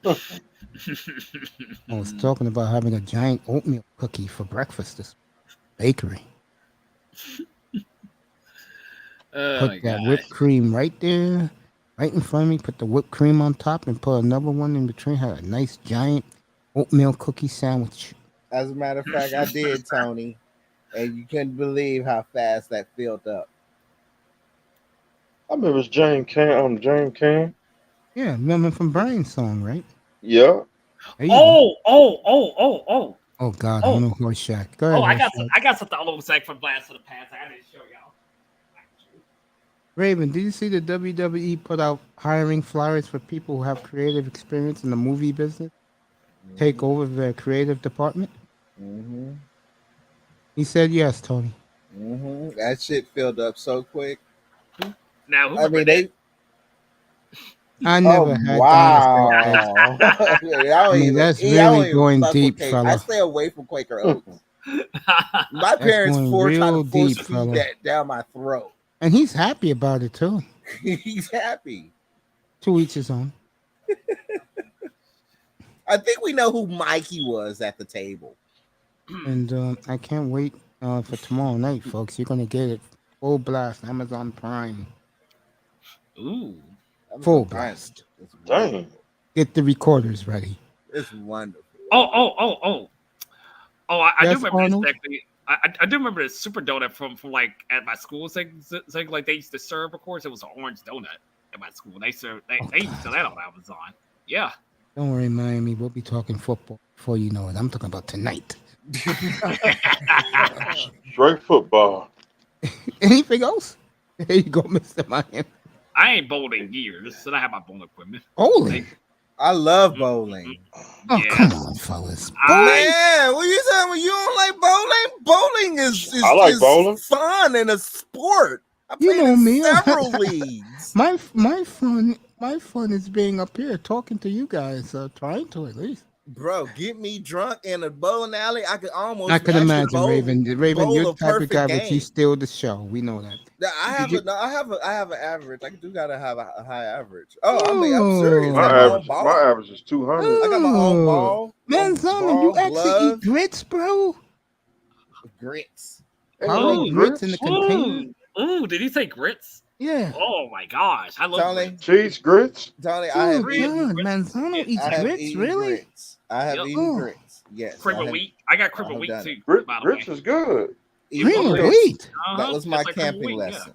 Speaker 1: I was talking about having a giant oatmeal cookie for breakfast this bakery.
Speaker 8: Oh
Speaker 1: Put
Speaker 8: my
Speaker 1: that
Speaker 8: god.
Speaker 1: whipped cream right there, right in front of me. Put the whipped cream on top and put another one in between. Had a nice giant oatmeal cookie sandwich.
Speaker 4: As a matter of fact, I did, Tony. And you couldn't believe how fast that filled up.
Speaker 6: I remember it's Jane Can. Jane Can.
Speaker 1: Yeah, remember from Brian's song, right?
Speaker 6: Yeah.
Speaker 1: There you go.
Speaker 8: Oh.
Speaker 1: Oh God,
Speaker 8: oh.
Speaker 1: I know Horse Shack. Go ahead.
Speaker 8: Oh,
Speaker 1: Horse
Speaker 8: I
Speaker 1: Shack.
Speaker 8: got something all over sack from Blast of the Past. I didn't show y'all.
Speaker 1: Raven, did you see the WWE put out hiring flyers for people who have creative experience in the movie business? Take over their creative department?
Speaker 4: Mm-hmm.
Speaker 1: He said yes, Tony.
Speaker 4: Mm-hmm. That shit filled up so quick.
Speaker 8: Now, who
Speaker 4: I mean, they.
Speaker 1: I never had
Speaker 4: wow.
Speaker 1: I mean, that's really going deep, fella.
Speaker 4: I stay away from Quaker Oats.
Speaker 8: that.
Speaker 4: My parents
Speaker 1: going
Speaker 4: trying
Speaker 1: real
Speaker 4: to force
Speaker 1: deep,
Speaker 4: feed
Speaker 1: fella.
Speaker 4: that down my throat.
Speaker 1: And he's happy about it too.
Speaker 4: He's happy.
Speaker 1: To each his own.
Speaker 4: I think we know who Mikey was at the table.
Speaker 1: And I can't wait for tomorrow night, folks. You're gonna get it full blast, Amazon Prime,
Speaker 8: Ooh.
Speaker 1: full blast.
Speaker 4: It's
Speaker 6: Dang.
Speaker 4: wonderful.
Speaker 1: Get the recorders ready.
Speaker 4: It's wonderful.
Speaker 8: Oh, I do
Speaker 1: Yes,
Speaker 8: remember
Speaker 1: Arnold?
Speaker 8: this actually. I do remember the super donut from like at my school. It's like they used to serve, of course. It was an orange donut at my school. They used to sell that on Amazon. Yeah.
Speaker 1: Don't worry, Miami. We'll be talking football before you know it. I'm talking about tonight.
Speaker 6: Straight football.
Speaker 1: Anything else? There you go, Mr. Miami.
Speaker 8: I ain't bowled in years, so I have my bowling equipment.
Speaker 1: Bowling.
Speaker 4: I love bowling.
Speaker 1: Oh,
Speaker 8: Yeah.
Speaker 1: come on, fellas.
Speaker 4: Man, what you saying? When you don't like bowling? Bowling is
Speaker 6: I like
Speaker 4: is
Speaker 6: bowling.
Speaker 4: fun and a sport. I
Speaker 1: You
Speaker 4: played
Speaker 1: know
Speaker 4: in
Speaker 1: me.
Speaker 4: several leagues.
Speaker 1: My fun is being up here talking to you guys, trying to at least.
Speaker 4: Bro, get me drunk in a bowling alley. I could almost.
Speaker 1: I could
Speaker 4: actually
Speaker 1: imagine,
Speaker 4: bowl-
Speaker 1: Raven. Raven,
Speaker 4: bowl
Speaker 1: you're
Speaker 4: a
Speaker 1: the type of
Speaker 4: perfect
Speaker 1: guy, but you
Speaker 4: game.
Speaker 1: steal the show. We know that.
Speaker 4: I
Speaker 1: Did
Speaker 4: have an average. I do gotta have a high average. Oh, I mean, I'm serious.
Speaker 6: My
Speaker 4: I got my own
Speaker 6: average.
Speaker 4: ball.
Speaker 6: My average is 200.
Speaker 4: I got my own ball.
Speaker 1: Man,
Speaker 4: own
Speaker 1: Simon,
Speaker 4: ball,
Speaker 1: you actually
Speaker 4: glove.
Speaker 1: eat grits, bro?
Speaker 4: grits.
Speaker 1: Holiday
Speaker 6: Ooh,
Speaker 1: grits in the
Speaker 6: grits.
Speaker 1: container.
Speaker 8: Ooh, did he say grits?
Speaker 1: Yeah.
Speaker 8: Oh my gosh, I love
Speaker 4: Tony,
Speaker 8: grits.
Speaker 6: Cheese grits.
Speaker 4: Tony, I have
Speaker 1: Oh
Speaker 8: grits,
Speaker 4: eaten.
Speaker 1: God,
Speaker 8: grits.
Speaker 1: Manzano
Speaker 8: Yeah.
Speaker 1: eats
Speaker 4: I have
Speaker 1: grits,
Speaker 4: eaten
Speaker 1: really?
Speaker 4: grits. I have
Speaker 8: Yep.
Speaker 4: eaten
Speaker 1: Oh,
Speaker 4: grits. Yes,
Speaker 8: Cream
Speaker 4: I
Speaker 8: of
Speaker 4: have.
Speaker 8: wheat. I got cream
Speaker 4: I
Speaker 8: of
Speaker 4: have
Speaker 8: wheat
Speaker 4: done
Speaker 8: too,
Speaker 4: it.
Speaker 8: by the
Speaker 6: Grits
Speaker 8: way.
Speaker 6: is good.
Speaker 1: cream
Speaker 4: Oh
Speaker 1: of
Speaker 4: yeah,
Speaker 1: wheat.
Speaker 4: that was my
Speaker 8: Just like cream of
Speaker 4: camping
Speaker 8: wheat, yeah.
Speaker 4: lesson.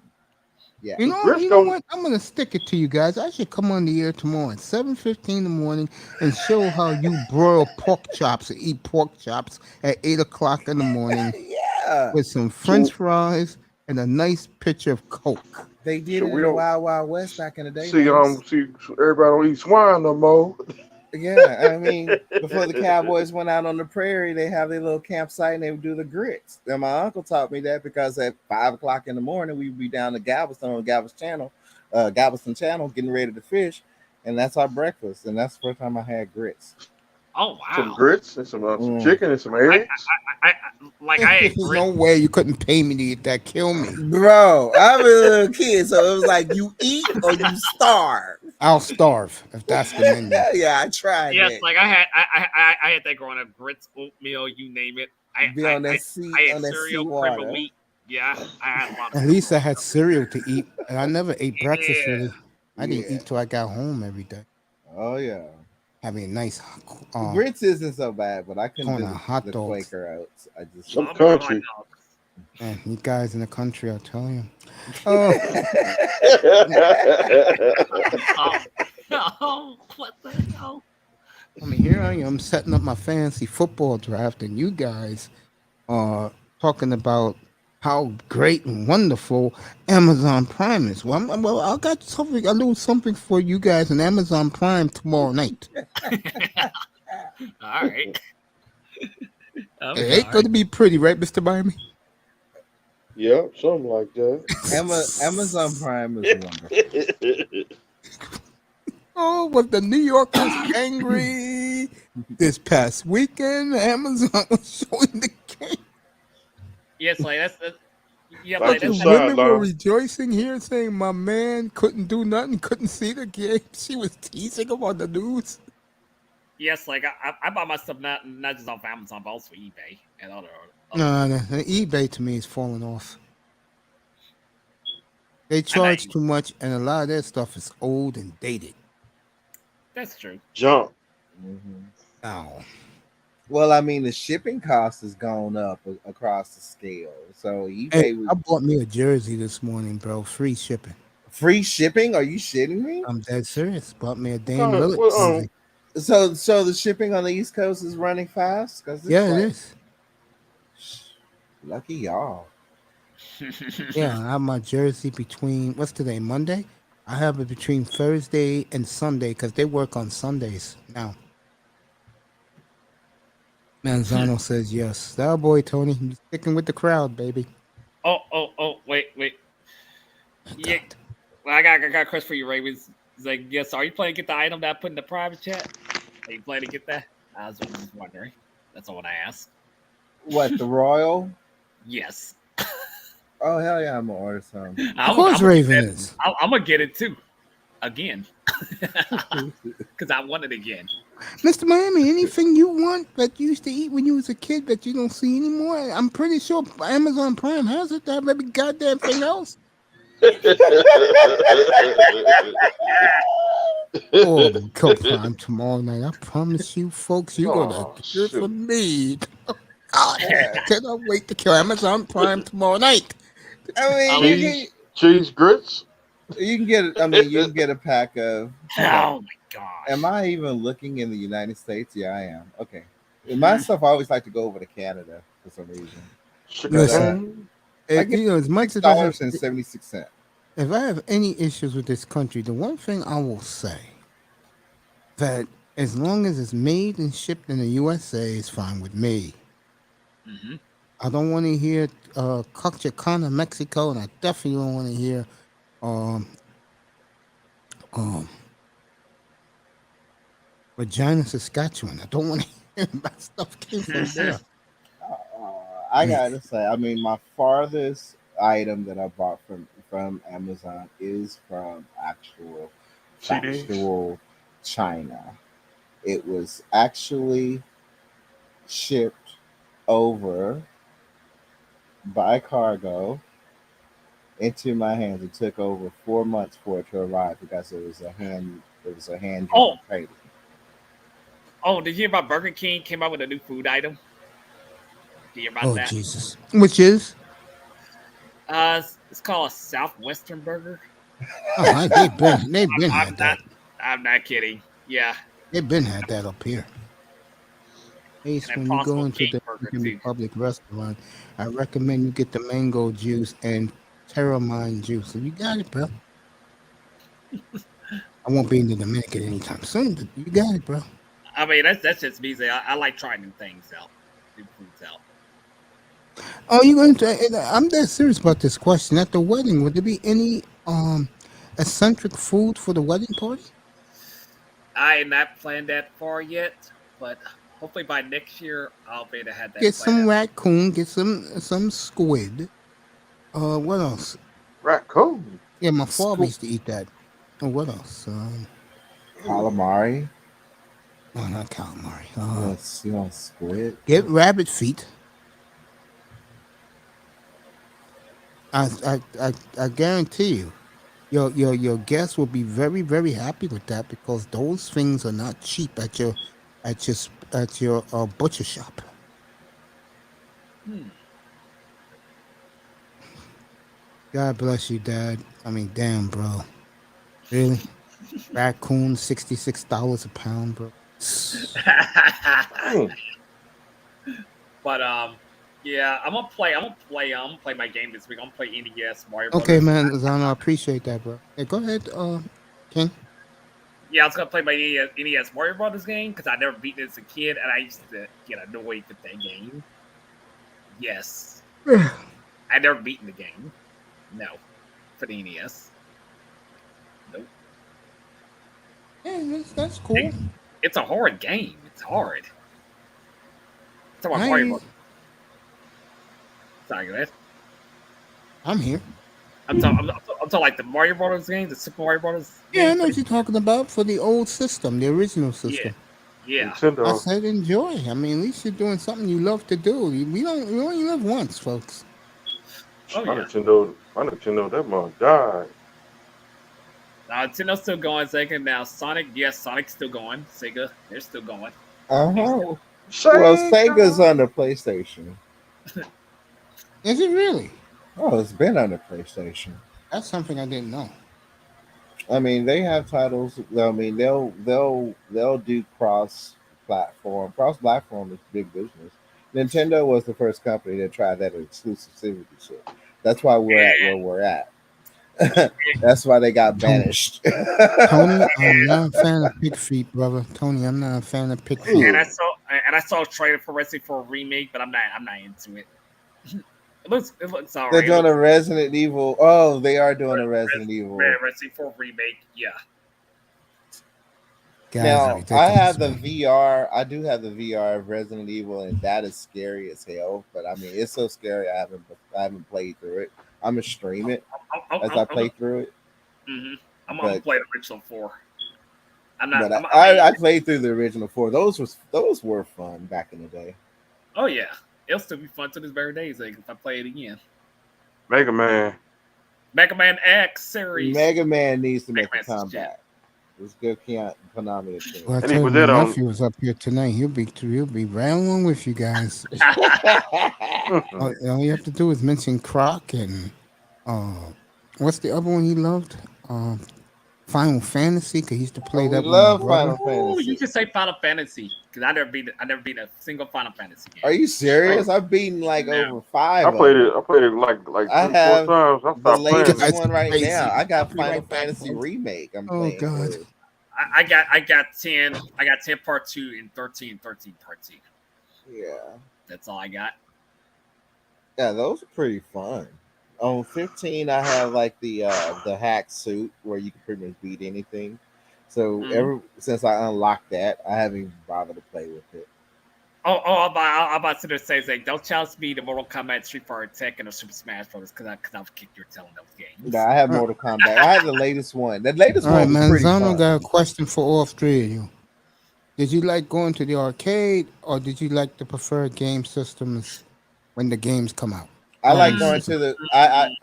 Speaker 4: Yeah.
Speaker 1: You know,
Speaker 6: Grits
Speaker 1: you know
Speaker 6: don't.
Speaker 1: what? I'm gonna stick it to you guys. I should come on the air tomorrow at 7:15 in the morning and show how you broil pork chops or eat pork chops at 8 o'clock in the morning
Speaker 4: Yeah.
Speaker 1: with some French
Speaker 6: So,
Speaker 1: fries and a nice pitcher of Coke.
Speaker 4: They did
Speaker 6: so
Speaker 4: it
Speaker 6: we
Speaker 4: in the
Speaker 6: don't
Speaker 4: Wild Wild West back in the day,
Speaker 6: see.
Speaker 4: Mace.
Speaker 6: See. So everybody don't eat swine no more.
Speaker 4: Yeah, I mean, before the Cowboys went out on the prairie, they have their little campsite and they would do the grits. And my uncle taught me that because at 5 o'clock in the morning, we'd be down to Galveston on Galveston Channel, getting ready to fish. And that's our breakfast. And that's the first time I had grits.
Speaker 8: Oh
Speaker 6: Some
Speaker 8: wow.
Speaker 6: grits and some chicken and some eggs.
Speaker 8: I ate
Speaker 1: There's
Speaker 8: grits.
Speaker 1: no way you couldn't pay me to eat that. Kill me.
Speaker 4: Bro, I'm a little kid, so it was like you eat or you starve.
Speaker 1: I'll starve if that's the menu.
Speaker 4: Yeah, I tried
Speaker 8: Yes,
Speaker 4: that.
Speaker 8: like I had that growing up. Grits, oatmeal, you name it.
Speaker 4: Be on that
Speaker 8: I
Speaker 4: sea,
Speaker 8: ate
Speaker 4: on that
Speaker 8: cereal, cream of
Speaker 4: seawater.
Speaker 8: wheat. Yeah, I had a lot of
Speaker 1: At least I had cereal to eat, and I never ate breakfast
Speaker 8: Yeah.
Speaker 1: really. I didn't
Speaker 4: Yeah.
Speaker 1: eat till I got home every day.
Speaker 4: Oh yeah.
Speaker 1: Having a nice
Speaker 4: Grits isn't so bad, but I couldn't
Speaker 1: on
Speaker 4: do
Speaker 1: a hot
Speaker 4: the
Speaker 1: dog.
Speaker 4: Quaker oats. I just
Speaker 6: Some
Speaker 8: I'm on
Speaker 6: country.
Speaker 8: hot
Speaker 1: Man, you guys in the country, I'll tell you.
Speaker 8: dogs. Oh, what the hell?
Speaker 1: I mean, here I am setting up my fancy football draft, and you guys are talking about how great and wonderful Amazon Prime is. Well, I got something, a little something for you guys in Amazon Prime tomorrow night.
Speaker 8: All right.
Speaker 1: It ain't going to be pretty, right, Mr. Miami?
Speaker 6: Yeah, something like that.
Speaker 4: Amazon Prime is wonderful.
Speaker 1: Oh, was the New Yorkers angry this past weekend? Amazon was showing the game.
Speaker 8: Yes, like that's yeah,
Speaker 6: Back
Speaker 8: like
Speaker 6: to
Speaker 8: that's
Speaker 6: the
Speaker 1: Women were
Speaker 6: sideline.
Speaker 1: rejoicing here, saying my man couldn't do nothing, couldn't see the game. She was teasing him on the news.
Speaker 8: yes, like I buy my stuff not just off Amazon, but also eBay and other.
Speaker 1: No, the eBay to me is falling off. They
Speaker 8: I
Speaker 1: charge
Speaker 8: know.
Speaker 1: too much, and a lot of their stuff is old and dated.
Speaker 8: That's true.
Speaker 6: Jump.
Speaker 1: Now,
Speaker 4: Well, I mean, the shipping cost has gone up across the scale. So eBay
Speaker 1: hey,
Speaker 4: was
Speaker 1: I bought me a jersey this morning, bro. Free shipping.
Speaker 4: free shipping. Are you shitting me?
Speaker 1: I'm dead serious. Bought me a Dame Lillard
Speaker 6: Well,
Speaker 1: jersey.
Speaker 4: So the shipping on the East Coast is running fast because
Speaker 1: Yeah, it is.
Speaker 4: Lucky y'all.
Speaker 1: Yeah, I have my jersey between what's today, Monday? I have it between Thursday and Sunday because they work on Sundays now. Manzano says yes. That boy Tony, he's sticking with the crowd, baby.
Speaker 8: Oh, wait. Yeah, well, I got a question for you, Ray. It's like, yes, are you planning to get the item that I put in the private chat? Are you planning to get that? I was just wondering. That's all I asked.
Speaker 4: What, the Royal?
Speaker 8: Yes.
Speaker 4: Oh hell yeah, I'm gonna order some.
Speaker 1: Of course, Raven is.
Speaker 8: I'm gonna get it too, again, because I want it again.
Speaker 1: Mr. Miami, anything you want that you used to eat when you was a kid that you don't see anymore? I'm pretty sure Amazon Prime has it. That every goddamn thing else. Oh, kill Prime tomorrow night. I promise you, folks, you're gonna hear from me. God, cannot wait to kill Amazon Prime tomorrow night.
Speaker 4: I mean,
Speaker 6: cheese grits.
Speaker 4: you can get. I mean, you can get a pack of.
Speaker 8: Oh my gosh!
Speaker 4: Am I even looking in the United States? Yeah, I am. Okay. My stuff, I always like to go over to Canada for some reason.
Speaker 1: Listen,
Speaker 4: I get
Speaker 1: you know, as much as I have,
Speaker 4: $6.76.
Speaker 1: if I have any issues with this country, the one thing I will say that as long as it's made and shipped in the USA, is fine with me.
Speaker 8: Mm-hmm.
Speaker 1: I don't want to hear Coachacana, Mexico, and I definitely don't want to hear Regina, Saskatchewan. I don't want to hear that stuff came from there.
Speaker 4: I gotta say, I mean, my farthest item that I bought from Amazon is from actual China. It was actually shipped over by cargo into my hands. It took over 4 months for it to arrive because it was a hand
Speaker 8: Oh,
Speaker 4: drawn painting.
Speaker 8: oh, did you hear about Burger King came out with a new food item? Did you hear about
Speaker 1: Oh
Speaker 8: that?
Speaker 1: Jesus! Which is?
Speaker 8: It's called a Southwestern burger.
Speaker 1: Oh, they've been
Speaker 8: I'm
Speaker 1: had
Speaker 8: not.
Speaker 1: that.
Speaker 8: I'm not kidding. Yeah,
Speaker 1: They've been had that up here. Ace,
Speaker 8: an
Speaker 1: when you go
Speaker 8: Impossible
Speaker 1: into
Speaker 8: Game
Speaker 1: the
Speaker 8: burger
Speaker 1: Dominican
Speaker 8: too.
Speaker 1: Republic restaurant, I recommend you get the mango juice and Terramine juice. You got it, bro. I won't be in the Dominican anytime soon. But you got it, bro.
Speaker 8: I mean, that's just me. I like trying new things out, new foods out.
Speaker 1: Oh, you going to? I'm that serious about this question. At the wedding, would there be any eccentric food for the wedding party?
Speaker 8: I ain't not planned that far yet, but hopefully by next year I'll be able to have that
Speaker 1: Get
Speaker 8: planned
Speaker 1: some
Speaker 8: out.
Speaker 1: raccoon. Get some squid. What else?
Speaker 6: Raccoon.
Speaker 1: Yeah, my father
Speaker 4: Squ-
Speaker 1: used to eat that. Oh, what else?
Speaker 4: Calamari.
Speaker 1: No, not calamari.
Speaker 4: Squid.
Speaker 1: Get rabbit feet. I guarantee you, your guests will be very, very happy with that because those things are not cheap at your butcher shop.
Speaker 8: Hmm.
Speaker 1: God bless you, Dad. I mean, damn, bro. Really? Raccoon, $66 a pound, bro.
Speaker 6: Hmm.
Speaker 8: But yeah, I'm gonna play my game this week. I'm gonna play NES Mario
Speaker 1: Okay,
Speaker 8: Brothers.
Speaker 1: man, Zano, I appreciate that, bro. Hey, go ahead, King.
Speaker 8: Yeah, I was gonna play my NES Mario Brothers game because I never beaten it as a kid, and I used to get annoyed with that game. Yes, I never beaten the game. No, for the NES. Nope.
Speaker 1: Yeah, that's cool.
Speaker 8: It's a hard game. It's hard. It's about
Speaker 1: I
Speaker 8: Mario
Speaker 1: ain't-
Speaker 8: Brothers. Sorry, go ahead.
Speaker 1: I'm here.
Speaker 8: I'm talking like the Mario Brothers game, the Super Mario Brothers.
Speaker 1: Yeah, I
Speaker 8: game.
Speaker 1: know what you're talking about for the old system, the original system.
Speaker 8: Yeah.
Speaker 1: I
Speaker 6: Nintendo.
Speaker 1: said enjoy. I mean, at least you're doing something you love to do. We only live once, folks.
Speaker 8: Oh
Speaker 6: My
Speaker 8: yeah.
Speaker 6: Nintendo, that mug died.
Speaker 8: Nintendo's still going. Sega now. Sonic, yes, Sonic's still going. Sega, they're still going.
Speaker 4: Well, Sega's on the PlayStation.
Speaker 1: Is it really?
Speaker 4: Oh, it's been on the PlayStation.
Speaker 1: That's something I didn't know.
Speaker 4: I mean, they have titles. I mean, they'll do cross platform. Cross platform is big business. Nintendo was the first company that tried that exclusivity shit. That's why we're at where we're at. That's why they got banished.
Speaker 1: Tony, I'm not a fan of Pig Feet, brother. Tony, I'm not a fan of Pig Feet.
Speaker 8: And I saw a trailer for Resident Evil 4 remake, but I'm not into it. It looks alright.
Speaker 4: They're doing a Resident Evil. Oh, they are doing a Resident Evil.
Speaker 8: Resident Evil 4 remake, yeah.
Speaker 1: Guys,
Speaker 4: Now,
Speaker 1: ridiculous,
Speaker 4: I have the
Speaker 1: man.
Speaker 4: VR. I do have the VR of Resident Evil, and that is scary as hell. But I mean, it's so scary. I haven't played through it. I'm gonna stream it as I play through it.
Speaker 8: I'm gonna play the original 4.
Speaker 4: I played through the original 4. Those were fun back in the day.
Speaker 8: Oh yeah, it'll still be fun to this very day. Like if I play it again.
Speaker 6: Mega Man
Speaker 8: X series.
Speaker 4: Mega Man needs to make a
Speaker 8: Man's
Speaker 4: comeback. Let's give Konami a chance.
Speaker 1: Well, I
Speaker 6: And he
Speaker 1: tell you,
Speaker 6: was
Speaker 1: my
Speaker 6: that on-
Speaker 1: nephew was up here tonight. He'll be right along with you guys. All you have to do is mention Croc and what's the other one he loved? Final Fantasy, because he used to play
Speaker 4: We
Speaker 1: that with
Speaker 4: love
Speaker 1: my brother.
Speaker 4: Final
Speaker 8: Oh,
Speaker 4: Fantasy.
Speaker 8: you should say Final Fantasy because I never beat a single Final Fantasy game.
Speaker 4: Are you serious? I've beaten like
Speaker 8: No.
Speaker 4: over 5.
Speaker 6: I played
Speaker 4: of
Speaker 6: it.
Speaker 4: them.
Speaker 6: I played it like
Speaker 4: I
Speaker 6: 3-4
Speaker 4: have
Speaker 6: times. I
Speaker 4: The
Speaker 6: stopped playing
Speaker 4: latest
Speaker 6: it.
Speaker 4: one right
Speaker 1: Crazy.
Speaker 4: now. I got
Speaker 1: I'll be
Speaker 4: Final
Speaker 1: right back,
Speaker 4: Fantasy
Speaker 1: folks.
Speaker 4: remake. I'm
Speaker 1: Oh,
Speaker 4: playing.
Speaker 1: God.
Speaker 4: through.
Speaker 8: I got 10. I got 10 part 2 and 13 part 2.
Speaker 4: Yeah,
Speaker 8: That's all I got.
Speaker 4: yeah, those are pretty fun. On 15, I have like the hack suit where you can pretty much beat anything. So
Speaker 8: Mhm.
Speaker 4: since I unlocked that, I haven't even bothered to play with it.
Speaker 8: I'm about to say, like, don't challenge me to Mortal Kombat, Street Fighter, Tekken, or Super Smash Bros. Because I'll kick your tail in those games.
Speaker 4: Nah, I have Mortal Kombat. I have the latest one. The latest
Speaker 1: All right,
Speaker 4: one was
Speaker 1: man.
Speaker 4: pretty
Speaker 1: Zano
Speaker 4: fun.
Speaker 1: got a question for all three of you. Did you like going to the arcade, or did you like the preferred game systems when the games come out?
Speaker 4: I like
Speaker 1: Nice.
Speaker 4: going to the.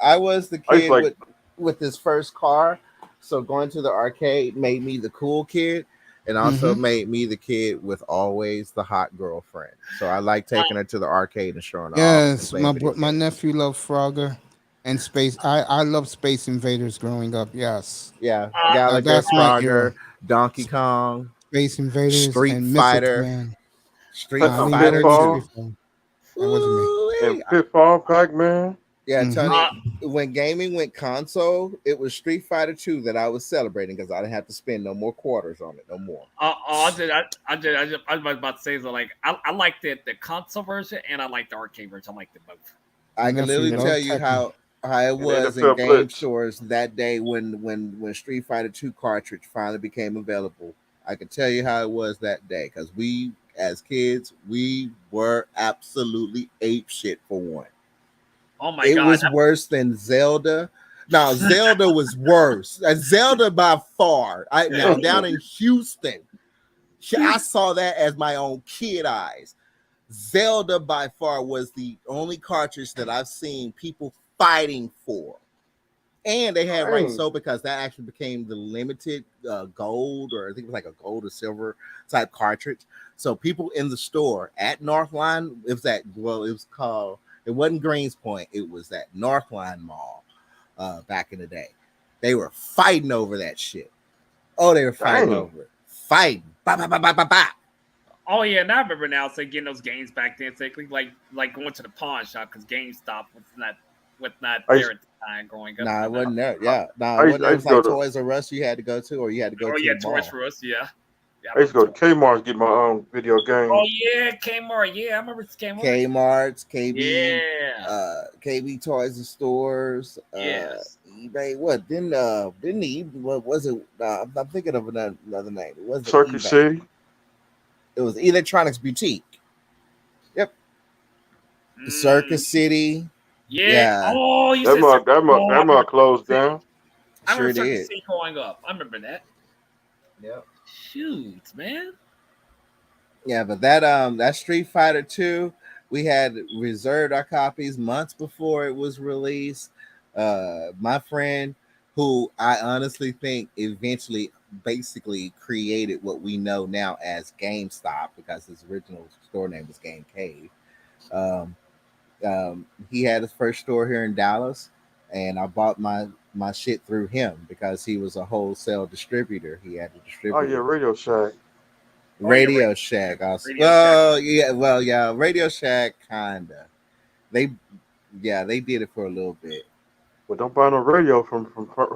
Speaker 4: I was the
Speaker 6: I used
Speaker 4: kid
Speaker 6: to like
Speaker 4: with this first car, so going to the arcade made me the cool kid, and also made me the kid with always the hot girlfriend. So I like taking her to the arcade and showing her off. And
Speaker 1: Yes,
Speaker 4: playing video
Speaker 1: my
Speaker 4: games.
Speaker 1: nephew loved Frogger and Space. I love Space Invaders growing up. Yes,
Speaker 4: Yeah,
Speaker 8: Uh,
Speaker 4: Gallagher,
Speaker 1: that's my era.
Speaker 4: Frogger, Donkey Kong,
Speaker 1: Space Invaders
Speaker 4: Street
Speaker 1: and Mythic
Speaker 4: Fighter,
Speaker 1: Man.
Speaker 4: Street
Speaker 1: Leave that
Speaker 4: Fighter
Speaker 1: to
Speaker 6: Pitfall
Speaker 4: 2.
Speaker 1: Street Fighter. That wasn't me.
Speaker 4: Ooh-wee.
Speaker 6: and Pitfall, Pac-Man.
Speaker 4: Yeah,
Speaker 1: Mhm.
Speaker 4: Tony, when gaming went console, it was Street Fighter 2 that I was celebrating because I didn't have to spend no more quarters on it, no more.
Speaker 8: I was about to say so. Like I like the console version and I like the arcade version. I like them both.
Speaker 4: I can
Speaker 1: Nephew
Speaker 4: literally
Speaker 1: loved
Speaker 4: tell you
Speaker 1: Tekken.
Speaker 4: how it was in
Speaker 6: NFL
Speaker 4: game
Speaker 6: Blitz.
Speaker 4: stores that day when Street Fighter 2 cartridge finally became available. I can tell you how it was that day because we, as kids, we were absolutely ape shit for one.
Speaker 8: Oh my
Speaker 4: It
Speaker 8: god!
Speaker 4: was worse than Zelda. Now Zelda was worse. Zelda by far. Now down in Houston, I saw that as my own kid eyes. Zelda by far was the only cartridge that I've seen people fighting for. And they had right so because that actually became the limited gold, or I think it was like a gold or silver type cartridge. So people in the store at Northline, it was called, it wasn't Greens Point, it was at Northline Mall back in the day. They were fighting over that shit. Oh, they were fighting over it. Fighting. Bop, bop, bop, bop, bop, bop.
Speaker 8: Oh yeah, and I remember now. So getting those games back then, so like going to the pawn shop because GameStop was not there at the time growing up.
Speaker 4: Nah, it wasn't there. Yeah, nah,
Speaker 6: I
Speaker 4: it
Speaker 6: used-
Speaker 4: wasn't
Speaker 6: I
Speaker 4: there. It
Speaker 6: used
Speaker 4: was
Speaker 6: to
Speaker 4: like
Speaker 6: go to-
Speaker 4: Toys R Us you had to go to, or you had to go
Speaker 8: Oh
Speaker 4: to
Speaker 8: yeah,
Speaker 4: the mall.
Speaker 8: Toys R Us. Yeah.
Speaker 6: I used to go to Kmart and get my own video game.
Speaker 8: Oh yeah, Kmart. Yeah, I remember Kmart.
Speaker 4: Kmart's, KB,
Speaker 8: Yeah.
Speaker 4: KB Toys and Stores,
Speaker 8: Yes.
Speaker 4: eBay. What didn't he? What was it? I'm thinking of another name. It wasn't
Speaker 6: Circuit
Speaker 4: eBay.
Speaker 6: City.
Speaker 4: It was Electronics Boutique. Yep,
Speaker 8: Mm,
Speaker 4: Circus City.
Speaker 8: Yeah.
Speaker 4: Yeah.
Speaker 8: Oh, you
Speaker 6: That
Speaker 8: said
Speaker 6: mug,
Speaker 8: Circuit-
Speaker 6: that
Speaker 8: oh,
Speaker 6: mug,
Speaker 8: I
Speaker 6: that
Speaker 8: remember
Speaker 6: mug closed
Speaker 8: Circuit City.
Speaker 6: down.
Speaker 8: I remember
Speaker 4: Sure
Speaker 8: Circuit
Speaker 4: did.
Speaker 8: City growing up. I remember that.
Speaker 4: Yep.
Speaker 8: Shoot, man.
Speaker 4: Yeah, but that Street Fighter 2, we had reserved our copies months before it was released. My friend, who I honestly think eventually basically created what we know now as GameStop because his original store name was Game Cave. He had his first store here in Dallas, and I bought my shit through him because he was a wholesale distributor. He had a distributor.
Speaker 6: Oh yeah, Radio Shack.
Speaker 4: Radio Shack also.
Speaker 8: Radio
Speaker 4: Radio Shack kinda. They did it for a little bit.
Speaker 6: But don't buy no radio from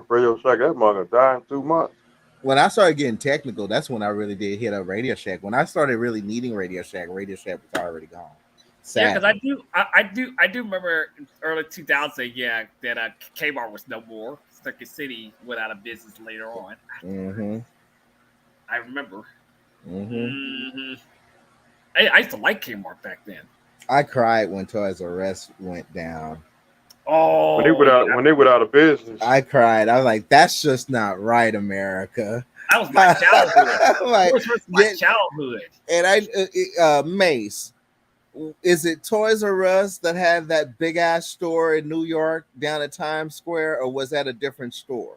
Speaker 6: Radio Shack. That mug will die in 2 months.
Speaker 4: When I started getting technical, that's when I really did hit up Radio Shack. When I started really needing Radio Shack was already gone.
Speaker 8: Yeah,
Speaker 4: Sad.
Speaker 8: because I do remember in early 2000. Yeah, that Kmart was no more. Circuit City went out of business later on.
Speaker 4: Mm-hmm.
Speaker 8: I remember.
Speaker 4: Mm-hmm.
Speaker 8: I used to like Kmart back then.
Speaker 4: I cried when Toys R Us went down.
Speaker 8: Oh,
Speaker 6: When they went out of business.
Speaker 4: I cried. I was like, that's just not right, America.
Speaker 8: that was my childhood.
Speaker 4: Like,
Speaker 8: That was my
Speaker 4: yeah.
Speaker 8: childhood.
Speaker 4: And Mace, is it Toys R Us that had that big ass store in New York down at Times Square, or was that a different store?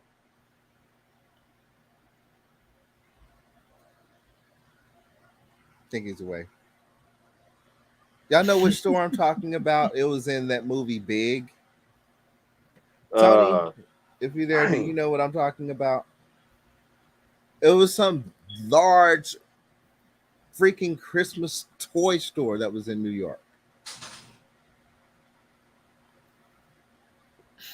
Speaker 4: I think he's away. Y'all know which store I'm talking about? It was in that movie Big. Tony, if you're there, do you know what I'm talking about? It was some large freaking Christmas toy store that was in New York.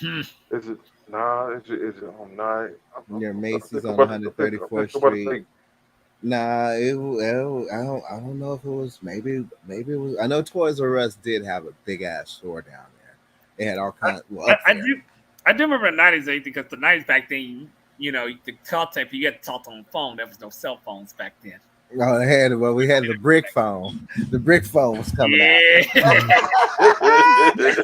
Speaker 6: Is it? Nah. Is it on night?
Speaker 4: Near Macy's on 134th Street. Nah, I don't know if it was. Maybe it was. I know Toys R Us did have a big ass store down there. They had all kinds.
Speaker 8: I do remember the 90s because the 90s back then, you know, the contact you had to talk on the phone. There was no cell phones back then.
Speaker 4: Oh, we had the brick phone. The brick phone was coming out.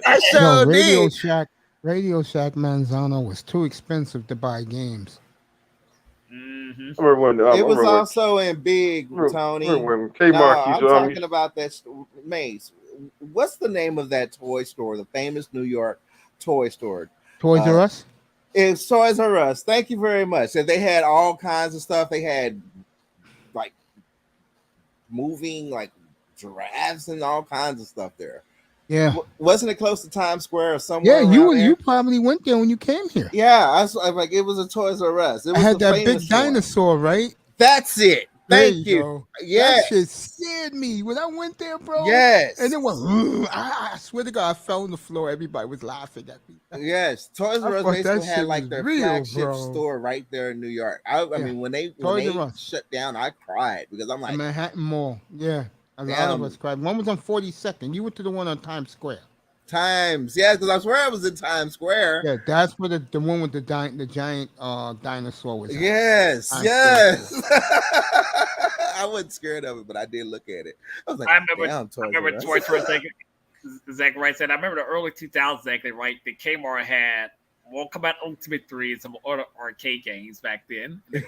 Speaker 4: I sure did.
Speaker 1: Radio Shack Manzano was too expensive to buy games.
Speaker 8: Mm-hmm.
Speaker 6: I remember when
Speaker 4: It was also in Big, Tony.
Speaker 6: When
Speaker 4: No,
Speaker 6: Kmart
Speaker 4: I'm
Speaker 6: used to
Speaker 4: talking about that Mace. what's the name of that toy store? The famous New York toy store.
Speaker 1: Toys R Us.
Speaker 4: It's Toys R Us. Thank you very much. And they had all kinds of stuff. They had like moving like giraffes and all kinds of stuff there.
Speaker 1: Yeah.
Speaker 4: Wasn't it close to Times Square or somewhere?
Speaker 1: Yeah,
Speaker 4: around there?
Speaker 1: you probably went there when you came here.
Speaker 4: Yeah, I was like, it was a Toys R Us. It
Speaker 1: I
Speaker 4: was
Speaker 1: had
Speaker 4: the
Speaker 1: that big
Speaker 4: famous one.
Speaker 1: dinosaur, right?
Speaker 4: That's it.
Speaker 1: There
Speaker 4: Thank you.
Speaker 1: go.
Speaker 4: Yes.
Speaker 1: That shit scared me when I went there, bro.
Speaker 4: Yes.
Speaker 1: And it went, I swear to God, I fell on the floor. Everybody was laughing at me.
Speaker 4: Yes, Toys R Us
Speaker 1: thought
Speaker 4: basically
Speaker 1: that
Speaker 4: had
Speaker 1: shit
Speaker 4: like
Speaker 1: was
Speaker 4: their
Speaker 1: real,
Speaker 4: flagship
Speaker 1: bro.
Speaker 4: store right there in New York. I mean, when they
Speaker 1: Toys R Us.
Speaker 4: shut down, I cried because I'm
Speaker 1: The
Speaker 4: like,
Speaker 1: Manhattan Mall. Yeah. A lot of us cried. One was on 42nd. You went to the one on Times Square.
Speaker 4: Times, yeah, because I swear I was in Times Square.
Speaker 1: Yeah, that's where the one with the giant dinosaur was.
Speaker 4: Yes,
Speaker 1: Times
Speaker 4: yes. I wasn't scared of it, but I did look at it. I was like,
Speaker 8: I remember,
Speaker 4: damn,
Speaker 8: Toys for a second. Zach Wright said, I remember the early 2000s, exactly right. The Kmart had Combat Ultimate 3 and some other arcade games back then.
Speaker 6: I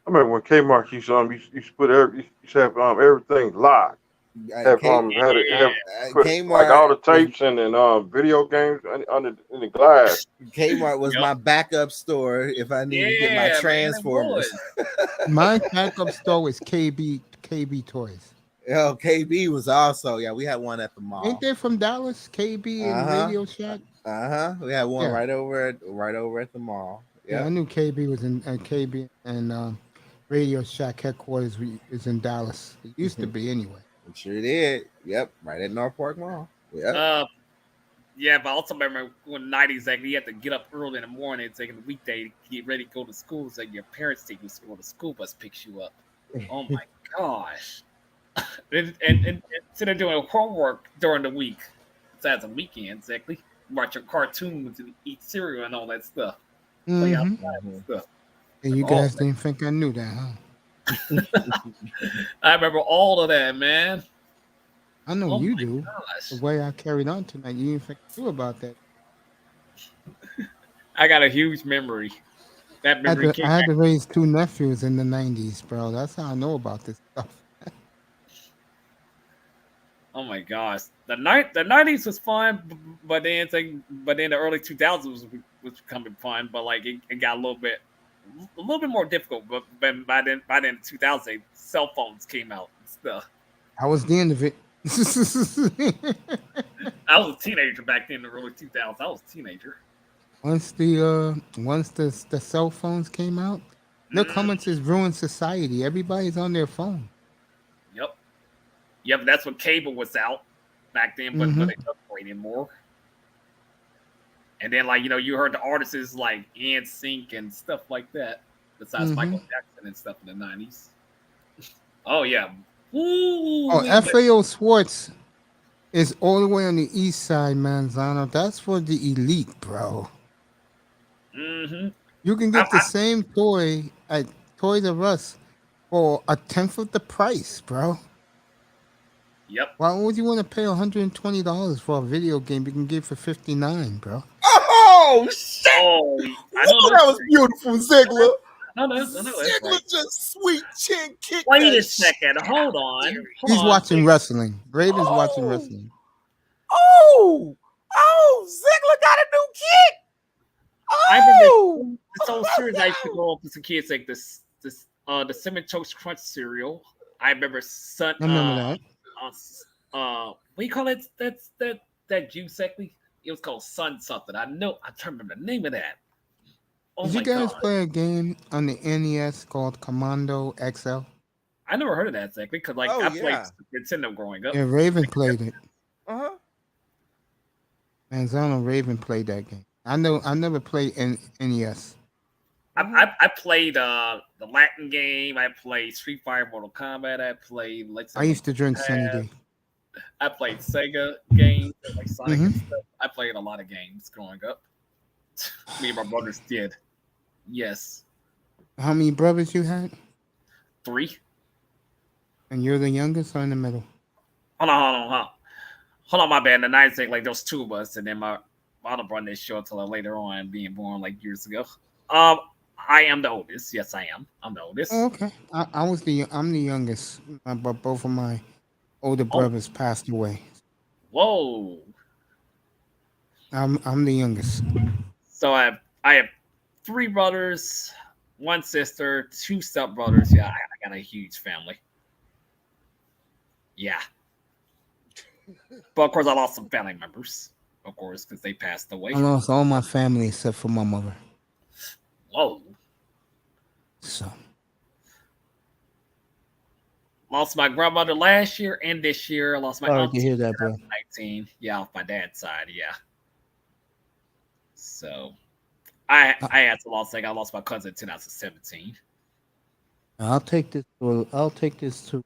Speaker 6: remember when Kmart used to put used to have everything locked. Have put,
Speaker 4: Kmart,
Speaker 6: like all the tapes and video games in the glass.
Speaker 4: Kmart was my backup store if I needed to get my Transformers.
Speaker 1: My backup store was KB Toys.
Speaker 4: Oh, KB was also, we had one at the mall.
Speaker 1: Ain't they from Dallas? KB and Radio Shack.
Speaker 4: We had one right over at the mall.
Speaker 1: Yeah, I knew KB was in KB and Radio Shack headquarters is in Dallas. It used to be anyway.
Speaker 4: It sure did. Yep, right at North Park Mall. Yep.
Speaker 8: Yeah, but I also remember when 90s, exactly, you had to get up early in the morning, taking the weekday to get ready to go to school. So your parents take you to school, the school bus picks you up. Oh my gosh. and instead of doing homework during the week, besides the weekend, exactly, watch your cartoons and eat cereal and all that stuff. Play outside and stuff.
Speaker 1: And you guys didn't think I knew that, huh?
Speaker 8: I remember all of that, man.
Speaker 1: I know you do. Gosh. The way I carried on tonight, you didn't think I knew about that.
Speaker 8: I got a huge memory. That memory
Speaker 1: I had to raise 2 nephews in the 90s, bro. That's how I know about this stuff.
Speaker 8: Oh my gosh, the 90s was fun, but then the early 2000s was becoming fun, but like it got a little bit more difficult. But by then in 2000, cell phones came out and stuff.
Speaker 1: I was the end of it.
Speaker 8: I was a teenager back then in the early 2000s. I was a teenager.
Speaker 1: Once the cell phones came out, look how much it's ruined society. Everybody's on their phone.
Speaker 8: Yep, that's when cable was out back then, but they don't play anymore. And then, like, you heard the artists like NSYNC and stuff like that, besides Michael Jackson and stuff in the 90s. Oh, yeah. Ooh,
Speaker 1: FAO Schwartz is all the way on the east side, Manzano. That's for the elite, bro. You can get the same toy at Toys R Us for 1/10 of the price, bro.
Speaker 8: Yep.
Speaker 1: Why would you want to pay $120 for a video game you can get for $59, bro?
Speaker 4: Oh shit!
Speaker 8: Oh,
Speaker 4: I know that was beautiful, Ziggler.
Speaker 8: No,
Speaker 4: Ziggler
Speaker 8: right.
Speaker 4: Just sweet chin kick.
Speaker 8: Wait a second. Hold on.
Speaker 1: He's watching wrestling. Raven's watching wrestling.
Speaker 4: Oh, Ziggler got a new kick.
Speaker 8: I remember this whole series I used to go up with some kids like the Cinnamon Toast Crunch cereal. I remember
Speaker 1: I remember that.
Speaker 8: What do you call it? That juice exactly? It was called Sun something. I can't remember the name of that. Oh,
Speaker 1: Did you guys play a game on the NES called Commando XL?
Speaker 8: I never heard of that exactly because I played Nintendo growing up.
Speaker 1: Yeah, Raven played it. Manzano Raven played that game. I never played NES.
Speaker 8: I played the Latin game. I played Street Fighter, Mortal Kombat. I played
Speaker 1: I used to drink Sunny Day.
Speaker 8: I played Sega games like Sonic and stuff. I played a lot of games growing up. Me and my brothers did. Yes.
Speaker 1: How many brothers you had?
Speaker 8: 3.
Speaker 1: And you're the youngest or in the middle?
Speaker 8: Hold on, my bad. The 90s, like those 2 of us, and then my other brother didn't show until later on, being born like years ago. I am the oldest. Yes, I am. I'm the oldest.
Speaker 1: Oh, okay. I'm the youngest, but both of my older
Speaker 8: Oh.
Speaker 1: brothers passed away.
Speaker 8: Whoa.
Speaker 1: I'm the youngest.
Speaker 8: So I have 3 brothers, 1 sister, 2 stepbrothers. Yeah, I got a huge family. Yeah. But of course, I lost some family members, of course, because they passed away.
Speaker 1: I lost all my family except for my mother.
Speaker 8: Whoa.
Speaker 1: So
Speaker 8: Lost my grandmother last year and this year. I lost my
Speaker 1: sorry
Speaker 8: aunt
Speaker 1: to hear that, bro.
Speaker 8: 19. Yeah, off my dad's side. Yeah. So I had to lost. Like I lost my cousin in 2017.
Speaker 1: I'll take this to. I'll take this to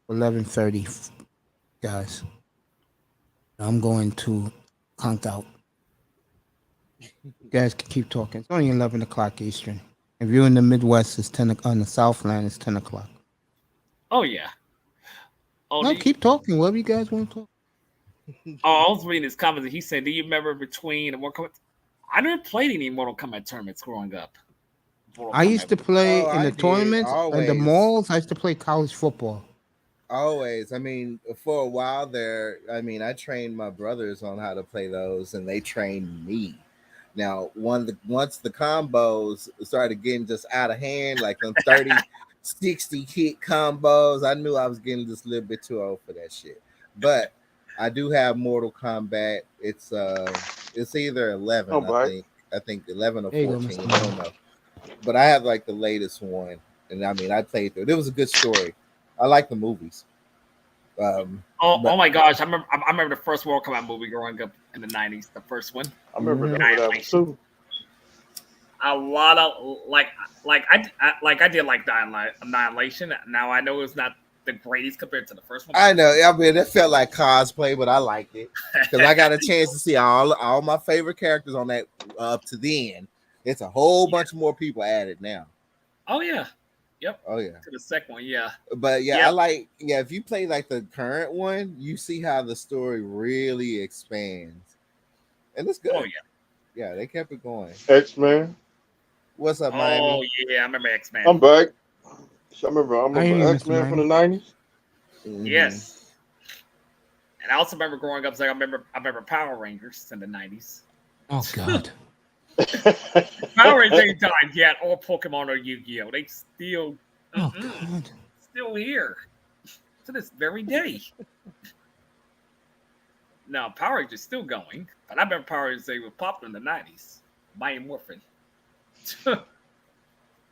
Speaker 1: 11:30, guys. I'm going to conk out. You guys can keep talking. It's only 11 o'clock Eastern. If you're in the Midwest, it's 10 on the Southland. It's 10 o'clock.
Speaker 8: Oh yeah. Oh,
Speaker 1: No, keep talking. Whatever you guys want to talk.
Speaker 8: I was reading his comments. And he said, "Do you remember between the Mortal Kombat?" I never played any Mortal Kombat tournaments growing up.
Speaker 1: I used to play in
Speaker 4: I
Speaker 1: the
Speaker 4: did,
Speaker 1: tournaments and the
Speaker 4: always.
Speaker 1: malls. I used to play college football.
Speaker 4: Always. I mean, for a while there, I mean, I trained my brothers on how to play those, and they trained me. Now, once the combos started getting just out of hand, like on 30, 60 hit combos, I knew I was getting just a little bit too old for that shit. But I do have Mortal Kombat. It's either 11,
Speaker 6: Oh, boy.
Speaker 4: I think 11 or
Speaker 1: There you go,
Speaker 4: 14.
Speaker 1: Mr.
Speaker 4: I don't know. But I have like the latest one, and I mean, I played through it. It was a good story. I like the movies.
Speaker 8: Oh my gosh! I remember the first Mortal Kombat movie growing up in the 90s. The first one.
Speaker 6: I remember
Speaker 1: Mhm.
Speaker 6: that one too.
Speaker 8: A lot of I did like Annihilation. Now I know it's not the greatest compared to the first one.
Speaker 4: I know. I mean, it felt like cosplay, but I liked it because I got a chance to see all my favorite characters on that up to then. It's a whole bunch more people added now.
Speaker 8: Oh yeah. Yep.
Speaker 4: Oh yeah.
Speaker 8: To the second one, yeah.
Speaker 4: But yeah,
Speaker 8: Yep.
Speaker 4: I like if you play like the current one, you see how the story really expands, and it's good.
Speaker 8: Oh yeah.
Speaker 4: Yeah, they kept it going.
Speaker 6: X-Men.
Speaker 4: What's up,
Speaker 8: Oh
Speaker 4: Miami?
Speaker 8: yeah, I remember X-Men.
Speaker 6: I'm back. I
Speaker 1: I hear
Speaker 6: remember
Speaker 1: you,
Speaker 6: X-Men
Speaker 1: Mr.
Speaker 6: from the 90s.
Speaker 4: Mhm.
Speaker 8: Yes. And I also remember growing up. Like I remember Power Rangers in the 90s.
Speaker 1: Oh God.
Speaker 8: Power Rangers ain't died yet, or Pokemon or Yu-Gi-Oh. They still
Speaker 1: Oh God.
Speaker 8: still here to this very day. No, Power Rangers still going, but I remember Power Rangers they were popular in the 90s. Mighty Morphin.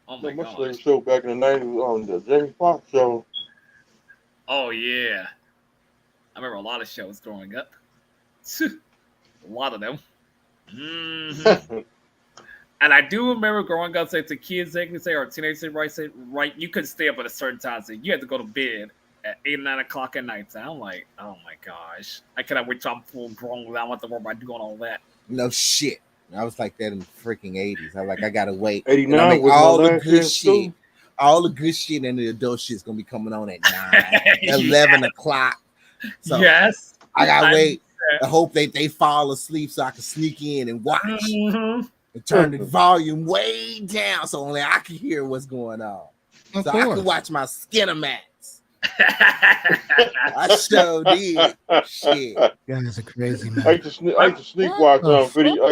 Speaker 8: Oh my
Speaker 6: My
Speaker 8: god.
Speaker 6: favorite show back in the 90s was on the Jamie Foxx show.
Speaker 8: Oh yeah. I remember a lot of shows growing up. A lot of them. Mhm. And I do remember growing up, say to kids, they can say, or teenagers, right, you couldn't stay up at a certain time. So you had to go to bed at 8 or 9 o'clock at night. So I'm like, oh my gosh. I cannot wait till I'm full grown without what to worry about doing all that.
Speaker 4: No shit. I was like that in the freaking 80s. I was like, I gotta wait.
Speaker 6: 89
Speaker 4: And I mean,
Speaker 6: was
Speaker 4: all
Speaker 6: my
Speaker 4: the
Speaker 6: last year
Speaker 4: good
Speaker 6: in
Speaker 4: shit,
Speaker 6: school.
Speaker 4: all the good shit and the adult shit's gonna be coming on at 9, 11 o'clock. So
Speaker 8: Yes.
Speaker 4: I gotta
Speaker 8: I-
Speaker 4: wait. I hope they fall asleep so I can sneak in and watch
Speaker 8: Mhm.
Speaker 4: and turn the volume way down so only I can hear what's going on.
Speaker 1: Of
Speaker 4: So I
Speaker 1: course.
Speaker 4: can watch my Skinamax. I sure did. Shit.
Speaker 1: You guys are crazy,
Speaker 6: I
Speaker 1: man.
Speaker 6: used to sneak
Speaker 1: What
Speaker 6: watch
Speaker 1: the
Speaker 6: video. I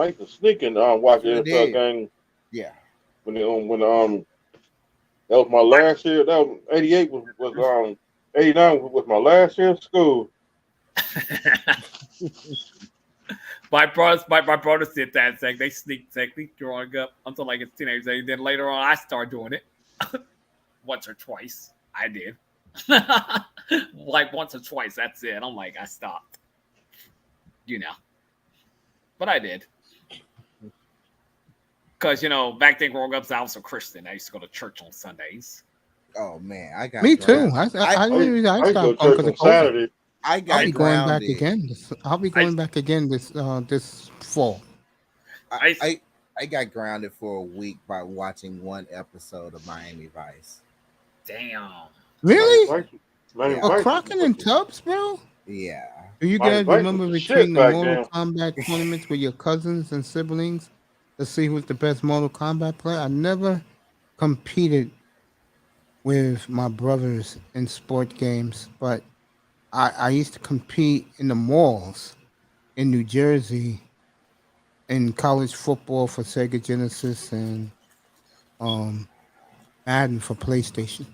Speaker 6: used to sneak and watch the
Speaker 4: Sure
Speaker 6: NFL
Speaker 4: did.
Speaker 6: game
Speaker 4: Yeah.
Speaker 6: when that was my last year. That was 88 was 89 was my last year of school.
Speaker 8: My brothers did that thing. They sneak technique growing up until like it's teenage age. Then later on, I started doing it once or twice. I did like once or twice. That's it. I'm like, I stopped. But I did because back then growing up, I was a Christian. I used to go to church on Sundays.
Speaker 4: Oh man, I got
Speaker 1: Me too.
Speaker 4: grounded.
Speaker 1: I
Speaker 6: I used to
Speaker 1: stopped
Speaker 6: go
Speaker 1: going
Speaker 6: to church
Speaker 1: because
Speaker 6: on
Speaker 1: of COVID.
Speaker 6: Saturday.
Speaker 4: I
Speaker 1: I'll
Speaker 4: got
Speaker 1: be going back
Speaker 4: grounded.
Speaker 1: again. I'll be going back again this fall.
Speaker 4: I got grounded for a week by watching one episode of Miami Vice.
Speaker 8: Damn.
Speaker 1: Really?
Speaker 6: Miami
Speaker 4: Yeah.
Speaker 1: Oh,
Speaker 6: Vice
Speaker 1: Crockett
Speaker 6: was-
Speaker 1: and Tubbs, bro?
Speaker 4: Yeah.
Speaker 1: Do you
Speaker 6: Miami
Speaker 1: guys
Speaker 6: Vice
Speaker 1: remember
Speaker 6: was the
Speaker 1: between
Speaker 6: shit
Speaker 1: the
Speaker 6: back
Speaker 1: Mortal
Speaker 6: then.
Speaker 1: Kombat tournaments with your cousins and siblings to see who's the best Mortal Kombat player? I never competed with my brothers in sport games, but I used to compete in the malls in New Jersey in college football for Sega Genesis and um, Madden for PlayStation.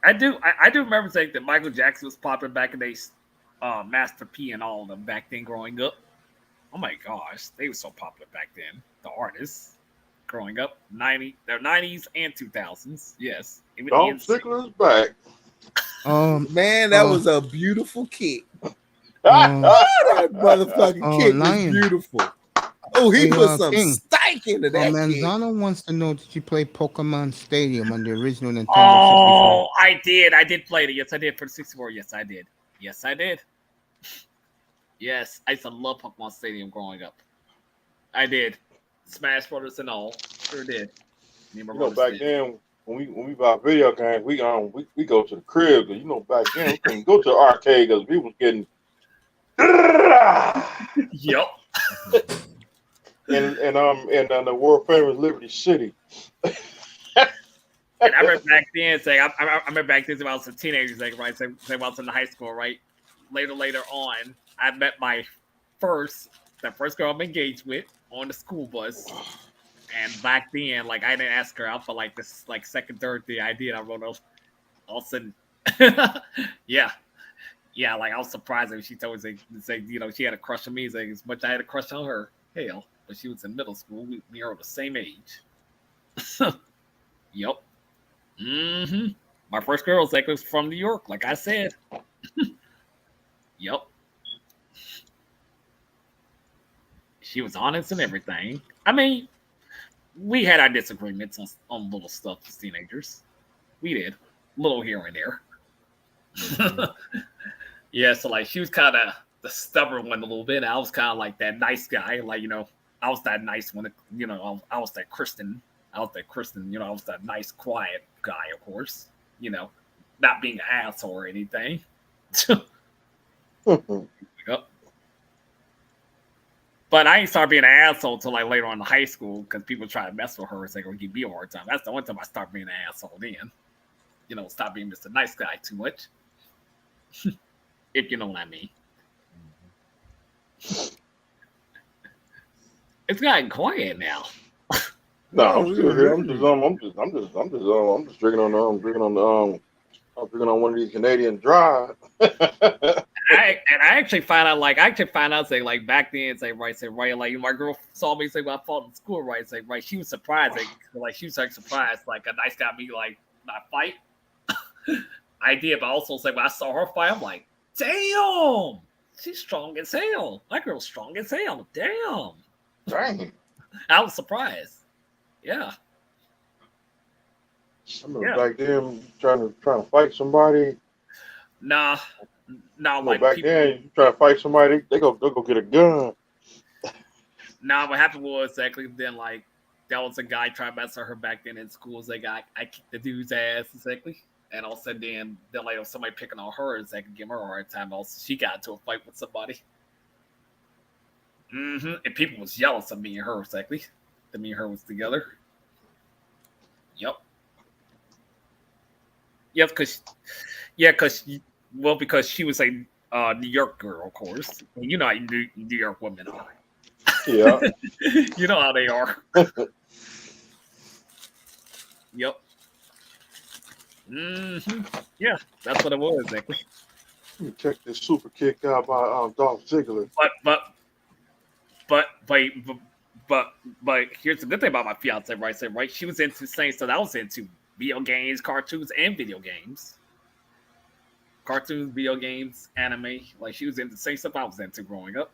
Speaker 8: I do remember saying that Michael Jackson was popular back in the days, Master P and all of them back then growing up. Oh my gosh, they were so popular back then. The artists growing up, their 90s and 2000s. Yes, even
Speaker 6: Dolph
Speaker 8: NSYNC.
Speaker 6: Ziggler's back.
Speaker 4: Man, that was a beautiful kick.
Speaker 1: Um,
Speaker 4: That motherfucking kick was
Speaker 1: Lion.
Speaker 4: beautiful. Oh, he
Speaker 1: Hey,
Speaker 4: put some
Speaker 1: King.
Speaker 4: stank into that kick.
Speaker 1: Manzano wants to know, did you play Pokemon Stadium on the original Nintendo 64?
Speaker 8: Oh, I did. I did play it. Yes, I did for the 64. Yes, I did. Yes, I did. Yes, I used to love Pokemon Stadium growing up. I did. Smash Brothers and all. Sure did.
Speaker 6: You know, back then when we buy video games, we go to the crib. Cause, you know, back then we couldn't go to the arcade because we was getting.
Speaker 8: Yep.
Speaker 6: and the world famous Liberty City.
Speaker 8: And I remember back then saying, I remember back then when I was a teenager, like, right? Say when I was in high school, right? Later on, I met the first girl I'm engaged with on the school bus. And back then, like, I didn't ask her out for like this, like, second, third thing I did. I wrote all of a sudden, yeah, like I was surprised when she told me, say, you know, she had a crush on me. Like, as much I had a crush on her, hell, but she was in middle school. We were the same age. Yep. Mm-hmm. My first girl was from New York, like I said. Yep. She was honest and everything. I mean, we had our disagreements on little stuff as teenagers. We did. Little here and there. Yeah, so like she was kind of the stubborn one a little bit. I was kind of like that nice guy. Like, you know, I was that nice one. You know, I was that Kristen. You know, I was that nice, quiet guy, of course. You know, not being an asshole or anything. Yep. But I ain't started being an asshole until like later on in high school because people try to mess with her and say, "Gonna give me a hard time." That's the only time I start being an asshole. Then, you know, stop being Mr. Nice Guy too much. If you know what I mean. It's gotten quiet now.
Speaker 6: No, I'm still here. I'm just drinking on one of these Canadian dry.
Speaker 8: I actually found out say like back then say right like my girl saw me say when I fought in school right she was surprised like she was like surprised like a nice guy me like not fight. I did, but also say when I saw her fight I'm like, damn, she's strong as hell. My girl's strong as hell. Damn.
Speaker 6: Dang.
Speaker 8: I was surprised. Yeah.
Speaker 6: I remember back then trying to fight somebody.
Speaker 8: Nah, like
Speaker 6: back then you try to fight somebody, they go get a gun.
Speaker 8: Nah, what happened was exactly then like that was a guy trying to mess with her back then in school. Like I kicked the dude's ass exactly, and all of a sudden then like somebody picking on her and like give her a hard time. Also, she got into a fight with somebody. Mm-hmm. And people was jealous of me and her exactly. That me and her was together. Yep. Yeah, because she was a New York girl, of course. You know how New York women are.
Speaker 6: Yeah.
Speaker 8: You know how they are. Yep. Mm-hmm. Yeah, that's what it was, exactly.
Speaker 6: Let me check this super kick out by Dolph Ziggler.
Speaker 8: But here's the good thing about my fiance, right? She was into the same stuff I was into. Video games, cartoons, and video games. Cartoons, video games, anime. Like she was into the same stuff I was into growing up.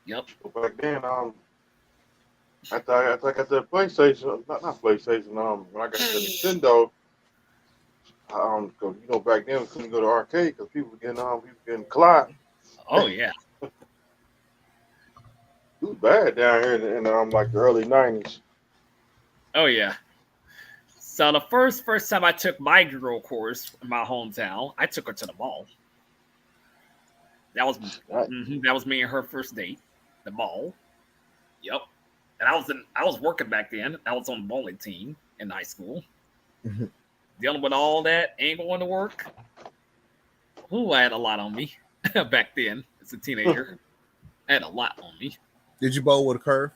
Speaker 8: Yep.
Speaker 6: So back then, after I got the PlayStation, not PlayStation. When I got the Nintendo, cause you know back then we couldn't go to arcade because people were getting clocked.
Speaker 8: Oh yeah.
Speaker 6: It was bad down here in like the early '90s.
Speaker 8: Oh yeah. So the first time I took my girl course in my hometown, I took her to the mall. That was me and her first date, the mall. Yep. And I was working back then. I was on the bowling team, in high school.
Speaker 4: Mhm.
Speaker 8: Dealing with all that, ain't going to work. I had a lot on me back then as a teenager. I had a lot on me.
Speaker 4: Did you bowl with a curve?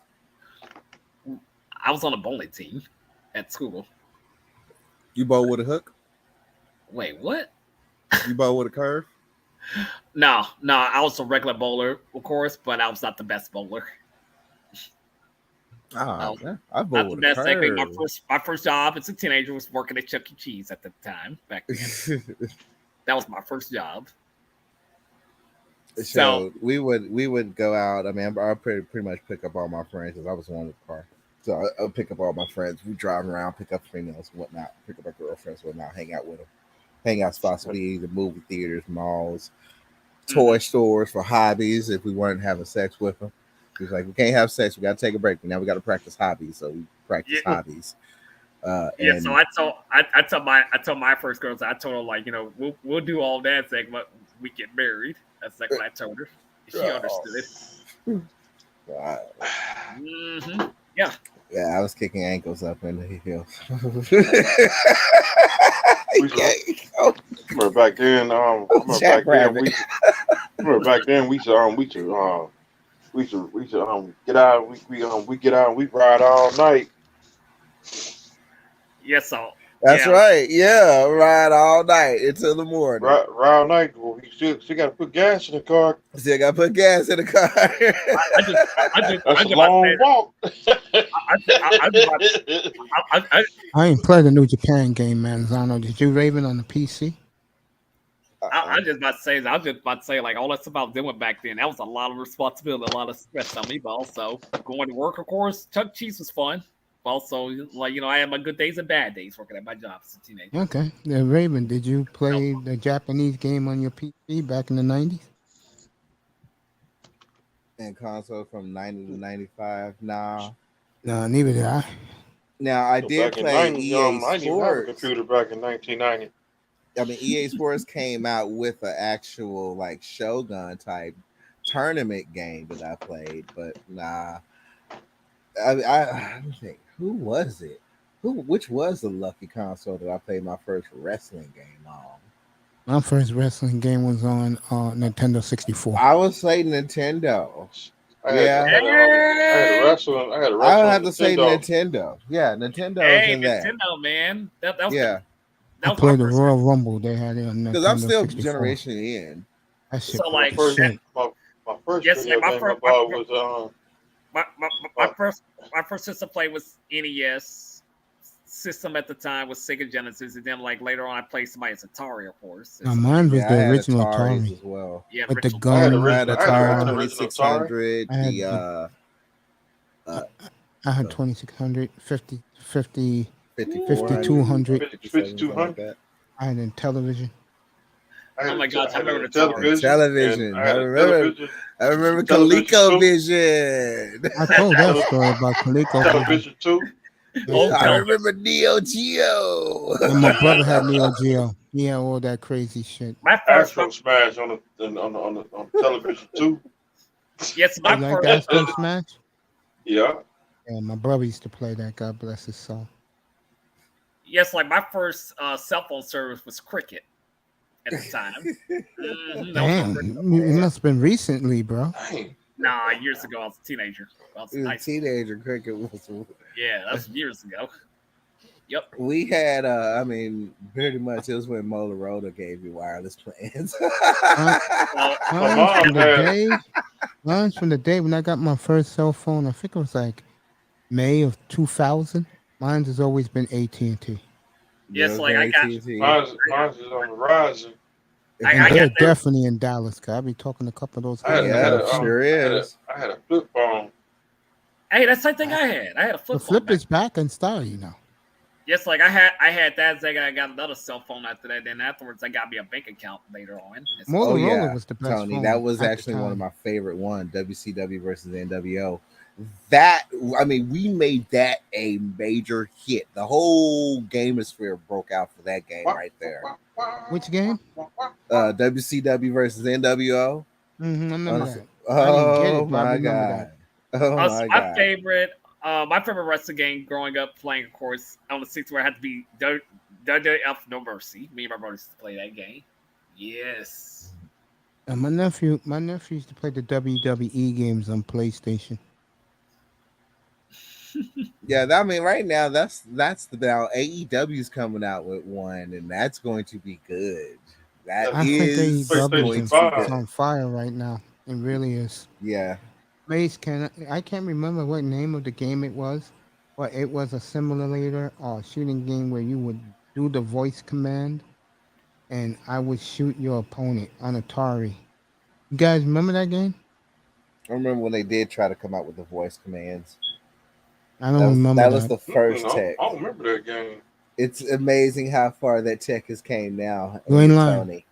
Speaker 8: I was on a bowling team at school.
Speaker 4: You bowl with a hook?
Speaker 8: Wait, what?
Speaker 4: You bowl with a curve?
Speaker 8: No, I was a regular bowler, of course, but I was not the best bowler.
Speaker 4: Oh,
Speaker 8: No.
Speaker 4: man. I
Speaker 8: Not
Speaker 4: bowl
Speaker 8: the
Speaker 4: with a
Speaker 8: best. Actually,
Speaker 4: curve.
Speaker 8: my first job as a teenager was working at Chuck E. Cheese at the time. Back then, that was my first job.
Speaker 4: So we would go out. I mean, I pretty much pick up all my friends because I was the one with the car. So I'll pick up all my friends. We drive around, pick up females, whatnot, pick up our girlfriends, whatnot, hang out with them. Hang out spots would be either movie theaters, malls, toy stores for hobbies. If we weren't having sex with them, he was like, "We can't have sex. We got to take a break. Now we got to practice hobbies." So we practice hobbies.
Speaker 8: Yeah, so I told my first girls, I told her, like, you know, we'll do all that thing, but we get married. That's like what I told her. She understood.
Speaker 4: Wow.
Speaker 8: Yeah.
Speaker 4: Yeah, I was kicking ankles up in the hills.
Speaker 6: Remember back then, we should get out. We get out and we ride all night.
Speaker 8: Yes, so
Speaker 4: That's right. Yeah, ride all night until the morning.
Speaker 6: Ride all night. Well, she got to put gas in the car.
Speaker 4: Still got to put gas in the car.
Speaker 6: That's a long walk.
Speaker 1: I ain't played the New Japan game, man. Zano, did you Raven on the PC?
Speaker 8: I was just about to say, like, all that stuff I was doing back then, that was a lot of responsibility, a lot of stress on me, but also going to work, of course. Chuck E. Cheese was fun. Also, like, you know, I had my good days and bad days working at my job as a teenager.
Speaker 1: Okay. Raven, did you play the Japanese game on your PC back in the 90s?
Speaker 4: And console from 90 to 95. Nah.
Speaker 1: No, neither did I.
Speaker 4: Now, I did play EA
Speaker 6: I didn't have a
Speaker 4: Sports.
Speaker 6: computer back in 1990.
Speaker 4: I mean, EA Sports came out with an actual, like, Shogun type tournament game that I played, but nah. I think, who was it? Which was the lucky console that I played my first wrestling game on?
Speaker 1: My first wrestling game was on Nintendo 64.
Speaker 4: I would say Nintendo.
Speaker 6: I had a wrestling. I
Speaker 4: would have to say
Speaker 6: Nintendo.
Speaker 4: Nintendo. Yeah, Nintendo
Speaker 8: Hey,
Speaker 4: is in that.
Speaker 8: Nintendo, man. That was
Speaker 4: Yeah,
Speaker 1: I played the Royal Rumble. They had it on Nintendo
Speaker 4: because I'm still
Speaker 1: 64.
Speaker 4: generation in.
Speaker 1: That shit
Speaker 8: So, like,
Speaker 1: was shit.
Speaker 6: My first
Speaker 8: Yes,
Speaker 6: video
Speaker 8: like,
Speaker 6: game I bought was
Speaker 8: my first system play was NES. System at the time was Sega Genesis, and then, like, later on I played somebody's Atari, of course.
Speaker 1: No, mine was
Speaker 4: Yeah, I
Speaker 1: the
Speaker 4: had
Speaker 1: original
Speaker 4: Ataris
Speaker 1: Atari.
Speaker 4: as well.
Speaker 8: Yeah,
Speaker 1: With the
Speaker 8: original.
Speaker 6: I had
Speaker 1: gun.
Speaker 4: I had
Speaker 6: original-
Speaker 4: Atari
Speaker 6: original
Speaker 4: 2600.
Speaker 1: I had I had
Speaker 4: So-
Speaker 1: 2600, 50,
Speaker 4: 5200.
Speaker 6: 5200.
Speaker 1: I had in television.
Speaker 8: Oh my gosh, I remember the
Speaker 4: Television.
Speaker 6: I had
Speaker 4: I
Speaker 6: a
Speaker 4: remember.
Speaker 6: television.
Speaker 4: I remember
Speaker 6: Television
Speaker 4: ColecoVision.
Speaker 1: I told that story about ColecoVision.
Speaker 6: Television 2.
Speaker 8: Oh,
Speaker 4: I
Speaker 8: television.
Speaker 4: remember Neo Geo.
Speaker 1: And my brother had Neo Geo. He had all that crazy shit.
Speaker 8: My first,
Speaker 6: Astro Smash on the television 2.
Speaker 8: yes,
Speaker 1: You
Speaker 8: my
Speaker 1: like
Speaker 8: first,
Speaker 1: Astro Smash?
Speaker 6: Yeah.
Speaker 1: Yeah, my brother used to play that. God bless his soul.
Speaker 8: yes, like my first cell phone service was Cricket at the time. Mhm, that was my
Speaker 1: Damn,
Speaker 8: first-
Speaker 1: it must have been recently, bro.
Speaker 6: Dang.
Speaker 8: Nah, years ago I was a teenager. I was
Speaker 4: He was a
Speaker 8: high school.
Speaker 4: teenager. Cricket was.
Speaker 8: Yeah, that was years ago. Yep.
Speaker 4: We had. I mean, pretty much it was when Motorola gave you wireless plans.
Speaker 8: Well,
Speaker 1: Mine's from the day when I got my first cell phone. I think it was like May of 2000. Mine's has always been AT&T.
Speaker 8: yes, like I got.
Speaker 6: Mine's is on the rising.
Speaker 8: I
Speaker 1: They're
Speaker 8: got there.
Speaker 1: definitely in Dallas. Cause I be talking to a couple of those
Speaker 6: I had
Speaker 1: guys.
Speaker 4: Yeah, sure is.
Speaker 6: I had a flip phone.
Speaker 8: Hey, that's the same thing I had. I had a
Speaker 1: The
Speaker 8: flip phone.
Speaker 1: flip
Speaker 8: back
Speaker 1: is back in style, you know.
Speaker 8: Yes, like I had that. I got another cell phone after that. Then afterwards, I got me a bank account later on. It's-
Speaker 1: Motorola
Speaker 4: Oh, yeah,
Speaker 1: was the best
Speaker 4: Tony,
Speaker 1: phone
Speaker 4: that was
Speaker 1: at the
Speaker 4: actually one of
Speaker 1: time.
Speaker 4: my favorite ones. WCW versus NWO. That I mean, we made that a major hit. The whole gamosphere broke out for that game right there.
Speaker 1: Which game?
Speaker 4: WCW versus NWO.
Speaker 1: I remember that. I didn't get
Speaker 4: Oh
Speaker 1: it, but I
Speaker 4: my
Speaker 1: remember
Speaker 4: god! Oh
Speaker 8: Also,
Speaker 4: my
Speaker 8: my
Speaker 4: god!
Speaker 8: favorite My favorite wrestling game growing up playing, of course, on the 6 where I had to be WWF No Mercy. Me and my brothers used to play that game. Yes.
Speaker 1: And my nephew used to play the WWE games on PlayStation.
Speaker 4: Yeah, I mean, right now that's the now AEW's coming out with one, and that's going to be good. That
Speaker 1: I think
Speaker 4: is
Speaker 1: AEW
Speaker 4: going
Speaker 1: is
Speaker 4: to be
Speaker 1: it's
Speaker 4: good.
Speaker 1: on fire right now. It really is.
Speaker 4: Yeah,
Speaker 1: Mace, I can't remember what name of the game it was, but it was a simulator or shooting game where you would do the voice command, and I would shoot your opponent on Atari. You guys remember that game?
Speaker 4: I remember when they did try to come out with the voice commands.
Speaker 1: I don't remember
Speaker 4: That was
Speaker 1: that.
Speaker 4: the first
Speaker 6: I
Speaker 4: tech.
Speaker 6: don't remember that game.
Speaker 4: It's amazing how far that tech has came now.
Speaker 1: You ain't
Speaker 4: Only
Speaker 1: lying.
Speaker 4: Tony.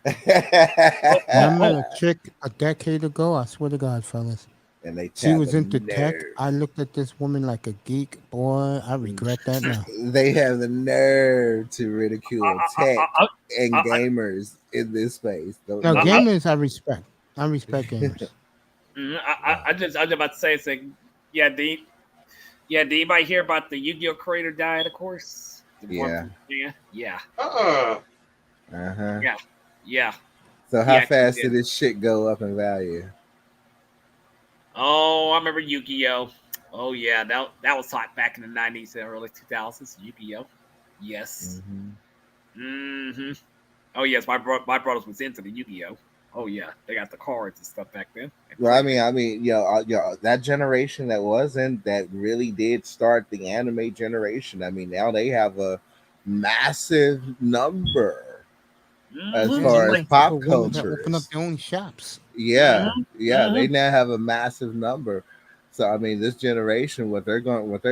Speaker 1: I met a chick a decade ago. I swear to God, fellas.
Speaker 4: And they
Speaker 1: She
Speaker 4: have
Speaker 1: was
Speaker 4: the
Speaker 1: into tech.
Speaker 4: nerve.
Speaker 1: I looked at this woman like a geek. Boy, I regret that now.
Speaker 4: They have the nerve to ridicule tech and
Speaker 8: I-
Speaker 4: gamers in this space. Don't
Speaker 1: Now,
Speaker 4: know.
Speaker 1: gamers, I respect. I respect gamers.
Speaker 8: I was about to say, it's like, did anybody hear about the Yu-Gi-Oh creator died? Of course. Yeah.
Speaker 4: Uh-huh.
Speaker 8: Yeah.
Speaker 4: So how
Speaker 8: Yeah,
Speaker 4: fast
Speaker 8: he
Speaker 4: did
Speaker 8: did.
Speaker 4: this shit go up in value?
Speaker 8: Oh, I remember Yu-Gi-Oh. Oh yeah, that was hot back in the 90s and early 2000s. Yu-Gi-Oh. Yes. Mm-hmm. Oh yes, my brothers was into the Yu-Gi-Oh. Oh yeah, they got the cards and stuff back then.
Speaker 4: Well, I mean, that generation that really did start the anime generation. I mean, now they have a massive number as
Speaker 8: Mhm.
Speaker 4: far as pop
Speaker 1: For women that
Speaker 4: culture.
Speaker 1: open up their own shops.
Speaker 4: Yeah,
Speaker 8: Mhm.
Speaker 4: they now have a massive number. So I mean, this generation, what they're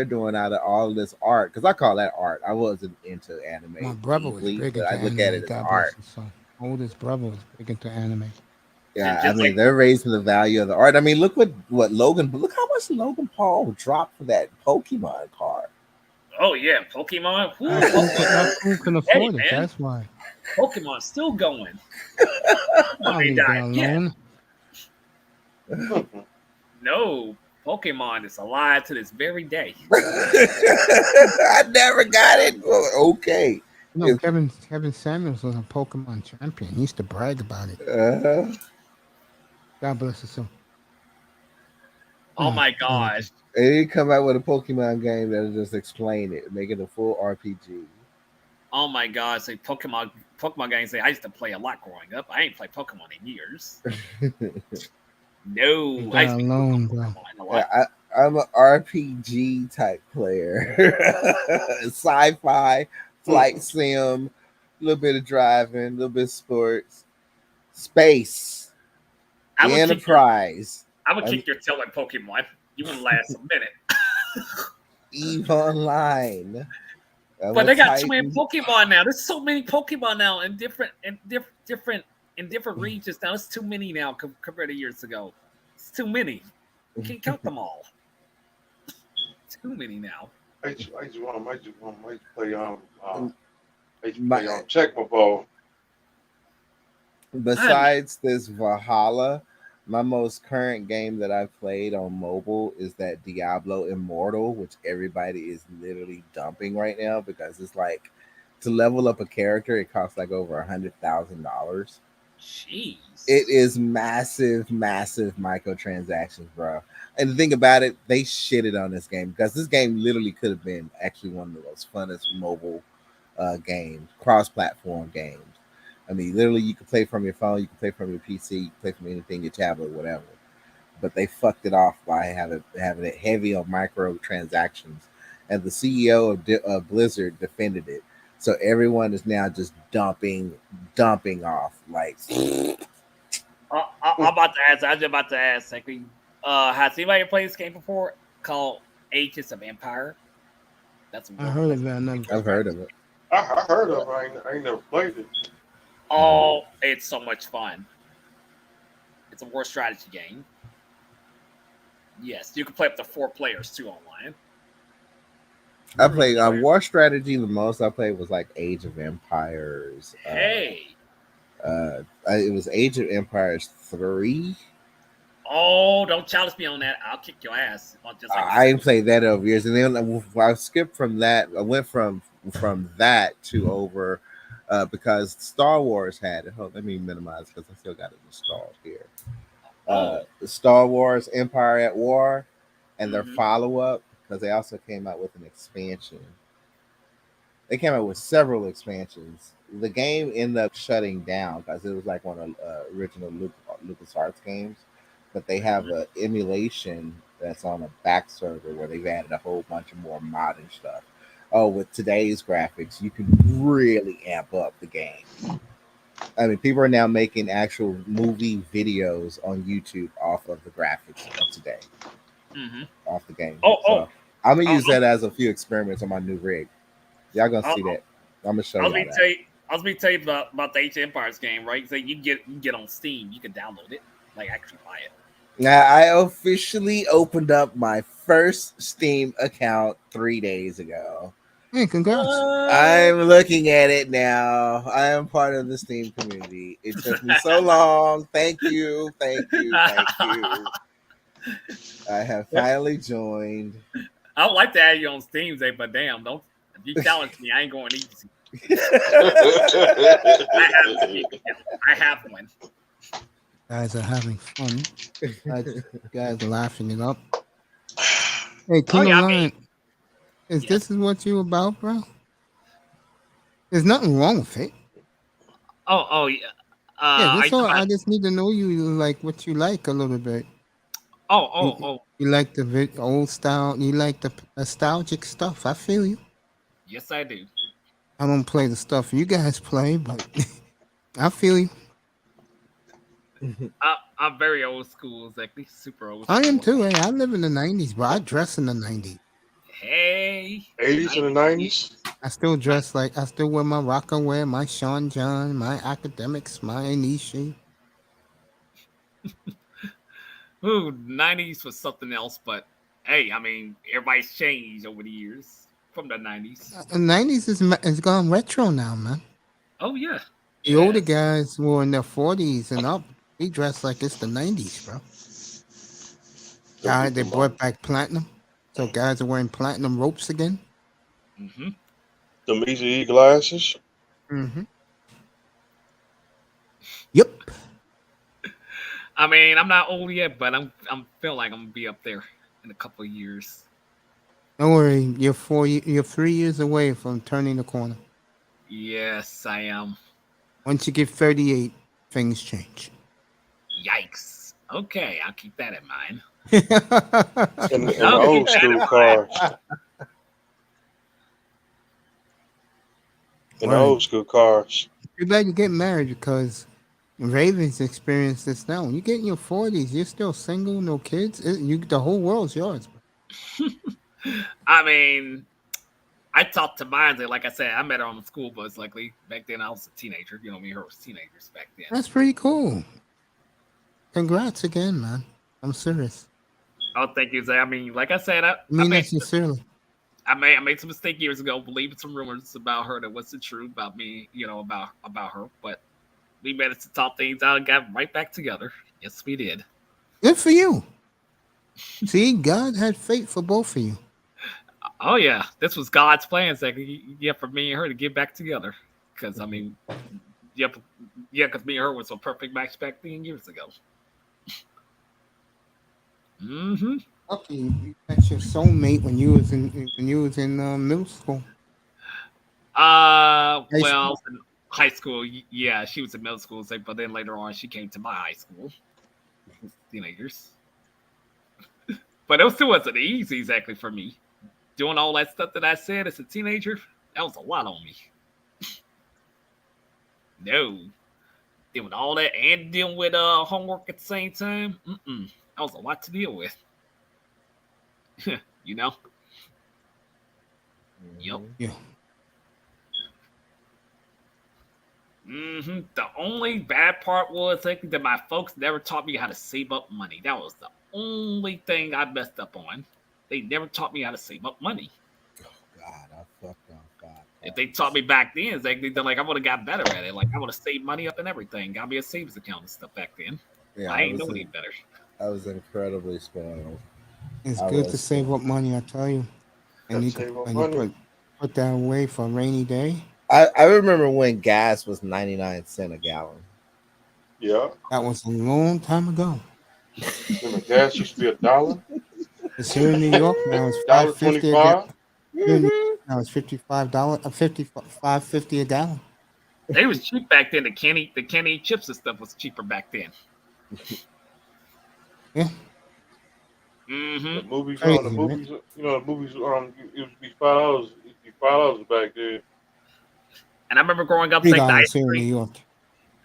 Speaker 4: doing out of all of this art, because I call that art. I wasn't into anime
Speaker 1: My brother was
Speaker 4: deeply,
Speaker 1: big
Speaker 4: but
Speaker 1: into
Speaker 4: I look at
Speaker 1: anime.
Speaker 4: it as
Speaker 1: God
Speaker 4: art.
Speaker 1: bless his soul. Oldest brother was big into anime.
Speaker 4: Yeah,
Speaker 8: Just
Speaker 4: I mean,
Speaker 8: like-
Speaker 4: they're raising the value of the art. I mean, look what Logan. Look how much Logan Paul dropped for that Pokemon card.
Speaker 8: Oh yeah, Pokemon. Woo,
Speaker 1: Who can afford it?
Speaker 8: man.
Speaker 1: That's why.
Speaker 8: Pokemon's still going.
Speaker 1: I'll
Speaker 8: They
Speaker 1: leave that
Speaker 8: died. Yeah.
Speaker 1: alone.
Speaker 8: No, Pokemon is alive to this very day.
Speaker 4: I never got it. Well, okay.
Speaker 1: You know, Kevin Samuels was a Pokemon champion. He used to brag about it. God bless his soul.
Speaker 8: Oh my gosh.
Speaker 4: They didn't come out with a Pokemon game that'll just explain it, make it a full RPG.
Speaker 8: Oh my gosh. Like Pokemon games. I used to play a lot growing up. I ain't played Pokemon in years. No,
Speaker 1: Leave
Speaker 8: I
Speaker 1: that
Speaker 8: used to
Speaker 1: alone,
Speaker 8: play
Speaker 1: bro.
Speaker 8: Pokemon a lot.
Speaker 4: I'm an RPG type player. Sci-fi, flight sim, a little bit of driving, a little bit of sports, space,
Speaker 8: I
Speaker 4: the
Speaker 8: would
Speaker 4: Enterprise,
Speaker 8: kick your tail like Pokemon. You wouldn't last a minute.
Speaker 4: EVE Online.
Speaker 8: But they got too many Pokemon now. There's so many Pokemon now in different regions now. It's too many now compared to years ago. It's too many. You can't count them all. Too many now.
Speaker 6: I just want to play check my ball.
Speaker 4: Besides this Valhalla, my most current game that I've played on mobile is that Diablo Immortal, which everybody is literally dumping right now because it's like to level up a character, it costs like over $100,000.
Speaker 8: Jeez.
Speaker 4: It is massive microtransactions, bro. And the thing about it, they shitted on this game because this game literally could have been actually one of the most funnest mobile games, cross-platform games. I mean, literally, you can play from your phone, you can play from your PC, you can play from anything, your tablet, whatever. But they fucked it off by having it heavy on microtransactions. And the CEO of Blizzard defended it. So everyone is now just dumping off. Like,
Speaker 8: I'm about to ask. I was about to ask. Like, has anybody played this game before? Called Ages of Empire. That's
Speaker 1: I heard of that.
Speaker 4: I've heard of it.
Speaker 6: I heard of it. I ain't never played it.
Speaker 8: Oh, it's so much fun. It's a war strategy game. Yes, you can play up to 4 players too online.
Speaker 4: I played War Strategy. The most I played was like Age of Empires.
Speaker 8: Hey.
Speaker 4: It was Age of Empires 3.
Speaker 8: Oh, don't challenge me on that. I'll kick your ass. Just like
Speaker 4: I ain't played that over years, and then I skipped from that. I went from that to over because Star Wars had it. Hold, let me minimize because I still got it installed here. The Star Wars Empire at War and their follow up, because they also came out with an expansion. They came out with several expansions. The game ended up shutting down because it was like one of the original LucasArts games, but they have an emulation that's on a back server where they've added a whole bunch of more modern stuff. Oh, with today's graphics, you can really amp up the game. I mean, people are now making actual movie videos on YouTube off of the graphics of today, off the game. So I'm gonna use that as a few experiments on my new rig. Y'all gonna see that. I'm gonna show you that.
Speaker 8: I was going to tell you about the Age of Empires game, right? So you get on Steam, you can download it, like actually buy it.
Speaker 4: Now, I officially opened up my first Steam account 3 days ago.
Speaker 1: Hey, congrats.
Speaker 4: I'm looking at it now. I am part of the Steam community. It took me so long. Thank you. I have finally joined.
Speaker 8: I would like to add you on Steam, Zay, but damn, don't. If you challenge me, I ain't going easy. I have one.
Speaker 1: Guys are having fun. Guys are laughing it up. Hey, King of Lion, this is what you about, bro? There's nothing wrong with it.
Speaker 8: Yeah.
Speaker 1: That's all. I just need to know you like what you like a little bit. You like the old style. You like the nostalgic stuff. I feel you.
Speaker 8: Yes, I do.
Speaker 1: I don't play the stuff you guys play, but I feel you.
Speaker 8: I'm very old school, exactly. Super old school.
Speaker 1: I am too. Hey, I live in the 90s, but I dress in the 90s.
Speaker 8: Hey.
Speaker 6: 80s and the 90s?
Speaker 1: I still dress like, I still wear my rocker wear, my Sean John, my academics, my Anishi.
Speaker 8: Ooh, 90s was something else, but hey, I mean, everybody's changed over the years from the 90s.
Speaker 1: The 90s is gone retro now, man.
Speaker 8: Oh, yeah.
Speaker 1: The older guys were in their 40s and up. They dress like it's the 90s, bro. They brought back platinum. So guys are wearing platinum ropes again.
Speaker 6: Mm-hmm. The Easy E glasses.
Speaker 1: Mm-hmm. Yep.
Speaker 8: I mean, I'm not old yet, but I'm feel like I'm gonna be up there in a couple of years.
Speaker 1: Don't worry, you're 3 years away from turning the corner.
Speaker 8: Yes, I am.
Speaker 1: Once you get 38, things change.
Speaker 8: Yikes. Okay, I'll keep that in mind.
Speaker 6: And old school cars. And old school cars.
Speaker 1: You're glad you get married because Ravens experience this now. When you get in your 40s, you're still single, no kids. The whole world's yours.
Speaker 8: I mean, I talked to mine. Like I said, I met her on the school bus. Luckily, back then I was a teenager. You know, me and her was teenagers back then.
Speaker 1: That's pretty cool. Congrats again, man. I'm serious.
Speaker 8: Oh, thank you, Zay. I mean, like I said, I
Speaker 1: mean that sincerely.
Speaker 8: I made some mistake years ago, believing some rumors about her that wasn't true about me. You know, about her, but we managed to talk things out and got right back together. Yes, we did.
Speaker 1: Good for you. See, God had fate for both of you.
Speaker 8: Oh yeah, this was God's plan, Zach. Yeah, for me and her to get back together. Because I mean, because me and her was a perfect match back then years ago. Mm-hmm.
Speaker 1: Okay, you met your soulmate when you was in middle school.
Speaker 8: Well, in high school, yeah, she was in middle school, but then later on, she came to my high school. Teenagers, but it still wasn't easy exactly for me. Doing all that stuff that I said as a teenager, that was a lot on me. No, doing all that and dealing with homework at the same time. That was a lot to deal with. You know. Yep.
Speaker 1: Yeah.
Speaker 8: The only bad part was that my folks never taught me how to save up money. That was the only thing I messed up on. They never taught me how to save up money.
Speaker 4: Oh God, I fucked up.
Speaker 8: If they taught me back then, they're like, I would have got better at it. Like I would have saved money up and everything. Got me a savings account and stuff back then.
Speaker 4: Yeah,
Speaker 8: I ain't know any better.
Speaker 4: I was incredibly spoiled.
Speaker 1: It's
Speaker 4: I
Speaker 1: good to
Speaker 4: was
Speaker 1: save
Speaker 4: spoiled.
Speaker 1: up money, I tell you. And
Speaker 6: Gotta
Speaker 1: you
Speaker 6: save up
Speaker 1: and you
Speaker 6: money.
Speaker 1: put that away for a rainy day.
Speaker 4: I remember when gas was 99 cents a gallon.
Speaker 6: Yeah.
Speaker 1: That was a long time ago.
Speaker 6: Remember gas used to be $1.
Speaker 1: It's here in New York now. It's $5.50 a gallon.
Speaker 6: $1.25.
Speaker 1: Here in New York now it's $55, $55.50 a gallon.
Speaker 8: They was cheap back then. The candy chips and stuff was cheaper back then.
Speaker 1: Yeah,
Speaker 8: Mm-hmm.
Speaker 6: The movies,
Speaker 1: crazy,
Speaker 6: the
Speaker 1: right?
Speaker 6: movies, the movies, it used to be $5. It used to be $5 back then.
Speaker 8: And I remember growing up
Speaker 1: $3
Speaker 8: saying the ice
Speaker 1: here in New
Speaker 8: cream,
Speaker 1: York.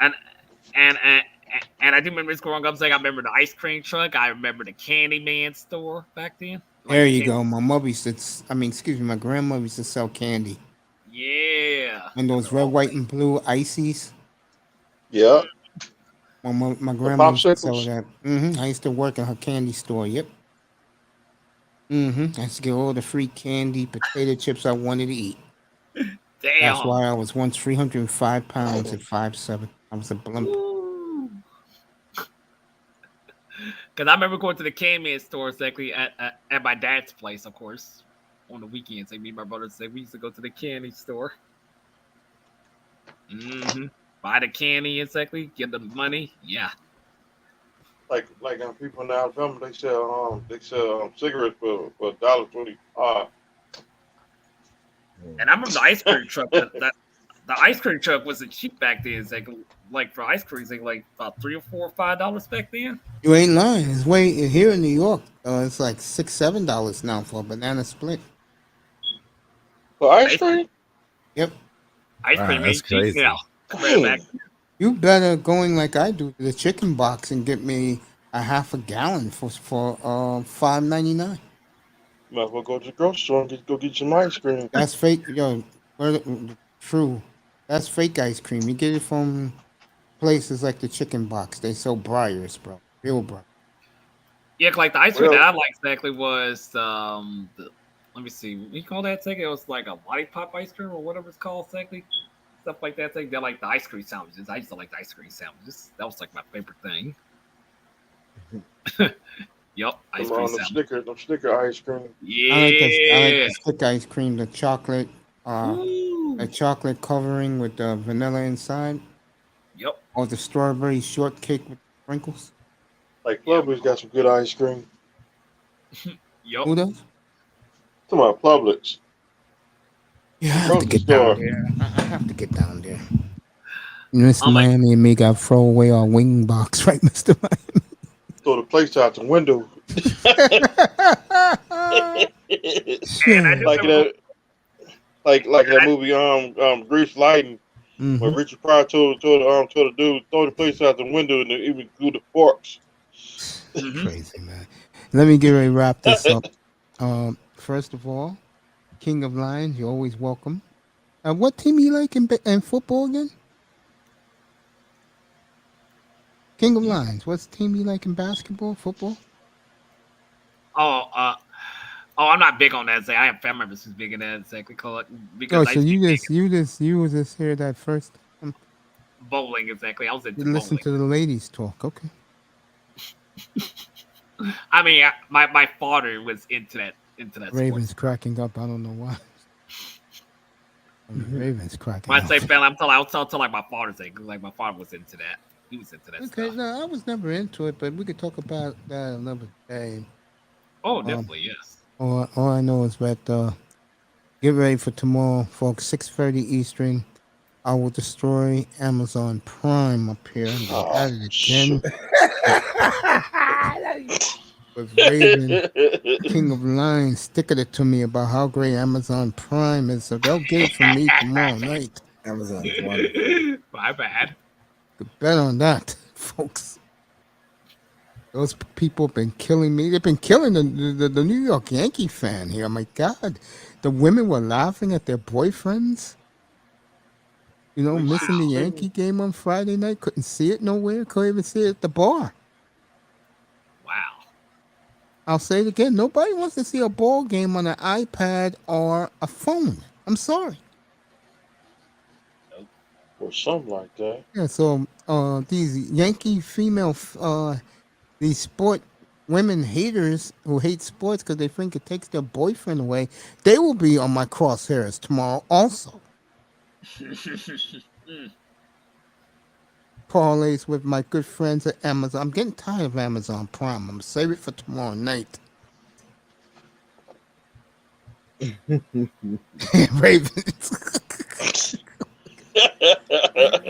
Speaker 8: and and and, and I do remember growing up saying I remember the ice cream truck. I remember the Candyman store back then.
Speaker 1: There
Speaker 8: the
Speaker 1: you
Speaker 8: candy-
Speaker 1: go. My mother used to, my grandmother used to sell candy.
Speaker 8: Yeah.
Speaker 1: And those red, white, and blue ices.
Speaker 6: Yeah.
Speaker 1: My
Speaker 6: The
Speaker 1: grandma used to sell
Speaker 6: popsicles.
Speaker 1: that. I used to work in her candy store. Yep. I used to get all the free candy, potato chips I wanted to eat. That's
Speaker 8: Damn.
Speaker 1: why I was once 305 pounds at 5'7". I was a blimp.
Speaker 8: Because I remember going to the Candyman store exactly at my dad's place, of course, on the weekends. Like me and my brother said, we used to go to the candy store. Buy the candy exactly, get the money. Yeah.
Speaker 6: Like people in Alabama, they sell cigarettes for $1.25.
Speaker 8: And I remember the ice cream truck. The ice cream truck wasn't cheap back then. It's like for ice cream, it's like about $3 or $4 or $5 back then.
Speaker 1: You ain't lying. It's way here in New York. It's like $6-7 now for a banana split.
Speaker 6: For ice cream?
Speaker 1: Yep.
Speaker 8: Ice
Speaker 4: Wow,
Speaker 8: cream
Speaker 4: that's
Speaker 8: ain't cheap
Speaker 4: crazy.
Speaker 8: now. Compared back.
Speaker 1: You better going like I do to the chicken box and get me a half a gallon for $5.99.
Speaker 6: Might as well go to the grocery store and go get some ice cream.
Speaker 1: That's fake, yo. True. That's fake ice cream. You get it from places like the chicken box. They sell Briars, bro. Real Briars.
Speaker 8: Yeah, like the ice cream
Speaker 6: Well-
Speaker 8: that I liked exactly was let me see, what do you call that thing? It was like a lollipop ice cream or whatever it's called exactly. Stuff like that thing. They're like the ice cream sandwiches. I used to like the ice cream sandwiches. That was like my favorite thing. Yep, ice cream sandwich.
Speaker 6: Them Snicker ice cream.
Speaker 8: Yeah.
Speaker 1: I like the stick ice cream, the chocolate,
Speaker 8: Ooh.
Speaker 1: a chocolate covering with the vanilla inside,
Speaker 8: Yep.
Speaker 1: or the strawberry shortcake with sprinkles.
Speaker 6: Like Publix got some good ice cream.
Speaker 8: Yep.
Speaker 1: Who does?
Speaker 6: Talking about Publix.
Speaker 1: Yeah, I have to
Speaker 6: Grocery
Speaker 1: get
Speaker 6: store.
Speaker 1: down there. I have to get down there. Mr.
Speaker 8: I'm like-
Speaker 1: Miami and me got to throw away our wing box, right, Mr. Miami?
Speaker 6: Throw the plates out the window.
Speaker 8: And I do
Speaker 6: like
Speaker 8: remember-
Speaker 6: that, like that movie Grease Lightning, when Richard Pryor told the dude throw the plates out the window and even include the forks.
Speaker 1: Crazy, man. Let me get ready to wrap this up. First of all, King of Lions, you're always welcome. What team you like in football again? King of Lions. What's the team you like in basketball, football?
Speaker 8: I'm not big on that. I have family members who's big in that exactly. Because
Speaker 1: Oh,
Speaker 8: I
Speaker 1: so
Speaker 8: used to be
Speaker 1: you was just here that first time.
Speaker 8: bowling exactly. I was into
Speaker 1: You listen
Speaker 8: bowling.
Speaker 1: to the ladies talk, okay?
Speaker 8: I mean, my father was into that
Speaker 1: Ravens
Speaker 8: sport.
Speaker 1: cracking up. I don't know why. Ravens cracking
Speaker 8: When I
Speaker 1: up.
Speaker 8: say family, I'll tell like my father's thing because like my father was into that. He was into that
Speaker 1: Okay,
Speaker 8: stuff.
Speaker 1: no, I was never into it, but we could talk about that another day.
Speaker 8: Oh, definitely, yes.
Speaker 1: All I know is that get ready for tomorrow, folks. 6:30 Eastern. I will destroy Amazon Prime up here. I'm
Speaker 6: Oh,
Speaker 1: at it again with Raven, King of Lions, sticking it to me about how great Amazon Prime is. So they'll get it from me tomorrow night.
Speaker 4: Amazon is wonderful.
Speaker 8: My bad.
Speaker 1: Could bet on that, folks. Those people have been killing me. They've been killing the New York Yankee fan here. My God. The women were laughing at their boyfriends. You know, missing the Yankee game on Friday night. Couldn't see it nowhere. Couldn't even see it at the bar.
Speaker 8: Wow.
Speaker 1: I'll say it again. Nobody wants to see a ball game on an iPad or a phone. I'm sorry.
Speaker 6: Or something like that.
Speaker 1: Yeah, so these Yankee female these sport women haters who hate sports because they think it takes their boyfriend away, they will be on my crosshairs tomorrow also. Parlays with my good friends at Amazon. I'm getting tired of Amazon Prime. I'm going to save it for tomorrow night. Raven.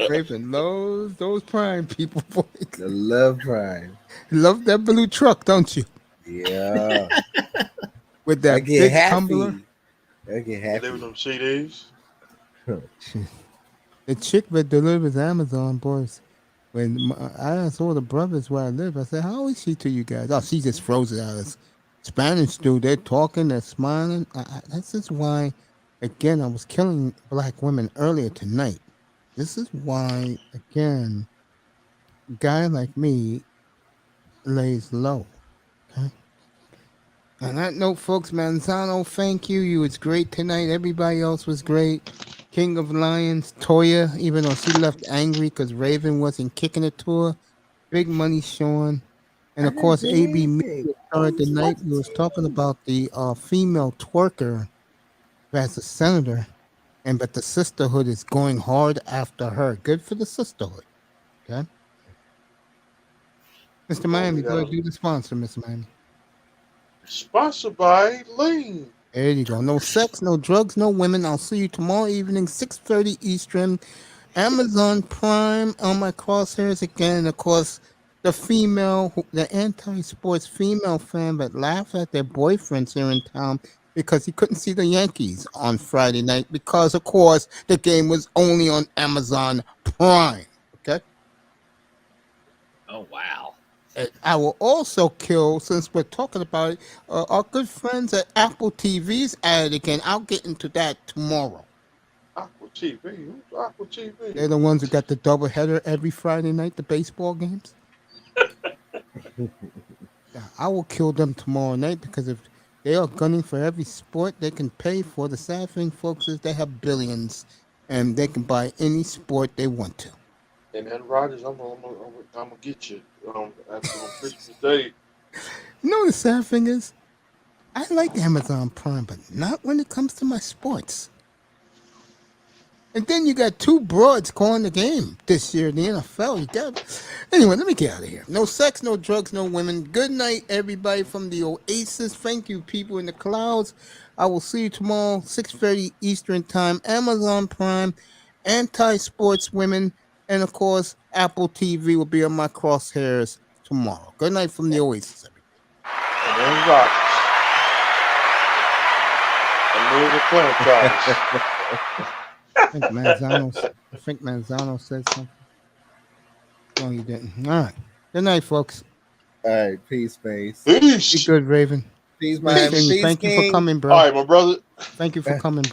Speaker 1: Raven loves those Prime people. Boy.
Speaker 4: The love Prime.
Speaker 1: Love that blue truck, don't you?
Speaker 4: Yeah.
Speaker 1: With that
Speaker 4: I get
Speaker 1: big
Speaker 4: happy.
Speaker 1: tumbler.
Speaker 4: I get
Speaker 6: You
Speaker 4: happy.
Speaker 6: live with them CDs.
Speaker 1: The chick that delivers Amazon, boys. When I asked all the brothers where I live, I said, "How is she to you guys?" Oh, she just froze it out. As Spanish dude, they're talking, they're smiling. This is why, again, I was killing black women earlier tonight. This is why, again, a guy like me lays low. Okay. On that note, folks, Manzano, thank you. You was great tonight. Everybody else was great. King of Lions, Toya, even though she left angry because Raven wasn't kicking it to her. Big Money Sean. And of course, AB Media started the night. We was talking about the female twerker as a senator, but the sisterhood is going hard after her. Good for the sisterhood. Okay. Mr. Miami, go ahead, do the sponsor, Mr. Miami.
Speaker 6: Sponsored by Lean.
Speaker 1: There you go. No sex, no drugs, no women. I'll see you tomorrow evening, 6:30 Eastern. Amazon Prime on my crosshairs again. Of course, the anti-sports female fan that laughs at their boyfriends here in town because he couldn't see the Yankees on Friday night because, of course, the game was only on Amazon Prime. Okay?
Speaker 8: Oh, wow.
Speaker 1: I will also kill, since we're talking about it, our good friends at Apple TV's at it again. I'll get into that tomorrow.
Speaker 6: Aqua TV. Who's Aqua TV?
Speaker 1: They're the ones who got the doubleheader every Friday night, the baseball games. Yeah, I will kill them tomorrow night because if they are gunning for every sport they can pay for, the sad thing, folks, is they have billions and they can buy any sport they want to.
Speaker 6: And then Rogers, I'm gonna get you after on Christmas Day.
Speaker 1: You know the sad thing is, I like Amazon Prime, but not when it comes to my sports. And then you got two broads calling the game this year in the NFL. You got anyway. Let me get out of here. No sex, no drugs, no women. Good night, everybody from the Oasis. Thank you, people in the clouds. I will see you tomorrow, 6:30 Eastern Time. Amazon Prime, anti-sports women, and of course, Apple TV will be on my crosshairs tomorrow. Good night from the Oasis, everybody.
Speaker 6: And then Rogers. A movie franchise.
Speaker 1: I think Manzano said something. No, he didn't. All right. Good night, folks.
Speaker 4: All right. Peace, space.
Speaker 1: Be good, Raven.
Speaker 4: Peace, man.
Speaker 1: Thank you for coming, bro.
Speaker 6: All right, my brother.
Speaker 1: Thank you for coming,